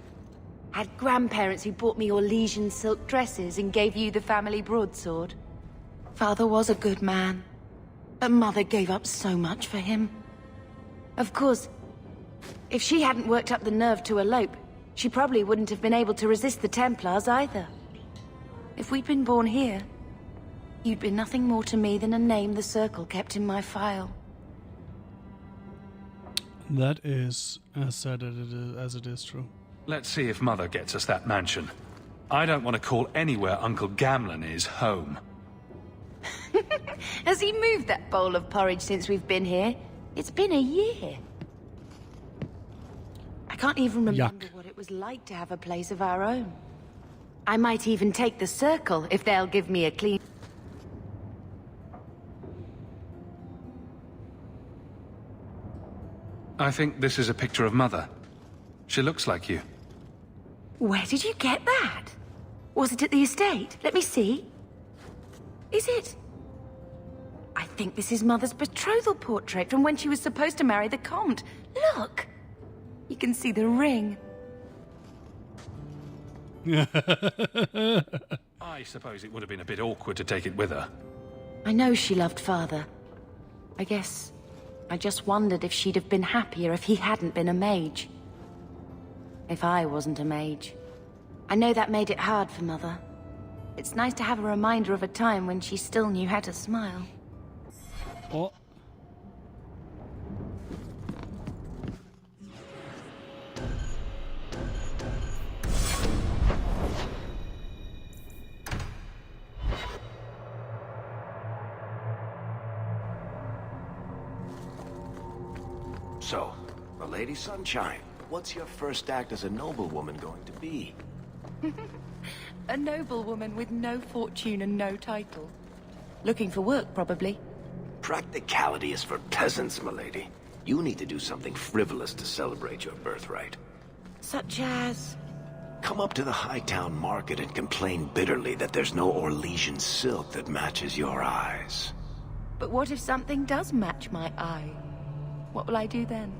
Had grandparents who bought me your Legion silk dresses and gave you the family broadsword. Father was a good man, but Mother gave up so much for him. Of course, if she hadn't worked up the nerve to elope, she probably wouldn't have been able to resist the Templars either. If we'd been born here, you'd been nothing more to me than a name the Circle kept in my file. That is as sad as it is true. Let's see if Mother gets us that mansion. I don't want to call anywhere Uncle Gamlen is home. Has he moved that bowl of porridge since we've been here? It's been a year. I can't even remember what it was like to have a place of our own. I might even take the Circle if they'll give me a clean... I think this is a picture of Mother. She looks like you. Where did you get that? Was it at the estate? Let me see. Is it? I think this is Mother's betrothal portrait from when she was supposed to marry the Comte. Look! You can see the ring. I suppose it would have been a bit awkward to take it with her. I know she loved Father. I guess I just wondered if she'd have been happier if he hadn't been a mage. If I wasn't a mage. I know that made it hard for Mother. It's nice to have a reminder of a time when she still knew how to smile. Oh. So, Lady Sunshine, what's your first act as a noblewoman going to be? A noblewoman with no fortune and no title. Looking for work, probably. Practicality is for peasants, milady. You need to do something frivolous to celebrate your birthright. Such as... Come up to the Hightown market and complain bitterly that there's no Orlesian silk that matches your eyes. But what if something does match my eye? What will I do then?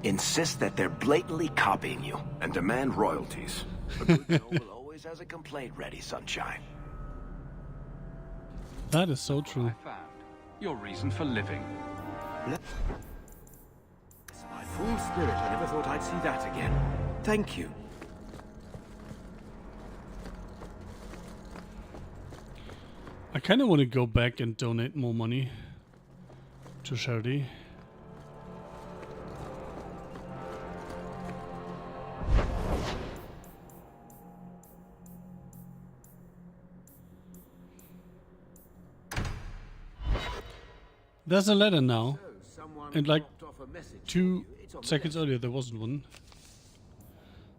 Insist that they're blatantly copying you and demand royalties. A good noble always has a complaint ready, Sunshine. That is so true. I found your reason for living. My fool spirit, I never thought I'd see that again. Thank you. I kind of want to go back and donate more money to charity. There's a letter now, and like 2 seconds earlier there wasn't one.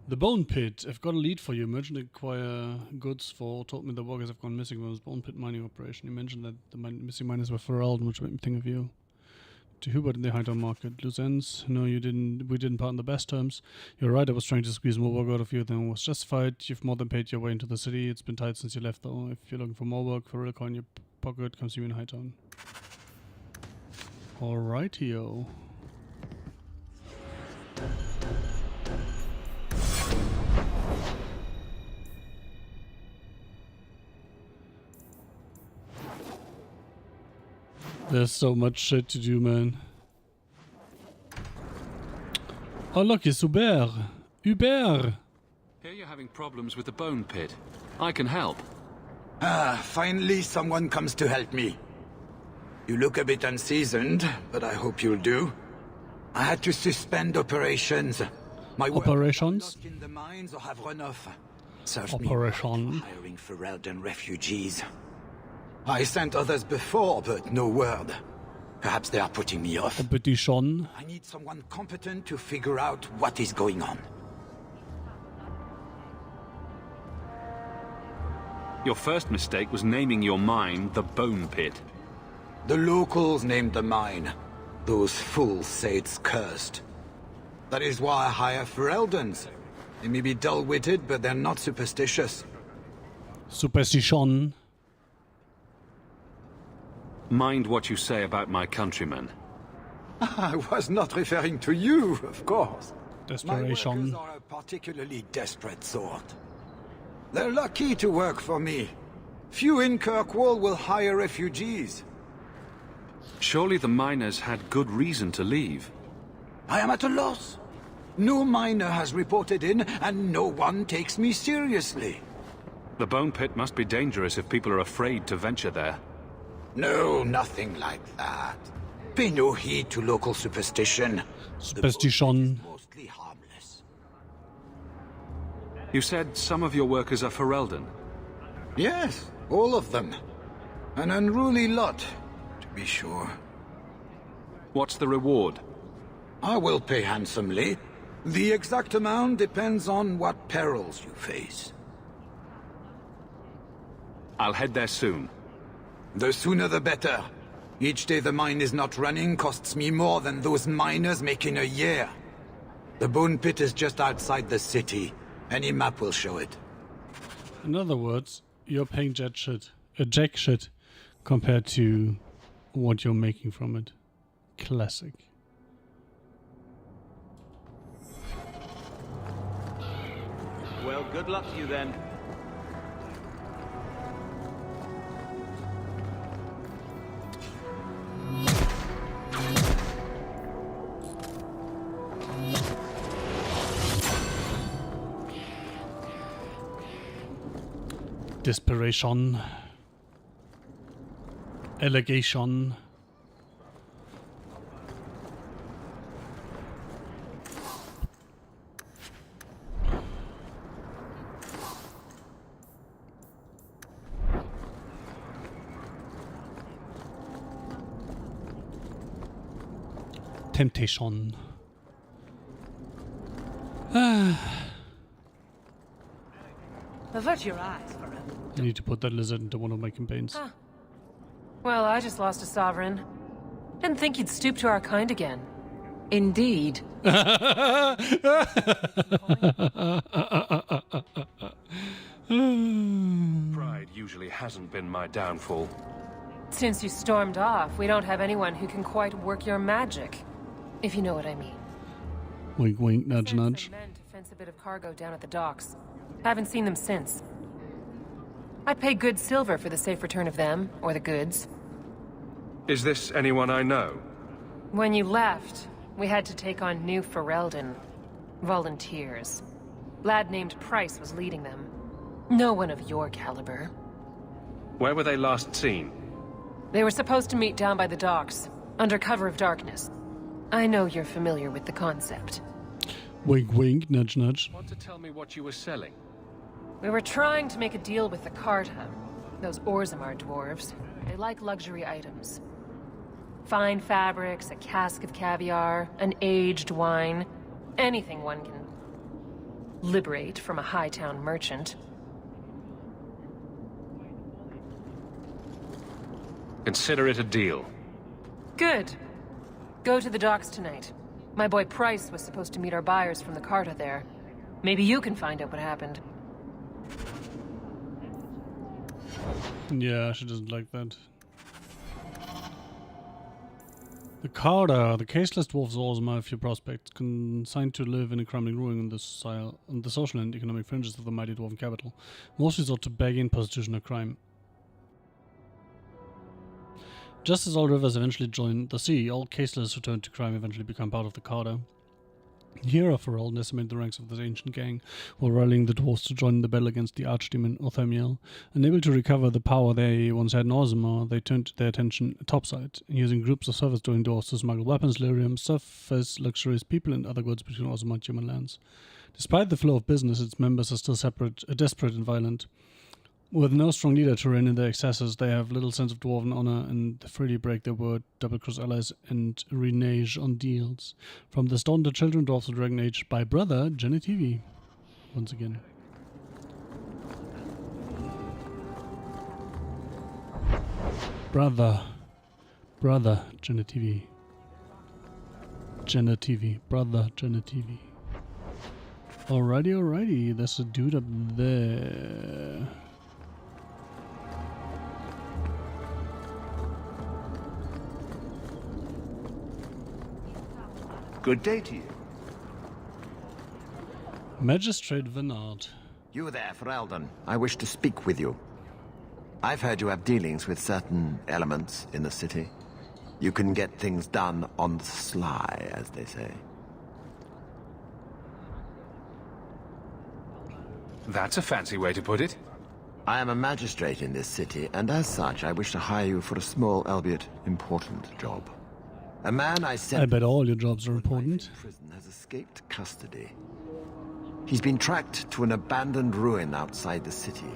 The Bone Pit. I've got a lead for you. Merchant acquire goods for. Told me the workers have gone missing from this Bone Pit mining operation. You mentioned that the missing miners were Full, which made me think of you. To Hubert in the Hightown market. Loose ends. No, you didn't. We didn't part on the best terms. You're right. I was trying to squeeze more work out of you than was justified. You've more than paid your way into the city. It's been tight since you left, though. If you're looking for more work, for real coin in your pocket, come see me in Hightown. Alrightio. There's so much shit to do, man. Oh look, it's Hubert. Hubert! Here you're having problems with the Bone Pit. I can help. Ah, finally someone comes to help me. You look a bit unseasoned, but I hope you'll do. I had to suspend operations. My operations? Lost in the mines or have run off. Served Operation. me hiring Ferelden refugees. I sent others before, but no word. Perhaps they are putting me off. Competition. I need someone competent to figure out what is going on. Your first mistake was naming your mine the Bone Pit. The locals named the mine. Those fools say it's cursed. That is why I hire Fereldens. They may be dull-witted, but they're not superstitious. Superstition. Mind what you say about my countrymen. I was not referring to you, of course. Desperation. My workers are a particularly desperate sort. They're lucky to work for me. Few in Kirkwall will hire refugees. Surely the miners had good reason to leave. I am at a loss. No miner has reported in, and no one takes me seriously. The Bone Pit must be dangerous if people are afraid to venture there. No, nothing like that. Pay no heed to local superstition. Superstition. Mostly harmless. You said some of your workers are Ferelden. Yes, all of them. An unruly lot, to be sure. What's the reward? I will pay handsomely. The exact amount depends on what perils you face. I'll head there soon. The sooner the better. Each day the mine is not running costs me more than those miners make in a year. The Bone Pit is just outside the city. Any map will show it. In other words, you're paying jack shit compared to what you're making from it. Classic. Well, good luck to you then. Desperation. Allegation. Temptation. Avert your eyes for a... I need to put that lizard into one of my campaigns. Huh. Well, I just lost a sovereign. Didn't think you'd stoop to our kind again. Indeed. Pride usually hasn't been my downfall. Since you stormed off, we don't have anyone who can quite work your magic. If you know what I mean. Wink, wink, nudge, nudge. Men to fence a bit of cargo down at the docks. Haven't seen them since. I'd pay good silver for the safe return of them, or the goods. Is this anyone I know? When you left, we had to take on New Ferelden. Volunteers. Lad named Price was leading them. No one of your caliber. Where were they last seen? They were supposed to meet down by the docks, under cover of darkness. I know you're familiar with the concept. Wink, wink, nudge, nudge. Want to tell me what you were selling? We were trying to make a deal with the Carta. Those Orzammar dwarves. They like luxury items. Fine fabrics, a cask of caviar, an aged wine. Anything one can liberate from a high-town merchant. Consider it a deal. Good. Go to the docks tonight. My boy Price was supposed to meet our buyers from the Carta there. Maybe you can find out what happened. Yeah, she doesn't like that. The Carta, the caseless dwarves of Orzammar, a few prospects, consigned to live in a crumbling ruin on the social and economic fringes of the mighty dwarven capital. Most resort to begging, prostitution, or crime. Just as all rivers eventually join the sea, all caseless who turn to crime eventually become part of the Carta. Hero for all decimated the ranks of this ancient gang, while rallying the dwarves to join in the battle against the archdemon Othamiel. Unable to recover the power they once had in Orzammar, they turned their attention topside, using groups of service-doing dwarves to smuggle weapons, lyrium, surface luxuries, people, and other goods between Orzammar and human lands. Despite the flow of business, its members are still desperate and violent. With no strong leader to rein in their excesses, they have little sense of dwarven honor and freely break their word, double-cross allies, and renege on deals. From the Stone to Children Dwarfs of the Dragon Age by brother Genetivi. Once again. Brother Genetivi. Brother Genetivi. Alrighty, there's a dude up there. Good day to you. Magistrate Venard. You there, Ferelden. I wish to speak with you. I've heard you have dealings with certain elements in the city. You can get things done on the sly, as they say. That's a fancy way to put it. I am a magistrate in this city, and as such, I wish to hire you for a small, albeit important job. A man I sent... I bet all your jobs are important. ...prison has escaped custody. He's been tracked to an abandoned ruin outside the city.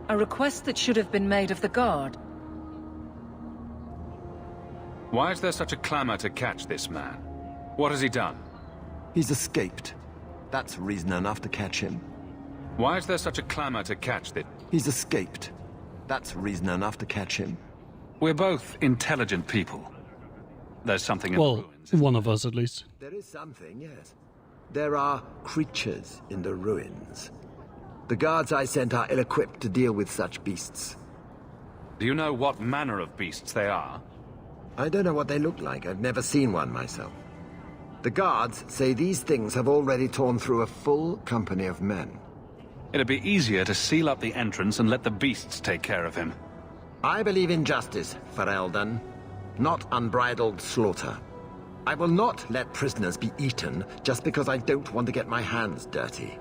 A request that should have been made of the guard. Why is there such a clamor to catch this man? What has he done? He's escaped. That's reason enough to catch him. Why is there such a clamor to catch this? He's escaped. That's reason enough to catch him. We're both intelligent people. There's something in the ruins. One of us at least. There is something, yes. There are creatures in the ruins. The guards I sent are ill-equipped to deal with such beasts. Do you know what manner of beasts they are? I don't know what they look like. I've never seen one myself. The guards say these things have already torn through a full company of men. It'd be easier to seal up the entrance and let the beasts take care of him. I believe in justice, Ferelden. Not unbridled slaughter. I will not let prisoners be eaten just because I don't want to get my hands dirty.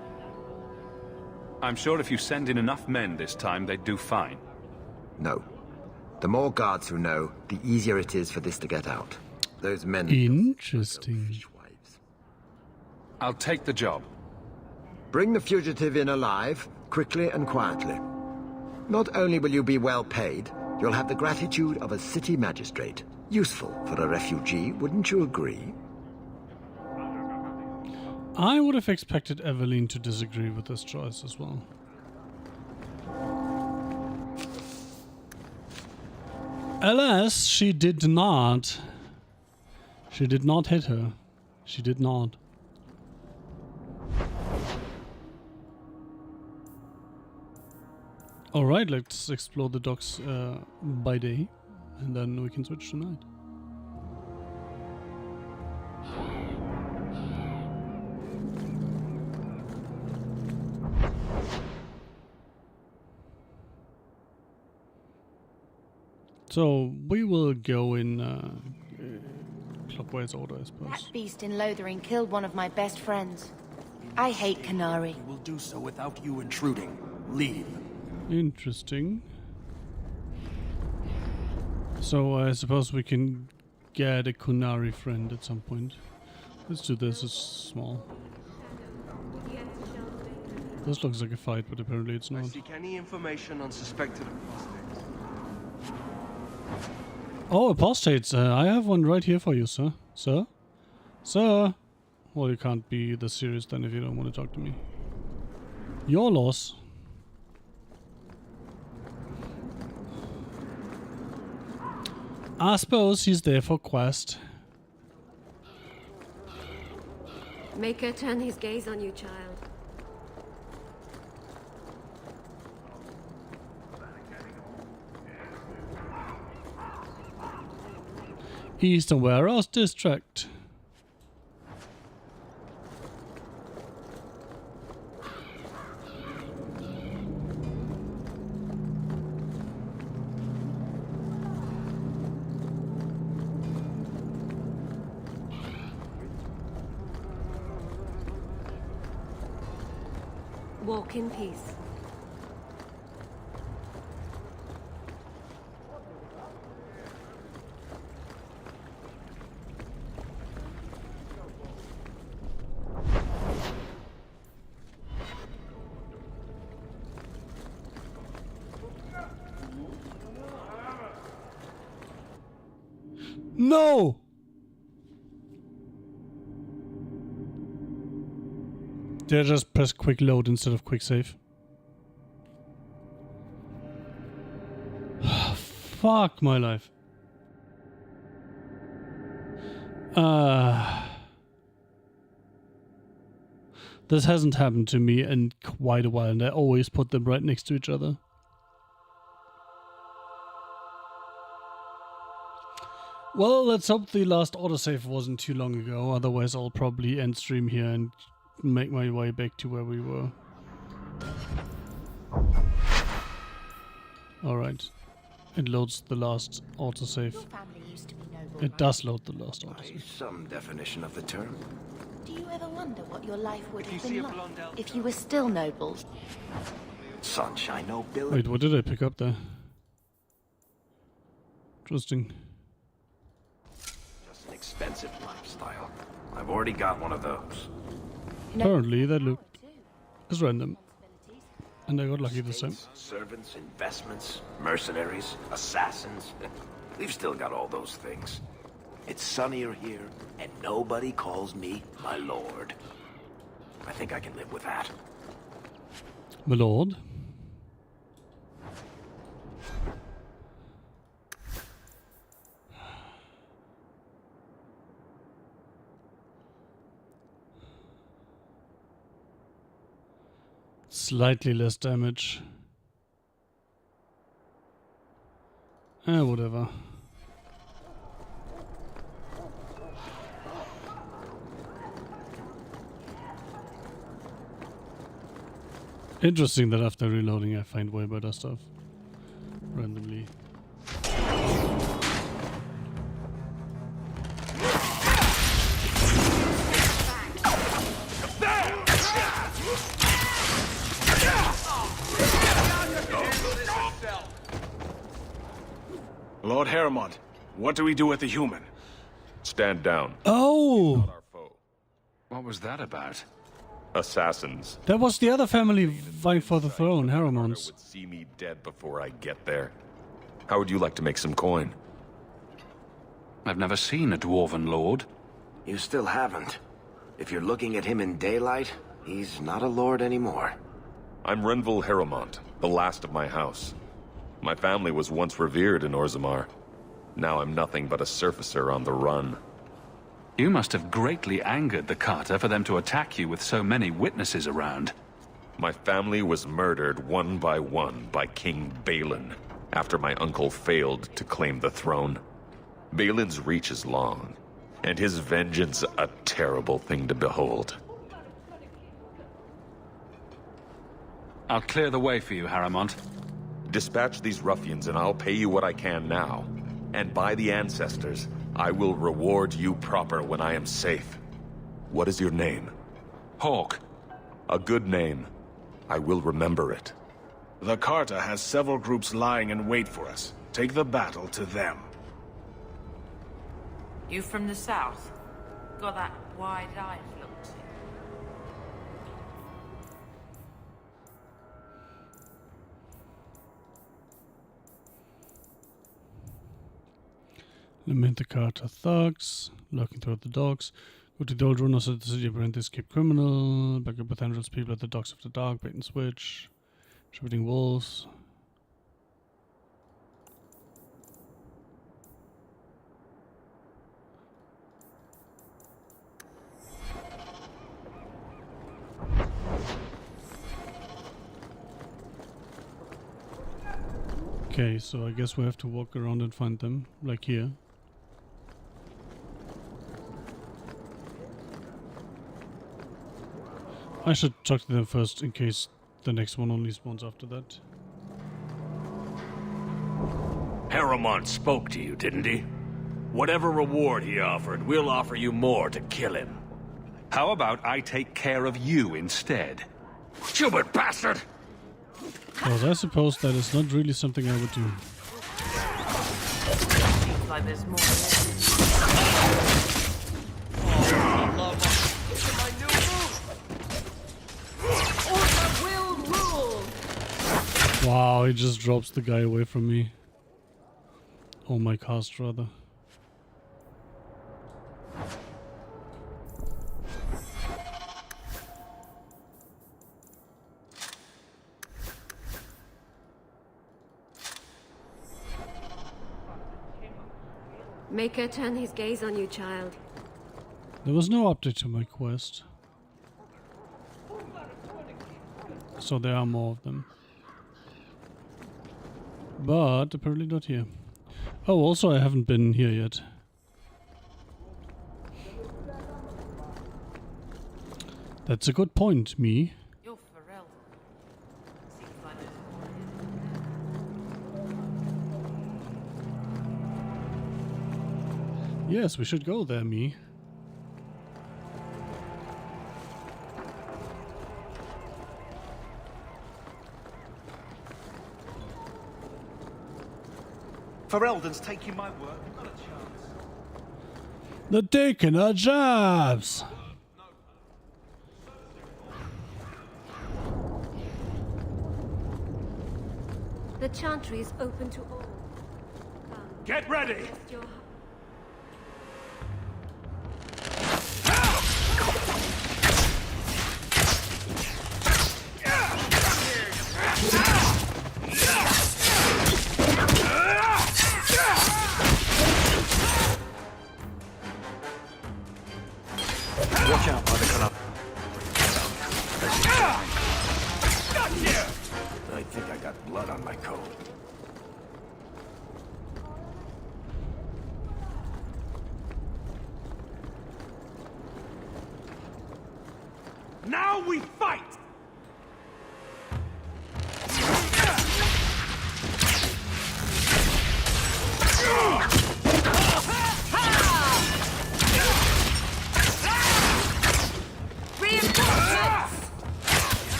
I'm sure if you send in enough men this time, they'd do fine. No. The more guards who know, the easier it is for this to get out. Those men... Interesting. I'll take the job. Bring the fugitive in alive, quickly and quietly. Not only will you be well paid, you'll have the gratitude of a city magistrate. Useful for a refugee, wouldn't you agree? I would have expected Evelyn to disagree with this choice as well. Alas, she did not. She did not hit her. She did not. Alright, let's explore the docks by day, and then we can switch to night. So we will go in clockwise order, I suppose. That beast in Lothering killed one of my best friends. I hate Canary. He will do so without you intruding. Leave. Interesting. So I suppose we can get a Kunari friend at some point. Let's do this. It's small. This looks like a fight, but apparently it's not. Seek any information on suspected apostates. Oh, apostates! I have one right here for you, sir. Sir? Sir! Well, you can't be this serious then if you don't want to talk to me. Your loss. I suppose he's there for quest. Make her turn his gaze on you, child. Eastern Warehouse District. Walk in peace. No! Did I just press quick load instead of quick save? Fuck my life. This hasn't happened to me in quite a while, and I always put them right next to each other. Well, let's hope the last autosave wasn't too long ago, otherwise I'll probably end stream here and make my way back to where we were. Alright. It loads the last autosave. It does load the last autosave. Some definition of the term. Do you ever wonder what your life would have been like if you were still nobles? Sunshine, no Billy. Wait, what did I pick up there? Interesting. Just an expensive lifestyle. I've already got one of those. Apparently that loot is random. And I got lucky this time. Servants, investments, mercenaries, assassins. We've still got all those things. It's sunnier here, and nobody calls me my lord. I think I can live with that. My lord? Slightly less damage. Whatever. Interesting that after reloading I find way better stuff. Randomly. Lord Heremont, what do we do with the human? Stand down. Oh! What was that about? Assassins. That was the other family vying for the throne, Haramon's. Would see me dead before I get there. How would you like to make some coin? I've never seen a dwarven lord. You still haven't. If you're looking at him in daylight, he's not a lord anymore. I'm Renville Harrowmont, the last of my house. My family was once revered in Orzammar. Now I'm nothing but a surfacer on the run. You must have greatly angered the Carter for them to attack you with so many witnesses around. My family was murdered one by King Balin, after my uncle failed to claim the throne. Balin's reach is long, and his vengeance a terrible thing to behold. I'll clear the way for you, Harrowmont. Dispatch these ruffians and I'll pay you what I can now. And by the ancestors, I will reward you proper when I am safe. What is your name? Hawk. A good name. I will remember it. The Carter has several groups lying in wait for us. Take the battle to them. You from the south? Got that wide-eyed look to you. Eliminate the Carter thugs. Lurking through the docks. Go to the old ruins of the city, prevent the escaped criminal. Back up with Andrew's people at the docks of the dark. Bait and switch. Shooting wolves. Okay, so I guess we have to walk around and find them, like here. I should talk to them first in case the next one only spawns after that. Harrowmont spoke to you, didn't he? Whatever reward he offered, we'll offer you more to kill him. How about I take care of you instead? Stupid bastard! Because I suppose that is not really something I would do. Seems like there's more. Wow, he just drops the guy away from me. Oh, my cast rather. Maker, turn his gaze on you, child. There was no update to my quest. So there are more of them. But apparently not here. Oh, also I haven't been here yet. That's a good point, me. Yes, we should go there, me. Ferelden's taking my work. Not a chance. They're taking our jobs! The chantry is open to all. Get ready! Watch out, Mother Connor. I think I got blood on my coat. Now we fight!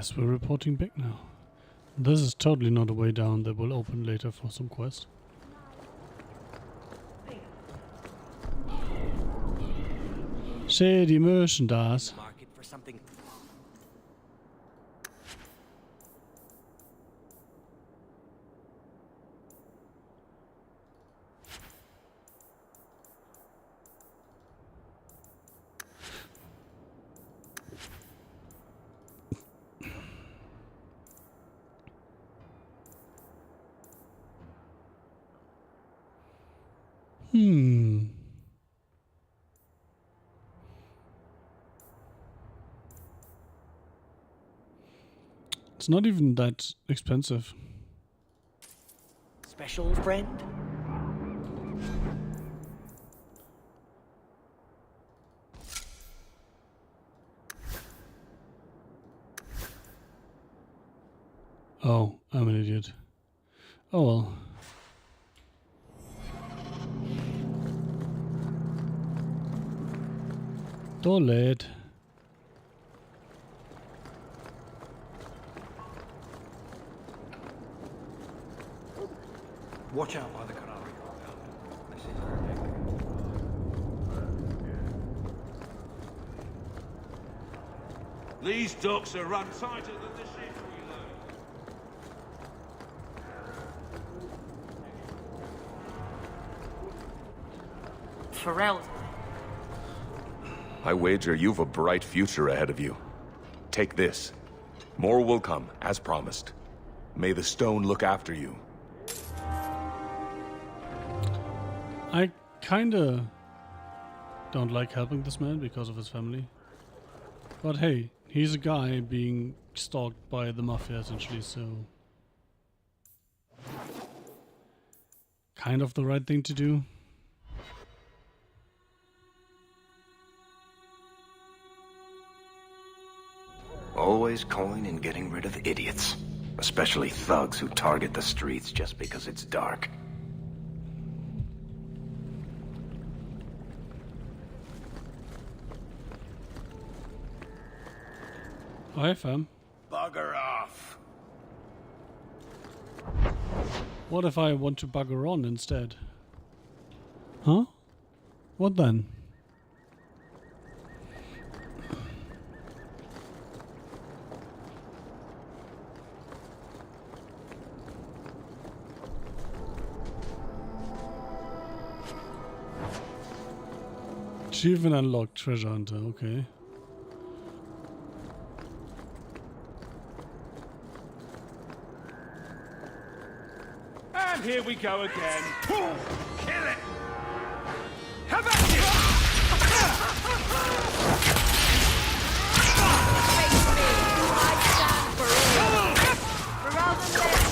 Guess we're reporting back now. This is totally not a way down that will open later for some quest. Shady merchandise. Market for something. It's not even that expensive. Special friend? Oh, I'm an idiot. Oh well. Toilet. Watch out by the canal. These docks are run tighter than the ship we load. Ferelden. I wager you've a bright future ahead of you. Take this. More will come, as promised. May the stone look after you. I kinda don't like helping this man because of his family. But hey, he's a guy being stalked by the mafia essentially, so... kind of the right thing to do. Always coin and getting rid of idiots. Especially thugs who target the streets just because it's dark. Hi, fam. Bugger off. What if I want to bugger on instead? Huh? What then? Achievement unlocked, treasure hunter, okay. And here we go again. Kill it! Have at you!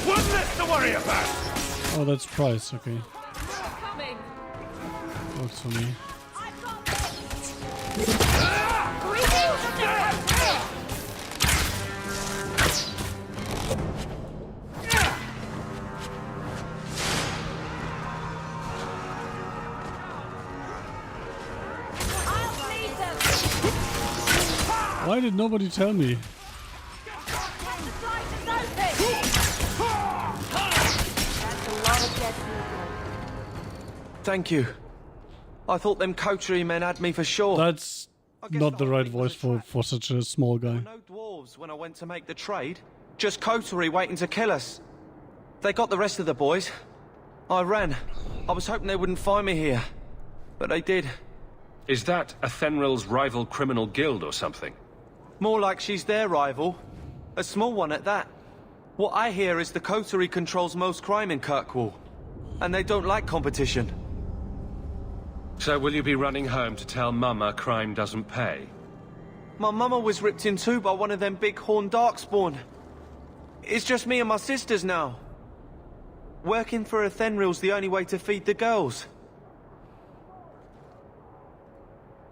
One less to worry about! Oh, that's price, okay. Coming. Works for me. Why did nobody tell me? Thank you. I thought them coterie men had me for sure. That's not the right voice for such a small guy. No dwarves when I went to make the trade. Just coterie waiting to kill us. They got the rest of the boys. I ran. I was hoping they wouldn't find me here. But they did. Is that Athenril's rival criminal guild or something? More like she's their rival. A small one at that. What I hear is the coterie controls most crime in Kirkwall. And they don't like competition. So will you be running home to tell Mama crime doesn't pay? My mama was ripped in two by one of them big horned darkspawn. It's just me and my sisters now. Working for Athenril's the only way to feed the girls.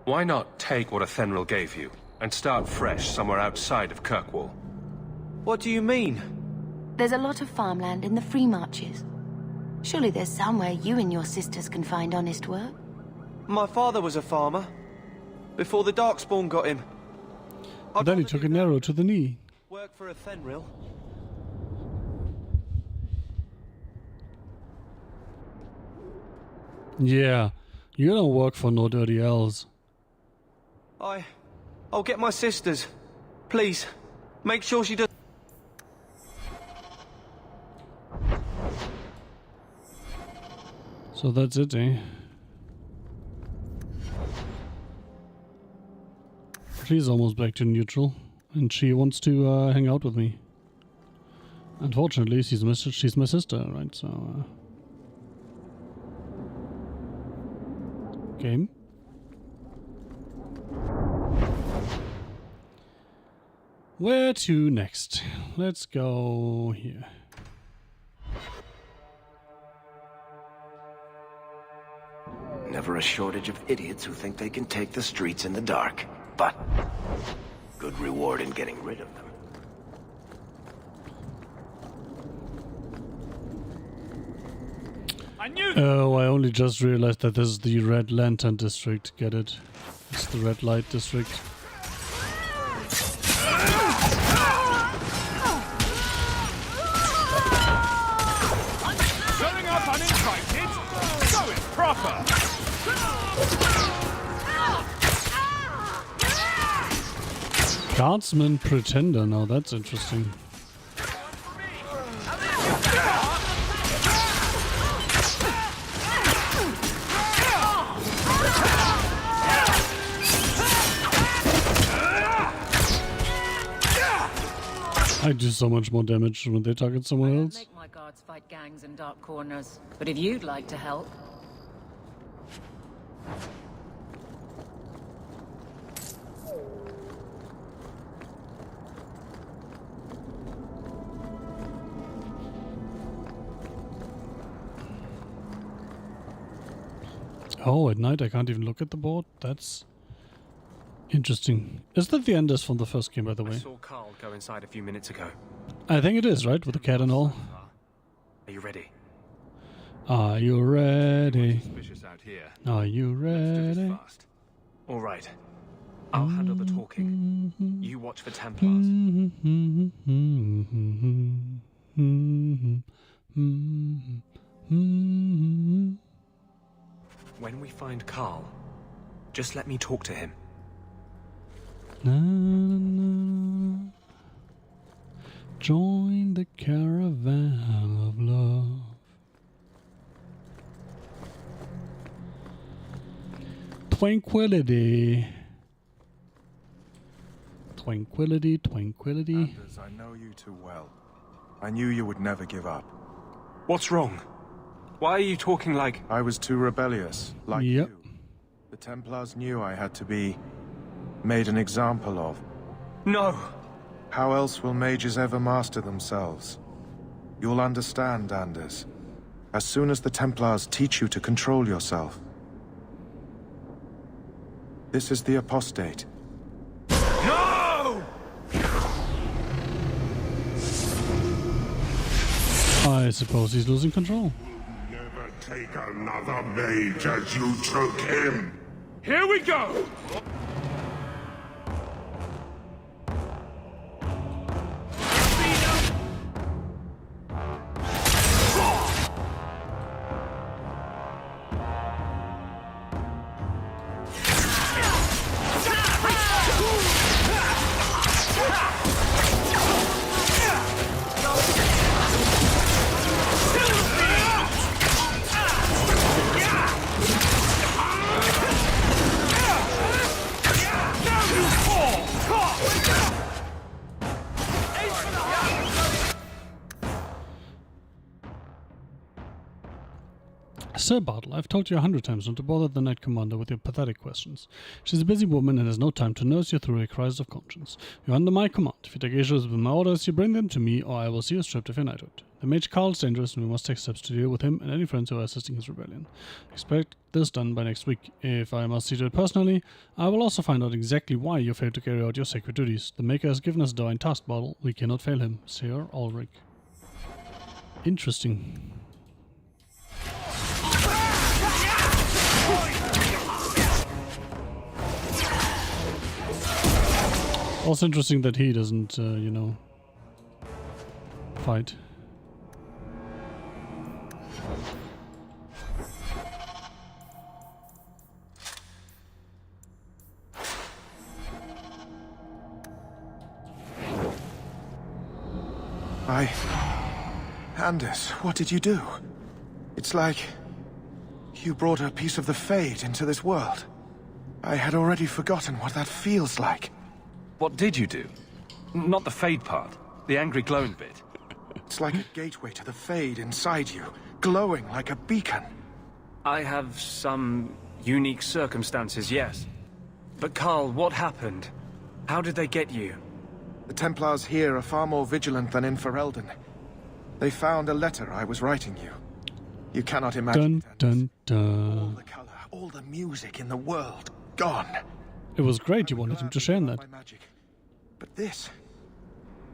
Why not take what Athenril gave you and start fresh somewhere outside of Kirkwall? What do you mean? There's a lot of farmland in the Free Marches. Surely there's somewhere you and your sisters can find honest work. My father was a farmer. Before the Darkspawn got him. And then he took an arrow to the knee. work for a Fenrir. Yeah, you don't work for no dirty elves. I'll get my sisters. Please, make sure she does. So that's it, eh? She's almost back to neutral, and she wants to hang out with me. Unfortunately, she's my sister, right? So, game. Where to next? Let's go here. Never a shortage of idiots who think they can take the streets in the dark. But good reward in getting rid of them. Oh, I only just realized that this is the Red Lantern district. Get it? It's the red light district. Showing up uninvited? Go it proper! Guardsman Pretender, now that's interesting. I do so much more damage when they target someone else. Make my guards fight gangs in dark corners, but if you'd like to help. Oh, at night I can't even look at the board? That's interesting. Is that the Enders from the first game, by the way? I saw Carl go inside a few minutes ago. I think it is, right? With the cat and all. Are you ready? Are you ready? Suspicious out here. Are you ready? All right. I'll handle the talking. You watch for Templars. When we find Carl, just let me talk to him. Na, na, na. Join the caravan of love. Tranquility. Tranquility, tranquility. Anders, I know you too well. I knew you would never give up. What's wrong? Why are you talking like... I was too rebellious, like you. The Templars knew I had to be made an example of. No! How else will mages ever master themselves? You'll understand, Anders. As soon as the Templars teach you to control yourself. This is the apostate. No! I suppose he's losing control. Never take another mage as you took him. Here we go! Sir Bartle, I've told you 100 times not to bother the Knight Commander with your pathetic questions. She's a busy woman and has no time to nurse you through her cries of conscience. You're under my command. If you take issues with my orders, you bring them to me, or I will see you stripped of your knighthood. The mage Carl is dangerous, and we must take steps to deal with him and any friends who are assisting his rebellion. Expect this done by next week. If I must see to it personally, I will also find out exactly why you failed to carry out your sacred duties. The Maker has given us a divine task, Bartle. We cannot fail him. Sir Ulrich. Interesting. Also interesting that he doesn't, you know, fight. Anders, what did you do? It's like you brought a piece of the Fade into this world. I had already forgotten what that feels like. What did you do? Not the Fade part, the angry glowing bit. It's like a gateway to the Fade inside you, glowing like a beacon. I have some unique circumstances, yes. But Carl, what happened? How did they get you? The Templars here are far more vigilant than in Ferelden. They found a letter I was writing you. You cannot imagine dun, dun. all the color, all the music in the world, gone. It was great you wanted him to share that. But this,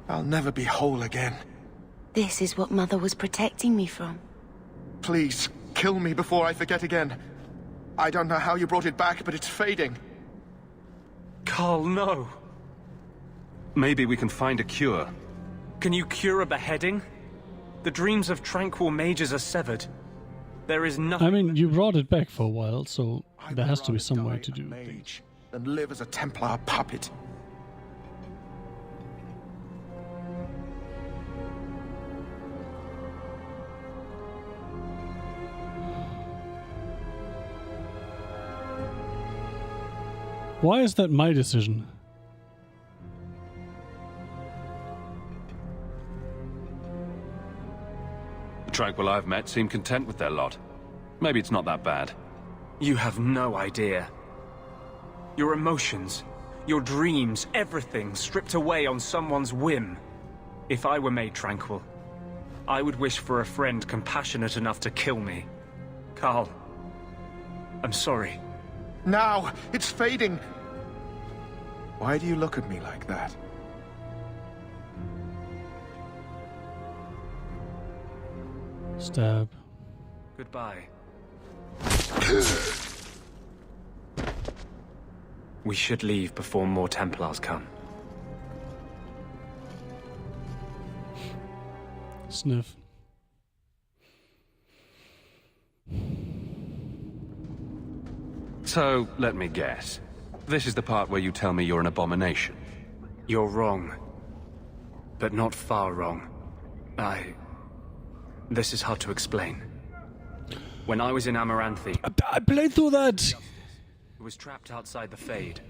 I'll never be whole again. This is what Mother was protecting me from. Please, kill me before I forget again. I don't know how you brought it back, but it's fading. Carl, no. Maybe we can find a cure. Can you cure a beheading? The dreams of tranquil mages are severed. There is nothing... I mean, you brought it back for a while, so there has to be some way to do mage than live as a Templar puppet. Why is that my decision? The Tranquil I've met seem content with their lot. Maybe it's not that bad. You have no idea. Your emotions, your dreams, everything stripped away on someone's whim. If I were made tranquil, I would wish for a friend compassionate enough to kill me. Carl, I'm sorry. Now, it's fading. Why do you look at me like that? Stab. Goodbye. We should leave before more Templars come. Sniff. So, let me guess. This is the part where you tell me you're an abomination. You're wrong. But not far wrong. This is hard to explain. When I was in Amaranthe... I played through that! He was trapped outside the Fade.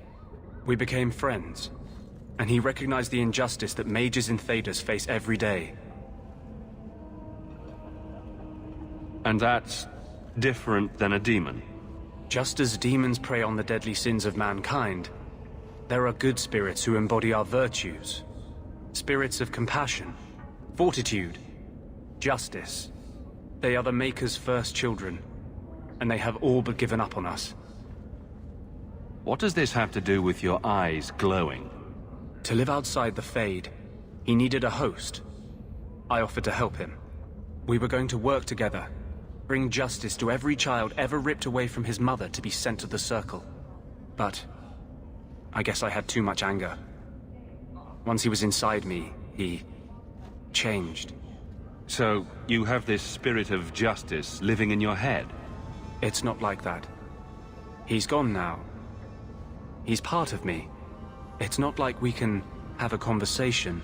We became friends. And he recognized the injustice that mages in Thedas face every day. And that's different than a demon? Just as demons prey on the deadly sins of mankind, there are good spirits who embody our virtues. Spirits of compassion, fortitude, justice. They are the Maker's first children, and they have all but given up on us. What does this have to do with your eyes glowing? To live outside the Fade, he needed a host. I offered to help him. We were going to work together, bring justice to every child ever ripped away from his mother to be sent to the Circle. But I guess I had too much anger. Once he was inside me, he changed. So, you have this spirit of justice living in your head? It's not like that. He's gone now. He's part of me. It's not like we can have a conversation.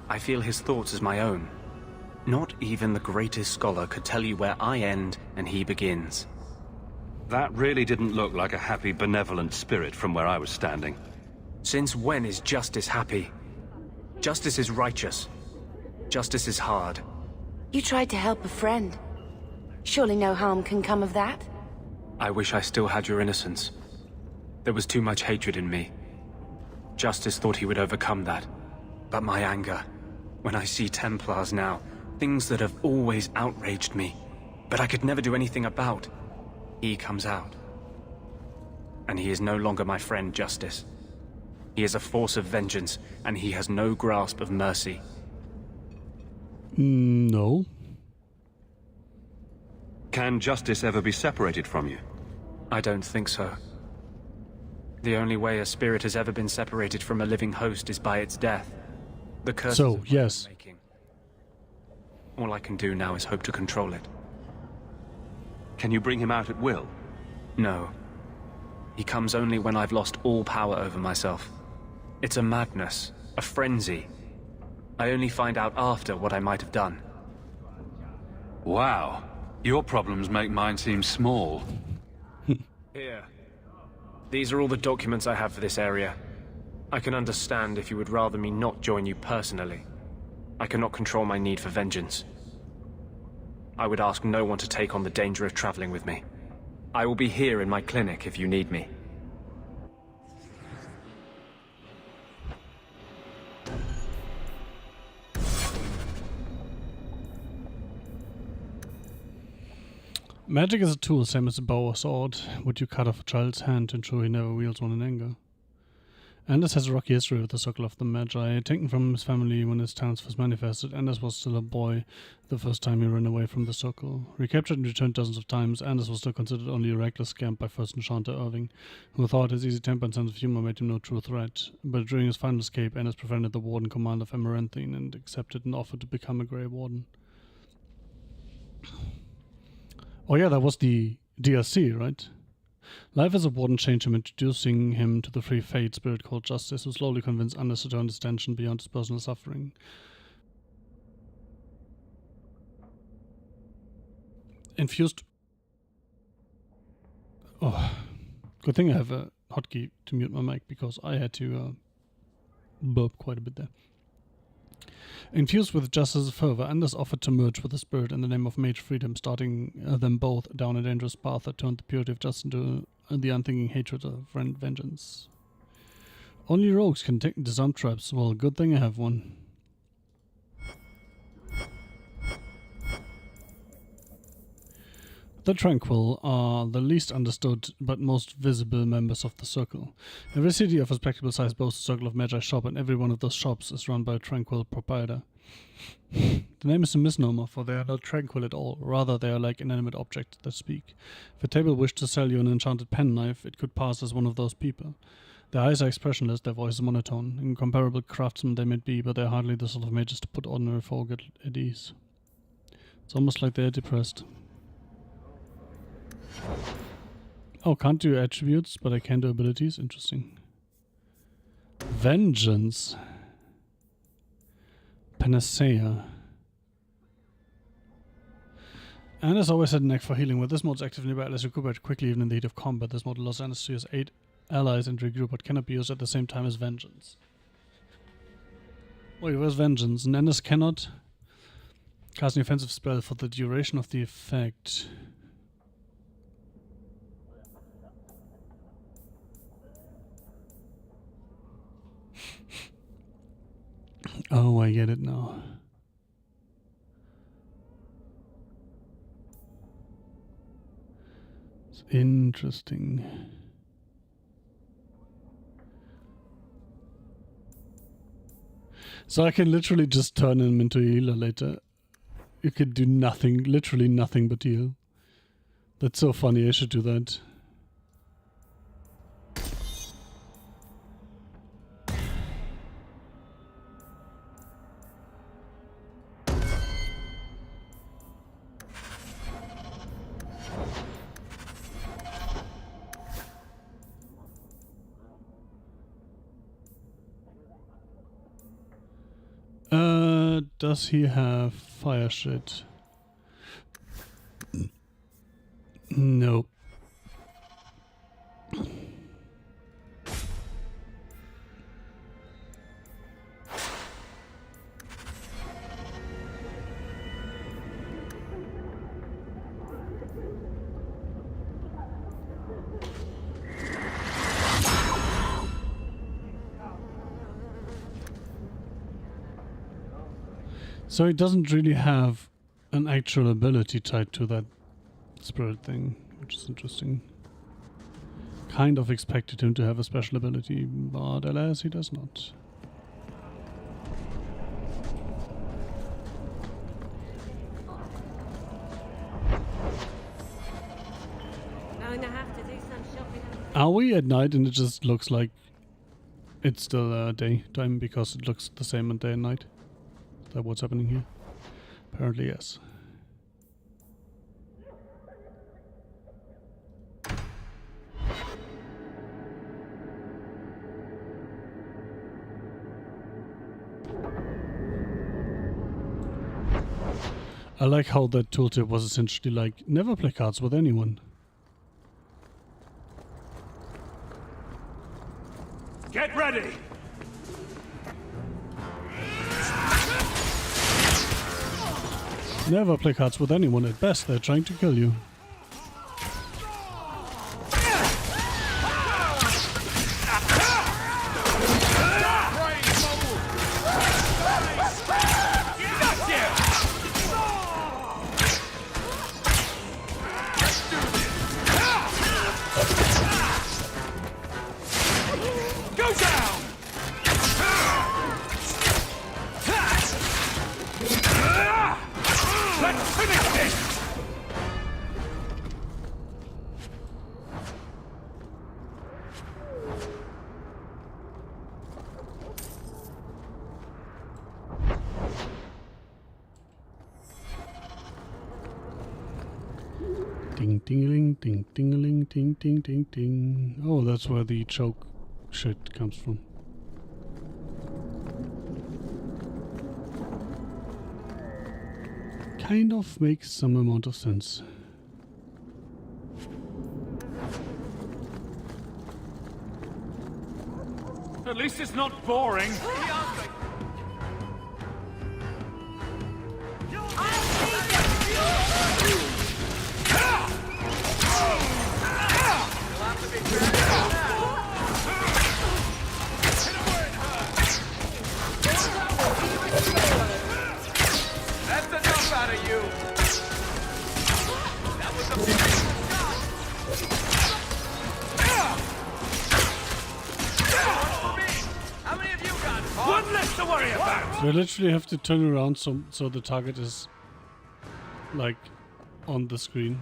I feel his thoughts as my own. Not even the greatest scholar could tell you where I end and he begins. That really didn't look like a happy, benevolent spirit from where I was standing. Since when is justice happy? Justice is righteous. Justice is hard. You tried to help a friend. Surely no harm can come of that? I wish I still had your innocence. There was too much hatred in me. Justice thought he would overcome that. But my anger, when I see Templars now, things that have always outraged me, but I could never do anything about, he comes out. And he is no longer my friend, Justice. He is a force of vengeance, and he has no grasp of mercy. No. Can justice ever be separated from you? I don't think so. The only way a spirit has ever been separated from a living host is by its death. The curse. So, yes. All I can do now is hope to control it. Can you bring him out at will? No. He comes only when I've lost all power over myself. It's a madness, a frenzy. I only find out after what I might have done. Wow. Your problems make mine seem small. Here. These are all the documents I have for this area. I can understand if you would rather me not join you personally. I cannot control my need for vengeance. I would ask no one to take on the danger of traveling with me. I will be here in my clinic if you need me. Magic is a tool, same as a bow or sword. Would you cut off a child's hand to ensure he never wields one in anger? Anders has a rocky history with the Circle of the Magi, taken from his family when his talents first manifested. Anders was still a boy the first time he ran away from the Circle. Recaptured and returned dozens of times, Anders was still considered only a reckless scamp by first enchanter Irving, who thought his easy temper and sense of humor made him no true threat. But during his final escape, Anders befriended the Warden Command of Amaranthine and accepted an offer to become a Grey Warden. Oh yeah, that was the DLC, right? Life as a warden changed him, introducing him to the free fate spirit called Justice, who slowly convinced Anders to turn his attention beyond his personal suffering. Infused... Oh, good thing I have a hotkey to mute my mic, because I had to burp quite a bit there. Infused with Justice's fervor, Anders offered to merge with the spirit in the name of mage freedom, starting them both down a dangerous path that turned the purity of justice into the unthinking hatred of vengeance. Only rogues can disarm traps. Well, good thing I have one. The Tranquil are the least understood but most visible members of the Circle. Every city of a respectable size boasts a Circle of Magi shop, and every one of those shops is run by a Tranquil proprietor. The name is a misnomer, for they are not tranquil at all. Rather, they are like inanimate objects that speak. If a table wished to sell you an enchanted penknife, it could pass as one of those people. Their eyes are expressionless, their voice is monotone. Incomparable craftsmen they may be, but they are hardly the sort of mages to put ordinary folk at ease. It's almost like they are depressed. Oh, can't do attributes, but I can do abilities. Interesting. Vengeance. Panacea. Anders always had a knack for healing. With this mode's active nearby, allies recuperate quickly even in the heat of combat. This mod allows Anders to use 8 allies and regroup, but cannot be used at the same time as Vengeance. Wait, where's Vengeance? And Anders cannot cast an offensive spell for the duration of the effect. Oh, I get it now. It's interesting. So I can literally just turn him into a healer later. You can do nothing, literally nothing but heal. That's so funny, I should do that. Does he have fire shit? No. So he doesn't really have an actual ability tied to that spirit thing, which is interesting. Kind of expected him to have a special ability, but alas, he does not. Going to have to do some shopping. Are we at night and it just looks like it's still daytime because it looks the same on day and night? Is that what's happening here? Apparently, yes. I like how that tooltip was essentially like, never play cards with anyone. Get ready! Never play cards with anyone. At best, they're trying to kill you. Ding ding ding ding ding ding ding ding ding. Oh, that's where the choke shit comes from. Kind of makes some amount of sense. At least it's not boring. That's enough out of you. That was a big How many of you got one less to worry about? So I literally have to turn around so the target is like on the screen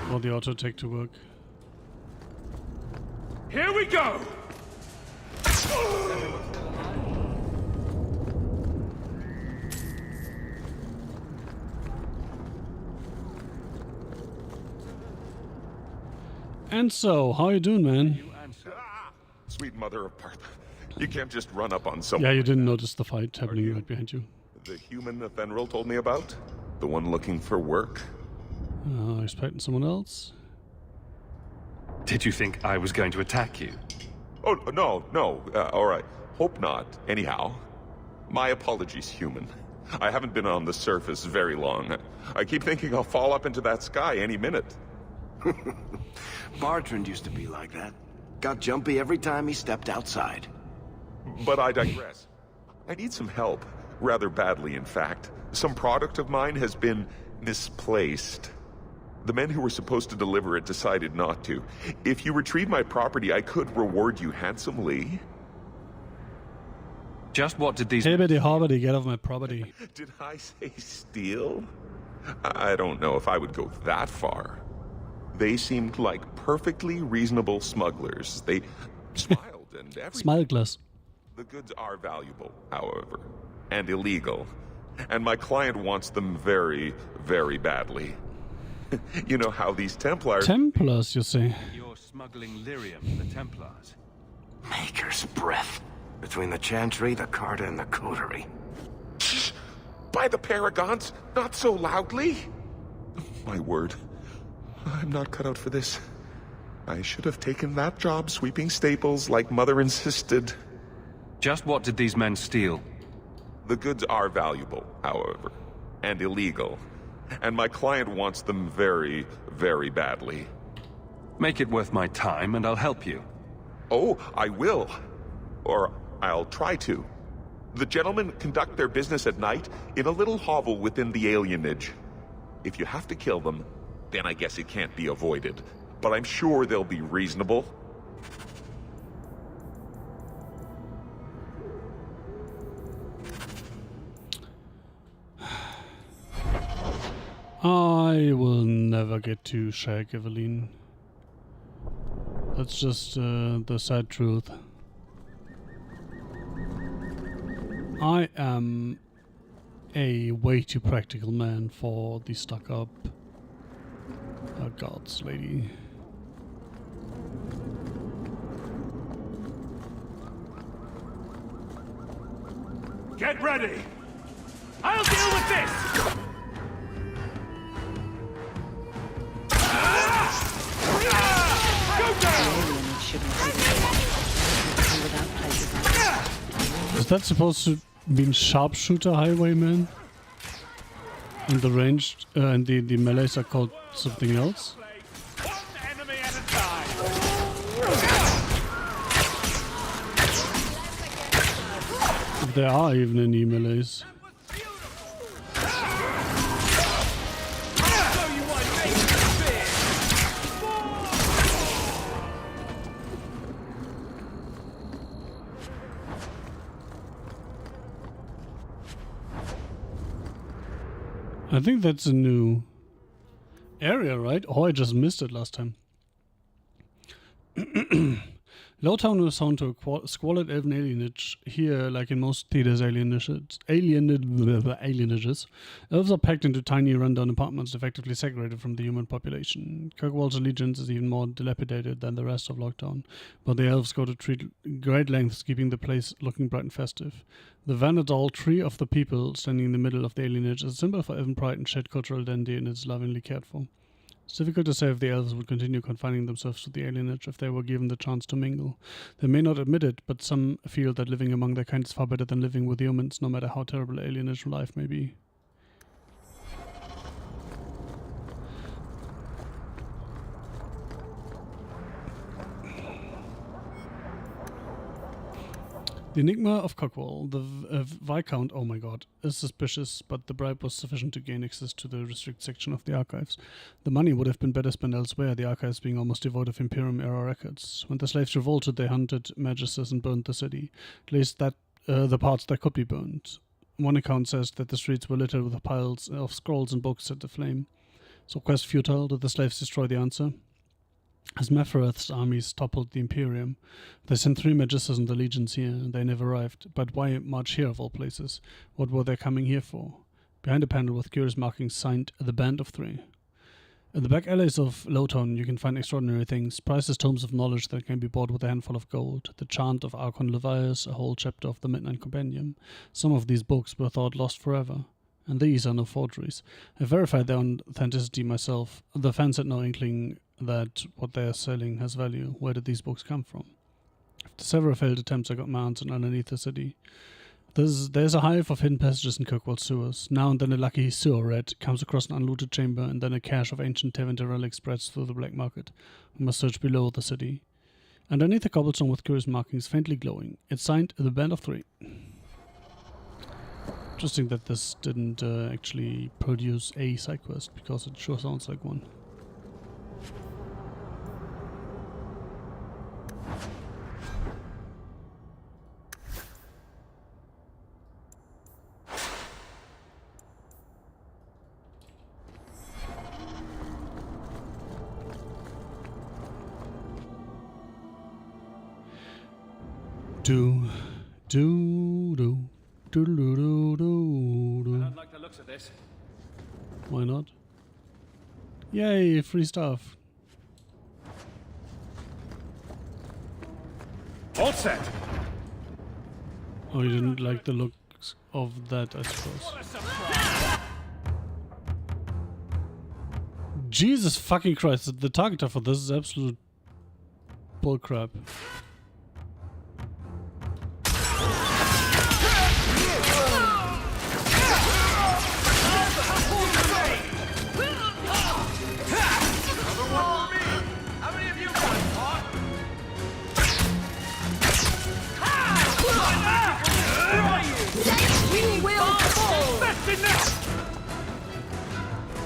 for the auto attack to work. Here we go. And so, how you doing, man? Sweet mother of Parth. You can't just run up on someone. Yeah, you didn't notice the fight happening right behind you. The human Athenril told me about? The one looking for work? Expecting someone else? Did you think I was going to attack you? Oh, no. All right. Hope not. Anyhow, my apologies, human. I haven't been on the surface very long. I keep thinking I'll fall up into that sky any minute. Bartrand used to be like that. Got jumpy every time he stepped outside. But I digress. I need some help. Rather badly, in fact. Some product of mine has been misplaced. The men who were supposed to deliver it decided not to. If you retrieve my property, I could reward you handsomely. Just what did these... Hibbity hobbity, get off my property. Did I say steal? I don't know if I would go that far. They seemed like perfectly reasonable smugglers. They smiled and everything. Smile glass. The goods are valuable, however, and illegal. And my client wants them very, very badly. You know how these Templars... Templars, you say? You're smuggling lyrium to the Templars. Maker's breath. Between the Chantry, the Carta, and the Coterie. Shh! By the Paragons, not so loudly! My word. I'm not cut out for this. I should have taken that job sweeping staples like Mother insisted. Just what did these men steal? The goods are valuable, however, and illegal. And my client wants them very, very badly. Make it worth my time and I'll help you. Oh, I will. Or I'll try to. The gentlemen conduct their business at night in a little hovel within the alienage. If you have to kill them, then I guess it can't be avoided. But I'm sure they'll be reasonable. I will never get to shag Evelyn. That's just the sad truth. I am a way too practical man for the stuck-up gods lady. Get ready! I'll deal with this! Is that supposed to be sharpshooter highwayman? And the ranged and the melees are called something else? If there are even any melees. I think that's a new area, right? Oh, I just missed it last time. Lowtown was home to a squalid elven alienage. Here, like in most theaters' alienages, elves are packed into tiny, rundown apartments effectively segregated from the human population. Kirkwall's allegiance is even more dilapidated than the rest of Lockdown, but the elves go to great lengths keeping the place looking bright and festive. The Vanadol tree of the people, standing in the middle of the alienage, is a symbol for elven pride and shared cultural identity, and is lovingly cared for. It's difficult to say if the elves would continue confining themselves to the alienage if they were given the chance to mingle. They may not admit it, but some feel that living among their kind is far better than living with humans, no matter how terrible alienage life may be. The enigma of Cockwall. The Viscount, oh my god, is suspicious, but the bribe was sufficient to gain access to the restrict section of the archives. The money would have been better spent elsewhere, the archives being almost devoid of Imperium-era records. When the slaves revolted, they hunted magisters and burned the city, at least that the parts that could be burned. One account says that the streets were littered with piles of scrolls and books set aflame. So quest futile, did the slaves destroy the answer? As Mephareth's armies toppled the Imperium, they sent 3 magisters and the legions here, and they never arrived. But why march here of all places? What were they coming here for? Behind a panel with curious markings signed, The Band of 3. In the back alleys of Lowtown, you can find extraordinary things, priceless tomes of knowledge that can be bought with a handful of gold, the chant of Archon Levias, a whole chapter of the Midnight Compendium. Some of these books were thought lost forever. And these are no forgeries. I verified their authenticity myself. The fans had no inkling that what they are selling has value. Where did these books come from? After several failed attempts, I got my answer underneath the city. There's a hive of hidden passages in Kirkwall sewers. Now and then a lucky sewer rat comes across an unlooted chamber, and then a cache of ancient Tevinter relics spreads through the black market. We must search below the city. Underneath a cobblestone with curious markings faintly glowing. It's signed The Band of 3. Interesting that this didn't actually produce a side quest, because it sure sounds like one. I don't like the looks of this. Why not? Yay, free stuff. All set. Oh, you didn't like the looks of that, I suppose. Jesus fucking Christ, the targeter for this is absolute bullcrap.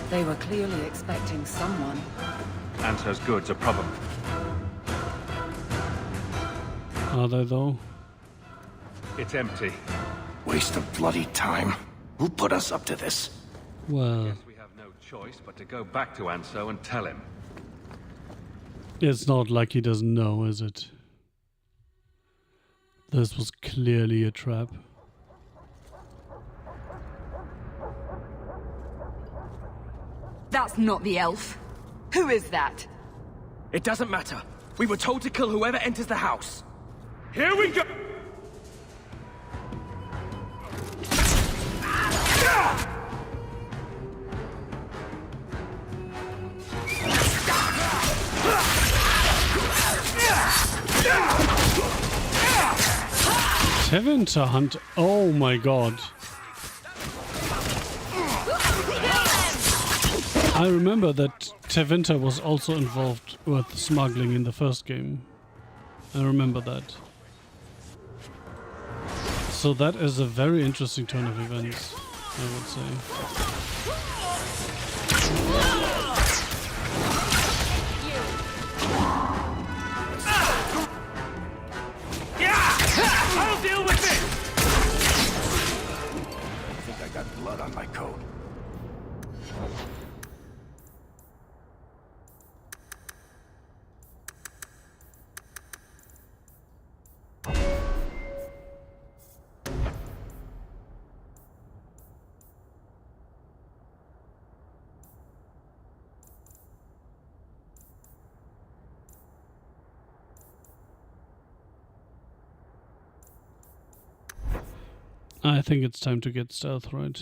They were clearly expecting someone. Anto's goods are problem. Are they though? It's empty. Waste of bloody time. Who put us up to this? Well, Guess we have no choice but to go back to Anso and tell him. it's not like he doesn't know, is it? This was clearly a trap. That's not the elf. Who is that? It doesn't matter. We were told to kill whoever enters the house. Here we go! Tevinter Hunt. Oh my god. I remember that Tevinter was also involved with smuggling in the first game. I remember that. So that is a very interesting turn of events, I would say. I'll deal with this! I think I got blood on my coat. I think it's time to get stealth right.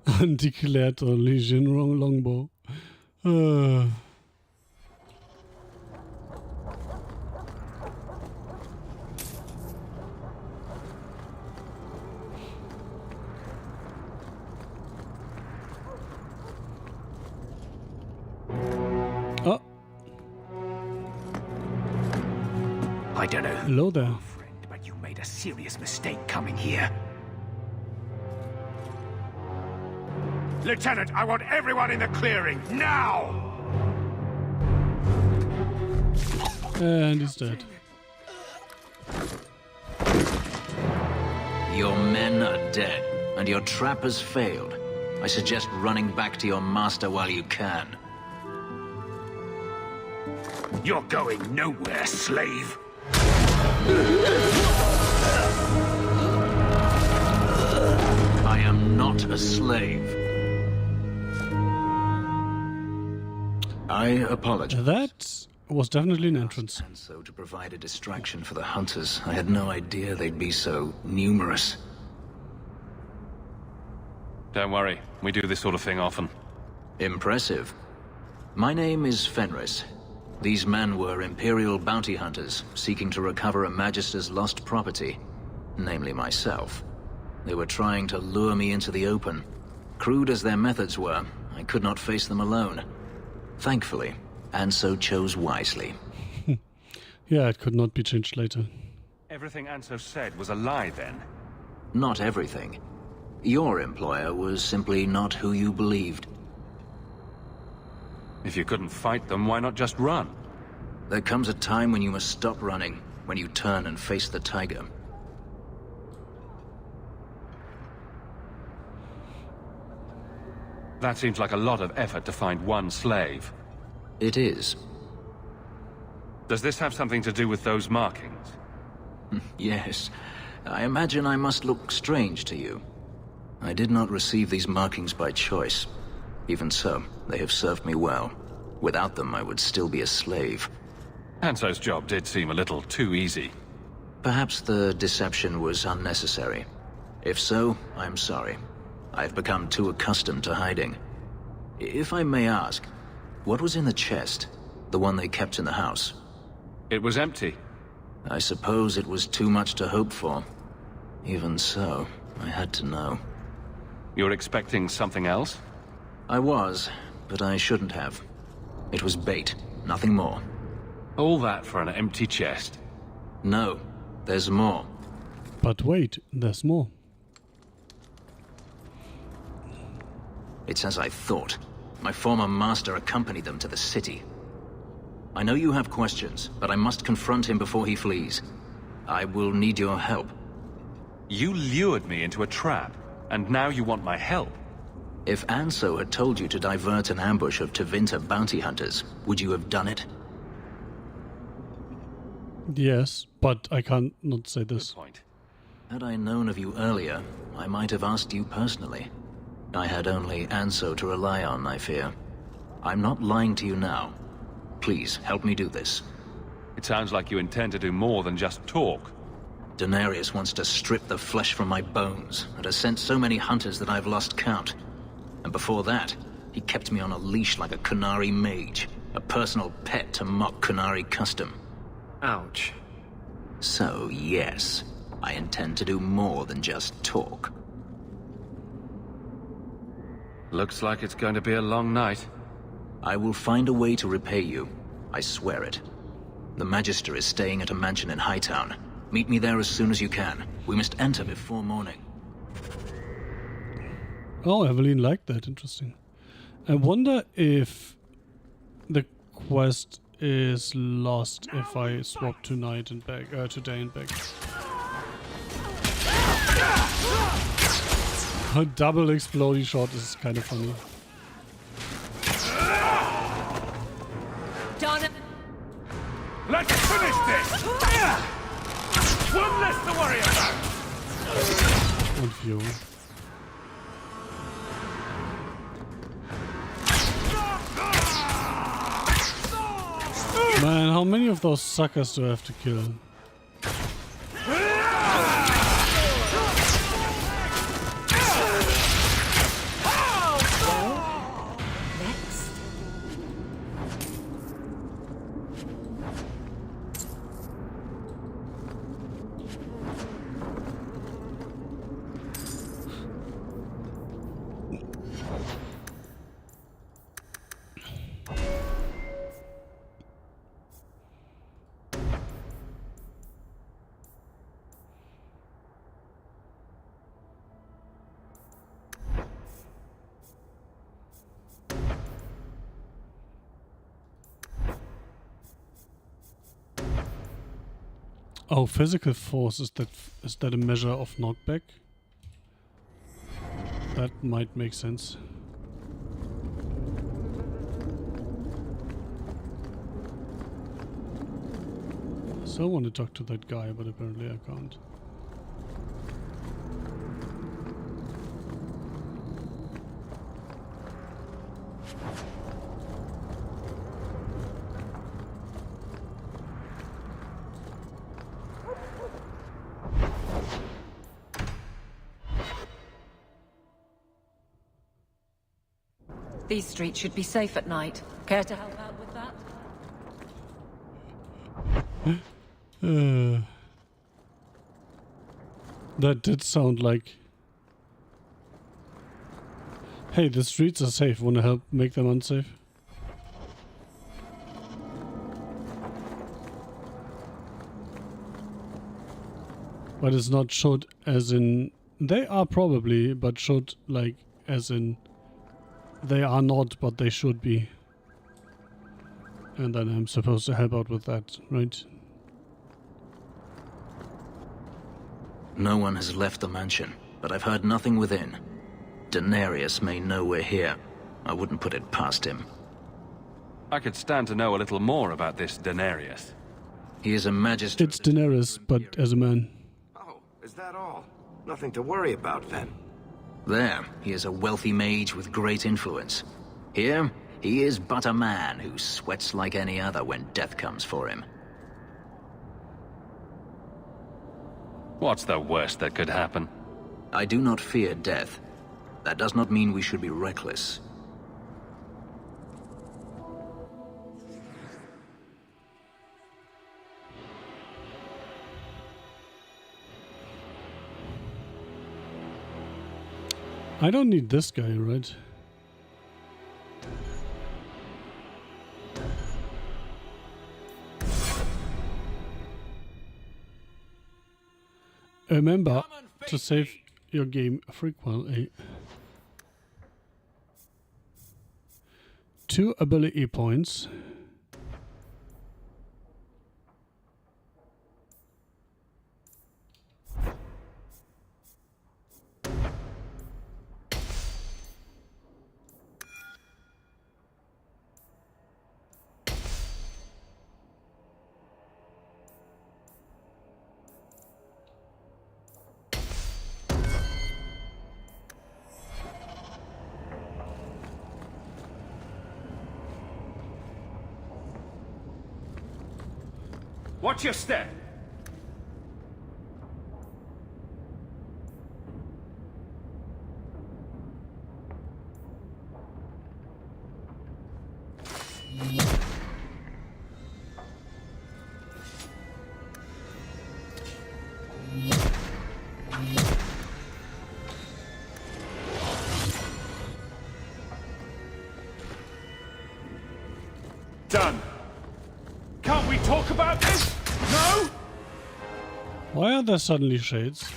Undeclared Legion longbow. Oh. I don't know. Hello there. Friend, but you made a serious mistake coming here. Lieutenant, I want everyone in the clearing, now! And he's dead. Your men are dead, and your trap has failed. I suggest running back to your master while you can. You're going nowhere, slave! I am not a slave. I apologize. That was definitely an entrance. And so to provide a distraction for the hunters, I had no idea they'd be so numerous. Don't worry, we do this sort of thing often. Impressive. My name is Fenris. These men were Imperial bounty hunters, seeking to recover a Magister's lost property, namely myself. They were trying to lure me into the open. Crude as their methods were, I could not face them alone. Thankfully, and so chose wisely. Yeah, it could not be changed later. Everything Anso said was a lie, then? Not everything. Your employer was simply not who you believed. If you couldn't fight them, why not just run? There comes a time when you must stop running, when you turn and face the tiger. That seems like a lot of effort to find one slave. It is. Does this have something to do with those markings? Yes. I imagine I must look strange to you. I did not receive these markings by choice. Even so, they have served me well. Without them, I would still be a slave. Anso's job did seem a little too easy. Perhaps the deception was unnecessary. If so, I'm sorry. I've become too accustomed to hiding. If I may ask, what was in the chest? The one they kept in the house? It was empty. I suppose it was too much to hope for. Even so, I had to know. You're expecting something else? I was, but I shouldn't have. It was bait, nothing more. All that for an empty chest? No, there's more. But wait, there's more. It's as I thought. My former master accompanied them to the city. I know you have questions, but I must confront him before he flees. I will need your help. You lured me into a trap, and now you want my help? If Anso had told you to divert an ambush of Tevinter bounty hunters, would you have done it? Yes, but I can't not say this. Had I known of you earlier, I might have asked you personally. I had only Anso to rely on, I fear. I'm not lying to you now. Please, help me do this. It sounds like you intend to do more than just talk. Denarius wants to strip the flesh from my bones, and has sent so many hunters that I've lost count. And before that, he kept me on a leash like a Qunari mage, a personal pet to mock Qunari custom. Ouch. So, yes, I intend to do more than just talk. Looks like it's going to be a long night. I will find a way to repay you. I swear it. The Magister is staying at a mansion in Hightown. Meet me there as soon as you can. We must enter before morning. Oh, Evelyn liked that. Interesting. I wonder if the quest is lost if I swap tonight and back, today and back. A double exploding shot is kind of funny. Donna. Let's finish this! One less to worry about! Und Fuel. Man, how many of those suckers do I have to kill? Oh, physical force, is that a measure of knockback? That might make sense. So I want to talk to that guy, but apparently I can't. These streets should be safe at night. Care to help out with that? That did sound like... Hey, the streets are safe. Wanna help make them unsafe? But it's not should as in... They are probably, but should like as in... They are not, but they should be. And then I'm supposed to help out with that, right? No one has left the mansion, but I've heard nothing within. Denarius may know we're here. I wouldn't put it past him. I could stand to know a little more about this Denarius. He is a magistrate. It's Daenerys, but as a man. Oh, is that all? Nothing to worry about then. There, he is a wealthy mage with great influence. Here, he is but a man who sweats like any other when death comes for him. What's the worst that could happen? I do not fear death. That does not mean we should be reckless. I don't need this guy, right? Remember to save your game frequently. 2 ability points. Watch your step. Done. Can't we talk about this? No? Why are there suddenly shades?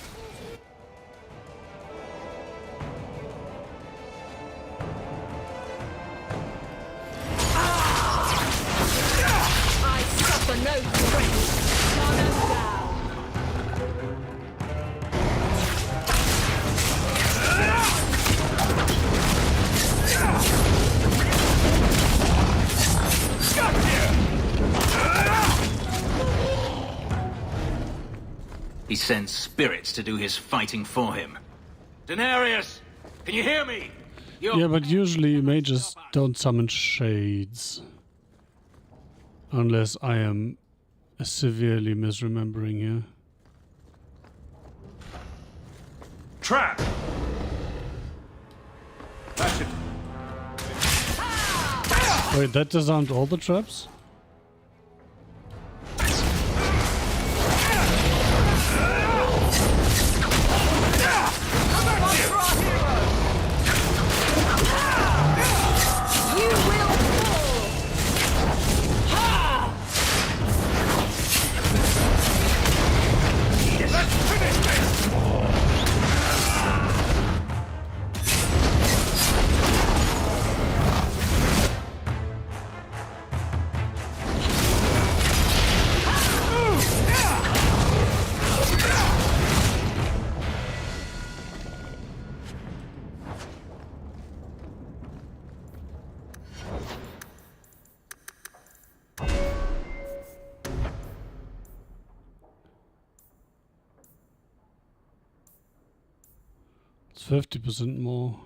I suffer no threat. None down. He sends spirits to do his fighting for him. Daenerys, can you hear me? Yeah, but usually mages don't summon shades. Unless I am severely misremembering here. Trap! That's it. Wait, that disarmed all the traps? It's 50% more.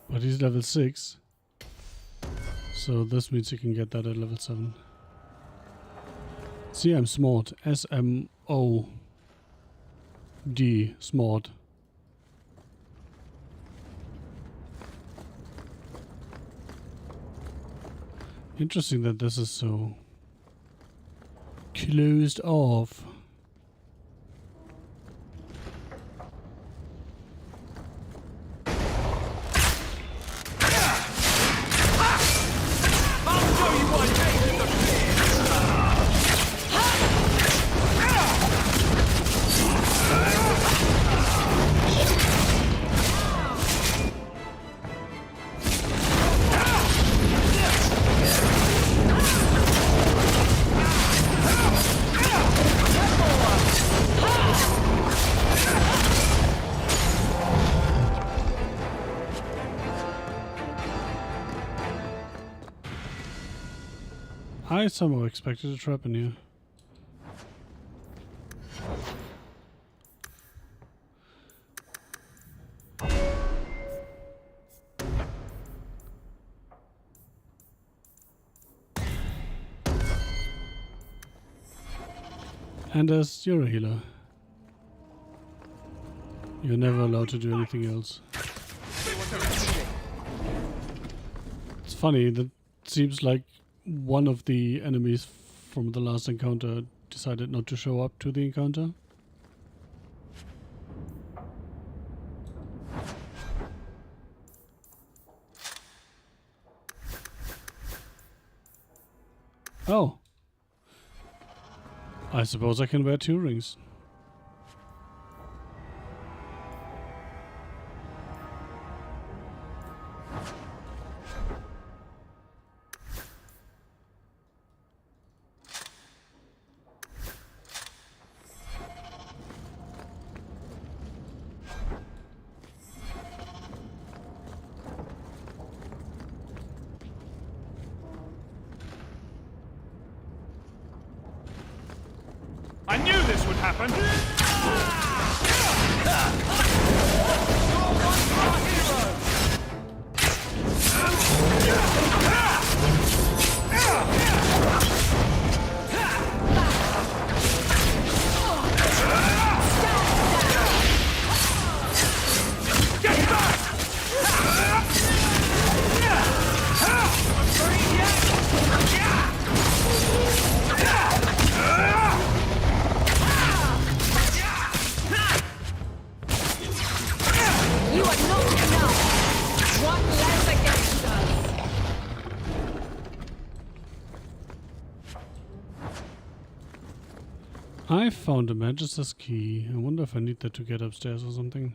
But he's level 6. So this means you can get that at level 7. See, I'm smart. S-M-O-D. Smart. Interesting that this is so closed off. I somehow expected a trap in here. And as you're a healer, you're never allowed to do anything else. It's funny, that seems like one of the enemies from the last encounter decided not to show up to the encounter. Oh. I suppose I can wear 2 rings. I knew this would happen! I found a Magister's key. I wonder if I need that to get upstairs or something.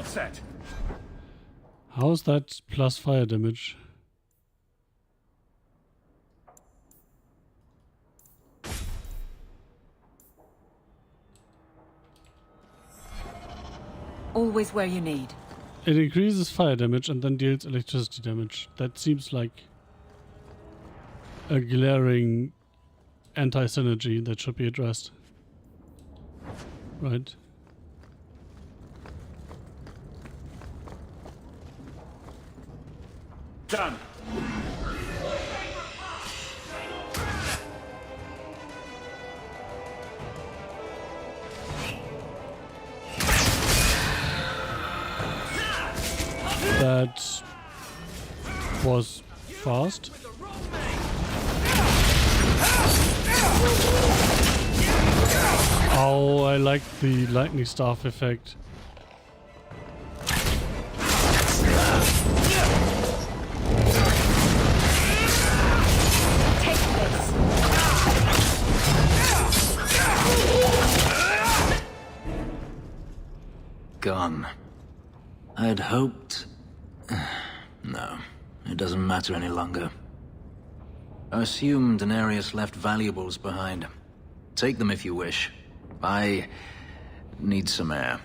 Set. How's that plus fire damage? Always where you need. It increases fire damage and then deals electricity damage. That seems like a glaring anti-synergy that should be addressed. Right. Done. That was fast. Oh, I like the lightning staff effect. Gone. I'd hoped... No, it doesn't matter any longer. I assume Daenerys left valuables behind. Take them if you wish. I need some air.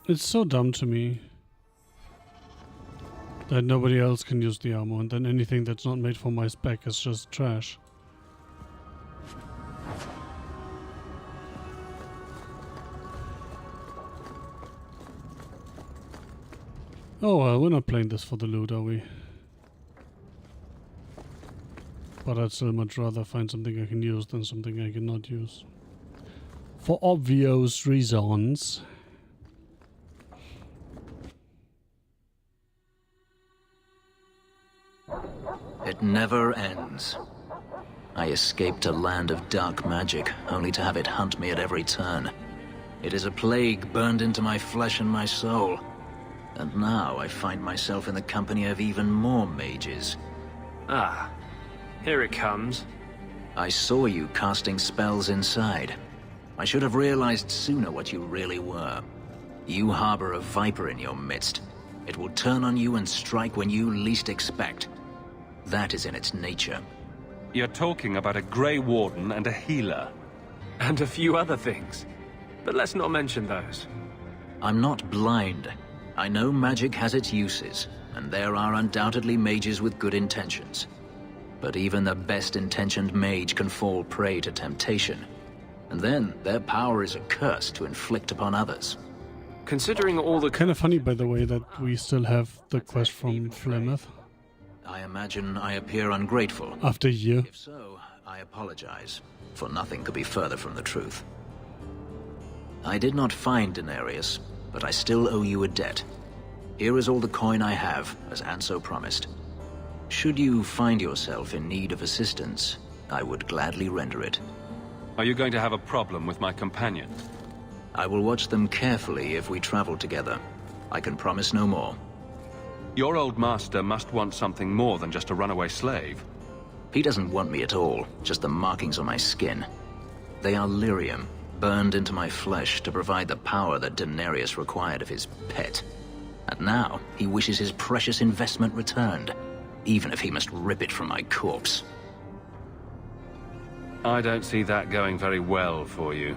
It's so dumb to me that nobody else can use the armor, and then anything that's not made for my spec is just trash. Oh well, we're not playing this for the loot, are we? But I'd still much rather find something I can use than something I cannot use. For obvious reasons. It never ends. I escaped a land of dark magic, only to have it hunt me at every turn. It is a plague burned into my flesh and my soul. And now I find myself in the company of even more mages. Ah, here it comes. I saw you casting spells inside. I should have realized sooner what you really were. You harbor a viper in your midst. It will turn on you and strike when you least expect. That is in its nature. You're talking about a Grey Warden and a healer. And a few other things. But let's not mention those. I'm not blind. I know magic has its uses, and there are undoubtedly mages with good intentions. But even the best-intentioned mage can fall prey to temptation. And then their power is a curse to inflict upon others. Considering all the... Kind of funny, by the way, that we still have the quest from Flemeth. I imagine I appear ungrateful. After a year. If so, I apologize, for nothing could be further from the truth. I did not find Daenerys, but I still owe you a debt. Here is all the coin I have, as Anso promised. Should you find yourself in need of assistance, I would gladly render it. Are you going to have a problem with my companion? I will watch them carefully if we travel together. I can promise no more. Your old master must want something more than just a runaway slave. He doesn't want me at all, just the markings on my skin. They are lyrium, burned into my flesh to provide the power that Daenerys required of his pet. And now, he wishes his precious investment returned, even if he must rip it from my corpse. I don't see that going very well for you.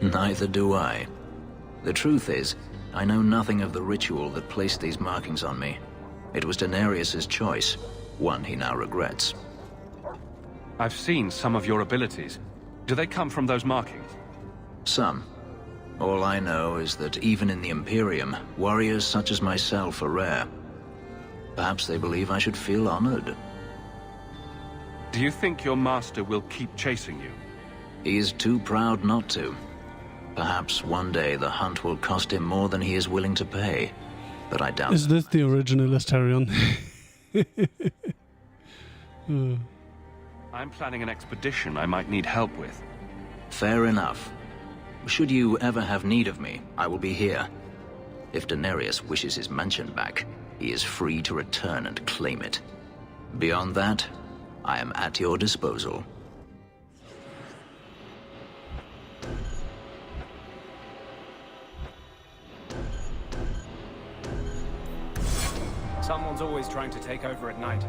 Neither do I. The truth is, I know nothing of the ritual that placed these markings on me. It was Daenerys' choice, one he now regrets. I've seen some of your abilities. Do they come from those markings? Some. All I know is that even in the Imperium, warriors such as myself are rare. Perhaps they believe I should feel honored. Do you think your master will keep chasing you? He is too proud not to. Perhaps one day the hunt will cost him more than he is willing to pay, but I doubt. Is this the original Astarion? I'm planning an expedition I might need help with. Fair enough. Should you ever have need of me, I will be here. If Daenerys wishes his mansion back, he is free to return and claim it. Beyond that, I am at your disposal. Someone's always trying to take over at night.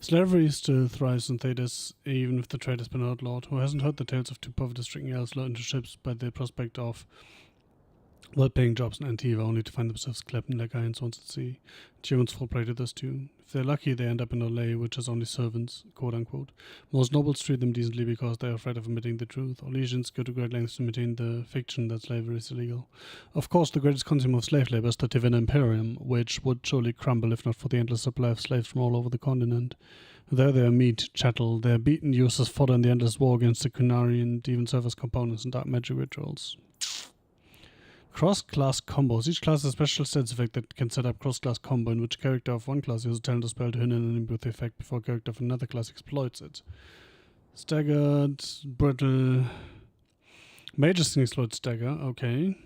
Slavery still thrives in Thedas, even if the trade has been outlawed. Who hasn't heard the tales of two poverty-stricken elves lured into ships by the prospect of well-paying jobs in Antiva, only to find themselves clapped in their guidance once at sea? Humans fall prey to this too. If they're lucky, they end up in Olay, which has only servants, quote-unquote. Most nobles treat them decently because they're afraid of admitting the truth. Olesians go to great lengths to maintain the fiction that slavery is illegal. Of course, the greatest consumer of slave labor is the Tivin Imperium, which would surely crumble if not for the endless supply of slaves from all over the continent. There they are meat, chattel, they are beaten, used as fodder in the endless war against the Kunari, and even serve as components in dark magic rituals. Cross-class combos. Each class has a special stats effect that can set up cross-class combo in which character of one class uses a talent or spell to hinder an enemy with the effect before a character of another class exploits it. Staggered, brittle... Mages can exploit stagger, okay.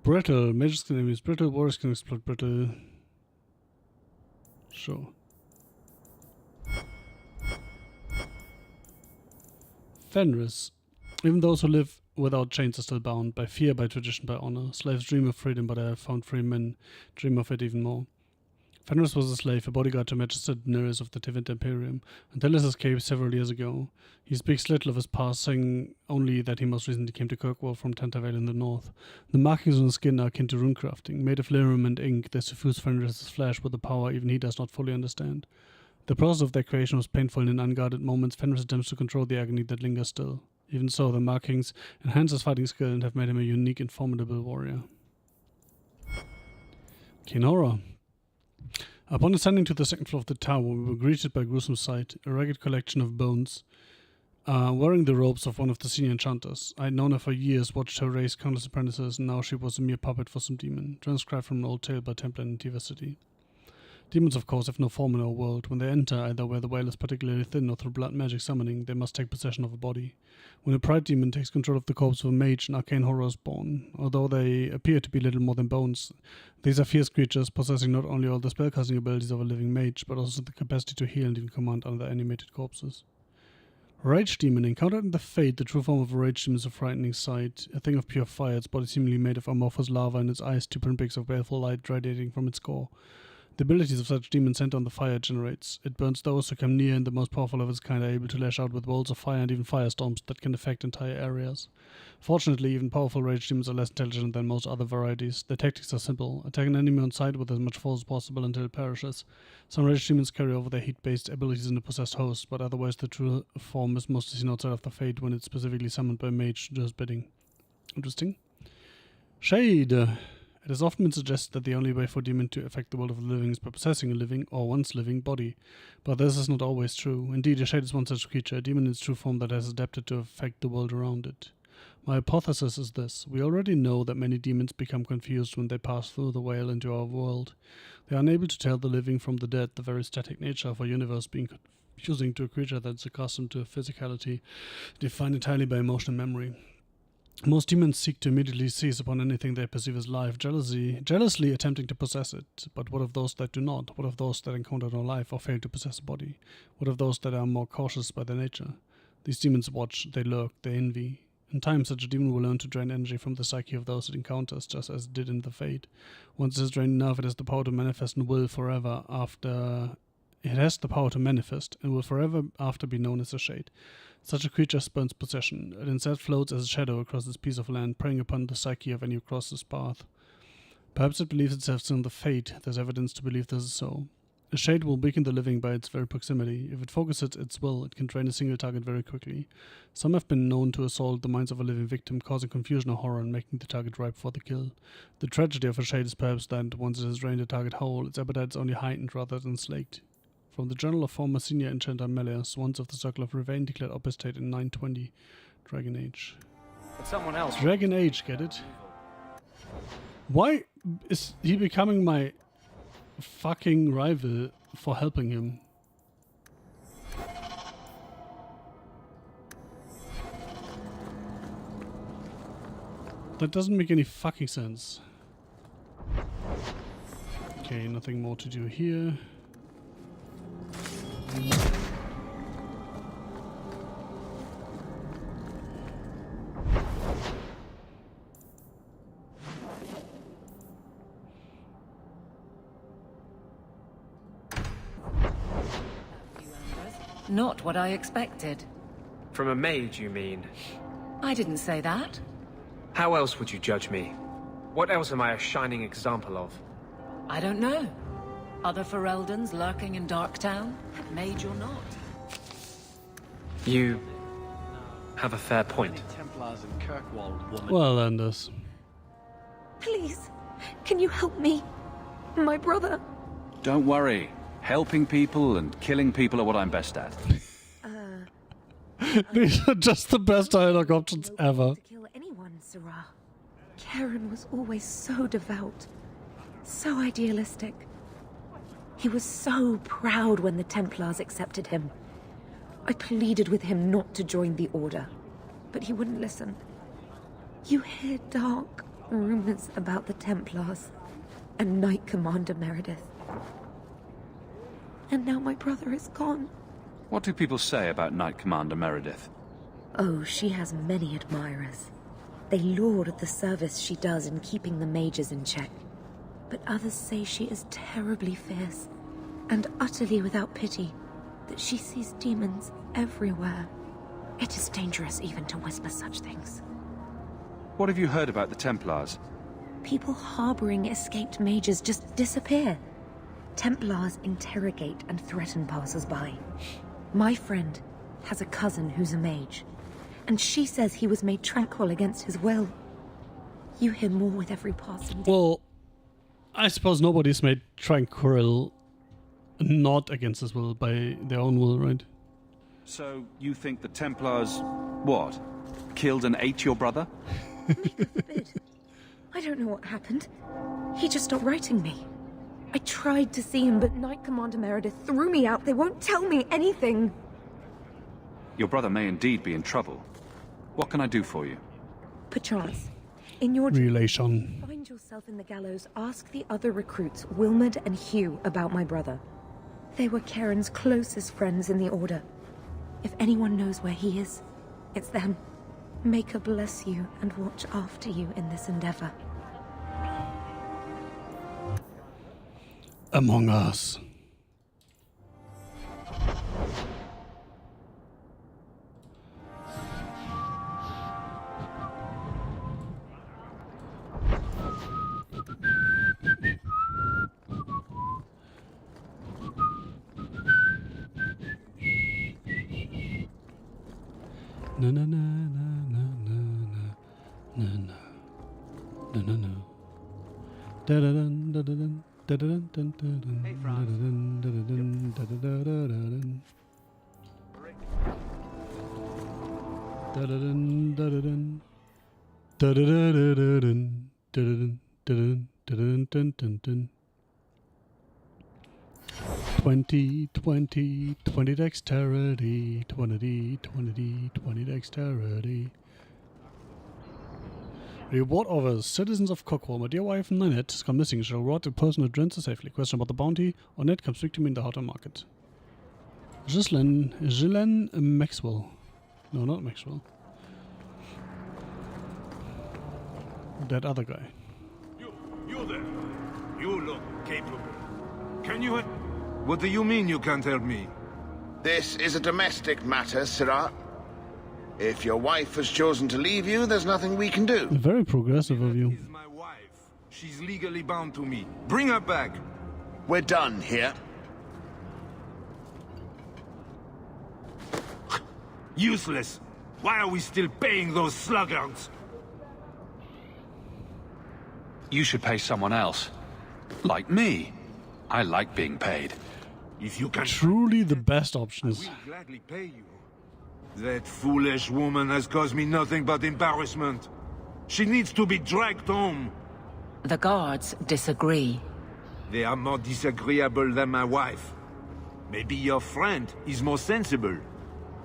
Brittle. Mages can use brittle, warriors can exploit brittle. Sure. Fenris. Even those who live without chains are still bound, by fear, by tradition, by honor. Slaves dream of freedom, but I have found free men dream of it even more. Fenris was a slave, a bodyguard to Magister Daenerys of the Tivin Imperium, until his escape several years ago. He speaks little of his past, saying only that he most recently came to Kirkwall from Tantavale in the north. The markings on his skin are akin to runecrafting. Made of lyrium and ink, they suffuse Fenris' flesh with a power even he does not fully understand. The process of their creation was painful, and in unguarded moments Fenris attempts to control the agony that lingers still. Even so, the markings enhance his fighting skill and have made him a unique and formidable warrior. Kinora. Upon ascending to the second floor of the tower, we were greeted by a gruesome sight, a ragged collection of bones, wearing the robes of one of the senior enchanters. I had known her for years, watched her raise countless apprentices, and now she was a mere puppet for some demon, transcribed from an old tale by Templar in Antiva City. Demons, of course, have no form in our world. When they enter, either where the veil is particularly thin or through blood magic summoning, they must take possession of a body. When a pride demon takes control of the corpse of a mage, an arcane horror is born. Although they appear to be little more than bones, these are fierce creatures, possessing not only all the spellcasting abilities of a living mage, but also the capacity to heal and even command other animated corpses. Rage Demon. Encountered in the Fate, the true form of a Rage Demon is a frightening sight. A thing of pure fire, its body seemingly made of amorphous lava, and its eyes two pinpricks of baleful light radiating from its core. The abilities of such demons center on the fire it generates. It burns those who come near, and the most powerful of its kind are able to lash out with bolts of fire and even firestorms that can affect entire areas. Fortunately, even powerful rage demons are less intelligent than most other varieties. Their tactics are simple. Attack an enemy on sight with as much force as possible until it perishes. Some rage demons carry over their heat-based abilities in the possessed host, but otherwise the true form is mostly seen outside of the Fate when it's specifically summoned by a mage to do his bidding. Interesting. Shade. It has often been suggested that the only way for a demon to affect the world of the living is by possessing a living, or once living, body. But this is not always true. Indeed, a shade is one such creature, a demon in its true form that has adapted to affect the world around it. My hypothesis is this. We already know that many demons become confused when they pass through the veil into our world. They are unable to tell the living from the dead, the very static nature of our universe being confusing to a creature that's accustomed to a physicality defined entirely by emotion and memory. Most demons seek to immediately seize upon anything they perceive as life, jealously attempting to possess it. But what of those that do not? What of those that encounter no life or fail to possess a body? What of those that are more cautious by their nature? These demons watch, they lurk, they envy. In time, such a demon will learn to drain energy from the psyche of those it encounters, just as it did in the Fate. Once it is drained enough, it has the power to manifest in will forever after It has the power to manifest, and will forever after be known as a shade. Such a creature spurns possession. It instead floats as a shadow across this piece of land, preying upon the psyche of any who cross this path. Perhaps it believes itself in the fate. There's evidence to believe this is so. A shade will weaken the living by its very proximity. If it focuses its will, it can drain a single target very quickly. Some have been known to assault the minds of a living victim, causing confusion or horror and making the target ripe for the kill. The tragedy of a shade is perhaps that once it has drained the target whole, its appetite is only heightened rather than slaked. From the journal of former senior enchanter Melias, once of the Circle of Ravane, declared apostate in 920. Dragon Age. But someone else. Dragon Age, get it? Why is he becoming my fucking rival for helping him? That doesn't make any fucking sense. Okay, nothing more to do here. Not what I expected. From a mage, you mean? I didn't say that. How else would you judge me? What else am I a shining example of? I don't know. Other Fereldans lurking in Darktown? Mage or not? You have a fair point. Well, Anders. Please, can you help me? My brother. Don't worry. Helping people and killing people are what I'm best at. These are just the best dialogue options ever. To kill anyone, Sarah. Karen was always so devout, so idealistic. He was so proud when the Templars accepted him. I pleaded with him not to join the Order, but he wouldn't listen. You hear dark rumors about the Templars and Knight Commander Meredith. And now my brother is gone. What do people say about Knight Commander Meredith? Oh, she has many admirers. They laud the service she does in keeping the mages in check. But others say she is terribly fierce and utterly without pity, that she sees demons everywhere. It is dangerous even to whisper such things. What have you heard about the Templars? People harboring escaped mages just disappear. Templars interrogate and threaten passers-by. My friend has a cousin who's a mage, and she says he was made tranquil against his will. You hear more with every passing day. Well, I suppose nobody's made tranquil not against his will, by their own will, right? So, you think the Templars, what? Killed and ate your brother? I don't know what happened. He just stopped writing me. I tried to see him, but Knight Commander Meredith threw me out. They won't tell me anything. Your brother may indeed be in trouble. What can I do for you? Perchance, in your relation, find yourself in the gallows. Ask the other recruits, Wilmerd and Hugh, about my brother. They were Karen's closest friends in the Order. If anyone knows where he is, it's them. Maker bless you and watch after you in this endeavor. Among Us. Na na na na na na na na na na na. Da da dun da da dun da da dun dun da dun da da dun da da dun da da da da dun. Da da dun da da dun da da da da da dun da da dun da dun da dun dun dun dun. 20 dexterity, 20 dexterity. Reward offers. Citizens of Cockwall, my dear wife Nanette has gone missing. Shall reward the person who returns her safely. Question about the bounty. Onette, come speak to me in the Outer Market. Ghislaine Maxwell. No, not Maxwell. That other guy. You there. You look capable. Can you... What do you mean you can't help me? This is a domestic matter, Sirrah. If your wife has chosen to leave you, there's nothing we can do. Very progressive of you. My wife. She's legally bound to me. Bring her back. We're done here. Useless. Why are we still paying those sluggards? You should pay someone else. Like me. I like being paid. If you can... Truly the best options. I will gladly pay you. That foolish woman has caused me nothing but embarrassment. She needs to be dragged home. The guards disagree. They are more disagreeable than my wife. Maybe your friend is more sensible.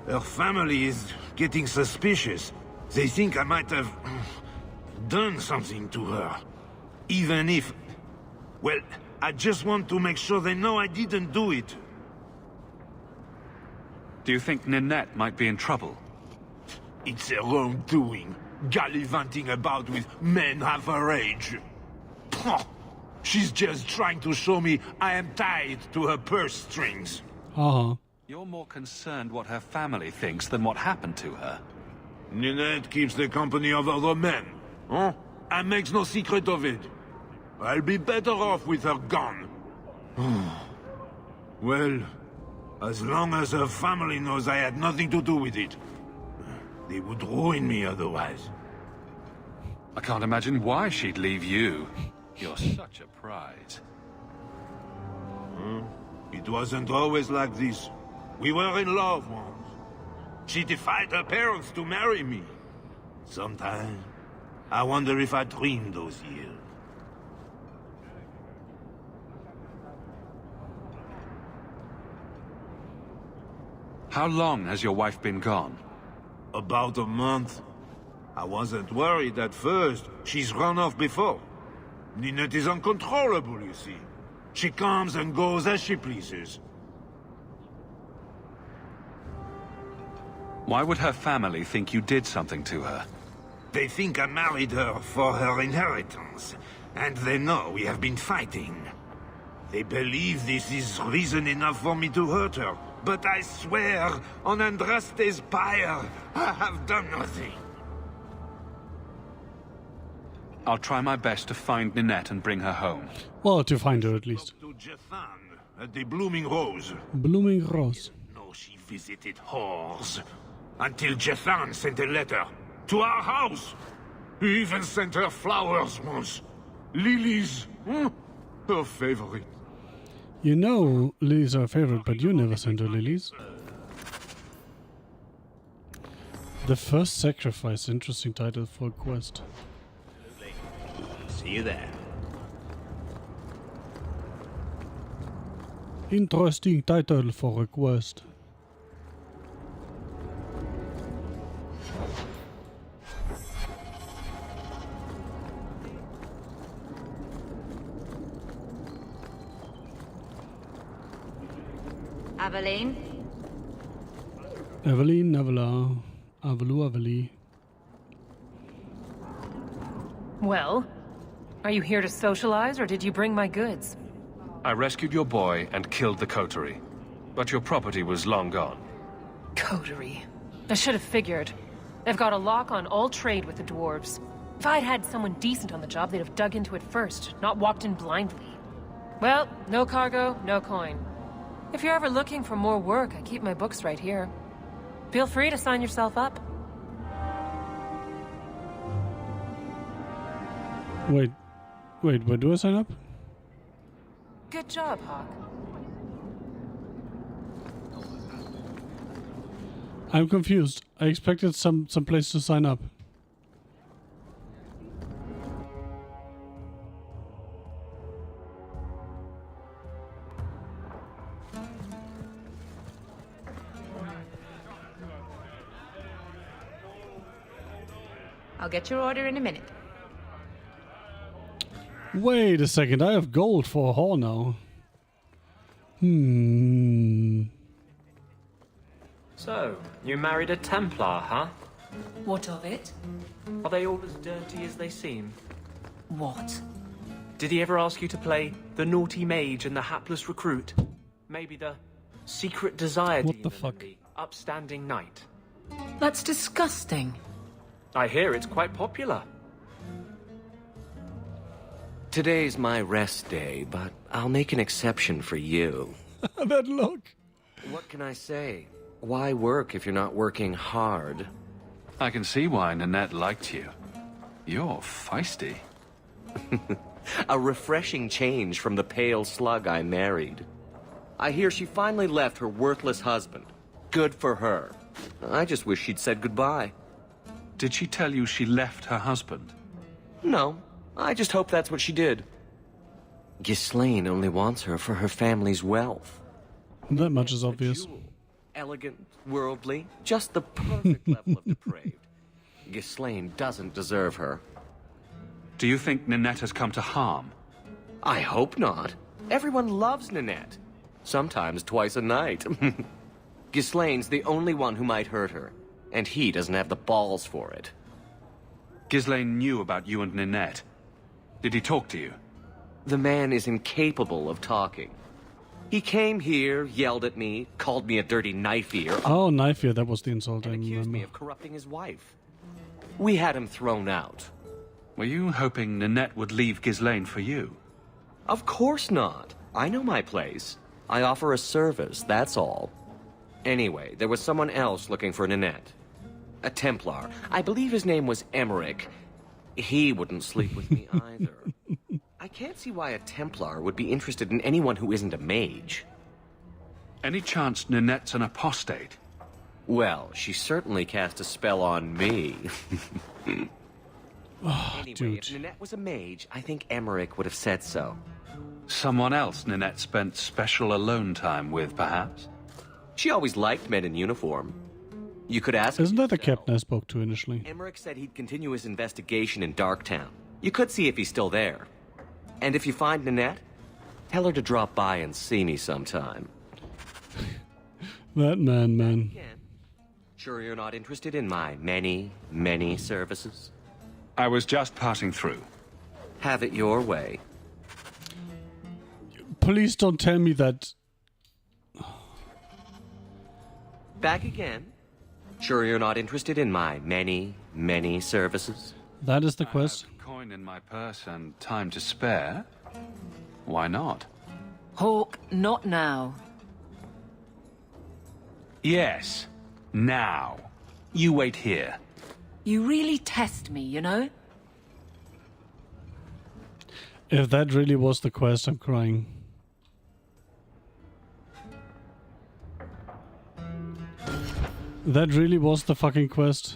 Her family is getting suspicious. They think I might have done something to her. Even if... Well, I just want to make sure they know I didn't do it. Do you think Ninette might be in trouble? It's her own doing. Gallivanting about with men half her age. She's just trying to show me I am tied to her purse strings. You're more concerned what her family thinks than what happened to her. Ninette keeps the company of other men. Huh? And makes no secret of it. I'll be better off with her gone. Well, as long as her family knows I had nothing to do with it. They would ruin me otherwise. I can't imagine why she'd leave you. You're such a prize. It wasn't always like this. We were in love once. She defied her parents to marry me. Sometimes, I wonder if I dreamed those years. How long has your wife been gone? About a month. I wasn't worried at first. She's run off before. Ninette is uncontrollable, you see. She comes and goes as she pleases. Why would her family think you did something to her? They think I married her for her inheritance. And they know we have been fighting. They believe this is reason enough for me to hurt her. But I swear, on Andraste's pyre, I have done nothing. I'll try my best to find Ninette and bring her home. Well, to find her at least. To Jethan at the Blooming Rose. Blooming Rose. No, she visited whores. Until Jethan sent a letter to our house. He even sent her flowers once. Lilies. Her favorite. You know lilies are her favorite, but you never sent her lilies. The First Sacrifice. Interesting title for a quest. See you there. Interesting title for a quest. Aveline? Evelyn, Avela, Avelu, Aveli. Well, are you here to socialize, or did you bring my goods? I rescued your boy and killed the coterie. But your property was long gone. Coterie. I should have figured. They've got a lock on all trade with the dwarves. If I'd had someone decent on the job, they'd have dug into it first, not walked in blindly. Well, no cargo, no coin. If you're ever looking for more work, I keep my books right here. Feel free to sign yourself up. Wait, where do I sign up? Good job, Hawk. I'm confused. I expected some place to sign up. I'll get your order in a minute. Wait a second, I have gold for a haul now. So, you married a Templar, huh? What of it? Are they all as dirty as they seem? What? Did he ever ask you to play the naughty mage and the hapless recruit? Maybe the secret desire What the demon fuck? and the upstanding knight. That's disgusting. I hear it's quite popular. Today's my rest day, but I'll make an exception for you. That look. What can I say? Why work if you're not working hard? I can see why Nanette liked you. You're feisty. A refreshing change from the pale slug I married. I hear she finally left her worthless husband. Good for her. I just wish she'd said goodbye. Did she tell you she left her husband? No, I just hope that's what she did. Ghislaine only wants her for her family's wealth. That much is obvious. Elegant, worldly, just the perfect level of depraved. Ghislaine doesn't deserve her. Do you think Nanette has come to harm? I hope not. Everyone loves Nanette. Sometimes twice a night. Ghislaine's the only one who might hurt her, and he doesn't have the balls for it. Ghislaine knew about you and Nanette. Did he talk to you? The man is incapable of talking. He came here, yelled at me, called me a dirty knife ear. Oh, knife ear, that was the insult. And accused me of corrupting his wife. We had him thrown out. Were you hoping Nanette would leave Ghislaine for you? Of course not. I know my place. I offer a service, that's all. Anyway, there was someone else looking for Nanette. A Templar. I believe his name was Emmerich. He wouldn't sleep with me either. I can't see why a Templar would be interested in anyone who isn't a mage. Any chance Nanette's an apostate? Well, she certainly cast a spell on me. Anyway, dude. if Nanette was a mage, I think Emmerich would have said so. Someone else Nanette spent special alone time with, perhaps? She always liked men in uniform. You could ask. Isn't that the captain I spoke to initially? Emmerich said he'd continue his investigation in Darktown. You could see if he's still there. And if you find Nanette, tell her to drop by and see me sometime. That man. Sure you're not interested in my many, many services? I was just passing through. Have it your way. Please don't tell me that. Back again. Sure you're not interested in my many, many services? That is the quest. Coin in my purse and time to spare. Why not? Hawk, not now. Yes, now. You wait here. You really test me, you know? If that really was the quest, I'm crying. That really was the fucking quest.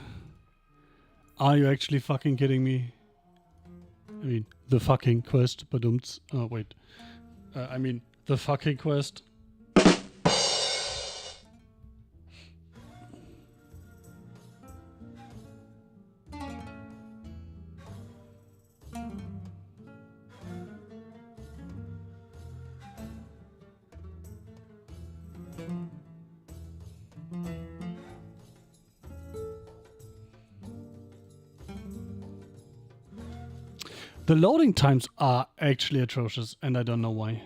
Are you actually fucking kidding me? I mean, the fucking quest, but oh, wait. I mean, the fucking quest. The loading times are actually atrocious, and I don't know why.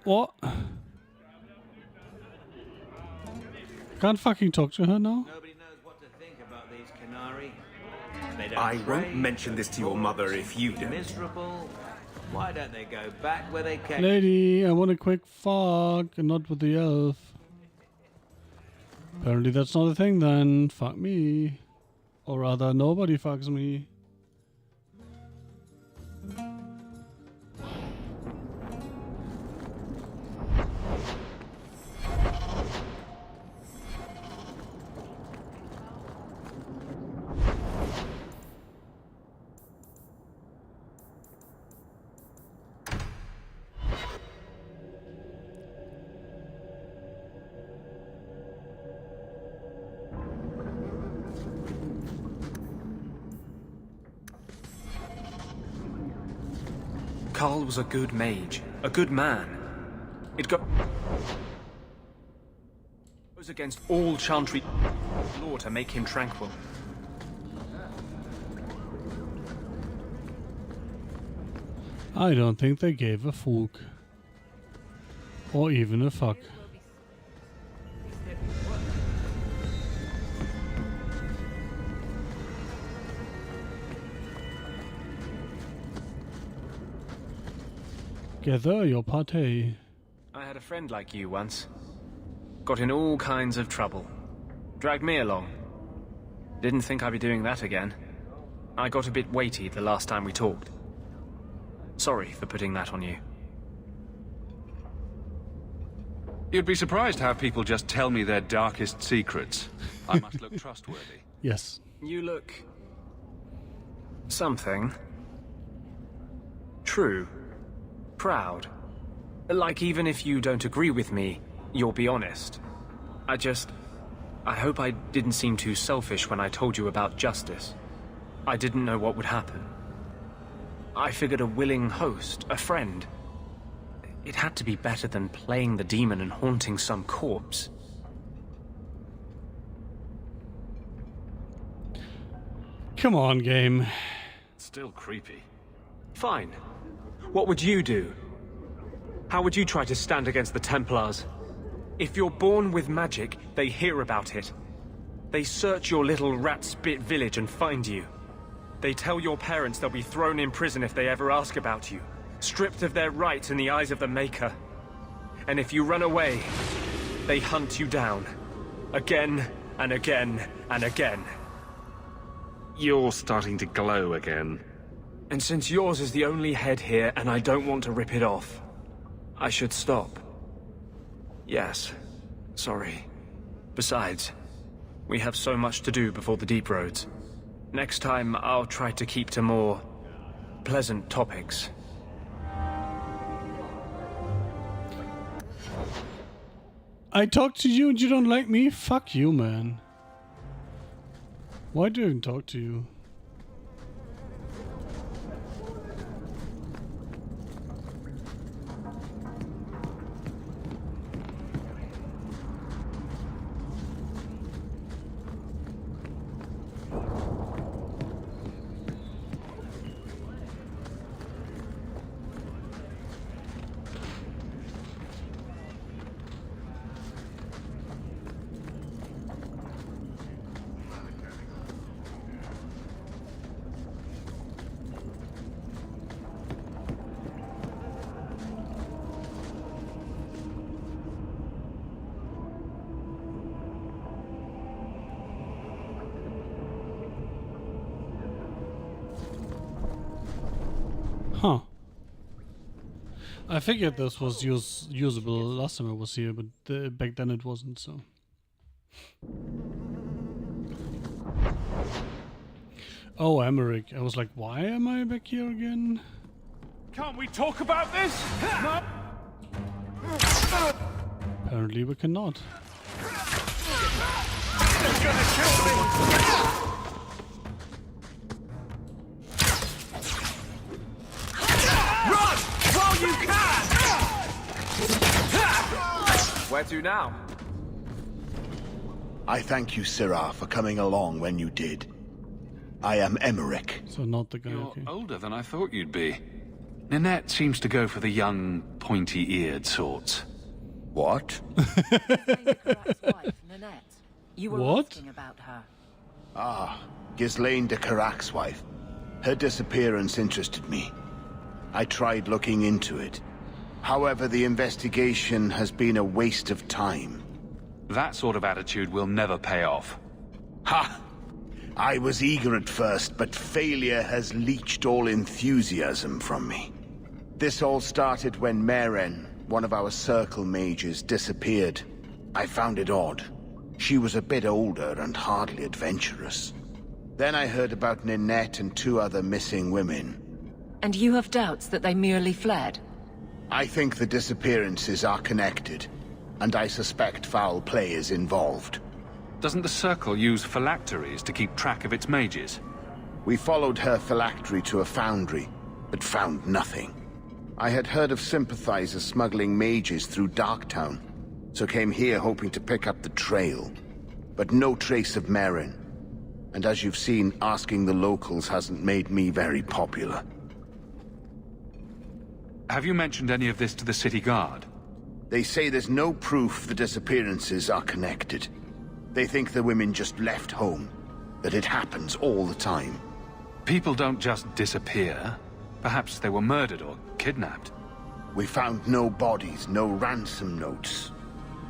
What? Can't fucking talk to her now? Nobody knows what to think about these Canary. I won't mention this to your mother if you don't. Miserable. Why don't they go back where they came? Lady, I want a quick fuck, and not with the elf. Apparently that's not a thing then. Fuck me. Or rather, nobody fucks me. Carl was a good mage, a good man. It goes against all Chantry law to make him tranquil. I don't think they gave a fuck. Or even a fuck. Gather your party. I had a friend like you once. Got in all kinds of trouble. Dragged me along. Didn't think I'd be doing that again. I got a bit weighty the last time we talked. Sorry for putting that on you. You'd be surprised how people just tell me their darkest secrets. I must look trustworthy. Yes. You look... something. True. Proud. Like even if you don't agree with me, you'll be honest. I hope I didn't seem too selfish when I told you about justice. I didn't know what would happen. I figured a willing host, a friend. It had to be better than playing the demon and haunting some corpse. Come on, game. Still creepy. Fine. What would you do? How would you try to stand against the Templars? If you're born with magic, they hear about it. They search your little rat-spit village and find you. They tell your parents they'll be thrown in prison if they ever ask about you, stripped of their rights in the eyes of the Maker. And if you run away, they hunt you down. Again, and again, and again. You're starting to glow again. And since yours is the only head here, and I don't want to rip it off, I should stop. Yes. Sorry. Besides, we have so much to do before the Deep Roads. Next time, I'll try to keep to more pleasant topics. I talk to you and you don't like me? Fuck you, man. Why do I even talk to you? Huh. I figured this was usable last time I was here, but back then it wasn't, so... Oh, Emmerich. I was like, why am I back here again? Can't we talk about this? No. Apparently we cannot. They're gonna kill me! Run! While you can! Where to now? I thank you, Sirrah, for coming along when you did. I am Emmerich. So not the guy. You're okay. older than I thought you'd be. Ninette seems to go for the young, pointy-eared sorts. What? You were What? asking about her. Ah, Ghislaine de Carac's wife. Her disappearance interested me. I tried looking into it. However, the investigation has been a waste of time. That sort of attitude will never pay off. Ha! I was eager at first, but failure has leached all enthusiasm from me. This all started when Meren, one of our circle mages, disappeared. I found it odd. She was a bit older and hardly adventurous. Then I heard about Ninette and 2 other missing women. And you have doubts that they merely fled? I think the disappearances are connected, and I suspect foul play is involved. Doesn't the Circle use phylacteries to keep track of its mages? We followed her phylactery to a foundry, but found nothing. I had heard of sympathizers smuggling mages through Darktown, so came here hoping to pick up the trail. But no trace of Merrin. And as you've seen, asking the locals hasn't made me very popular. Have you mentioned any of this to the city guard? They say there's no proof the disappearances are connected. They think the women just left home, that it happens all the time. People don't just disappear. Perhaps they were murdered or kidnapped. We found no bodies, no ransom notes.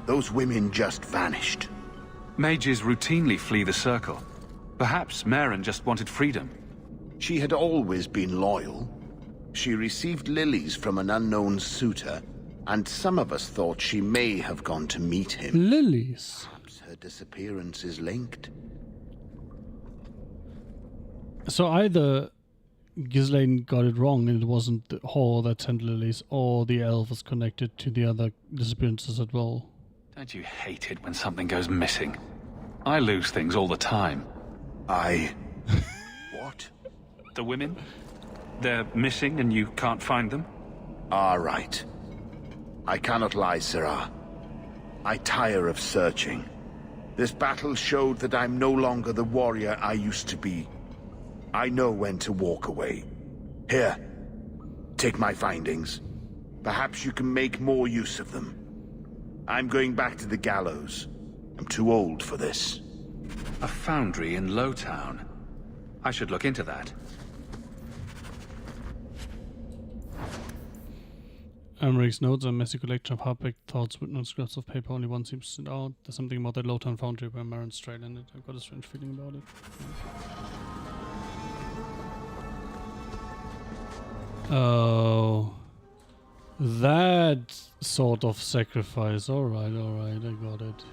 Those women just vanished. Mages routinely flee the Circle. Perhaps Merrin just wanted freedom. She had always been loyal. She received lilies from an unknown suitor, and some of us thought she may have gone to meet him. Lilies? Perhaps her disappearance is linked. So either Ghislaine got it wrong and it wasn't the whore that sent lilies, or the elf was connected to the other disappearances as well. Don't you hate it when something goes missing? I lose things all the time. What? The women? They're missing and you can't find them? Ah, right. I cannot lie, Sirrah. I tire of searching. This battle showed that I'm no longer the warrior I used to be. I know when to walk away. Here, take my findings. Perhaps you can make more use of them. I'm going back to the gallows. I'm too old for this. A foundry in Lowtown. I should look into that. Emmerich's notes are a messy collection of half-baked thoughts with no scraps of paper. Only one seems to stand out. There's something about that Lowtown foundry where Merrin's trail in it. I've got a strange feeling about it. Oh, that sort of sacrifice. Alright, I got it.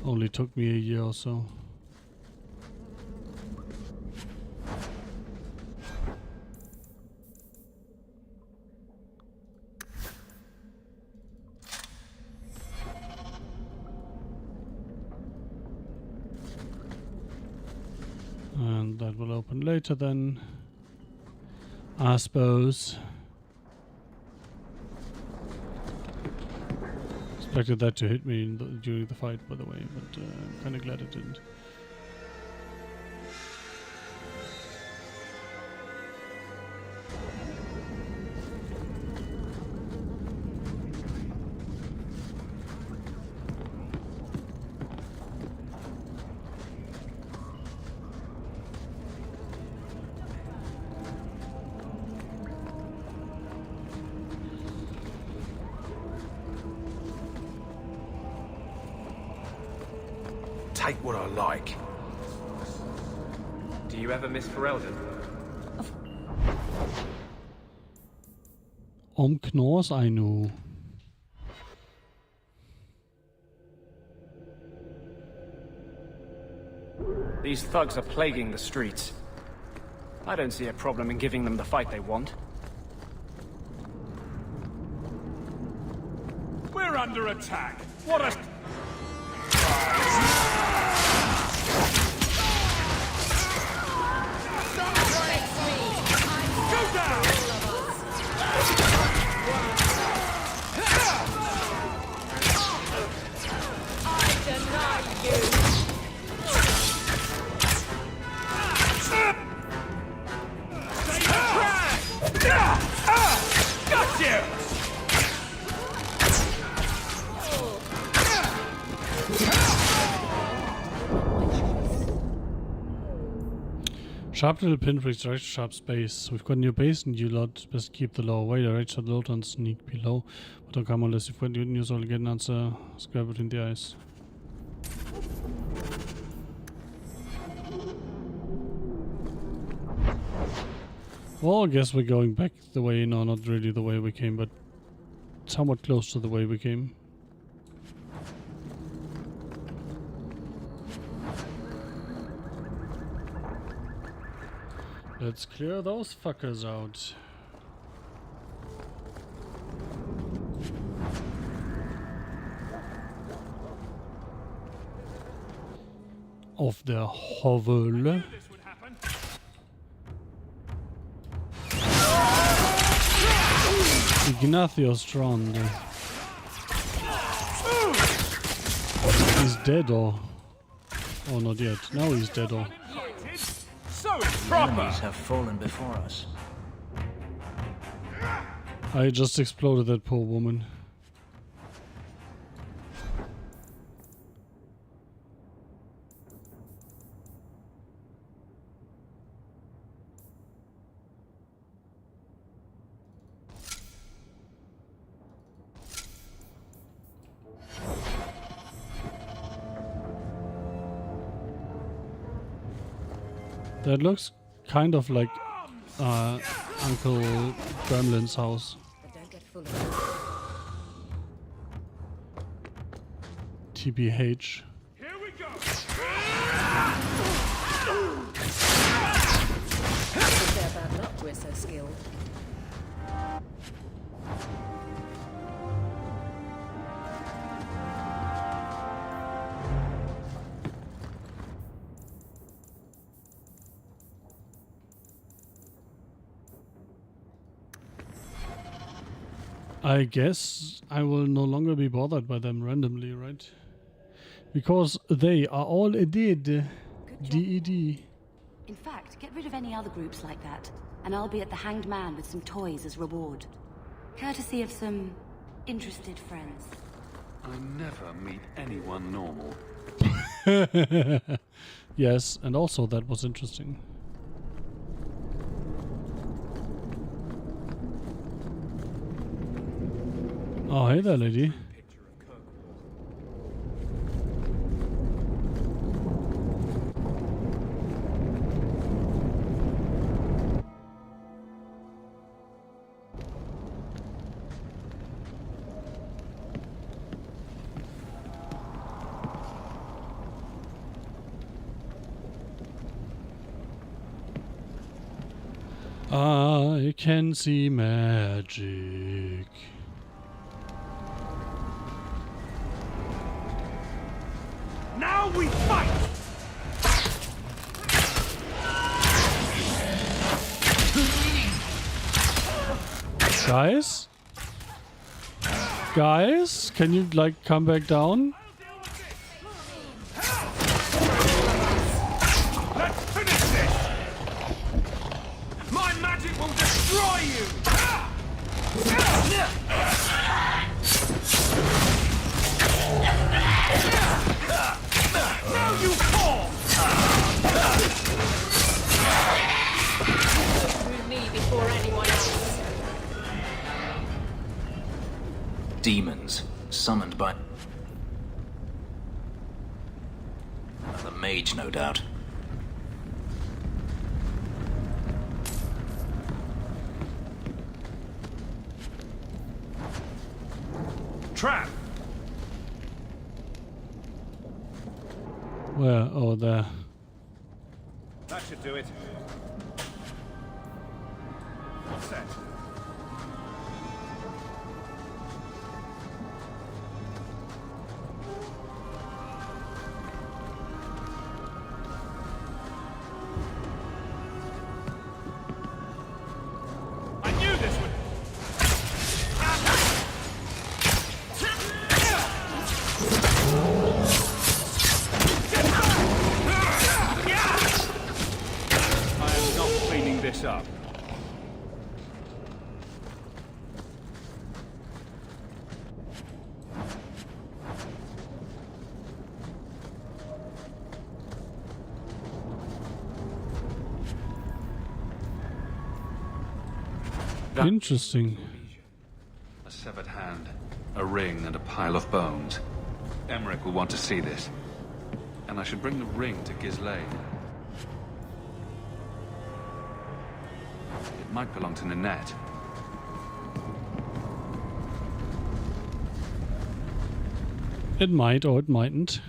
Only took me a year or so. And that will open later then, I suppose. Expected that to hit me during the fight, by the way, but I'm kind of glad it didn't. Take what I like. Do you ever miss Ferelden? Knorrs, I know. These thugs are plaguing the streets. I don't see a problem in giving them the fight they want. We're under attack. What a... Go down! I deny you! Got you! Sharp little pinpricks direct to sharp space. We've got a new base and you lot best keep the law away. The right shot load and sneak below. But don't come unless you've got good news or get an answer square between the eyes. Well, I guess we're going back the way, no, not really the way we came, but somewhat close to the way we came. Let's clear those fuckers out. of der Hovel. Ignacio Strand. He's dead or... Oh, not yet. Now he's dead or... So it's proper. Enemies have fallen before us. I just exploded that poor woman. That looks kind of like Uncle Gremlin's house. TBH. Here we go. Bad luck we're so skilled. I guess I will no longer be bothered by them randomly, right? Because they are all dead. DED. In fact, get rid of any other groups like that, and I'll be at the Hanged Man with some toys as reward. Courtesy of some interested friends. I never meet anyone normal. Yes, and also that was interesting. Oh, hey there, lady. I can see magic. Now we fight! Guys? Guys? Can you, like, come back down? Let's finish this! My magic will destroy you! Now you fall! Through me before anyone else. Demons, summoned by... the mage, no doubt. Trap! Where? Oh, there. That should do it. What's that? I knew this would... I am not cleaning this up. Interesting. A severed hand, a ring, and a pile of bones. Emmerich will want to see this. And I should bring the ring to Ghislaine. It might belong to Nanette. It might or it mightn't.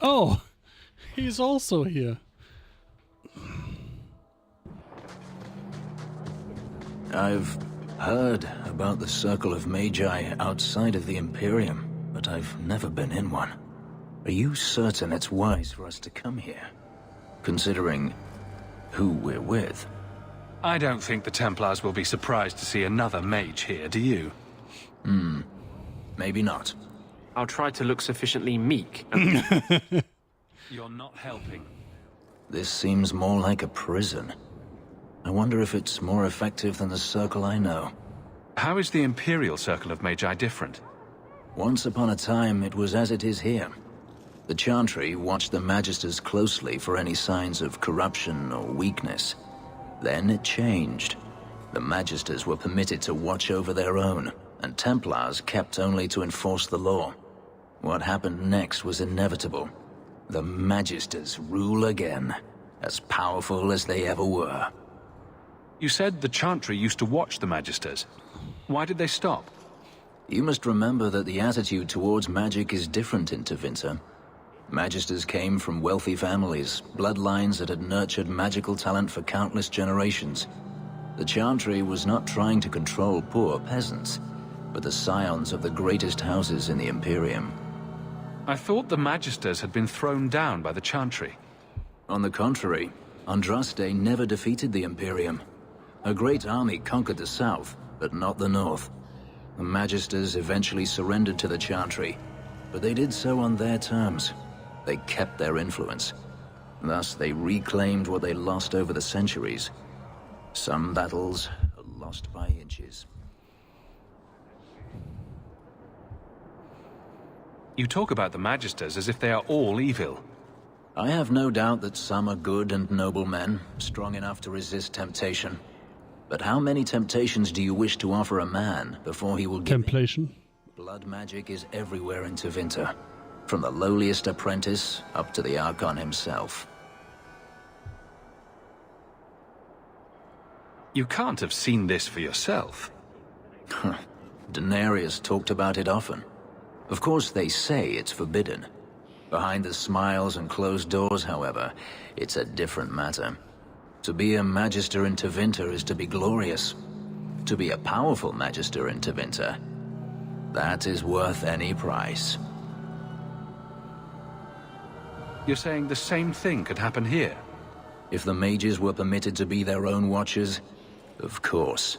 Oh, he's also here. I've heard about the Circle of Magi outside of the Imperium, but I've never been in one. Are you certain it's wise for us to come here, considering who we're with? I don't think the Templars will be surprised to see another mage here, do you? Maybe not. I'll try to look sufficiently meek. You're not helping. This seems more like a prison. I wonder if it's more effective than the Circle I know. How is the Imperial Circle of Magi different? Once upon a time, it was as it is here. The Chantry watched the Magisters closely for any signs of corruption or weakness. Then it changed. The Magisters were permitted to watch over their own, and Templars kept only to enforce the law. What happened next was inevitable. The Magisters rule again, as powerful as they ever were. You said the Chantry used to watch the Magisters. Why did they stop? You must remember that the attitude towards magic is different in Tevinter. Magisters came from wealthy families, bloodlines that had nurtured magical talent for countless generations. The Chantry was not trying to control poor peasants, but the scions of the greatest houses in the Imperium. I thought the Magisters had been thrown down by the Chantry. On the contrary, Andraste never defeated the Imperium. A great army conquered the south, but not the north. The Magisters eventually surrendered to the Chantry, but they did so on their terms. They kept their influence. Thus, they reclaimed what they lost over the centuries. Some battles are lost by inches. You talk about the Magisters as if they are all evil. I have no doubt that some are good and noble men, strong enough to resist temptation. But how many temptations do you wish to offer a man before he will give Temptation. Blood magic is everywhere in Tevinter, from the lowliest apprentice up to the Archon himself. You can't have seen this for yourself. Daenerys talked about it often. Of course, they say it's forbidden. Behind the smiles and closed doors, however, it's a different matter. To be a Magister in Tevinter is to be glorious. To be a powerful Magister in Tevinter, that is worth any price. You're saying the same thing could happen here? If the mages were permitted to be their own watchers, of course.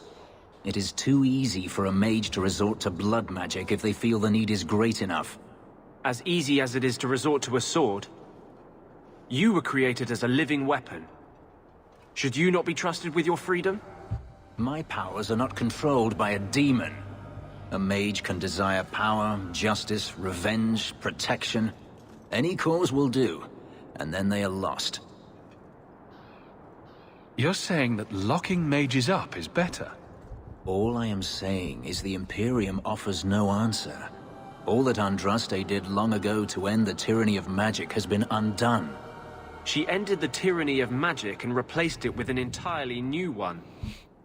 It is too easy for a mage to resort to blood magic if they feel the need is great enough. As easy as it is to resort to a sword. You were created as a living weapon. Should you not be trusted with your freedom? My powers are not controlled by a demon. A mage can desire power, justice, revenge, protection. Any cause will do, and then they are lost. You're saying that locking mages up is better? All I am saying is the Imperium offers no answer. All that Andraste did long ago to end the tyranny of magic has been undone. She ended the tyranny of magic and replaced it with an entirely new one.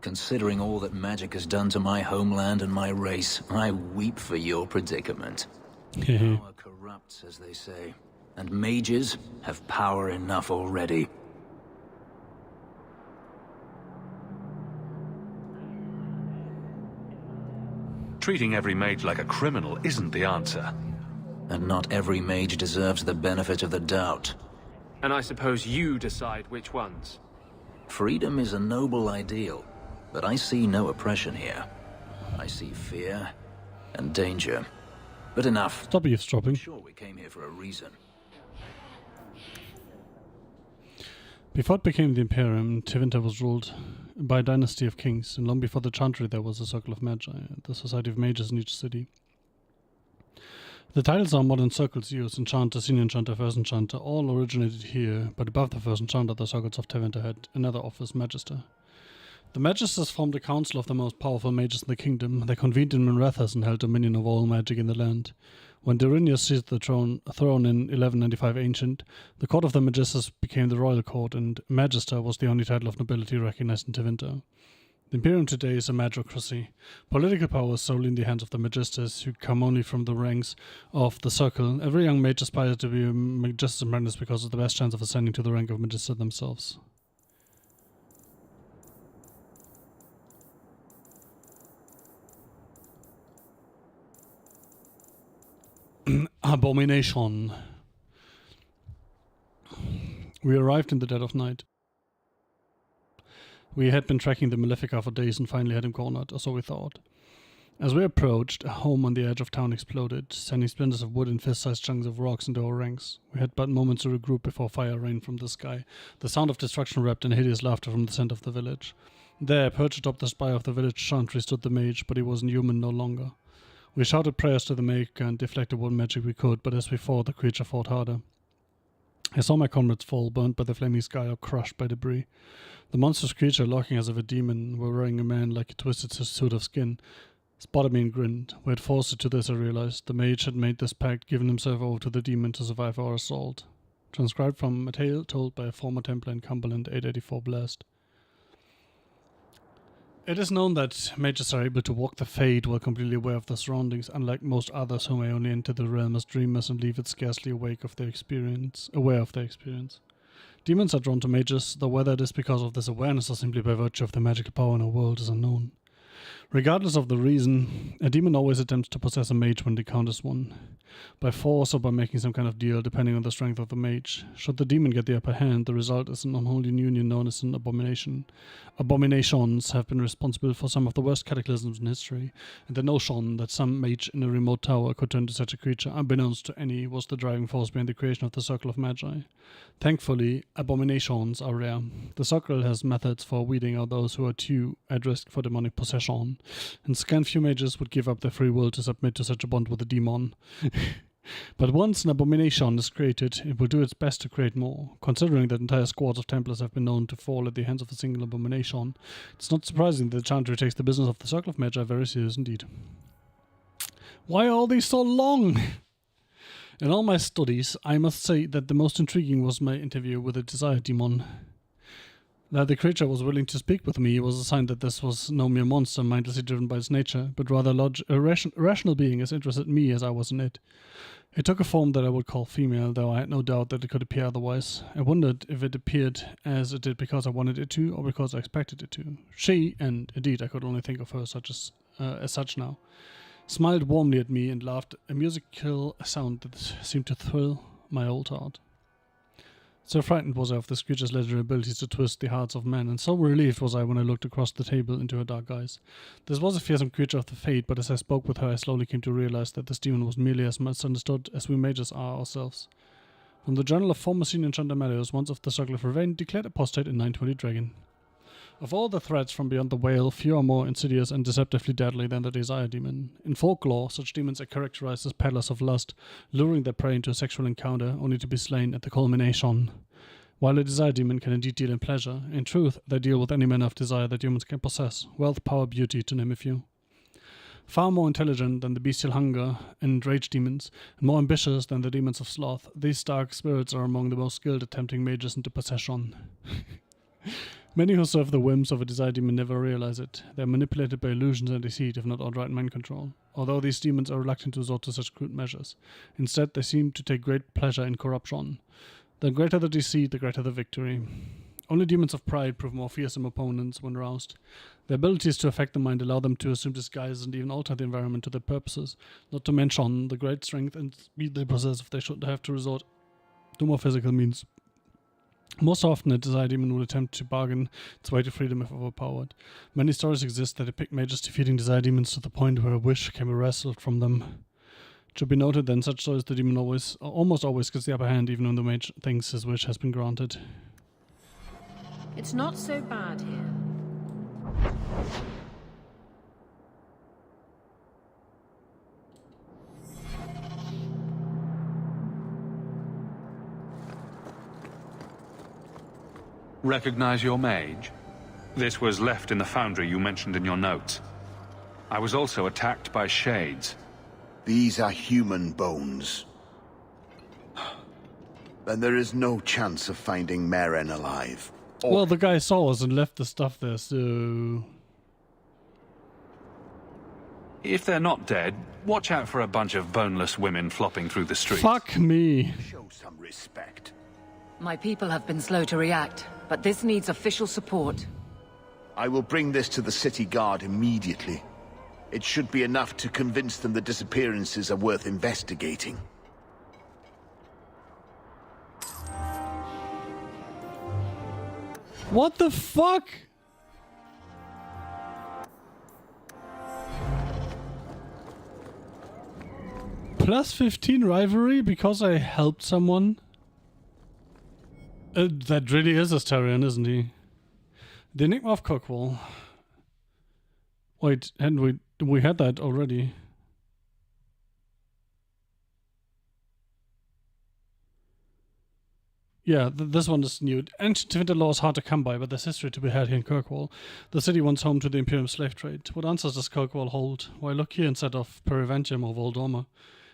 Considering all that magic has done to my homeland and my race, I weep for your predicament. Power corrupts, as they say, and mages have power enough already. Treating every mage like a criminal isn't the answer. And not every mage deserves the benefit of the doubt. And I suppose you decide which ones. Freedom is a noble ideal, but I see no oppression here. I see fear and danger. But enough. Stop eavesdropping. I'm sure we came here for a reason. Before it became the Imperium, Tevinter was ruled by a dynasty of kings, and long before the Chantry there was a Circle of Magi, the society of mages in each city. The titles our modern circles use, Enchanter, Senior Enchanter, First Enchanter, all originated here, but above the First Enchanter the circles of Tevinter had another office, Magister. The Magisters formed a council of the most powerful mages in the kingdom. They convened in Minrethas and held dominion of all magic in the land. When Dyrinius seized the throne in 1195 Ancient, the court of the Magisters became the royal court, and Magister was the only title of nobility recognized in Tevinter. The Imperium today is a magocracy. Political power is solely in the hands of the Magisters, who come only from the ranks of the Circle. Every young mage aspires to be a Magister's apprentice because of the best chance of ascending to the rank of Magister themselves. Abomination. We arrived in the dead of night. We had been tracking the Malefica for days and finally had him cornered, or so we thought. As we approached, a home on the edge of town exploded, sending splinters of wood and fist-sized chunks of rocks into our ranks. We had but moments to regroup before fire rained from the sky. The sound of destruction wrapped in hideous laughter from the center of the village. There, perched atop the spire of the village chantry, stood the mage, but he wasn't human no longer. We shouted prayers to the Maker and deflected what magic we could, but as we fought, the creature fought harder. I saw my comrades fall, burnt by the flaming sky or crushed by debris. The monstrous creature, lurking as if a demon were wearing a man like a twisted suit of skin, spotted me and grinned. We had forced it to this, I realized. The mage had made this pact, given himself over to the demon to survive our assault. Transcribed from a tale told by a former Templar in Cumberland, 884 Blessed. It is known that mages are able to walk the fade while completely aware of their surroundings, unlike most others who may only enter the realm as dreamers and leave it scarcely aware of their experience. Demons are drawn to mages, though whether it is because of this awareness or simply by virtue of the magical power in our world is unknown. Regardless of the reason, a demon always attempts to possess a mage when it encounters one, by force or by making some kind of deal, depending on the strength of the mage. Should the demon get the upper hand, the result is an unholy union known as an abomination. Abominations have been responsible for some of the worst cataclysms in history, and the notion that some mage in a remote tower could turn to such a creature, unbeknownst to any, was the driving force behind the creation of the Circle of Magi. Thankfully, abominations are rare. The Circle has methods for weeding out those who are too at risk for demonic possession, and scant few mages would give up their free will to submit to such a bond with a demon. But once an abomination is created, it will do its best to create more. Considering that entire squads of Templars have been known to fall at the hands of a single abomination, it's not surprising that the Chantry takes the business of the Circle of Magi very serious indeed. Why are all these so long? In all my studies, I must say that the most intriguing was my interview with the Desire Demon. That the creature was willing to speak with me was a sign that this was no mere monster mindlessly driven by its nature, but rather a rational being as interested in me as I was in it. It took a form that I would call female, though I had no doubt that it could appear otherwise. I wondered if it appeared as it did because I wanted it to, or because I expected it to. She, and indeed I could only think of her as such now, smiled warmly at me and laughed, a musical sound that seemed to thrill my old heart. So frightened was I of this creature's legendary abilities to twist the hearts of men, and so relieved was I when I looked across the table into her dark eyes. This was a fearsome creature of the fate, but as I spoke with her I slowly came to realize that this demon was merely as misunderstood as we mages are ourselves. From the journal of former senior Enchanter Marius, once of the Circle of Ravane, declared apostate in 920 Dragon. Of all the threats from beyond the Whale, few are more insidious and deceptively deadly than the Desire Demon. In folklore, such demons are characterized as peddlers of lust, luring their prey into a sexual encounter, only to be slain at the culmination. While a Desire Demon can indeed deal in pleasure, in truth, they deal with any manner of desire that humans can possess, wealth, power, beauty, to name a few. Far more intelligent than the bestial hunger and rage demons, and more ambitious than the demons of sloth, these dark spirits are among the most skilled at tempting mages into possession. Many who serve the whims of a Desire Demon never realize it. They are manipulated by illusions and deceit, if not outright mind control. Although these demons are reluctant to resort to such crude measures. Instead, they seem to take great pleasure in corruption. The greater the deceit, the greater the victory. Only demons of pride prove more fearsome opponents when roused. Their abilities to affect the mind allow them to assume disguises and even alter the environment to their purposes, not to mention the great strength and speed they possess if they should have to resort to more physical means. Most often, a Desire Demon would attempt to bargain its way to freedom if overpowered. Many stories exist that depict mages defeating Desire Demons to the point where a wish can be wrestled from them. It should be noted that in such stories the demon almost always gets the upper hand even when the mage thinks his wish has been granted. It's not so bad here. Recognize your mage? This was left in the foundry you mentioned in your notes. I was also attacked by shades. These are human bones. Then there is no chance of finding Maren alive. Well, the guy saw us and left the stuff there, so... If they're not dead, watch out for a bunch of boneless women flopping through the streets. Fuck me. Show some respect. My people have been slow to react, but this needs official support. I will bring this to the city guard immediately. It should be enough to convince them the disappearances are worth investigating. What the fuck? Plus 15 rivalry because I helped someone? That really is Astarion, isn't he? The Enigma of Kirkwall. Wait, hadn't we had that already? Yeah, this one is new. Ancient winter law is hard to come by, but there's history to be had here in Kirkwall. The city once home to the Imperium slave trade. What answers does Kirkwall hold? Why look here instead of Perivantium or Voldorma?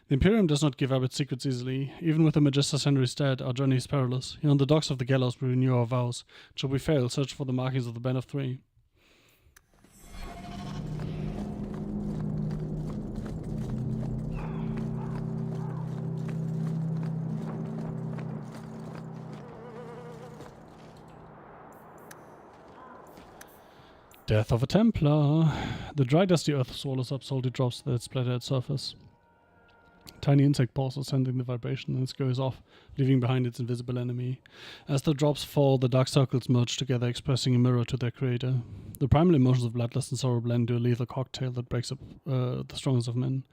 The Imperium does not give up its secrets easily. Even with the Magistus Henry's dead, our journey is perilous. Here on the docks of the gallows we renew our vows. Should we fail, search for the markings of the Band of Three. Death of a Templar. The dry, dusty earth swallows up salty drops that splatter at surface. Tiny insect paws are sending the vibration and it goes off, leaving behind its invisible enemy. As the drops fall, the dark circles merge together, expressing a mirror to their creator. The primal emotions of bloodlust and sorrow blend to a lethal cocktail that breaks up the strongest of men.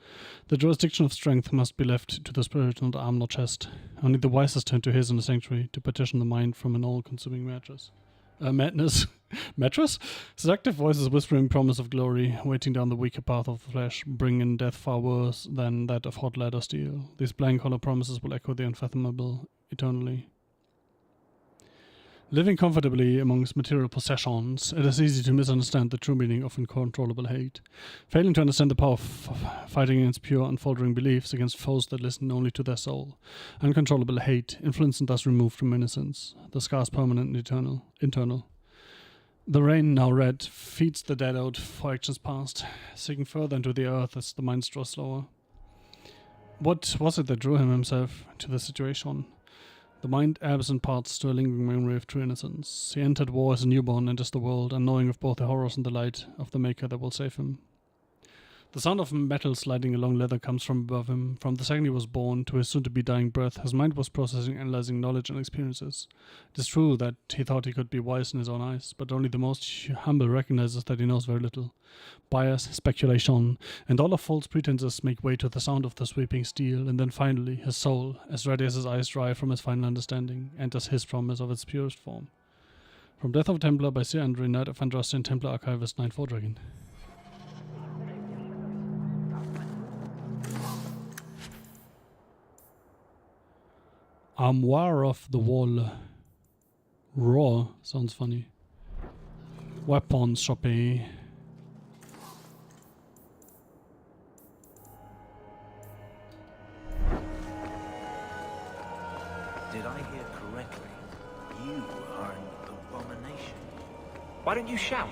The jurisdiction of strength must be left to the spirit, not arm nor chest. Only the wisest turn to his in the sanctuary to petition the mind from an all-consuming madness. Mattress? Seductive voices whispering promise of glory, waiting down the weaker path of the flesh, bringing death far worse than that of hot lead or steel. These blank hollow promises will echo the unfathomable eternally. Living comfortably amongst material possessions, it is easy to misunderstand the true meaning of uncontrollable hate. Failing to understand the power of fighting against pure, unfaltering beliefs, against foes that listen only to their soul. Uncontrollable hate, influenced and thus removed from innocence. The scars permanent and internal. The rain, now red, feeds the dead out for actions past, sinking further into the earth as the minds draw slower. What was it that drew him himself to the situation? The mind ebbs and parts to a lingering memory of true innocence. He entered war as a newborn, enters the world, unknowing of both the horrors and the light of the Maker that will save him. The sound of metal sliding along leather comes from above him. From the second he was born to his soon-to-be dying breath, his mind was processing, analyzing knowledge and experiences. It is true that he thought he could be wise in his own eyes, but only the most humble recognizes that he knows very little. Bias, speculation, and all of false pretenses make way to the sound of the sweeping steel, and then finally, his soul, as ready as his eyes dry from his final understanding, enters his promise of its purest form. From Death of a Templar by Sir Andre, Knight of Andrastian, Templar Archivist, 9-4 Dragon. Armoire of the Wall. Raw sounds funny. Weapons shopping. Did I hear correctly? You are an abomination. Why don't you shout?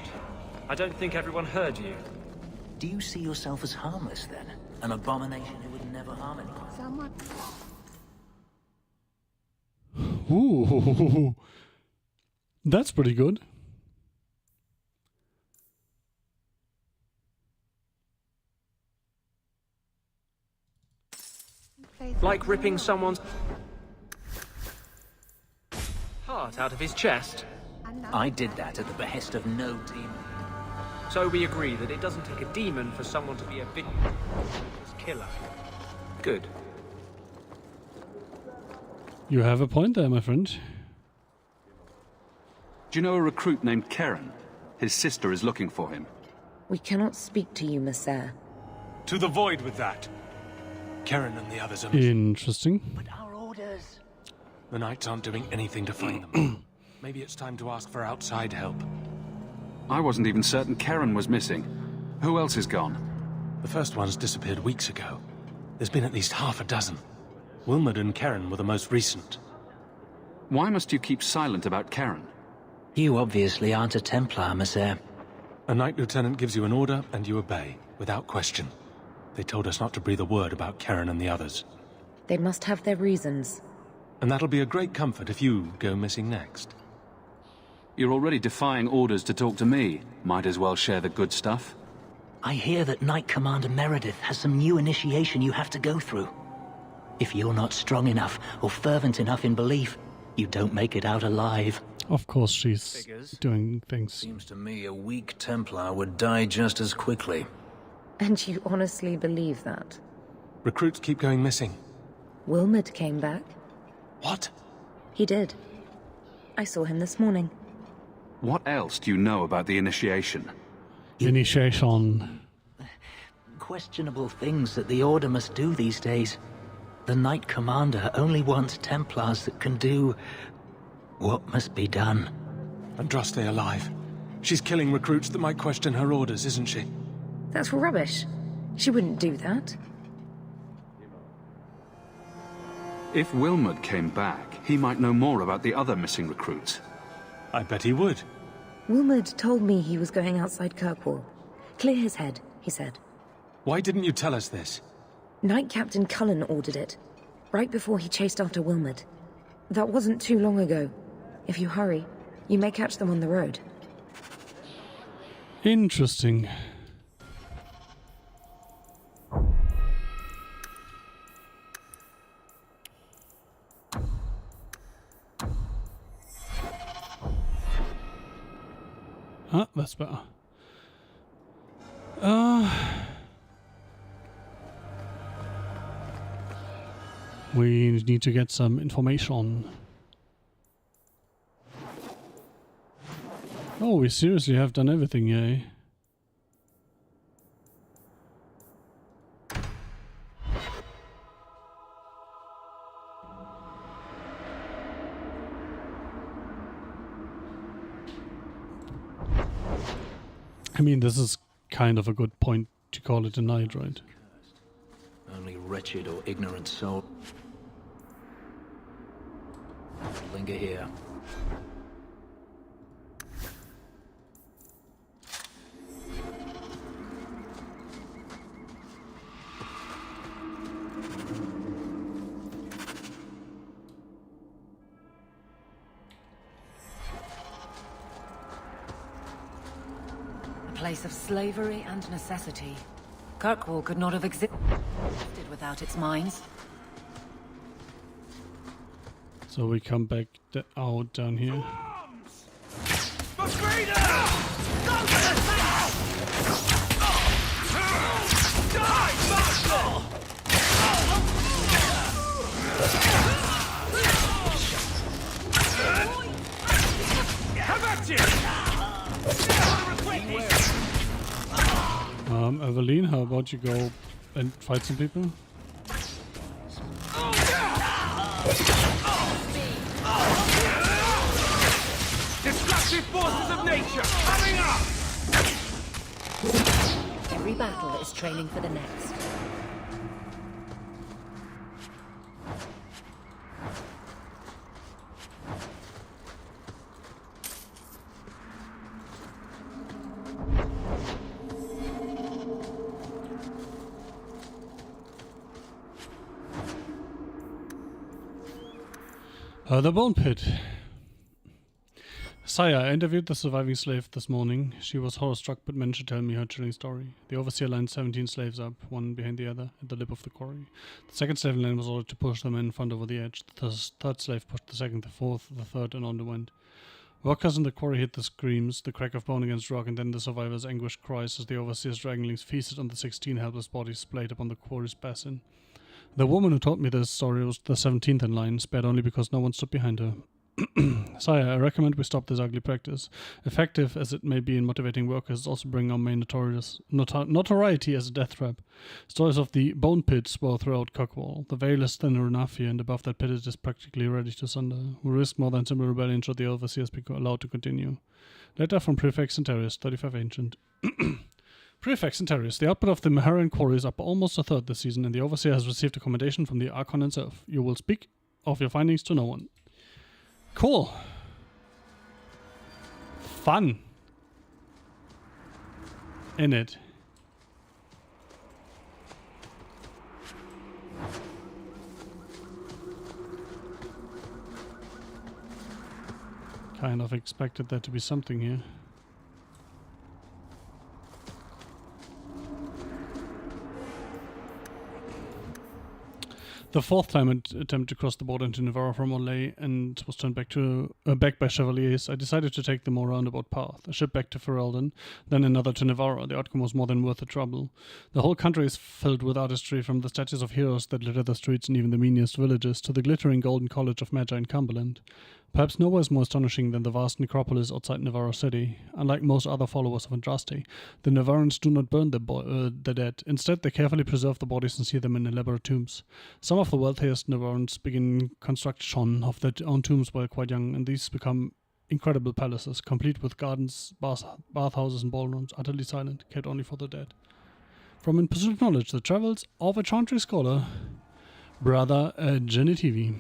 I don't think everyone heard you. Do you see yourself as harmless then? An abomination who would never harm anyone? Someone... Ooh, that's pretty good. Like ripping someone's heart out of his chest? I did that at the behest of no demon. So we agree that it doesn't take a demon for someone to be a victim killer. Good. You have a point there, my friend. Do you know a recruit named Karen? His sister is looking for him. We cannot speak to you, Messer. To the void with that. Karen and the others are... Interesting. But our orders... The Knights aren't doing anything to find them. Maybe it's time to ask for outside help. I wasn't even certain Karen was missing. Who else is gone? The first one's disappeared weeks ago. There's been at least half a dozen. Wilmot and Karen were the most recent. Why must you keep silent about Karen? You obviously aren't a Templar, Messer. A Knight Lieutenant gives you an order and you obey, without question. They told us not to breathe a word about Karen and the others. They must have their reasons. And that'll be a great comfort if you go missing next. You're already defying orders to talk to me. Might as well share the good stuff. I hear that Knight Commander Meredith has some new initiation you have to go through. If you're not strong enough or fervent enough in belief, you don't make it out alive. Of course she's doing things. Seems to me a weak Templar would die just as quickly. And you honestly believe that? Recruits keep going missing. Wilmot came back. What? He did. I saw him this morning. What else do you know about the initiation? Initiation. Questionable things that the Order must do these days. The Knight Commander only wants Templars that can do what must be done. Andraste alive. She's killing recruits that might question her orders, isn't she? That's rubbish. She wouldn't do that. If Wilmot came back, he might know more about the other missing recruits. I bet he would. Wilmot told me he was going outside Kirkwall. Clear his head, he said. Why didn't you tell us this? Knight Captain Cullen ordered it, right before he chased after Wilmot. That wasn't too long ago. If you hurry, you may catch them on the road. Interesting. Ah, that's better. We need to get some information. Oh, we seriously have done everything, yay. I mean, this is kind of a good point to call it a night, right? Only wretched or ignorant soul linger here. A place of slavery and necessity. Kirkwall could not have existed without its mines. So we come back out down here. Evelyn, how about you go and fight some people? Destructive forces of nature, coming up! Every battle is training for the next. The Bone Pit. Sire, I interviewed the surviving slave this morning. She was horror-struck but managed to tell me her chilling story. The overseer lined 17 slaves up, one behind the other, at the lip of the quarry. The second slave in line was ordered to push the men in front over the edge. The third slave pushed the second, the fourth, the third, and on they went. Workers in the quarry hit the screams, the crack of bone against rock, and then the survivors' anguished cries as the overseer's dragonlings feasted on the 16 helpless bodies splayed upon the quarry's basin. The woman who told me this story was the 17th in line, spared only because no one stood behind her. Sire, I recommend we stop this ugly practice. Effective as it may be in motivating workers, it's also bringing our main notoriety as a death trap. Stories of the bone pits swirl throughout Kirkwall. The veil is thinner enough here, and above that pit it is practically ready to sunder. We risk more than simple rebellion should the overseers be allowed to continue. Letter from Prefect Centarius, 35 Ancient. Prefect Centarius, the output of the Maharian quarry is up almost a third this season, and the Overseer has received a commendation from the Archon himself. You will speak of your findings to no one. Cool. Fun. in it. Kind of expected there to be something here. The fourth time I attempted to cross the border into Navarra from Orlais and was turned back by Chevaliers, I decided to take the more roundabout path. A ship back to Ferelden, then another to Navarra. The outcome was more than worth the trouble. The whole country is filled with artistry, from the statues of heroes that litter the streets and even the meanest villages, to the glittering golden college of Magi in Cumberland. Perhaps nowhere is more astonishing than the vast necropolis outside Navarra City. Unlike most other followers of Andraste, the Navarrans do not burn the dead. Instead, they carefully preserve the bodies and seal them in elaborate tombs. Some of the wealthiest Navarrans begin construction of their own tombs while quite young, and these become incredible palaces, complete with gardens, bathhouses, and ballrooms, utterly silent, kept only for the dead. From In Pursuit of Knowledge, the travels of a Chantry scholar, Brother Genitivi.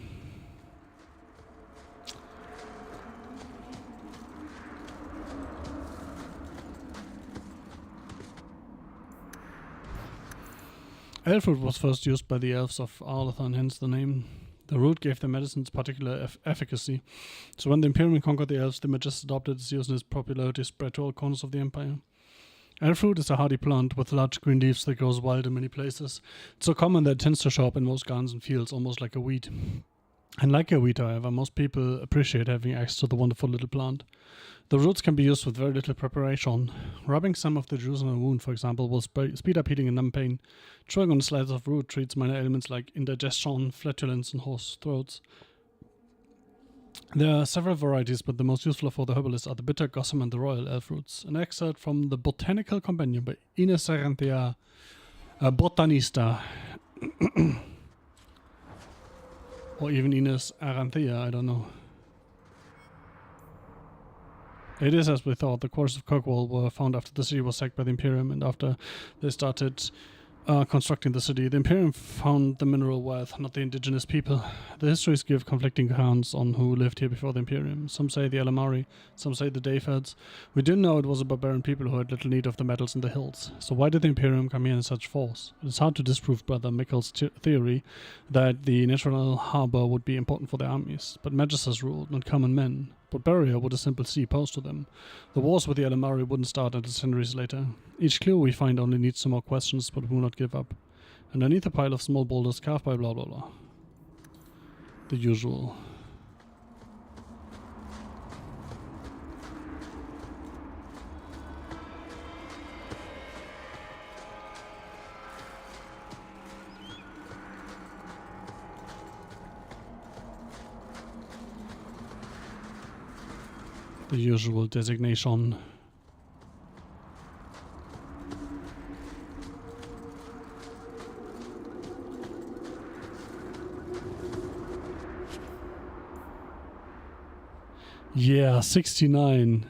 Elfroot was first used by the elves of Arlathan, hence the name. The root gave the medicines particular efficacy, so when the Imperium conquered the elves, the Magus adopted its use and its popularity spread to all corners of the Empire. Elfroot is a hardy plant with large green leaves that grows wild in many places. It's so common that it tends to show up in most gardens and fields, almost like a weed. And like a weed, however, most people appreciate having access to the wonderful little plant. The roots can be used with very little preparation. Rubbing some of the juice on a wound, for example, will speed up healing and numb pain. Chewing on a slice of root treats minor ailments like indigestion, flatulence, and hoarse throats. There are several varieties, but the most useful for the herbalists are the bitter, gossamer, and the royal elf roots. An excerpt from the Botanical Compendium by Ines Arantea, a botanista. Or even Ines Arantea, I don't know. It is as we thought. The quarters of Kirkwall were found after the city was sacked by the Imperium, and after they started constructing the city. The Imperium found the mineral wealth, not the indigenous people. The histories give conflicting accounts on who lived here before the Imperium. Some say the Alamari, some say the Dayfards. We didn't know it was a barbarian people who had little need of the metals in the hills. So why did the Imperium come here in such force? It is hard to disprove Brother Mikkel's theory that the natural harbour would be important for their armies, but Magisters ruled, not common men. But barrier would a simple sea pose to them. The wars with the Alamari wouldn't start until centuries later. Each clue we find only needs some more questions, but we will not give up. Underneath a pile of small boulders carved by blah blah blah. The usual. The usual designation. Yeah, 69.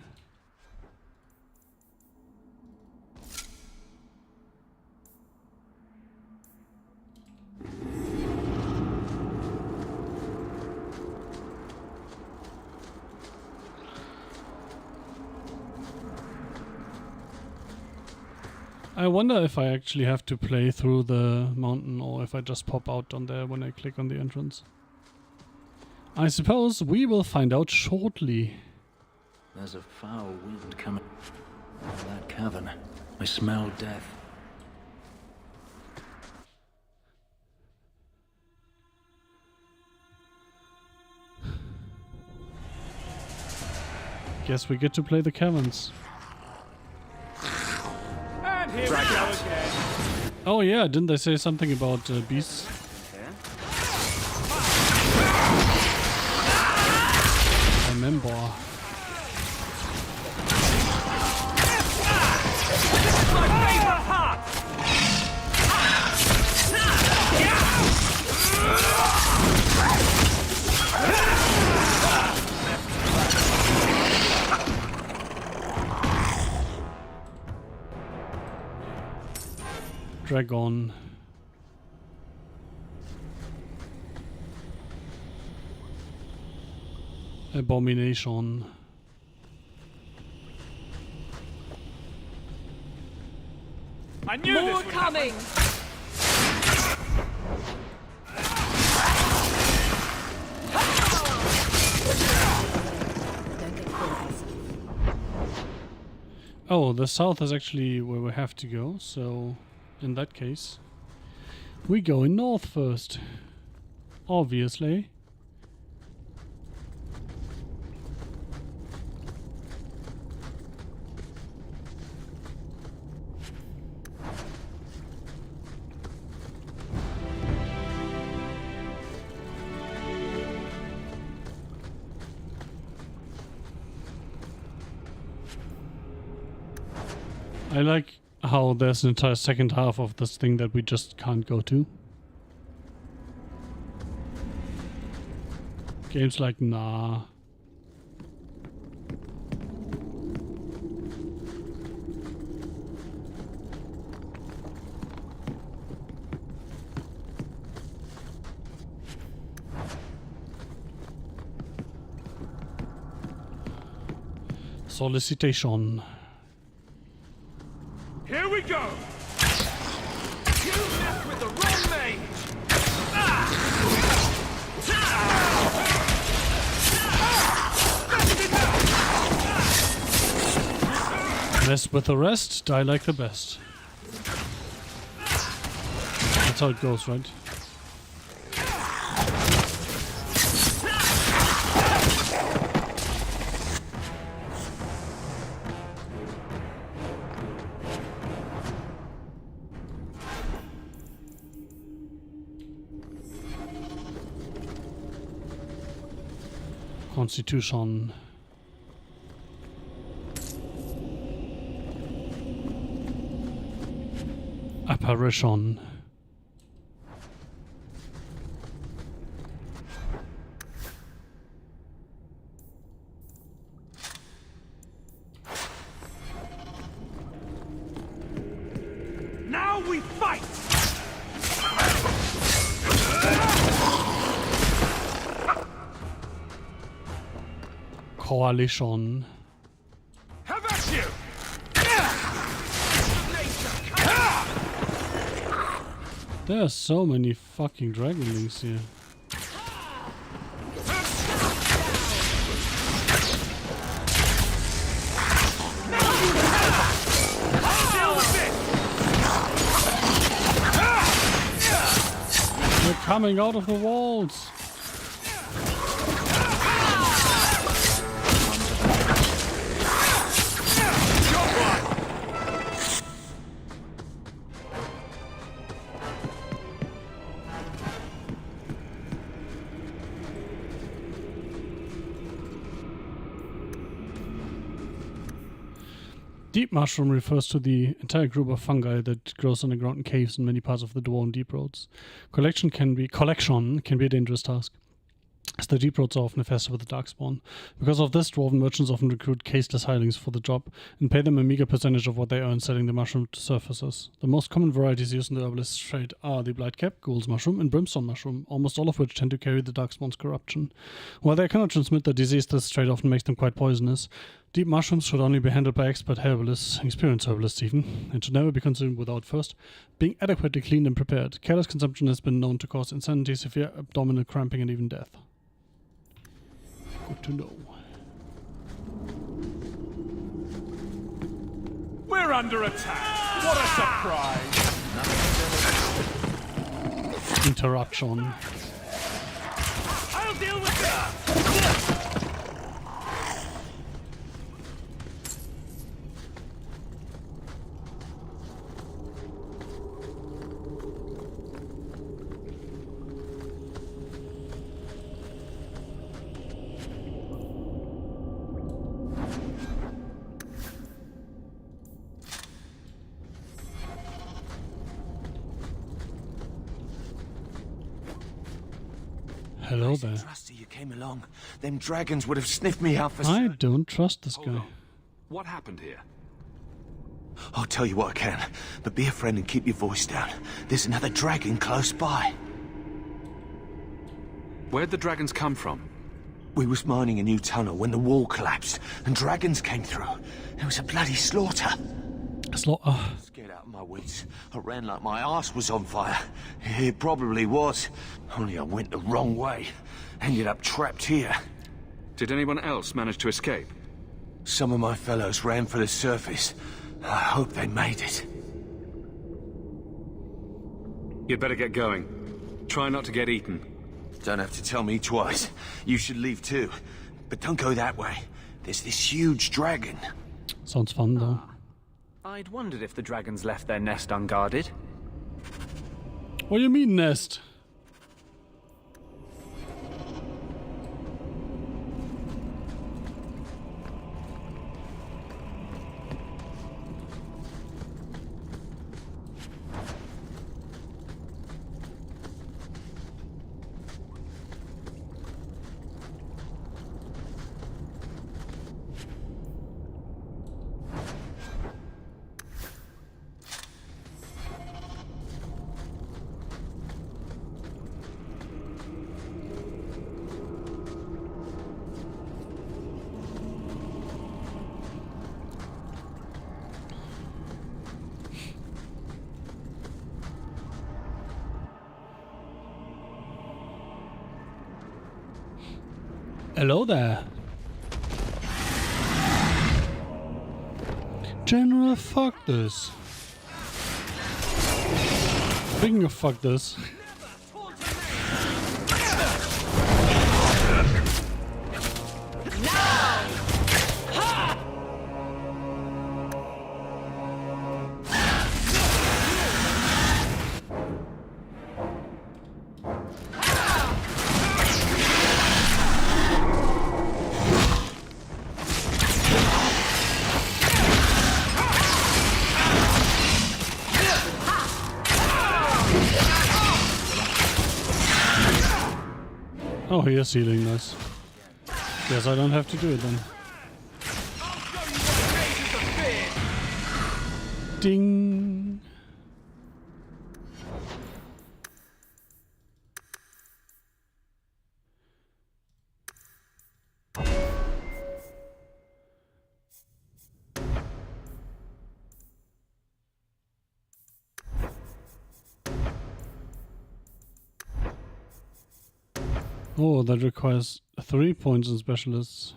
I wonder if I actually have to play through the mountain or if I just pop out on there when I click on the entrance. I suppose we will find out shortly. There's a foul wind coming out of that cavern. I smell death. Guess we get to play the caverns. And here we go again. Oh yeah, didn't they say something about beasts? I remember. Dragon. Abomination. I knew More this would coming! Oh, the south is actually where we have to go, so in that case, we go in north first. Obviously. I like how there's an entire second half of this thing that we just can't go to. Game's like, nah. Solicitation. Here we go! You messed with the wrong mage! Mess with the rest, die like the best. That's how it goes, right? Constitution. Apparition. Now we fight! Coalition. How about you? There are so many fucking dragonlings here. They're coming out of the walls. Deep mushroom refers to the entire group of fungi that grows underground in caves in many parts of the Dwarven deep roads. Collection can be a dangerous task, as the deep roads are often infested with the darkspawn. Because of this, Dwarven merchants often recruit caseless hirelings for the job and pay them a meager percentage of what they earn selling the mushroom to surfacers. The most common varieties used in the herbalist trade are the Blightcap, Ghoul's mushroom, and Brimstone mushroom, almost all of which tend to carry the darkspawn's corruption. While they cannot transmit the disease, this trade often makes them quite poisonous. Deep mushrooms should only be handled by expert herbalists, experienced herbalists even, and should never be consumed without first being adequately cleaned and prepared. Careless consumption has been known to cause insanity, severe abdominal cramping, and even death. Good to know. We're under attack! What a surprise! Interruption. I'll deal with this! Hello there. Trusty, you came along. Them dragons would have sniffed me out for. I don't trust this guy. What happened here? I'll tell you what I can, but be a friend and keep your voice down. There's another dragon close by. Where'd the dragons come from? We was mining a new tunnel when the wall collapsed, and dragons came through. It was a bloody slaughter. Slaughter. Scared out of my wits. I ran like my arse was on fire. It probably was. Only I went the wrong way. Ended up trapped here. Did anyone else manage to escape? Some of my fellows ran for the surface. I hope they made it. You'd better get going. Try not to get eaten. Don't have to tell me twice. You should leave too. But don't go that way. There's this huge dragon. Sounds fun though. I'd wondered if the dragons left their nest unguarded. What do you mean, nest? Hello there. General, fuck this. Speaking of fuck this. Oh, he is healing, nice. Guess I don't have to do it then. Ding! Oh, that requires 3 points in specialists.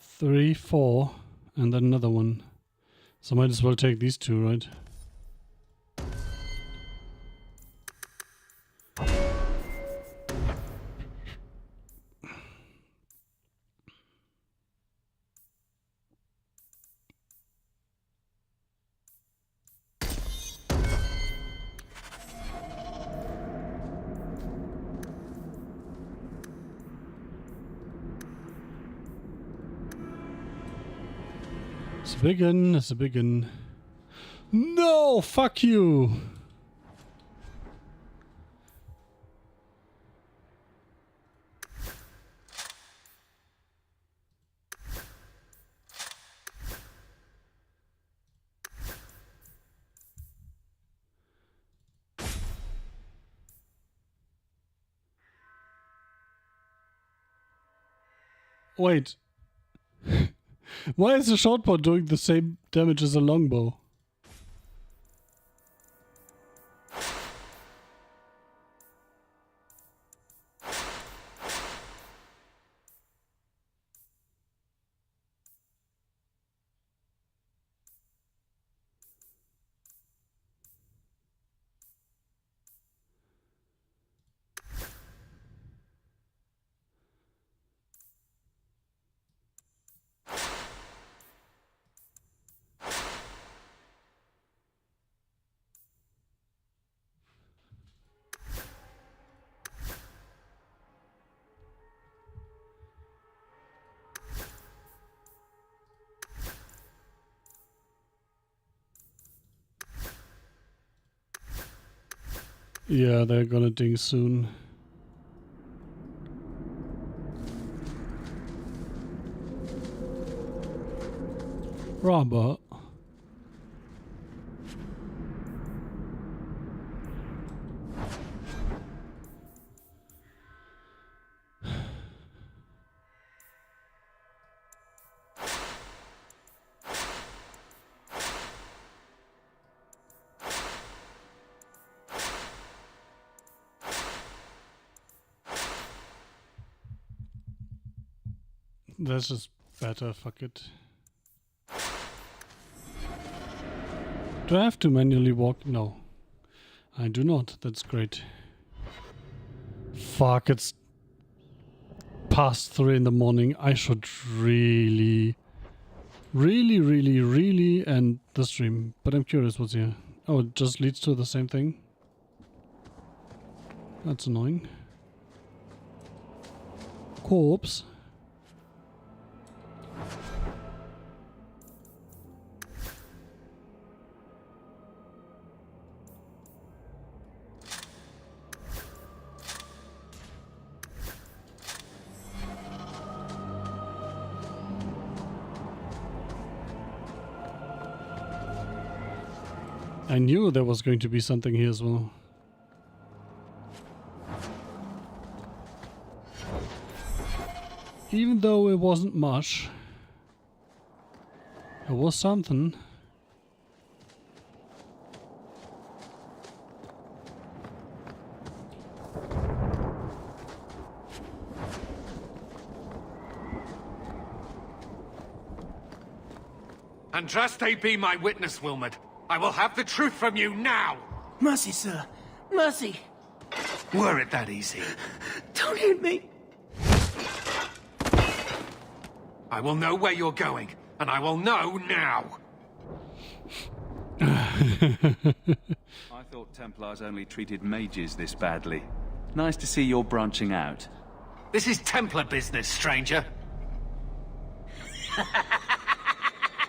3, 4, and then another one. So might as well take these two, right? It's a big one, it's a big one. No, fuck you! Wait. Why is the shortbow doing the same damage as a longbow? Yeah, they're gonna ding soon. Robert. That's just better, fuck it. Do I have to manually walk? No. I do not. That's great. Fuck, it's past 3 in the morning. I should really end the stream. But I'm curious what's here. Oh, it just leads to the same thing? That's annoying. Corpse. I knew there was going to be something here as well. Even though it wasn't much, it was something. Andraste be my witness, Wilmot. I will have the truth from you now! Mercy, sir. Mercy. Were it that easy? Don't hit me. I will know where you're going, and I will know now! I thought Templars only treated mages this badly. Nice to see you're branching out. This is Templar business, stranger.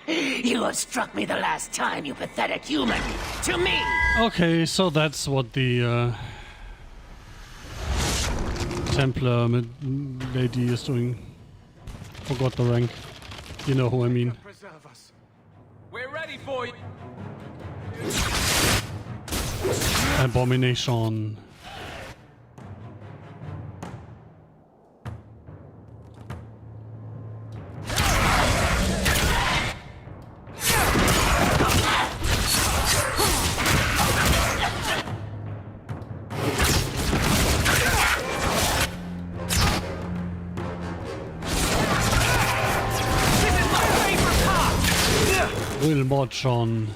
You have struck me the last time, you pathetic human. To me! Okay, so that's what the Templar lady is doing. Forgot the rank. You know who I mean. Preserve us. We're ready for you. Abomination. Wilmotchon.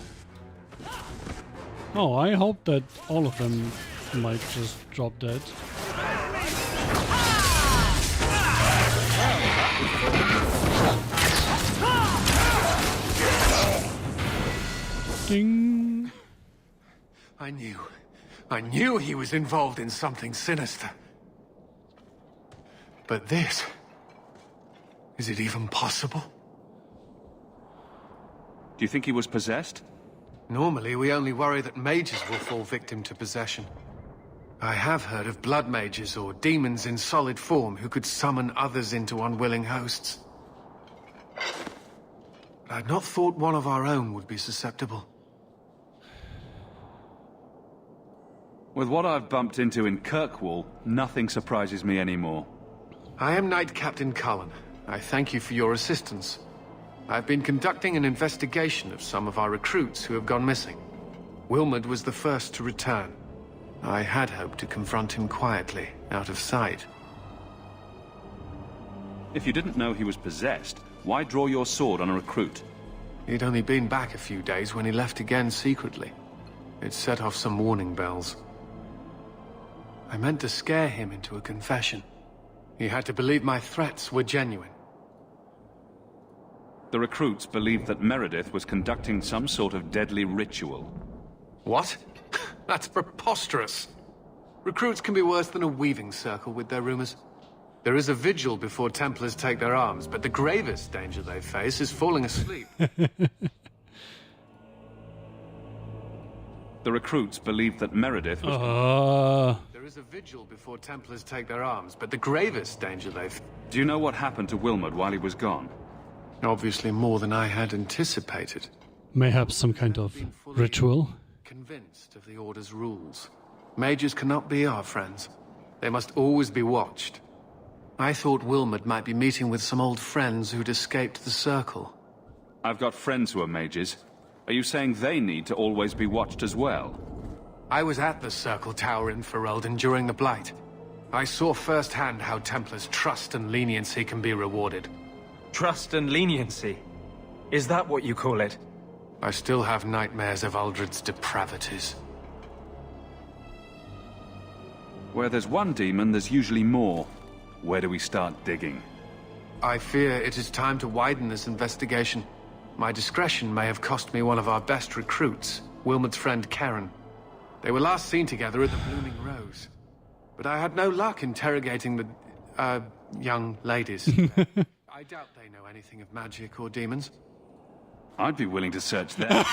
Oh, I hope that all of them might just drop dead. Ding. I knew he was involved in something sinister. But this... is it even possible? Do you think he was possessed? Normally, we only worry that mages will fall victim to possession. I have heard of blood mages or demons in solid form who could summon others into unwilling hosts. But I'd not thought one of our own would be susceptible. With what I've bumped into in Kirkwall, nothing surprises me anymore. I am Knight Captain Cullen. I thank you for your assistance. I've been conducting an investigation of some of our recruits who have gone missing. Wilmot was the first to return. I had hoped to confront him quietly, out of sight. If you didn't know he was possessed, why draw your sword on a recruit? He'd only been back a few days when he left again secretly. It set off some warning bells. I meant to scare him into a confession. He had to believe my threats were genuine. The recruits believed that Meredith was conducting some sort of deadly ritual. What? That's preposterous. Recruits can be worse than a weaving circle with their rumors. There is a vigil before Templars take their arms, but the gravest danger they face is falling asleep. The recruits believed that Meredith was... There is a vigil before Templars take their arms, but the gravest danger they face... Do you know what happened to Wilmot while he was gone? Obviously more than I had anticipated. Mayhaps some kind of ritual. Convinced of the Order's rules. Mages cannot be our friends. They must always be watched. I thought Wilmot might be meeting with some old friends who'd escaped the Circle. I've got friends who are mages. Are you saying they need to always be watched as well? I was at the Circle Tower in Ferelden during the Blight. I saw firsthand how Templars' trust and leniency can be rewarded. Trust and leniency. Is that what you call it? I still have nightmares of Uldred's depravities. Where there's one demon, there's usually more. Where do we start digging? I fear it is time to widen this investigation. My discretion may have cost me one of our best recruits, Wilmot's friend Karen. They were last seen together at the Blooming Rose. But I had no luck interrogating the, young ladies. I doubt they know anything of magic or demons. I'd be willing to search them.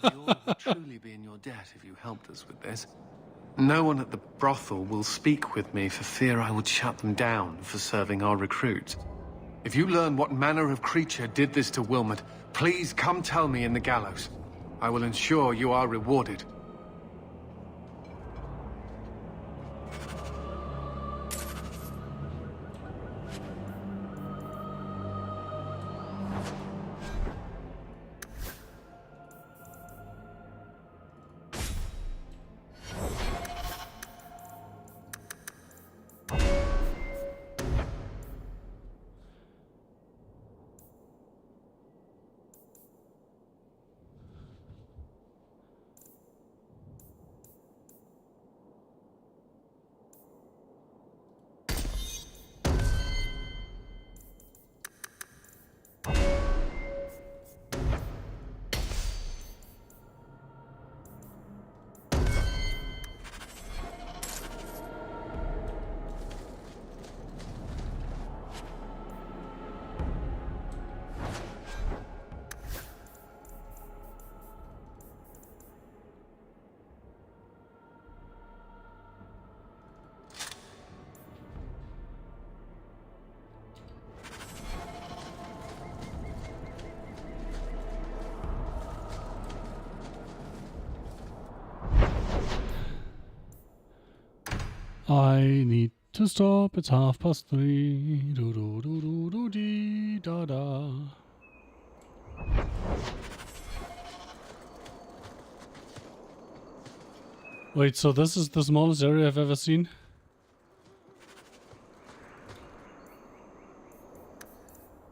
You would truly be in your debt if you helped us with this. No one at the brothel will speak with me for fear I would shut them down for serving our recruit. If you learn what manner of creature did this to Wilmot, please come tell me in the gallows. I will ensure you are rewarded. I need to stop. It's 3:30. Do do do do do dee da da. Wait, so this is the smallest area I've ever seen?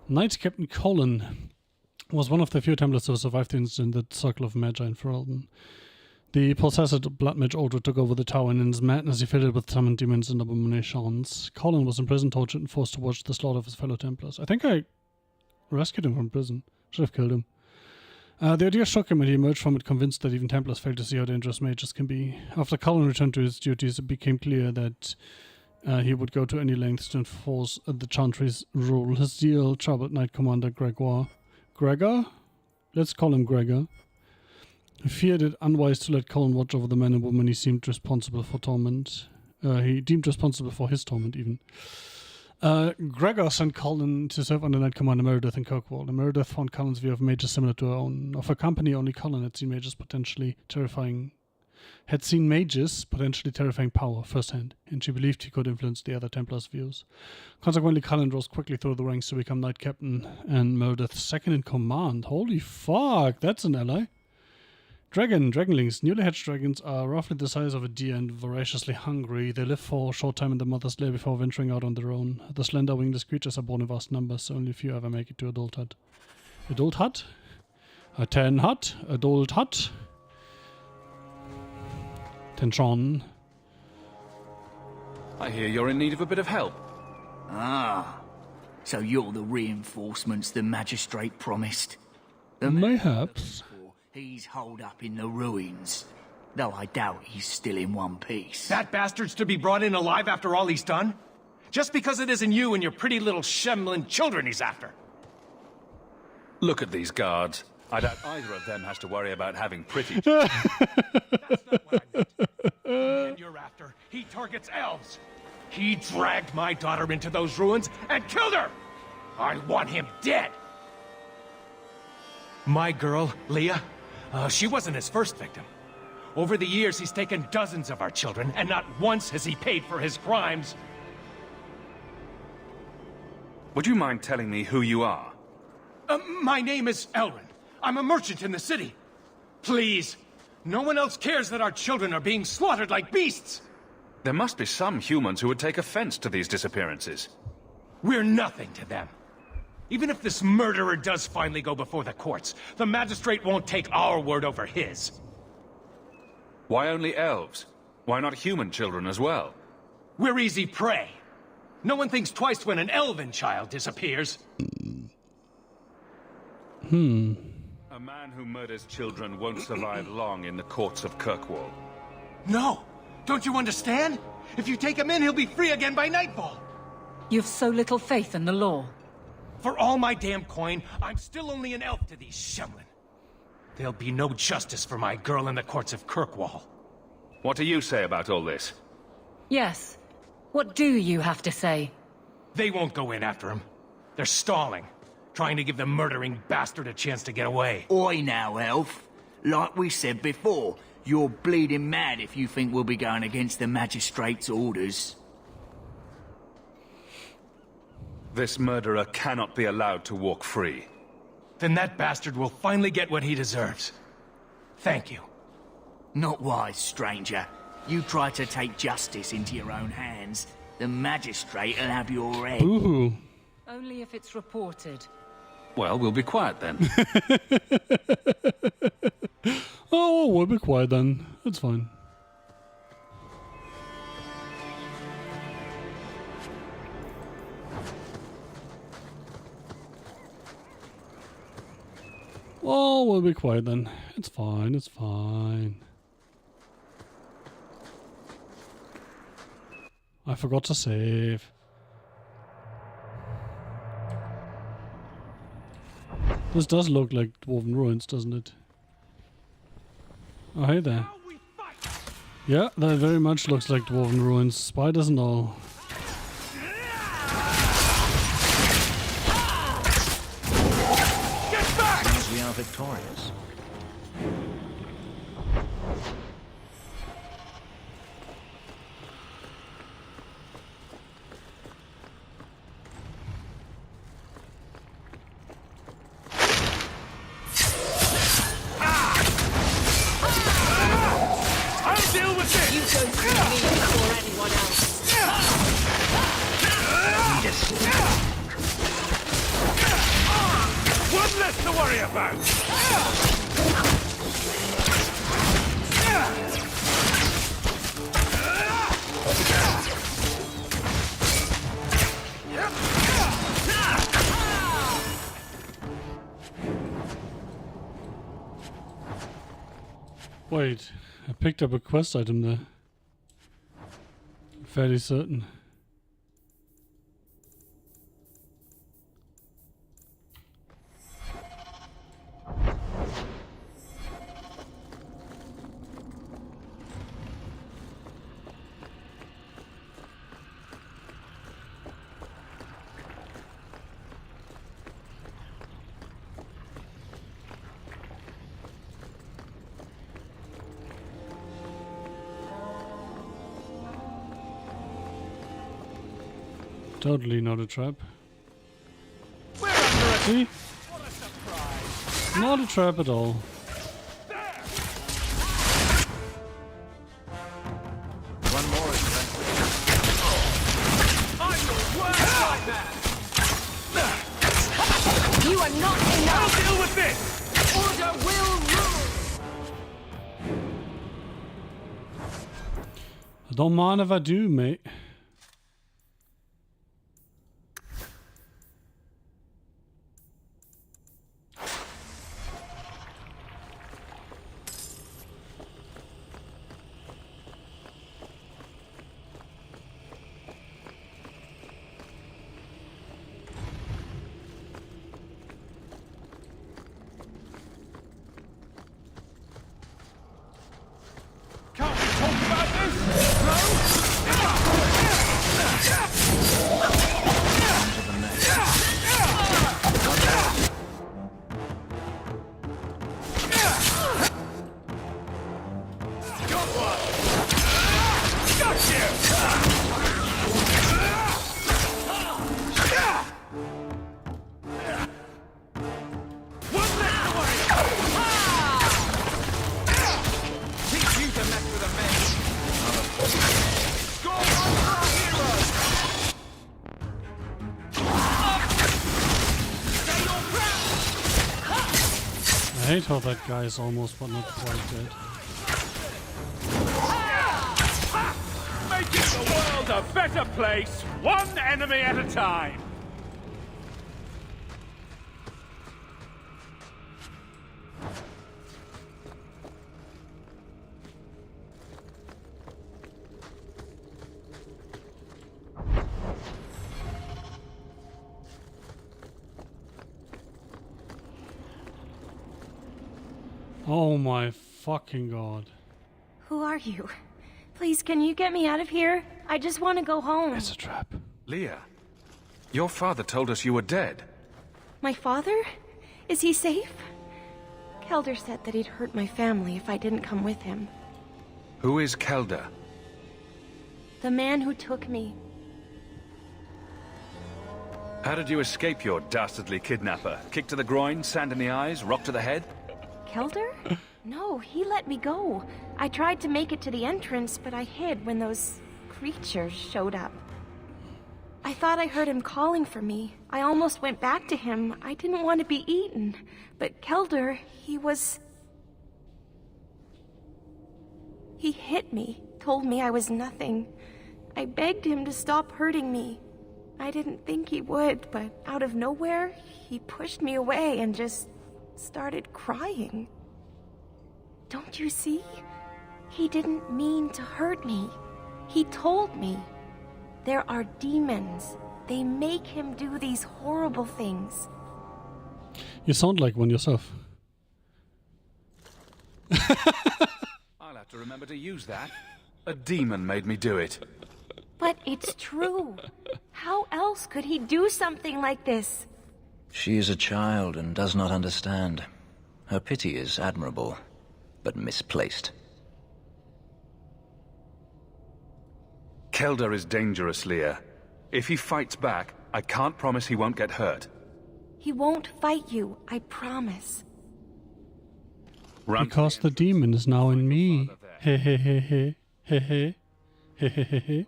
Knight Captain Colin was one of the few Templars who survived the incident at the Circle of Magi in Ferelden. The possessed blood mage Aldred took over the tower, and in his madness he filled it with summoned demons and abominations. Colin was imprisoned, tortured, and forced to watch the slaughter of his fellow Templars. I think I rescued him from prison. Should have killed him. The idea shook him, and he emerged from it convinced that even Templars fail to see how dangerous mages can be. After Colin returned to his duties, it became clear that he would go to any lengths to enforce the Chantry's rule. His zeal troubled Knight Commander Gregor? Let's call him Gregor. He feared it unwise to let Colin watch over the men and women he seemed responsible for torment. He deemed responsible for his torment, even. Gregor sent Colin to serve under Knight Commander Meredith in Kirkwall, and Meredith found Colin's view of mages similar to her own. Of her company, only Colin had seen mages potentially terrifying power firsthand, and she believed he could influence the other Templars' views. Consequently, Colin rose quickly through the ranks to become Knight Captain and Meredith's second in command. Holy fuck, that's an ally. Dragonlings. Newly hatched dragons are roughly the size of a deer and voraciously hungry. They live for a short time in the mother's lair before venturing out on their own. The slender wingless creatures are born in vast numbers, so only a few ever make it to adulthood. Adult hut? A 10 hut? Adult hut? Tension. I hear you're in need of a bit of help. Ah, so you're the reinforcements the magistrate promised? Mayhaps. He's holed up in the ruins, though I doubt he's still in one piece. That bastard's to be brought in alive after all he's done? Just because it isn't you and your pretty little shemlin children he's after. Look at these guards. I doubt either of them has to worry about having pretty children. That's not what I meant. The man you're after, he targets elves. He dragged my daughter into those ruins and killed her! I want him dead! My girl, Leah, she wasn't his first victim. Over the years, he's taken dozens of our children, and not once has he paid for his crimes. Would you mind telling me who you are? My name is Elrin. I'm a merchant in the city. Please, no one else cares that our children are being slaughtered like beasts. There must be some humans who would take offense to these disappearances. We're nothing to them. Even if this murderer does finally go before the courts, the magistrate won't take our word over his. Why only elves? Why not human children as well? We're easy prey. No one thinks twice when an elven child disappears. A man who murders children won't survive long in the courts of Kirkwall. No! Don't you understand? If you take him in, he'll be free again by nightfall. You've so little faith in the law. For all my damn coin, I'm still only an elf to these Shemlin. There'll be no justice for my girl in the courts of Kirkwall. What do you say about all this? Yes. What do you have to say? They won't go in after him. They're stalling, trying to give the murdering bastard a chance to get away. Oi now, elf. Like we said before, you're bleeding mad if you think we'll be going against the magistrate's orders. This murderer cannot be allowed to walk free. Then that bastard will finally get what he deserves. Thank you. Not wise, stranger. You try to take justice into your own hands, the magistrate will have your head. Ooh. Only if it's reported. Well, we'll be quiet then. Oh, we'll be quiet then. It's fine. Oh, we'll be quiet then. It's fine, it's fine. I forgot to save. This does look like Dwarven Ruins, doesn't it? Oh, hey there. Yeah, that very much looks like Dwarven Ruins. Spiders and all. Get back! Seems we are victorious. One less to worry about! Wait, I picked up a quest item there. I'm fairly certain. Totally not a trap. See? Not a trap at all. One more is You are not enough! I'll deal with this! Order will rule! I don't mind if I do, mate. hate how that guy is almost but not quite dead. Making the world a better place, one enemy at a time! Oh my fucking god. Who are you? Please, can you get me out of here? I just want to go home. It's a trap. Leah, your father told us you were dead. My father? Is he safe? Kelder said that he'd hurt my family if I didn't come with him. Who is Kelder? The man who took me. How did you escape your dastardly kidnapper? Kick to the groin, sand in the eyes, rock to the head? Kelder? No, he let me go. I tried to make it to the entrance, but I hid when those creatures showed up. I thought I heard him calling for me. I almost went back to him. I didn't want to be eaten. But Kelder, he hit me, told me I was nothing. I begged him to stop hurting me. I didn't think he would, but out of nowhere, he pushed me away and just started crying. Don't you see? He didn't mean to hurt me. He told me. There are demons. They make him do these horrible things. You sound like one yourself. I'll have to remember to use that. A demon made me do it. But it's true. How else could he do something like this? She is a child and does not understand. Her pity is admirable, but misplaced. Kelder is dangerous, Leah. If he fights back, I can't promise he won't get hurt. He won't fight you, I promise. Because the demon is now in me. He he he he he he he he he he.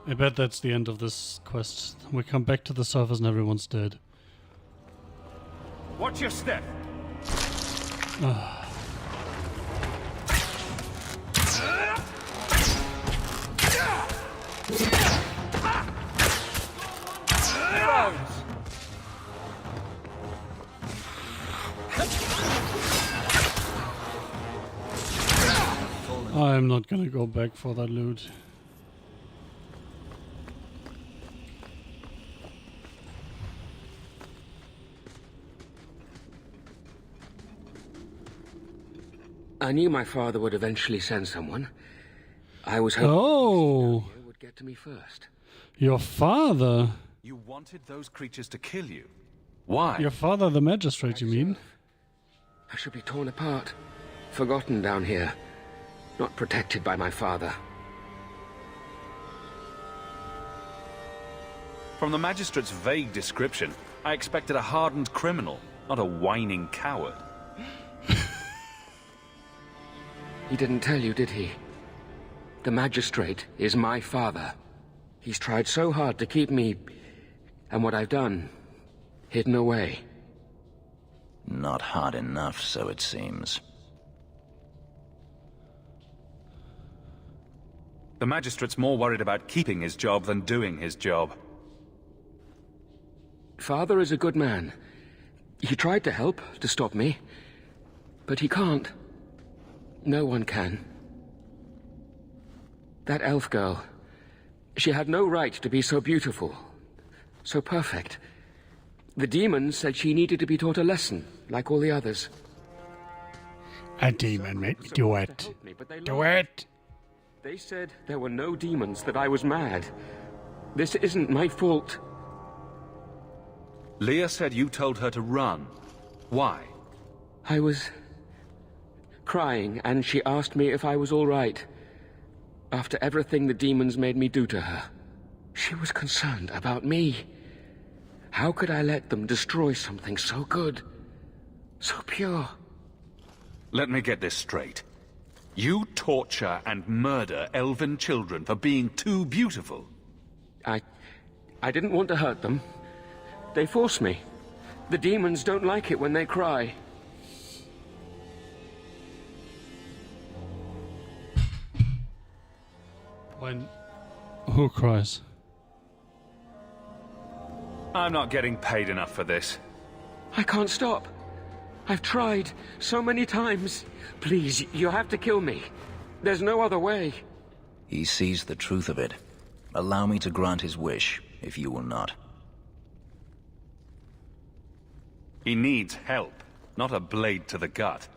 I bet that's the end of this quest. We come back to the surface and everyone's dead. Watch your step. I'm not gonna go back for that loot. I knew my father would eventually send someone. I was hoping he would get to me first. Your father? You wanted those creatures to kill you. Why? Your father, the magistrate, you mean? I should be torn apart, forgotten down here, not protected by my father. From the magistrate's vague description, I expected a hardened criminal, not a whining coward. He didn't tell you, did he? The magistrate is my father. He's tried so hard to keep me, and what I've done, hidden away. Not hard enough, so it seems. The magistrate's more worried about keeping his job than doing his job. Father is a good man. He tried to help, to stop me, but he can't. No one can. That elf girl, she had no right to be so beautiful, so perfect. The demon said she needed to be taught a lesson, like all the others. A demon made me do it. Do it! They said there were no demons, that I was mad. This isn't my fault. Leah said you told her to run. Why? I was crying, and she asked me if I was all right. After everything the demons made me do to her, she was concerned about me. How could I let them destroy something so good, so pure? Let me get this straight. You torture and murder elven children for being too beautiful. I didn't want to hurt them. They forced me. The demons don't like it when they cry. When... Who cries? I'm not getting paid enough for this. I can't stop. I've tried so many times. Please, you have to kill me. There's no other way. He sees the truth of it. Allow me to grant his wish, if you will not. He needs help, not a blade to the gut.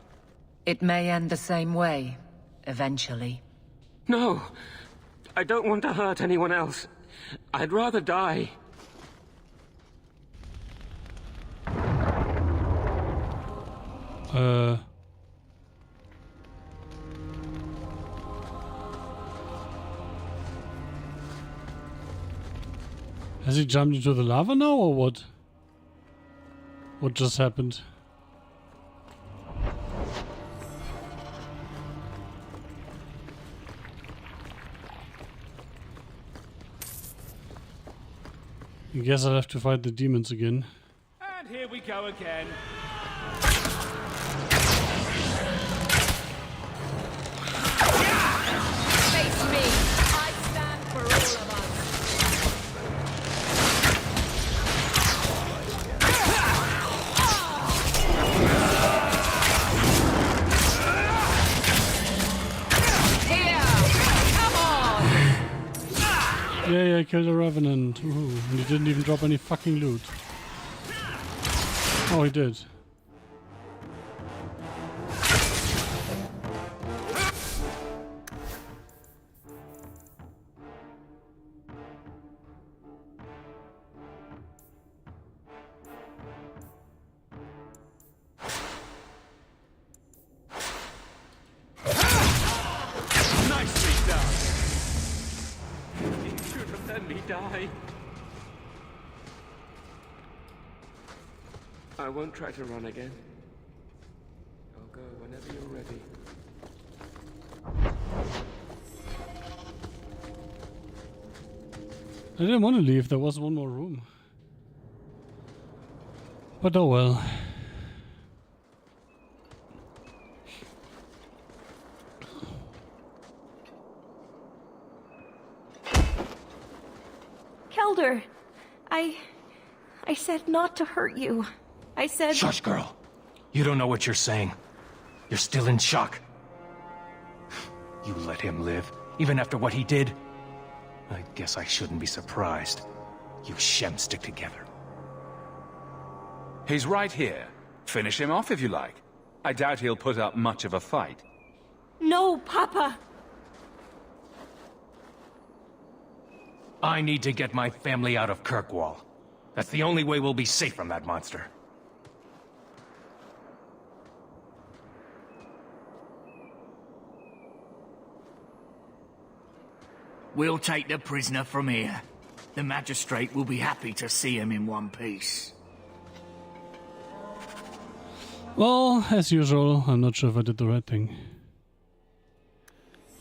It may end the same way, eventually. No! I don't want to hurt anyone else. I'd rather die. Has he jumped into the lava now, or what? What just happened? I guess I'll have to fight the demons again. And here we go again. Face me. I stand for all of us. Yay, I killed a revenant. Ooh, and he didn't even drop any fucking loot. Oh, he did. Nicely done. You should have let me die. I won't try to run again. I'll go whenever you're ready. I didn't want to leave, there was one more room. But oh well. Kelder, I said not to hurt you. I said... Shush, girl. You don't know what you're saying. You're still in shock. You let him live, even after what he did? I guess I shouldn't be surprised. You Shem stick together. He's right here. Finish him off if you like. I doubt he'll put up much of a fight. No, Papa! I need to get my family out of Kirkwall. That's the only way we'll be safe from that monster. We'll take the prisoner from here. The magistrate will be happy to see him in one piece. Well, as usual, I'm not sure if I did the right thing.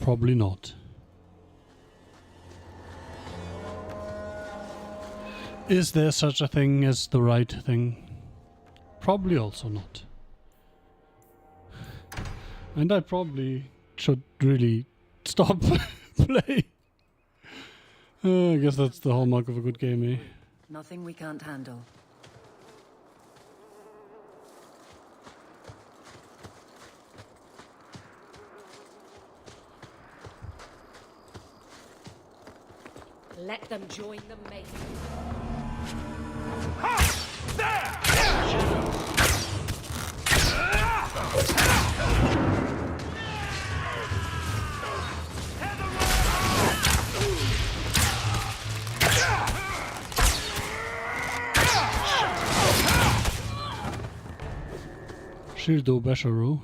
Probably not. Is there such a thing as the right thing? Probably also not. And I probably should really stop playing. I guess that's the hallmark of a good game, eh? Nothing we can't handle. Let them join the maze. Shildo Basharu.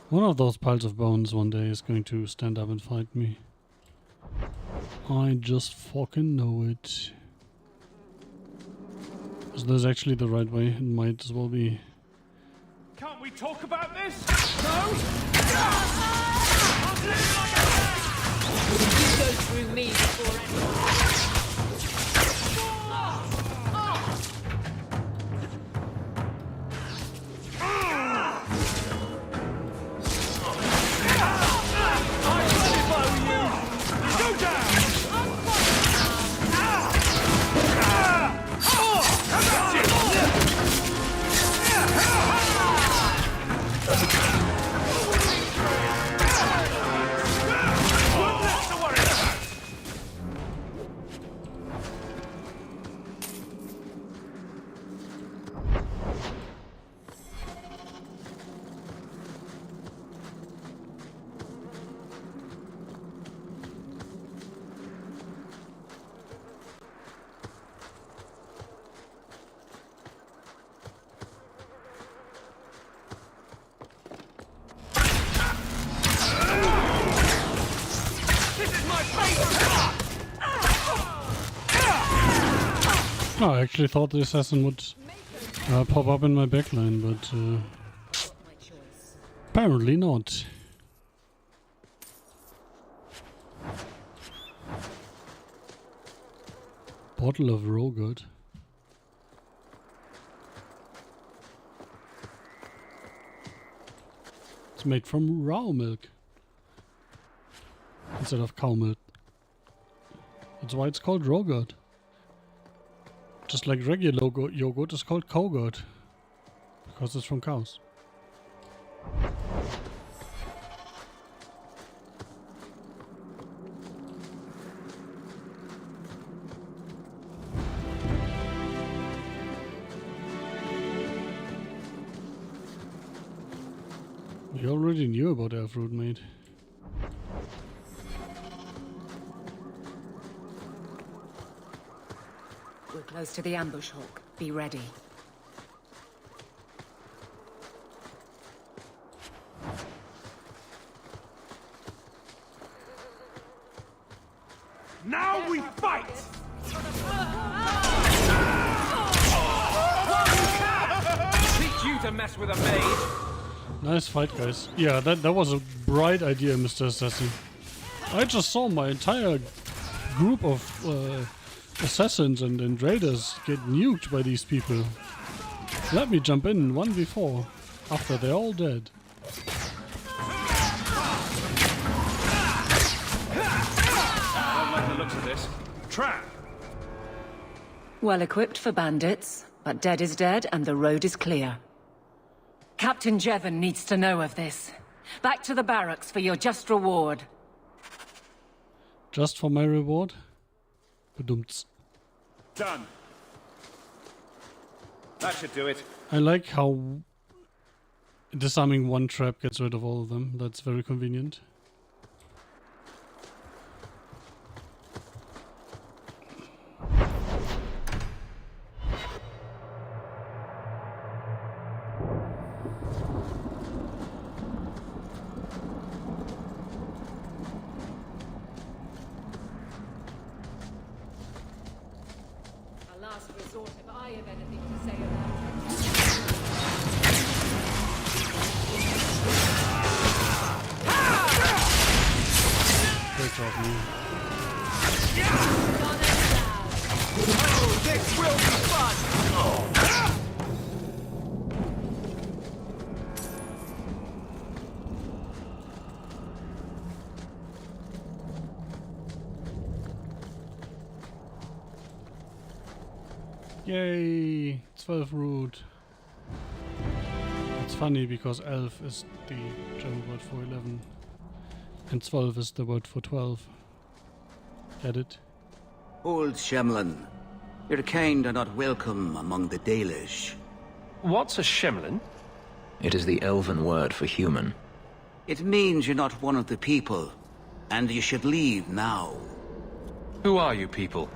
One of those piles of bones one day is going to stand up and fight me. I just fucking know it. Is this actually the right way? It might as well be. Can't we talk about this? No? You go through me before anyone. Oh, I actually thought the assassin would pop up in my backline, but apparently not. Bottle of Rogurt. It's made from raw milk instead of cow milk. That's why it's called Rogurt. Just like regular yogurt is called Cowgurt because it's from cows. We already knew about our fruit, mate. We're close to the ambush, Hawk. Be ready. Now we fight! Teach you to mess with a maid! Nice fight, guys. Yeah, that was a bright idea, Mr. Assassin. I just saw my entire group of assassins and raiders get nuked by these people. Let me jump in one before, after they're all dead. I don't like the looks of this. Trap! Well equipped for bandits, but dead is dead and the road is clear. Captain Jevon needs to know of this. Back to the barracks for your just reward. Just for my reward? Badumts. Done. That should do it. I like how disarming one trap gets rid of all of them. That's very convenient. Yay! 12 root. It's funny because elf is the German word for 11. And 12 is the word for 12. Get it? Old Shemlin, your kind are not welcome among the Dalish. What's a Shemlin? It is the elven word for human. It means you're not one of the people, and you should leave now. Who are you people?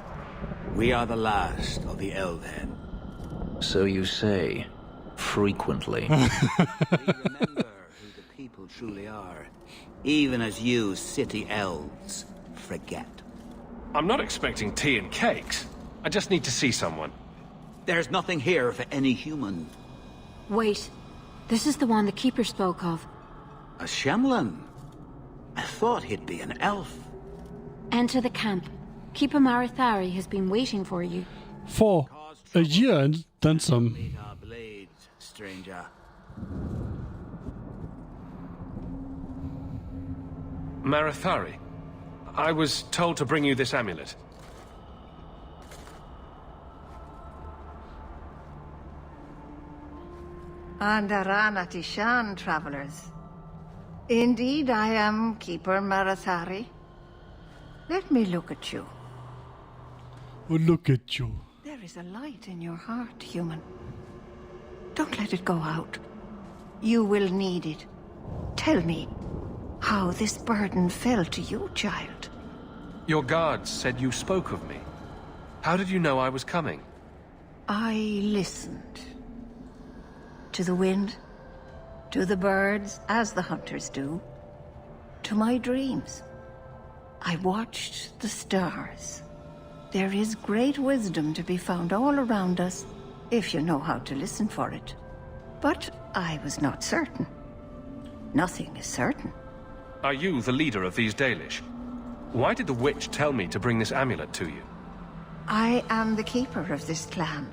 We are the last of the Elven. So you say, frequently. We remember who the people truly are, even as you city elves forget. I'm not expecting tea and cakes. I just need to see someone. There's nothing here for any human. Wait, this is the one the Keeper spoke of. A Shemlin? I thought he'd be an elf. Enter the camp. Keeper Marithari has been waiting for you. For a year and then some. Blades, stranger. Marithari, I was told to bring you this amulet. Andarana Tishan, travelers. Indeed, I am Keeper Marithari. Let me look at you. Oh, look at you. There is a light in your heart, human. Don't let it go out. You will need it. Tell me how this burden fell to you, child. Your guards said you spoke of me. How did you know I was coming? I listened. To the wind, to the birds, as the hunters do, to my dreams. I watched the stars. There is great wisdom to be found all around us, if you know how to listen for it. But I was not certain. Nothing is certain. Are you the leader of these Dalish? Why did the witch tell me to bring this amulet to you? I am the keeper of this clan.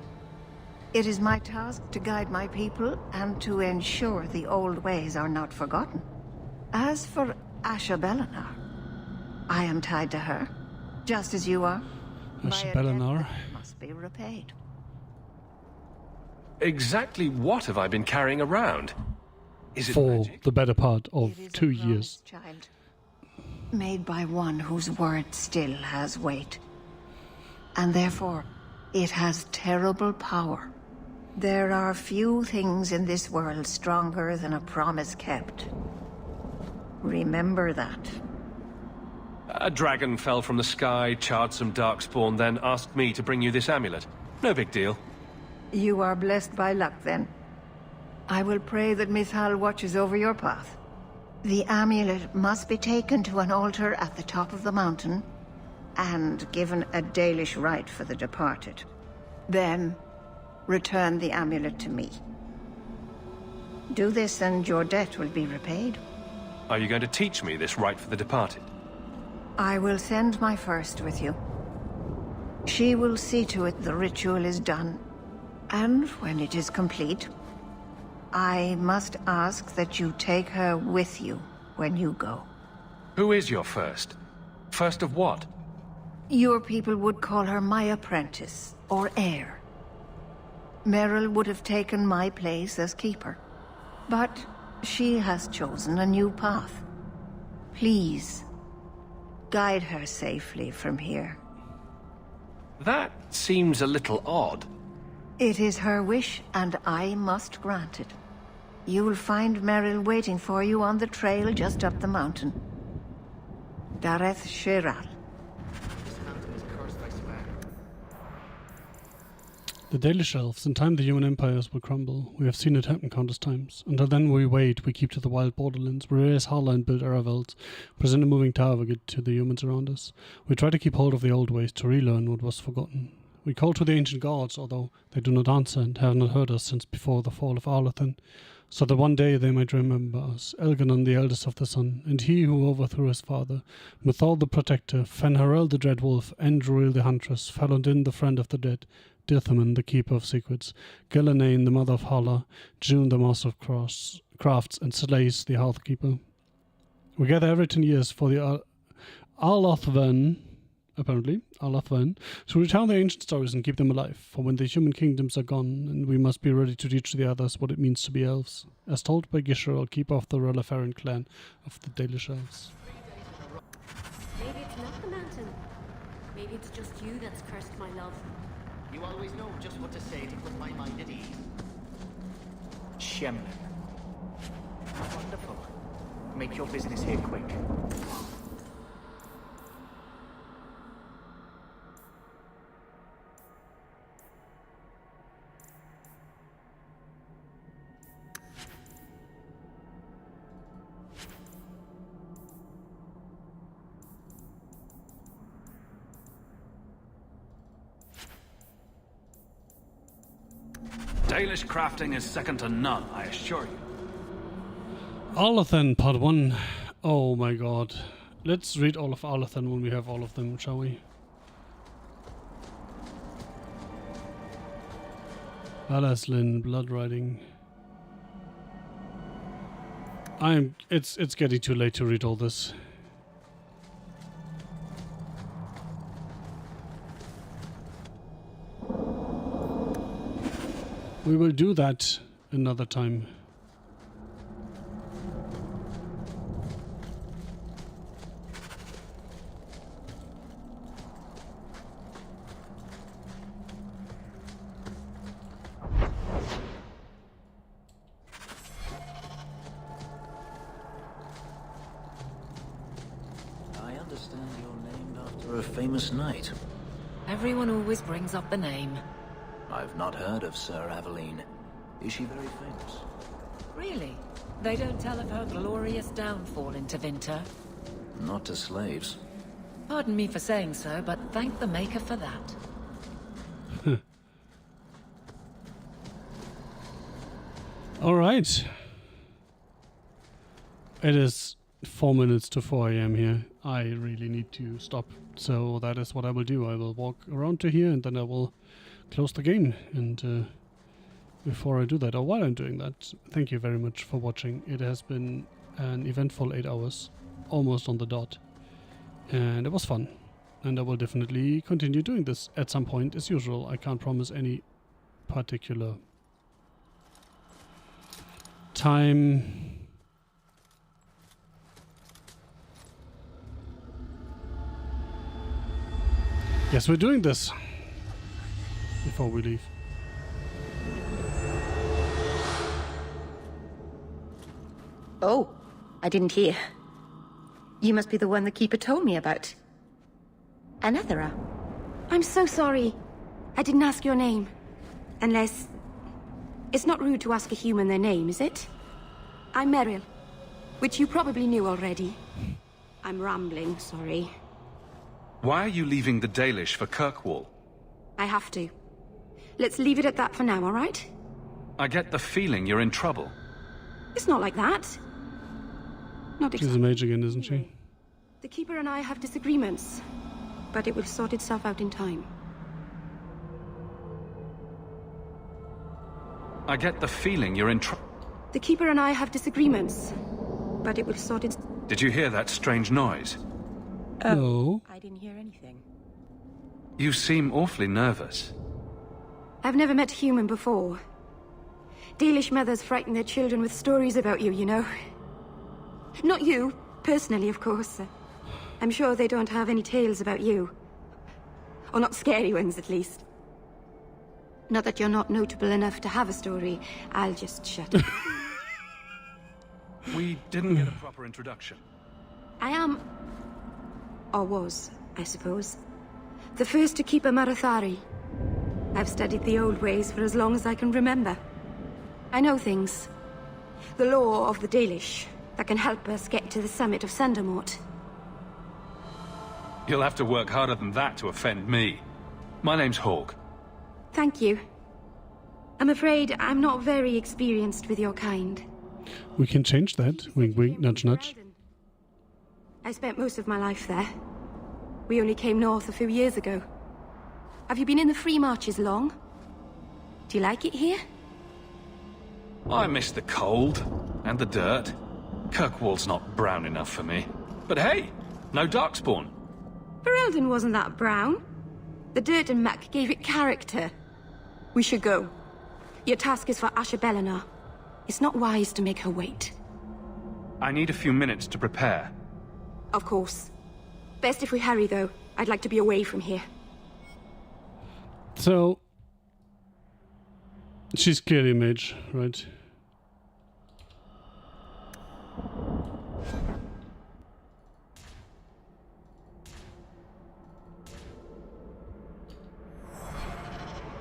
It is my task to guide my people and to ensure the old ways are not forgotten. As for Asha Belenar, I am tied to her, just as you are. Asha Belenar Must be repaid. Exactly what have I been carrying around? Is it for magic? the better part of 2 years. Child, made by one whose word still has weight. And therefore, it has terrible power. There are few things in this world stronger than a promise kept. Remember that. A dragon fell from the sky, charred some darkspawn, then asked me to bring you this amulet. No big deal. You are blessed by luck, then. I will pray that Mithal watches over your path. The amulet must be taken to an altar at the top of the mountain, and given a Dalish rite for the departed. Then, return the amulet to me. Do this and your debt will be repaid. Are you going to teach me this rite for the departed? I will send my first with you. She will see to it the ritual is done. And when it is complete, I must ask that you take her with you when you go. Who is your first? First of what? Your people would call her my apprentice, or heir. Meryl would have taken my place as keeper. But she has chosen a new path. Please, guide her safely from here. That seems a little odd. It is her wish, and I must grant it. You will find Meryl waiting for you on the trail just up the mountain. Dareth Shiral. The Dalish elves, in time the human empires will crumble. We have seen it happen countless times. Until then we wait, we keep to the wild borderlands. We raise Hala and build Aravelds, present a moving target to the humans around us. We try to keep hold of the old ways to relearn what was forgotten. We call to the ancient gods, although they do not answer and have not heard us since before the fall of Arlathan, so that one day they might remember us, Elganon the eldest of the sun, and he who overthrew his father, Muthal the protector, Fenharel the dread wolf, Endruil the huntress, Falondin the friend of the dead, Dirthaman the keeper of secrets, Gillanane the mother of Hala, June the master of crafts, and Slays the hearthkeeper. We gather every 10 years for the Arlathven, apparently, Arlathven, to retell the ancient stories and keep them alive, for when the human kingdoms are gone, and we must be ready to teach the others what it means to be elves, as told by Gisharal, keeper of the Relafarian clan of the Dalish elves. Maybe it's not the mountain. Maybe it's just you that's cursed my love. You always know just what to say to put my mind at ease. Shemlin. Wonderful. Make your business here quick. Dalish crafting is second to none, I assure you. Arlathan, part 1. Oh my god. Let's read all of Arlathan when we have all of them, shall we? Alaslin, blood riding. It's getting too late to read all this. We will do that another time. I understand you're named after a famous knight. Everyone always brings up the name. I've not heard of Sir Aveline. Is she very famous? Really? They don't tell of her glorious downfall in Tevinter? Not to slaves. Pardon me for saying so, but thank the Maker for that. All right. It is 4 minutes to 4 a.m. here. I really need to stop. So that is what I will do. I will walk around to here and then I will close the game. And before I do that, or while I'm doing that, thank you very much for watching. It has been an eventful 8 hours, almost on the dot. And it was fun. And I will definitely continue doing this at some point as usual. I can't promise any particular time. Yes, we're doing this before we leave. Oh, I didn't hear. You must be the one the Keeper told me about. Anathera. I'm so sorry. I didn't ask your name. Unless... It's not rude to ask a human their name, is it? I'm Meryl, which you probably knew already. I'm rambling, sorry. Why are you leaving the Dalish for Kirkwall? I have to. Let's leave it at that for now, all right? I get the feeling you're in trouble. It's not like that. Not exactly. She's a mage again, isn't she? The Keeper and I have disagreements, but it will sort itself out in time. I get the feeling you're in trouble. The Keeper and I have disagreements, but it will sort it... Did you hear that strange noise? No. I didn't hear anything. You seem awfully nervous. I've never met a human before. Dalish mothers frighten their children with stories about you, you know. Not you, personally, of course. I'm sure they don't have any tales about you. Or not scary ones, at least. Not that you're not notable enough to have a story. I'll just shut up. We didn't get a proper introduction. I am... or was, I suppose. The first to keep a Marathari. I've studied the old ways for as long as I can remember. I know things. The law of the Dalish that can help us get to the summit of Sundermort. You'll have to work harder than that to offend me. My name's Hawk. Thank you. I'm afraid I'm not very experienced with your kind. We can change that. Wink, wink, nudge, nudge. I spent most of my life there. We only came north a few years ago. Have you been in the Free Marches long? Do you like it here? I miss the cold and the dirt. Kirkwall's not brown enough for me. But hey, no Darkspawn. Ferelden wasn't that brown. The dirt and muck gave it character. We should go. Your task is for Asha Bellinar. It's not wise to make her wait. I need a few minutes to prepare. Of course. Best if we hurry, though. I'd like to be away from here. So... she's clearly a mage, right?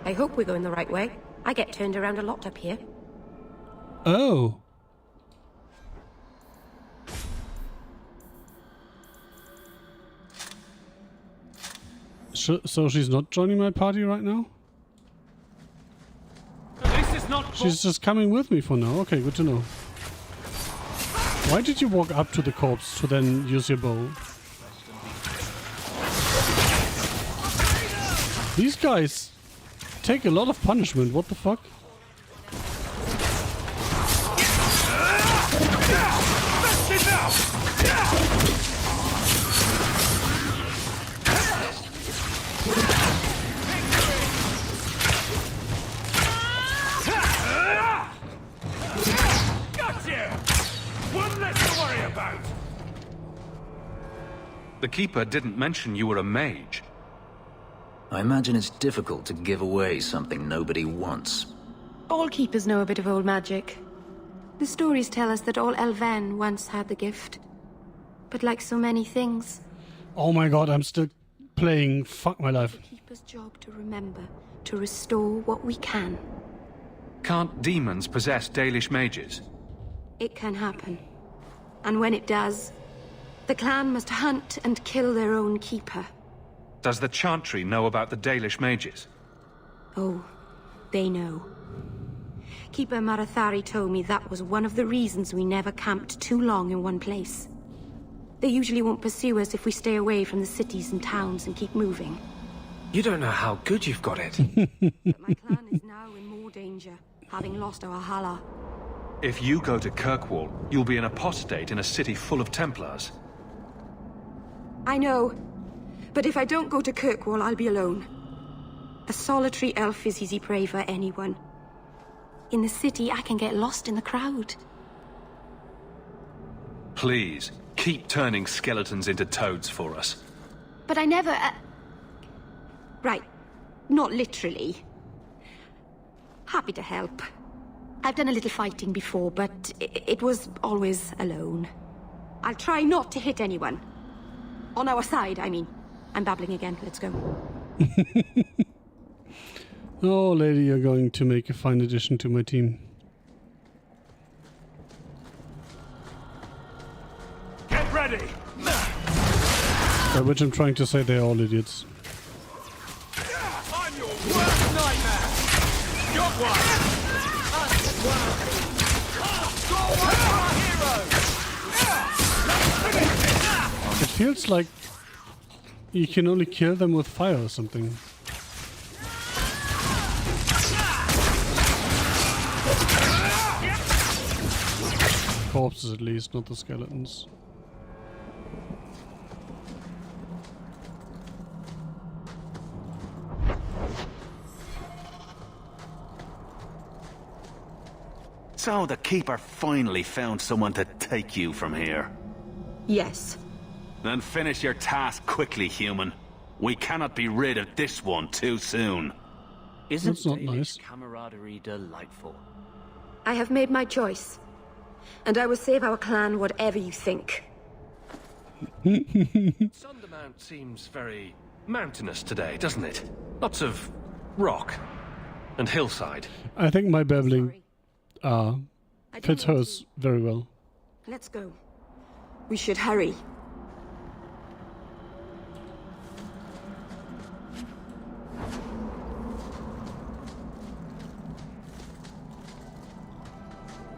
I hope we're going the right way. I get turned around a lot up here. Oh. So she's not joining my party right now? This is not... She's just coming with me for now. Okay, good to know. Why did you walk up to the corpse to then use your bow? These guys take a lot of punishment. What the fuck? The Keeper didn't mention you were a mage. I imagine it's difficult to give away something nobody wants. All keepers know a bit of old magic. The stories tell us that all Elven once had the gift. But like so many things... Oh my god, I'm still playing. Fuck my life. It's the keeper's job to remember, to restore what we can. Can't demons possess Dalish mages? It can happen. And when it does, The clan must hunt and kill their own keeper. Does the Chantry know about the Dalish mages? Oh, they know. Keeper Marathari told me that was one of the reasons we never camped too long in one place. They usually won't pursue us if we stay away from the cities and towns and keep moving. You don't know how good you've got it. But my clan is now in more danger, having lost our Hala. If you go to Kirkwall, you'll be an apostate in a city full of Templars. I know. But if I don't go to Kirkwall, I'll be alone. A solitary elf is easy prey for anyone. In the city, I can get lost in the crowd. Please, keep turning skeletons into toads for us. But I never... Right. Not literally. Happy to help. I've done a little fighting before, but it was always alone. I'll try not to hit anyone. On our side, I mean. I'm babbling again. Let's go. Oh, lady, you're going to make a fine addition to my team. Get ready! By which I'm trying to say they're all idiots. I'm your worst nightmare! Got one! Go away from our heroes! It feels like you can only kill them with fire or something. Corpses at least, not the skeletons. So the Keeper finally found someone to take you from here. Yes. Then finish your task quickly, human. We cannot be rid of this one too soon. Isn't That's not Dalish nice. camaraderie delightful? I have made my choice. And I will save our clan whatever you think. Sundermount seems very mountainous today, doesn't it? Lots of rock and hillside. I think my babbling fits hers very well. Let's go. We should hurry.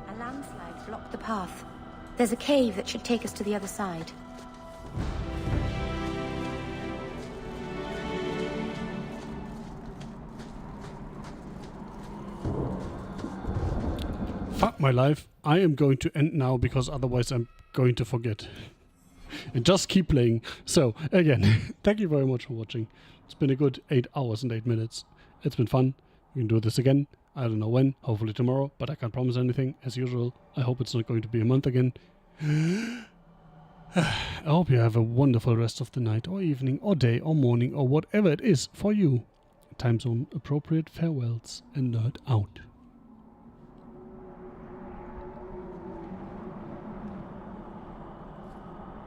A landslide blocked the path. There's a cave that should take us to the other side. Fuck my life. I am going to end now because otherwise I'm going to forget. And just keep playing. So, again, thank you very much for watching. It's been a good 8 hours and 8 minutes. It's been fun. We can do this again. I don't know when. Hopefully tomorrow. But I can't promise anything. As usual, I hope it's not going to be a month again. I hope you have a wonderful rest of the night or evening or day or morning or whatever it is for you. Time zone appropriate farewells and nerd out.